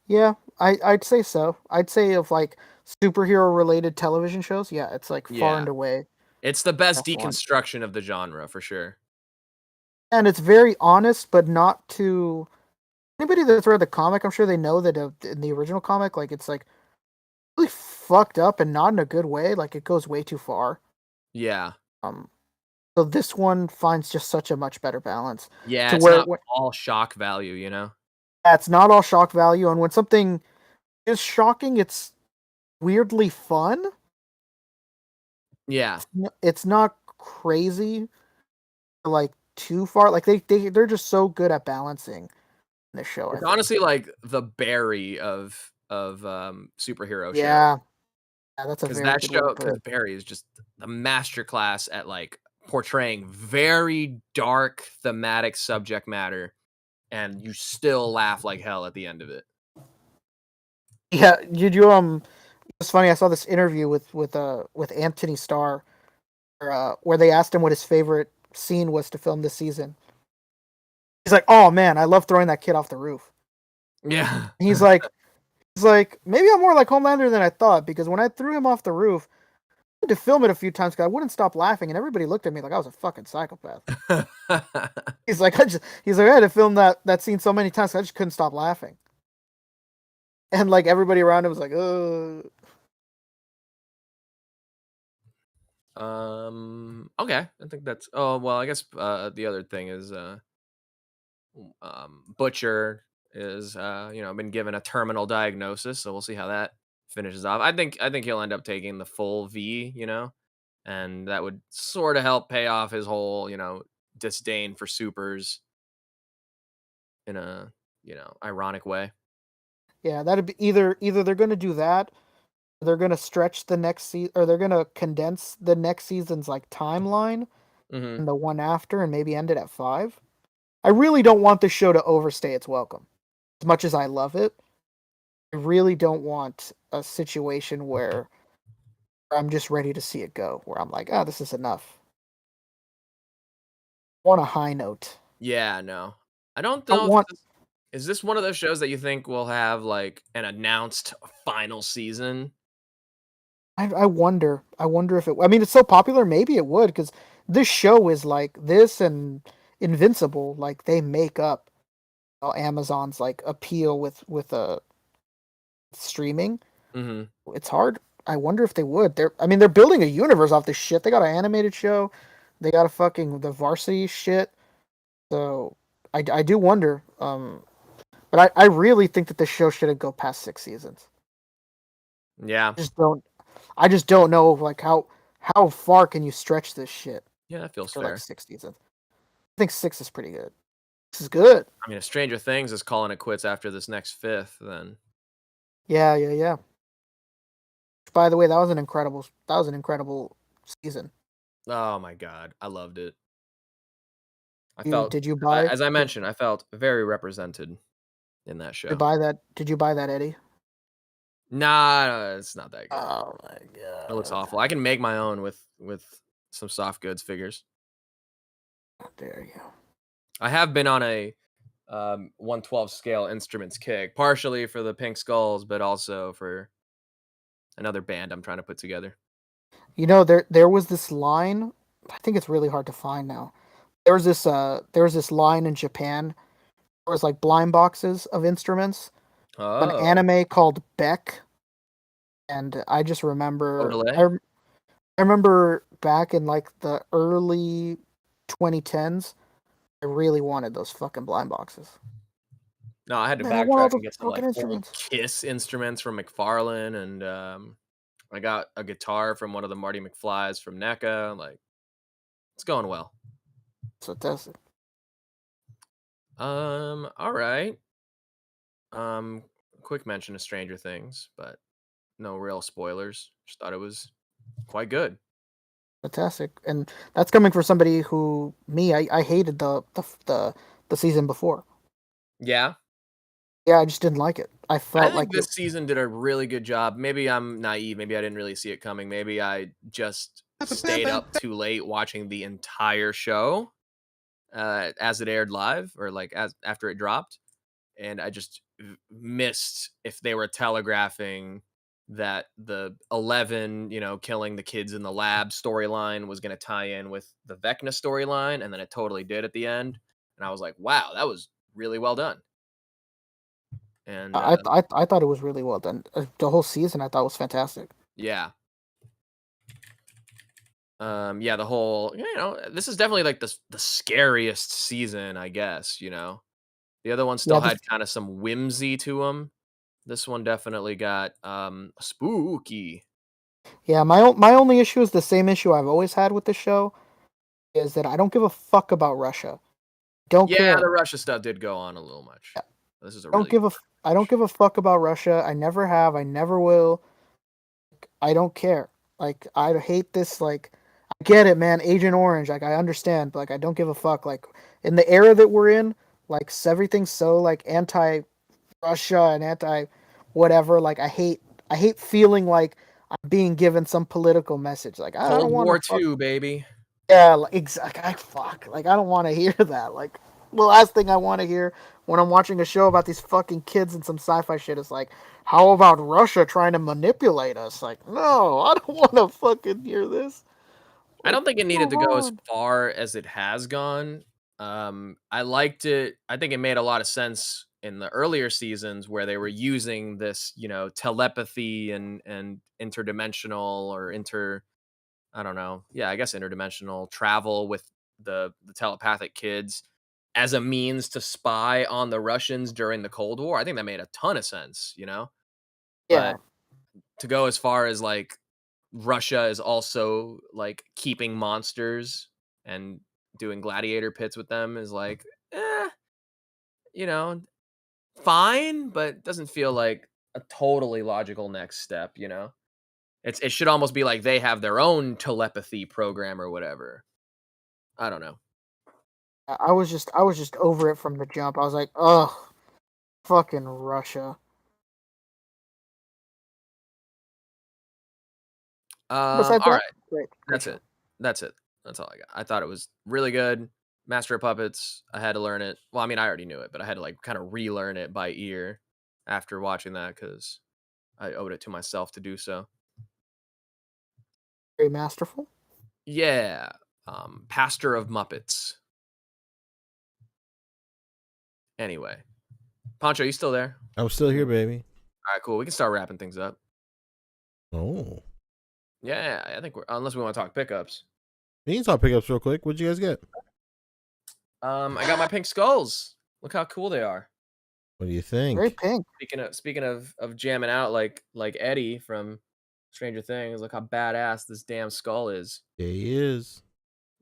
Yeah, I'd say so. I'd say of like superhero related television shows, yeah, it's like far Yeah, and away it's the best best one. deconstruction of the genre for sure. And it's very honest, but not too. Anybody that's read the comic, I'm sure they know that in the original comic, like it's like really fucked up and not in a good way. Like it goes way too far. Yeah, Um, so this one finds just such a much better balance yeah, to it's where not all shock value. it's not all shock value, and when something is shocking, it's weirdly fun. Yeah, It's not crazy, like too far. Like they're just so good at balancing this show. I it's think. honestly like the Barry of superhero shows. Yeah, yeah, that's a Because very that good way to show, put because it. Barry is just a masterclass at like portraying very dark thematic subject matter, and you still laugh like hell at the end of it. Yeah, did you It's funny. I saw this interview with Anthony Starr, where they asked him what his favorite scene was to film this season. He's like, "Oh man, I love throwing that kid off the roof." Yeah. And he's like, maybe I'm more like Homelander than I thought because when I threw him off the roof, I had to film it a few times because I wouldn't stop laughing, and everybody looked at me like I was a fucking psychopath. He's like, I had to film that scene so many times, I just couldn't stop laughing. And like everybody around him was like, Okay. I think that's. Oh well, I guess the other thing is Butcher is been given a terminal diagnosis, so we'll see how that finishes off. I think he'll end up taking the full V, and that would sort of help pay off his whole disdain for supers in a ironic way. yeah, that'd be either they're gonna do that, or they're gonna stretch the next season, or they're gonna condense the next season's like timeline Hmm. and the one after, and maybe end it at 5. I really don't want this show to overstay its welcome. As much as I love it, I really don't want a situation where I'm just ready to see it go, where I'm like, this is enough. I want a high note. Yeah, no, I don't I don't know if want. is this one of those shows that you think will have like an announced final season? I wonder. I wonder if it. I mean, it's so popular. Maybe it would because this show is like this and Invincible. Like they make up Amazon's like appeal with streaming. Hmm. It's hard. I wonder if they would. I mean, they're building a universe off this shit. They got an animated show. They got a fucking the Varsity shit. So I do wonder. But I really think that this show shouldn't go past 6 seasons. Yeah, I just don't know like how far can you stretch this shit yeah, that feels for like fair. 6 seasons. I think 6 is pretty good. This is good. I mean, if Stranger Things is calling it quits after this next fifth, then Yeah, yeah, yeah. By the way, that was an incredible season. oh my god, I loved it. I You felt, did you buy as I mentioned, I felt very represented. in that Did show. you buy that? Did you buy that, Eddie? Nah, it's not that good. Oh my god! It looks awful. I can make my own with some soft goods figures. How dare you? I have been on a 1/12 scale instruments kick, partially for the Pink Skulls, but also for another band I'm trying to put together. You know, there was this line. I think it's really hard to find now. There was this line in Japan. There was like blind boxes of instruments. An Oh, anime called Beck, and I just remember Odelay? I remember back in like the early 2010s, I really wanted those fucking blind boxes. No, I had to Man, I want all backtrack and the get some fucking like old instruments. Kiss instruments from McFarlane, and I got a guitar from one of the Marty McFlys from NECA. Like, it's going well. So that's it. All right. Quick mention of Stranger Things, but no real spoilers. Just thought it was quite good. Fantastic, and that's coming from somebody who I hated the season before. Yeah, Yeah, I just didn't like it. I I felt think like this season did a really good job. Maybe I'm naive. Maybe I didn't really see it coming. Maybe I just stayed up too late watching the entire show as it aired live, or like as after it dropped, and I just missed if they were telegraphing that the 11, killing the kids in the lab storyline was going to tie in with the Vecna storyline, and then it totally did at the end. And I was like, wow, that was really well done. And I thought it was really well done. The whole season I thought was fantastic. yeah. Yeah, the whole, this is definitely like the scariest season, I guess. The other one still Yeah, had kind of some whimsy to them. This one definitely got spooky. yeah. My only issue is the same issue I've always had with the show is that I don't give a fuck about Russia. Don't Yeah, the care. Russia stuff did go on a little much. Yeah, This is a don't really give good a I don't give a fuck about Russia. I never have. I never will. I don't care. Like I hate this. Like I get it, man. Agent Orange. Like I understand. But like I don't give a fuck. Like in the era that we're in, like everything's so like anti Russia and anti whatever. Like I hate feeling like I'm being given some political message. Like I Cold don't want to War fuck. II, baby. Yeah, like, exactly. I fuck. Like I don't want to hear that. Like the last thing I want to hear when I'm watching a show about these fucking kids and some sci-fi shit is like, how about Russia trying to manipulate us? Like, no, I don't want to fucking hear this. I Like, don't think it needed come to go as on. far as it has gone. I liked it. I think it made a lot of sense in the earlier seasons where they were using this, telepathy and interdimensional or I don't know. Yeah, I guess interdimensional travel with the telepathic kids as a means to spy on the Russians during the Cold War. I think that made a ton of sense. Yeah, But to go as far as like Russia is also like keeping monsters and doing gladiator pits with them is like, you know, fine, but doesn't feel like a totally logical next step. It should almost be like they have their own telepathy program or whatever. I don't know. I was just over it from the jump. I was like, ugh, fucking Russia. Besides All that, right. great That's show. it. That's it. That's all I got. I thought it was really good. Master of Puppets. I had to learn it. Well, I mean, I already knew it, but I had to like kind of relearn it by ear after watching that because I owed it to myself to do so. Very masterful. Yeah. Pastor of Muppets. Anyway, Pancho, you still there? I'm still here, baby. All right, cool. We can start wrapping things up. Oh, Yeah, I think unless we want to talk pickups. we can talk pickups real quick. What'd you guys get? I got my pink skulls. Look how cool they are. What do you think? Very pink. Speaking of jamming out like Eddie from Stranger Things, look how badass this damn skull is. There he is.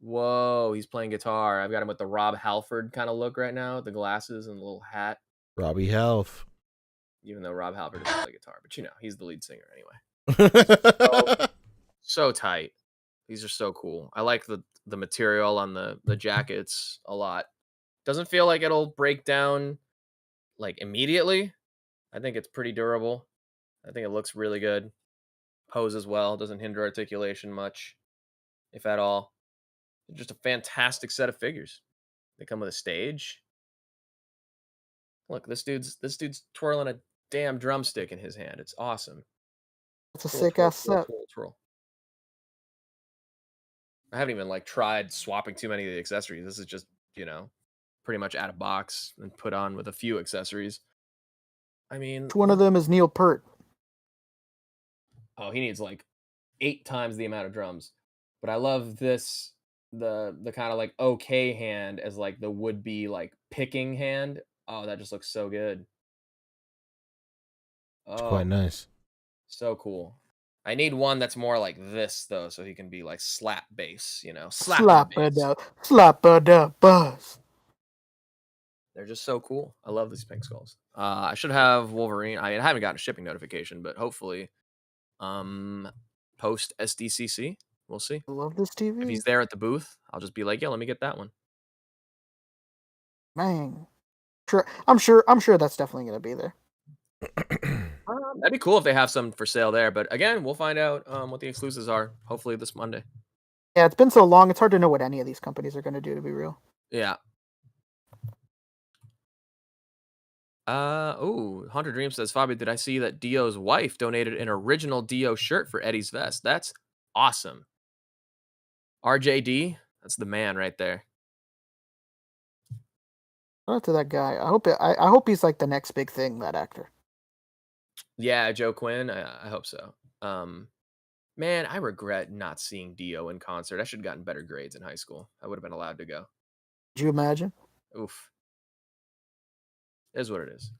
Whoa, he's playing guitar. I've got him with the Rob Halford kind of look right now, the glasses and the little hat. Robbie Health. Even though Rob Halford doesn't play guitar, but he's the lead singer anyway. So tight. These are so cool. I like the material on the jackets a lot. Doesn't feel like it'll break down like immediately. I think it's pretty durable. I think it looks really good. Poses well, doesn't hinder articulation much, if at all. They're just a fantastic set of figures. They come with a stage. Look, this dude's twirling a damn drumstick in his hand. It's awesome. It's a Twirl, sick twirl, ass twirl, set. twirl, twirl. I haven't even like tried swapping too many of the accessories. This is just, pretty much out of box and put on with a few accessories. I mean, One of them is Neil Peart. oh, he needs like 8 times the amount of drums. But I love this, the kind of like okay hand as like the would be like picking hand. Oh, that just looks so good. It's Oh, quite nice. so cool. I need one that's more like this though, so he can be like slap bass, Slap bass. it up. Slap it up, buzz. They're just so cool. I love these pink skulls. I should have Wolverine. I haven't gotten a shipping notification, but hopefully, post SDCC, we'll see. I love this If TV. he's there at the booth, I'll just be like, "Yeah, let me get that one." Man. Sure, I'm sure that's definitely gonna be there. That'd be cool if they have some for sale there. But again, we'll find out what the exclusives are. Hopefully this Monday. Yeah, it's been so long, it's hard to know what any of these companies are gonna do, to be real. Yeah. Hunter Dream says, Fabio, did I see that Dio's wife donated an original Dio shirt for Eddie's vest? That's awesome. RJD, that's the man right there. Shout out to that guy. I hope he's like the next big thing, that actor. Yeah, Joe Quinn. I hope so. Man, I regret not seeing Dio in concert. I should have gotten better grades in high school. I would have been allowed to go. Could you imagine? Oof. It is what it is.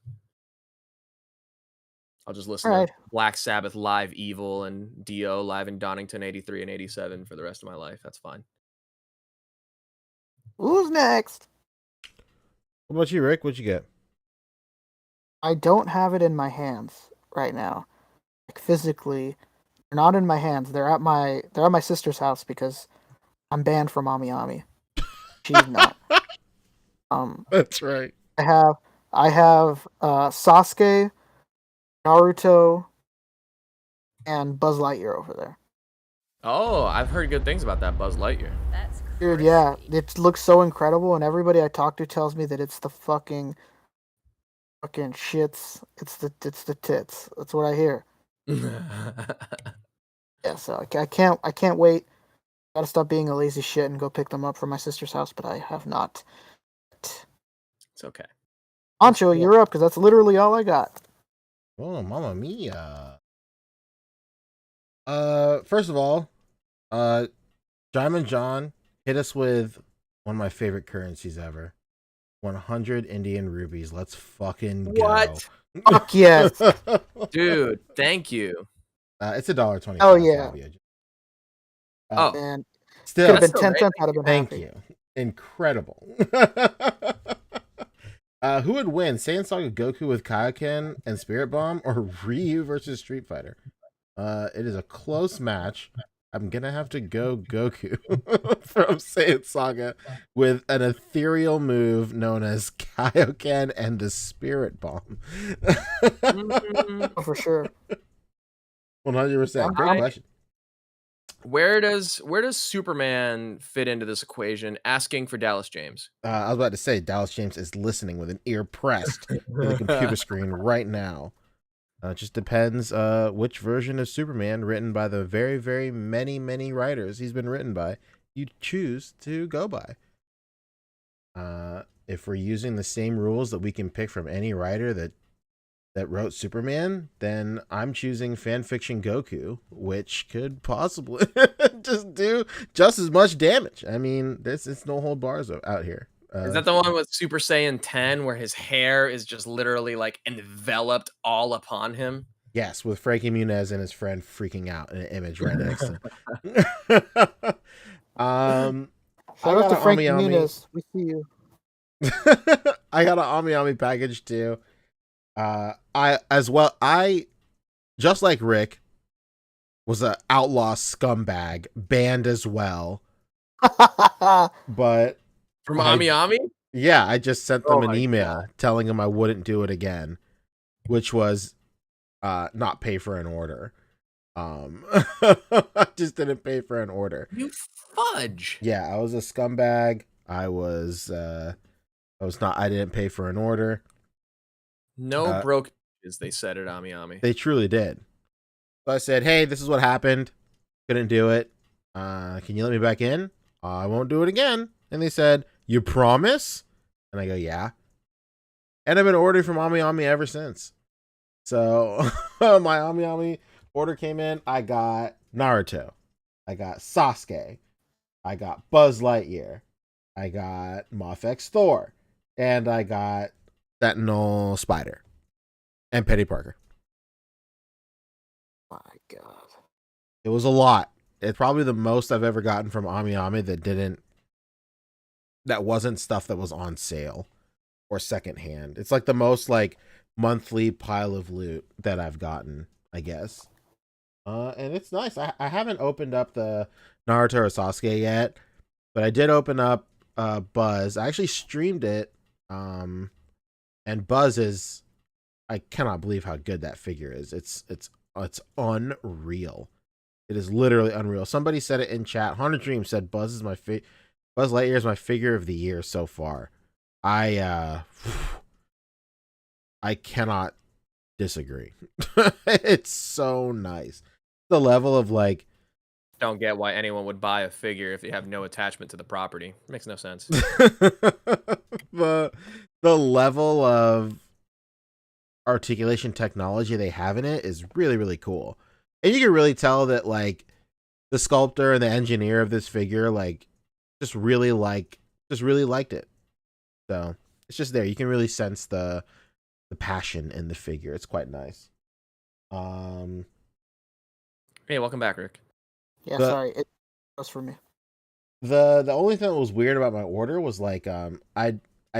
I'll just listen to Black Sabbath live Evil and Dio live in Donington 83 and 87 for the rest of my life. That's fine. Who's next? What about you, Rick? What'd you get? I don't have it in my hands right now. Like physically, they're not in my hands. They're at my sister's house because I'm banned from Ami Ami. She's not. That's right. I have Sasuke, Naruto, and Buzz Lightyear over there. Oh, I've heard good things about that Buzz Lightyear. That's Dude, yeah, it looks so incredible, and everybody I talk to tells me that it's the fucking shits. It's the tits. That's what I hear. Yeah, so I can't wait. Gotta stop being a lazy shit and go pick them up from my sister's house, but I have not. It's okay. Ancho, you're up, because that's literally all I got. Oh, mamma mia. First of all, Diamond John hit us with one of my favorite currencies ever. 100 Indian rupees. Let's fucking go. What? Fuck yes. Dude, thank you. It's $1.25. Oh, yeah. Oh, Man, still, could have been still 10 great. cents. I'd have been thank happy. you. Incredible. Who would win, Saiyan Saga Goku with Kaioken and Spirit Bomb, or Ryu versus Street Fighter? It is a close match. I'm gonna have to go Goku from Saiyan Saga with an ethereal move known as Kaioken and the Spirit Bomb. Oh, for sure. 100%. Great Alright. question. Where does Superman fit into this equation? Asking for Dallas James. I was about to say Dallas James is listening with an ear pressed to the computer screen right now. It just depends which version of Superman written by the very, very many writers he's been written by you choose to go by. If we're using the same rules that we can pick from any writer that wrote Superman, then I'm choosing fanfiction Goku, which could possibly just do just as much damage. I mean, it's no hold bars out here. Is that the one with Super Saiyan 10 where his hair is just literally like enveloped all upon him? Yes, with Frankie Muniz and his friend freaking out in an image right next to him. Shout out to Frankie Muniz. We see you. I got an Ami Ami package too. I just like Rick was an outlaw scumbag, banned as well. But From Ami Ami? Yeah, I just sent them Oh an my email telling them I wouldn't do it again, which was not pay for an order. I just didn't pay for an order. You fudge. Yeah, I was a scumbag. I didn't pay for an order. No Uh, broke as they said at Ami Ami. They truly did. So I said, "Hey, this is what happened. Couldn't do it. Can you let me back in? I won't do it again." And they said, "You promise?" And I go, "Yeah." And I've been ordering from Ami Ami ever since. So my Ami Ami order came in. I got Naruto. I got Sasuke. I got Buzz Lightyear. I got Moff X Thor. And I got Sentinel Spider. And Penny Parker. My God. It was a lot. It's probably the most I've ever gotten from Ami Ami that wasn't stuff that was on sale or secondhand. It's like the most like monthly pile of loot that I've gotten, I guess. And it's nice. I haven't opened up the Naruto or Sasuke yet, but I did open up Buzz. I actually streamed it. And Buzz is, I cannot believe how good that figure is. It's unreal. It is literally unreal. Somebody said it in chat. Haunted Dream said Buzz Lightyear is my figure of the year so far. I cannot disagree. It's so nice. The level of like Don't get why anyone would buy a figure if you have no attachment to the property. Makes no sense. the level of articulation technology they have in it is really, really cool. And you can really tell that like the sculptor and the engineer of this figure like just really liked it. So it's just there. You can really sense the passion in the figure. It's quite nice. Hey, welcome back, Rick. Yeah, The- sorry. It was for me. The only thing that was weird about my order was like I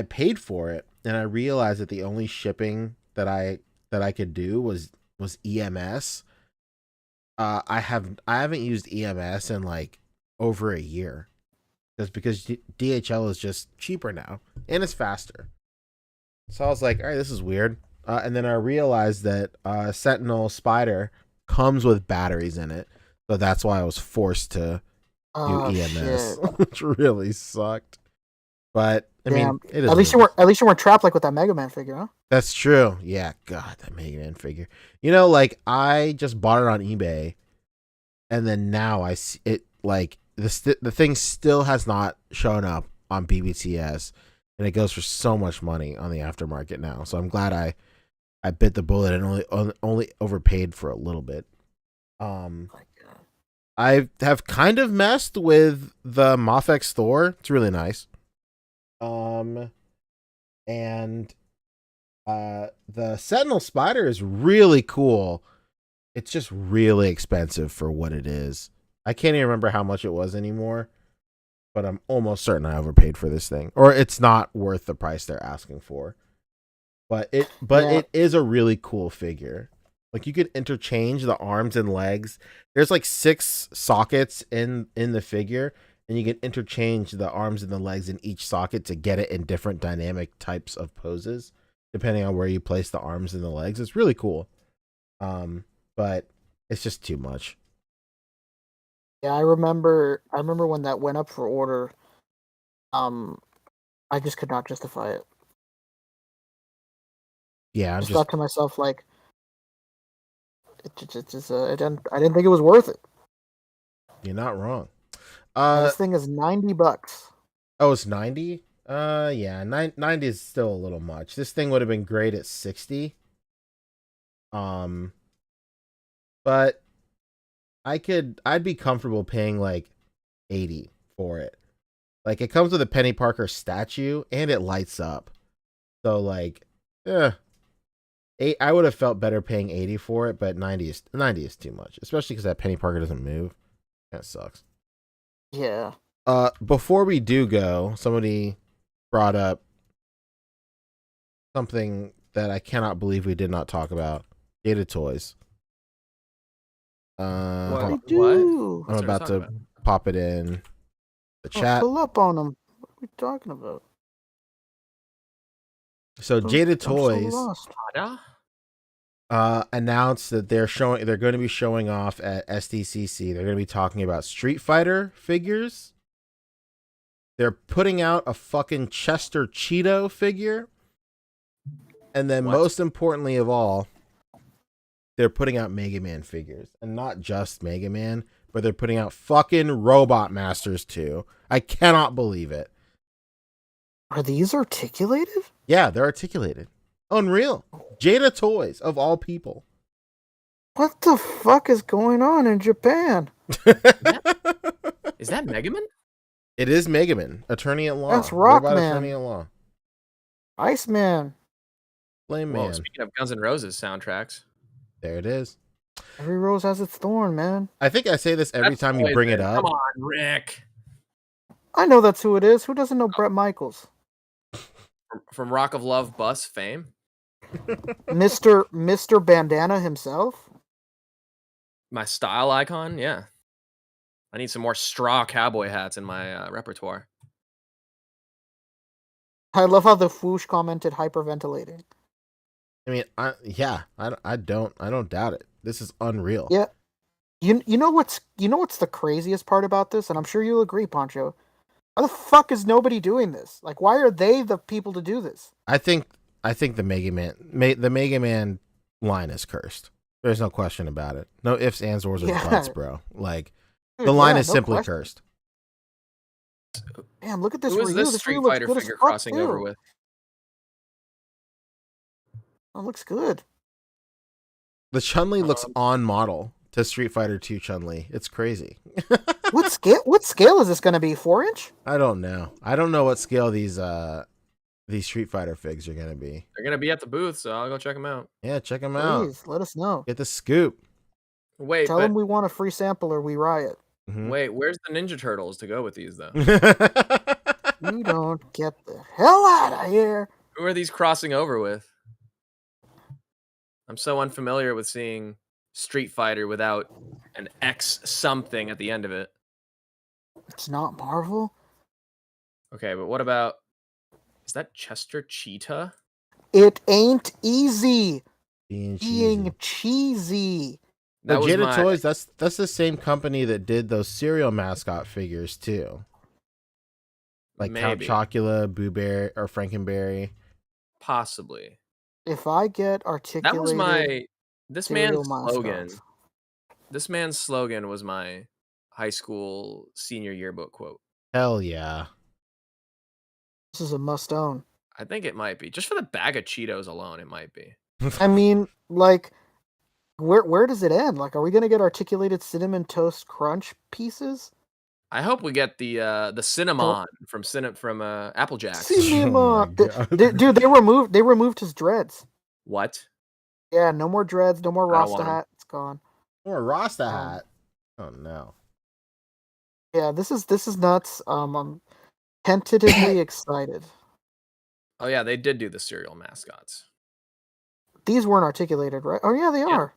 paid for it and I realized that the only shipping that I could do was EMS. I haven't used EMS in like over a year. Just because DHL is just cheaper now and it's faster. So I was like, all right, this is weird. And then I realized that Sentinel Spider comes with batteries in it. So that's why I was forced to do Oh, EMS, shit. which really sucked. But I mean, Damn. it is At least you weren't trapped like with that Mega Man figure, huh? That's true. Yeah, God, that Mega Man figure. You know, like I just bought it on eBay, and then now I see it. Like the thing still has not shown up on BBTS, and it goes for so much money on the aftermarket now. So I'm glad I bit the bullet and only overpaid for a little bit. Oh my God. I have kind of messed with the Moff X Thor. It's really nice. And the Sentinel Spider is really cool. It's just really expensive for what it is. I can't even remember how much it was anymore, but I'm almost certain I overpaid for this thing, or it's not worth the price they're asking for. But Yeah. it is a really cool figure. Like you could interchange the arms and legs. There's like 6 sockets in the figure, and you can interchange the arms and the legs in each socket to get it in different dynamic types of poses, depending on where you place the arms and the legs. It's really cool. But it's just too much. Yeah, I remember when that went up for order. I just could not justify it. Yeah, I I'm just just thought to myself like, I didn't think it was worth it. you're not wrong. And this thing is $90. Oh, it's 90? Yeah, 90 is still a little much. This thing would have been great at 60. But I'd be comfortable paying like 80 for it. Like it comes with a Penny Parker statue and it lights up. So like, I would have felt better paying 80 for it, but 90 is too much, especially because that Penny Parker doesn't move. That sucks. Yeah. Before we do go, somebody brought up something that I cannot believe we did not talk about. Data toys. What? I What? do. I'm about to pop it in the Oh, chat. pull up on them. What are we talking about? So Jada I'm so Toys lost. Ada? announced that they're going to be showing off at SDCC. They're going to be talking about Street Fighter figures. They're putting out a fucking Chester Cheeto figure. And then What? most importantly of all, they're putting out Mega Man figures. And not just Mega Man, but they're putting out fucking Robot Masters too. I cannot believe it. Are these articulated? Yeah, they're articulated. Unreal. Jada Toys, of all people. What the fuck is going on in Japan? Is that Mega Man? It is Mega Man, attorney at law. That's Robot Rockman. attorney at law. Iceman. Flame Whoa, Man. speaking of Guns N' Roses soundtracks. There it is. Every rose has its thorn, man. I think I say this every That's time you bring it Poison. up. Come on, Rick. I know that's who it is. Who doesn't know Bret Michaels? From Rock of Love bus fame. Mr. Bandana himself? My style icon, yeah. I need some more straw cowboy hats in my repertoire. I love how the Foosh commented hyperventilating. I mean, I don't doubt it. This is unreal. Yeah. You know what's the craziest part about this? And I'm sure you'll agree, Poncho. Why the fuck is nobody doing this? Like, why are they the people to do this? I think the Mega Man line is cursed. There's no question about it. No ifs, ands, ors, or Yeah. buts, bro. Like Dude, the line yeah, is no simply question. cursed. Damn, look at this Who is Ryu. this This Street Ryu looks Fighter good as figure fuck, crossing over too. with? Oh, looks good. The Chun-Li looks on model to Street Fighter 2 Chun-Li. It's crazy. What scale is this going to be? 4-inch? I don't know. I don't know what scale these Street Fighter figs are gonna be. They're gonna be at the booth, so I'll go check them out. Yeah, check them out. Please, let us know. Get the scoop. Wait, Tell them we want a free sample or we riot. Mhm. wait, where's the Ninja Turtles to go with these though? You don't get the hell out of here. Who are these crossing over with? I'm so unfamiliar with seeing Street Fighter without an X something at the end of it. It's not Marvel. Okay, but what about... Is that Chester Cheetah? It ain't easy Being being cheesy. cheesy. That But was Jada my... Toys, that's the same company that did those cereal mascot figures too. Like Count Maybe. Chocula, Boo Bear, or Frankenberry. Possibly. If I get articulated, That was my... This cereal man's slogan. mascots. This man's slogan was my high school senior yearbook quote. Hell yeah. This is a must own. I think it might be. Just for the bag of Cheetos alone, it might be. I mean, like, where does it end? Like, are we gonna get articulated cinnamon toast crunch pieces? I hope we get the cinnamon from Apple Jacks. Cinnamon. Oh my God. Dude, they removed his dreads. What? Yeah, no more dreads, no more I don't Rasta want 'em. hat. It's gone. Or a Rasta hat. Oh no. Yeah, this is nuts. I'm tentatively excited. Oh yeah, they did do the cereal mascots. These weren't articulated, right? Oh yeah, they Yeah. are.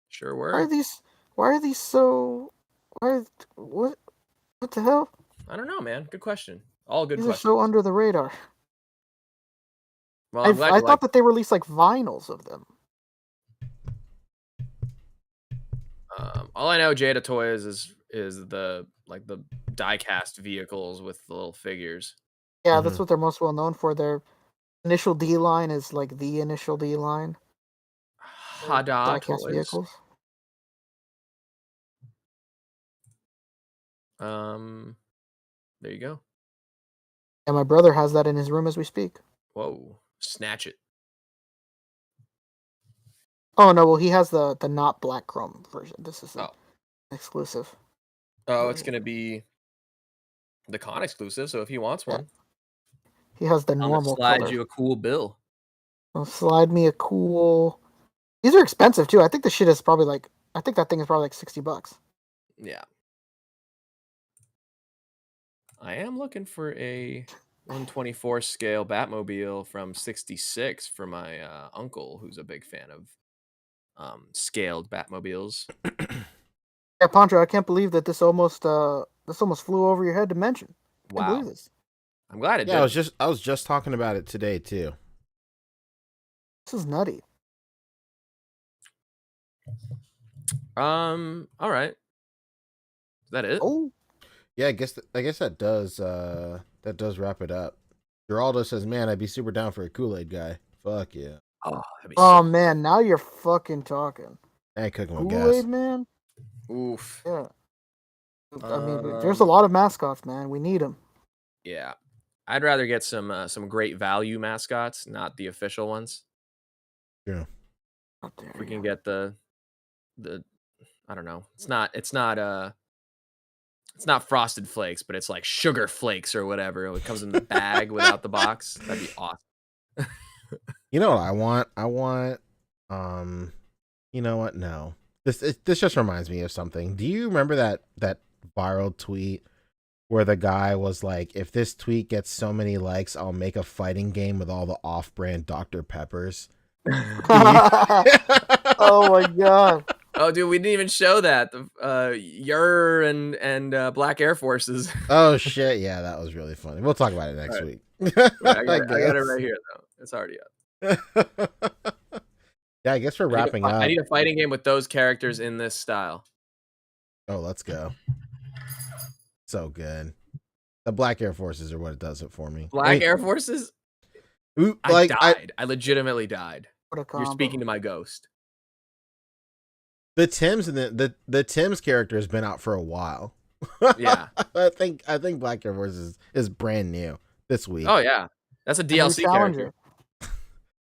Sure Why were. are these? Why are these so? What the hell? I don't know, man. Good question. All good These are questions. so under the radar. Well, I'm glad I you thought like. that they released like vinyls of them. All I know, Jada Toys is the die-cast vehicles with the little figures. Yeah, that's what they're most well known for. Their initial D line is like the initial D line. Hada Diecast Toys. vehicles. There you go. And my brother has that in his room as we speak. Whoa, snatch it. Oh no, well he has the not black chrome version. This is Oh. exclusive. Oh, it's gonna be the con exclusive. So if he wants one, He has the I'm gonna normal slide color. you a cool bill. Well, slide me a cool. These are expensive too. I think the shit is probably like. I think that thing is probably like $60. Yeah. I am looking for a 124 scale Batmobile from '66 for my uncle, who's a big fan of scaled Batmobiles. Yeah, Poncho, I can't believe that this almost flew over your head to mention. I can't Wow. believe this. I'm glad it Yeah, did. I was just talking about it today too. This is nutty. All right. Is that it? Oh, Yeah, I guess that does wrap it up. Geraldo says, "Man, I'd be super down for a Kool-Aid guy." Fuck yeah. Oh, that'd be oh sick. man, now you're fucking talking. I ain't cooking with Kool-Aid gas. man. Oof. Yeah. I mean, there's a lot of mascots, man. We need them. Yeah. I'd rather get some great value mascots, not the official ones. Yeah. If we can get the I don't know. It's not Frosted Flakes, but it's like Sugar Flakes or whatever. It comes in the bag without the box. That'd be awesome. You know what I want? You know what? No. This just reminds me of something. Do you remember that viral tweet where the guy was like, "If this tweet gets so many likes, I'll make a fighting game with all the off-brand Dr. Peppers." Oh my god. Oh, dude, we didn't even show that. The Yer and Black Air Forces. Oh shit! Yeah, that was really funny. We'll talk about it next week. I got it right here though. It's already up. Yeah, I guess we're wrapping up. I need a fighting game with those characters in this style. Oh, let's go. So good. The Black Air Forces are what does it for me. Black Air Forces? I died. I legitimately died. What a You're combo. speaking to my ghost. The Tims and the Tims character has been out for a while. Yeah. I think Black Air Forces is brand new this week. Oh yeah. That's a DLC character.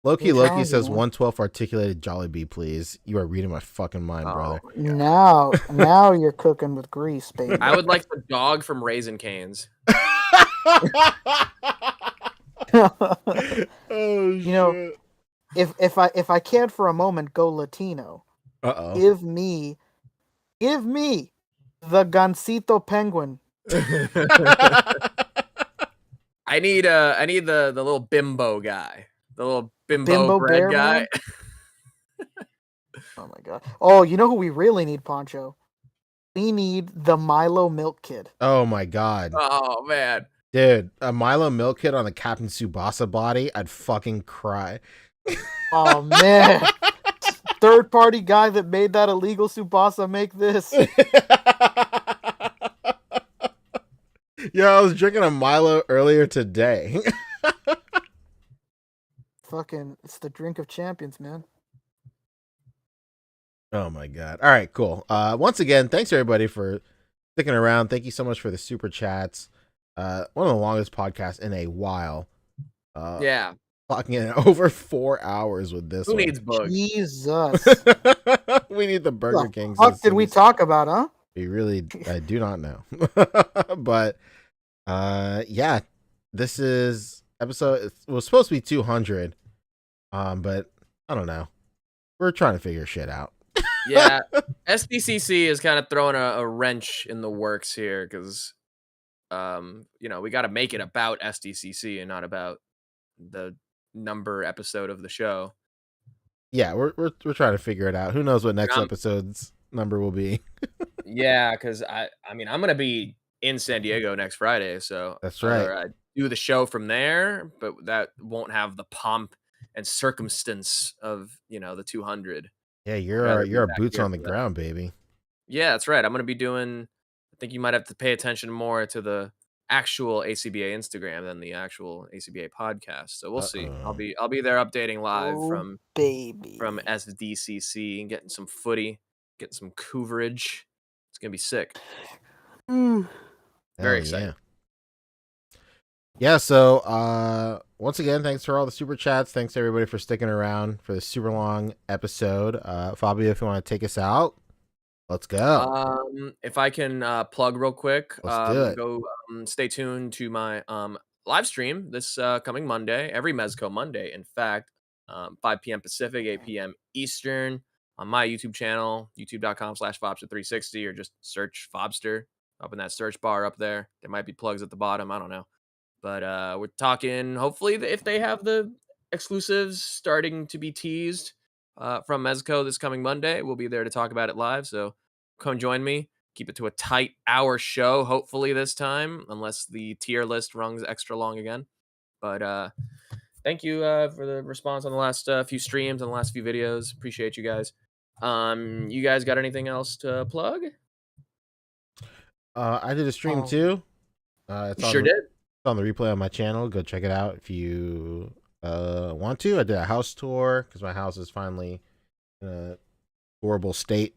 Loki says 112 articulated Jollibee, please. You are reading my fucking mind, brother. Now you're cooking with grease, baby. I would like the dog from Raisin Canes. Oh, you know, if I can for a moment go Latino, give me the Gansito Penguin. I need the little bimbo guy. The little bimbo bread bear guy. man? Oh my god. Oh, you know who we really need, Poncho? We need the Milo Milk Kid. Oh my god. Oh man. Dude, a Milo Milk Kid on a Captain Tsubasa body, I'd fucking cry. Oh man. Third party guy that made that illegal Tsubasa make this. Yeah, I was drinking a Milo earlier today. Fucking, it's the drink of champions, man. Oh my god. All right, cool. Once again, thanks everybody for sticking around. Thank you so much for the super chats. One of the longest podcasts in a while. Yeah. Clocking in over 4 hours with this Who one. needs Boog? Jesus. We need the Burger King. What did we talk about, huh? We really, I do not know. But yeah, this is episode. It was supposed to be 200, but I don't know. We're trying to figure shit out. Yeah, SDCC is kind of throwing a wrench in the works here because, we got to make it about SDCC and not about the number episode of the show. Yeah, we're trying to figure it out. Who knows what next episode's number will be? Yeah, because I'm gonna be in San Diego next Friday, so that's right. I do the show from there, but that won't have the pomp and circumstance of the 200. Yeah, you're our boots on the ground, baby. Yeah, that's right. I'm gonna be doing. I think you might have to pay attention more to the actual A.C.B.A. Instagram than the actual A.C.B.A. podcast. So we'll see. I'll be there updating live from SDCC and getting some footy, getting some coverage. It's gonna be sick. Very excited. Yeah, so once again, thanks for all the super chats. Thanks everybody for sticking around for this super long episode. Fabio, if you want to take us out, let's go. If I can plug real quick, let's do it. Go stay tuned to my live stream this coming Monday, every Mezco Monday. In fact, 5 p.m. Pacific, 8 p.m. Eastern on my YouTube channel, youtube.com/Fobster360, or just search Fobster up in that search bar up there. There might be plugs at the bottom. I don't know. But we're talking, hopefully, if they have the exclusives starting to be teased from Mezco this coming Monday, we'll be there to talk about it live. So come join me. keep it to a tight hour show, hopefully this time, unless the tier list runs extra long again. But thank you for the response on the last few streams and the last few videos. Appreciate you guys. You guys got anything else to plug? I did a stream too. It's Sure did. It's on the replay on my channel. Go check it out if you want to. I did a house tour because my house is finally in a horrible state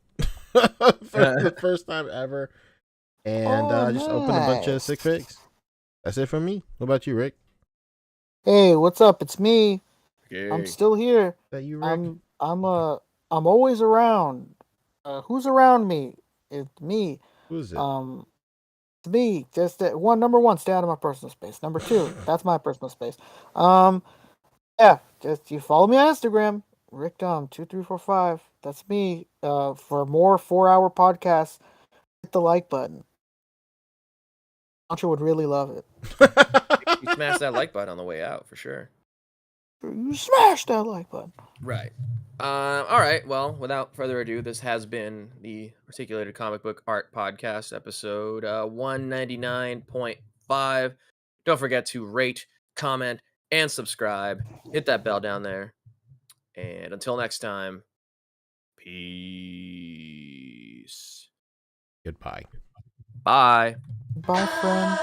for the first time ever, and just opened a bunch of sick pics. That's it from me. What about you, Rick? Hey, what's up? It's me. Okay. I'm still here. Is that you, Rick? I'm always around. Who's around me? It's me. Who's it? It's me. Just that number one, stay out of my personal space. Number two, that's my personal space. Yeah, just you follow me on Instagram, RickDom2345. That's me. For more 4-hour podcasts, hit the like button. Antra would really love it. You smash that like button on the way out for sure. You smash that like button. Right. All right. Well, without further ado, this has been the Articulated Comic Book Art Podcast, episode 199.5. Don't forget to rate, comment, and subscribe. Hit that bell down there. And until next time, peace. Goodbye. Bye. Bye, friends.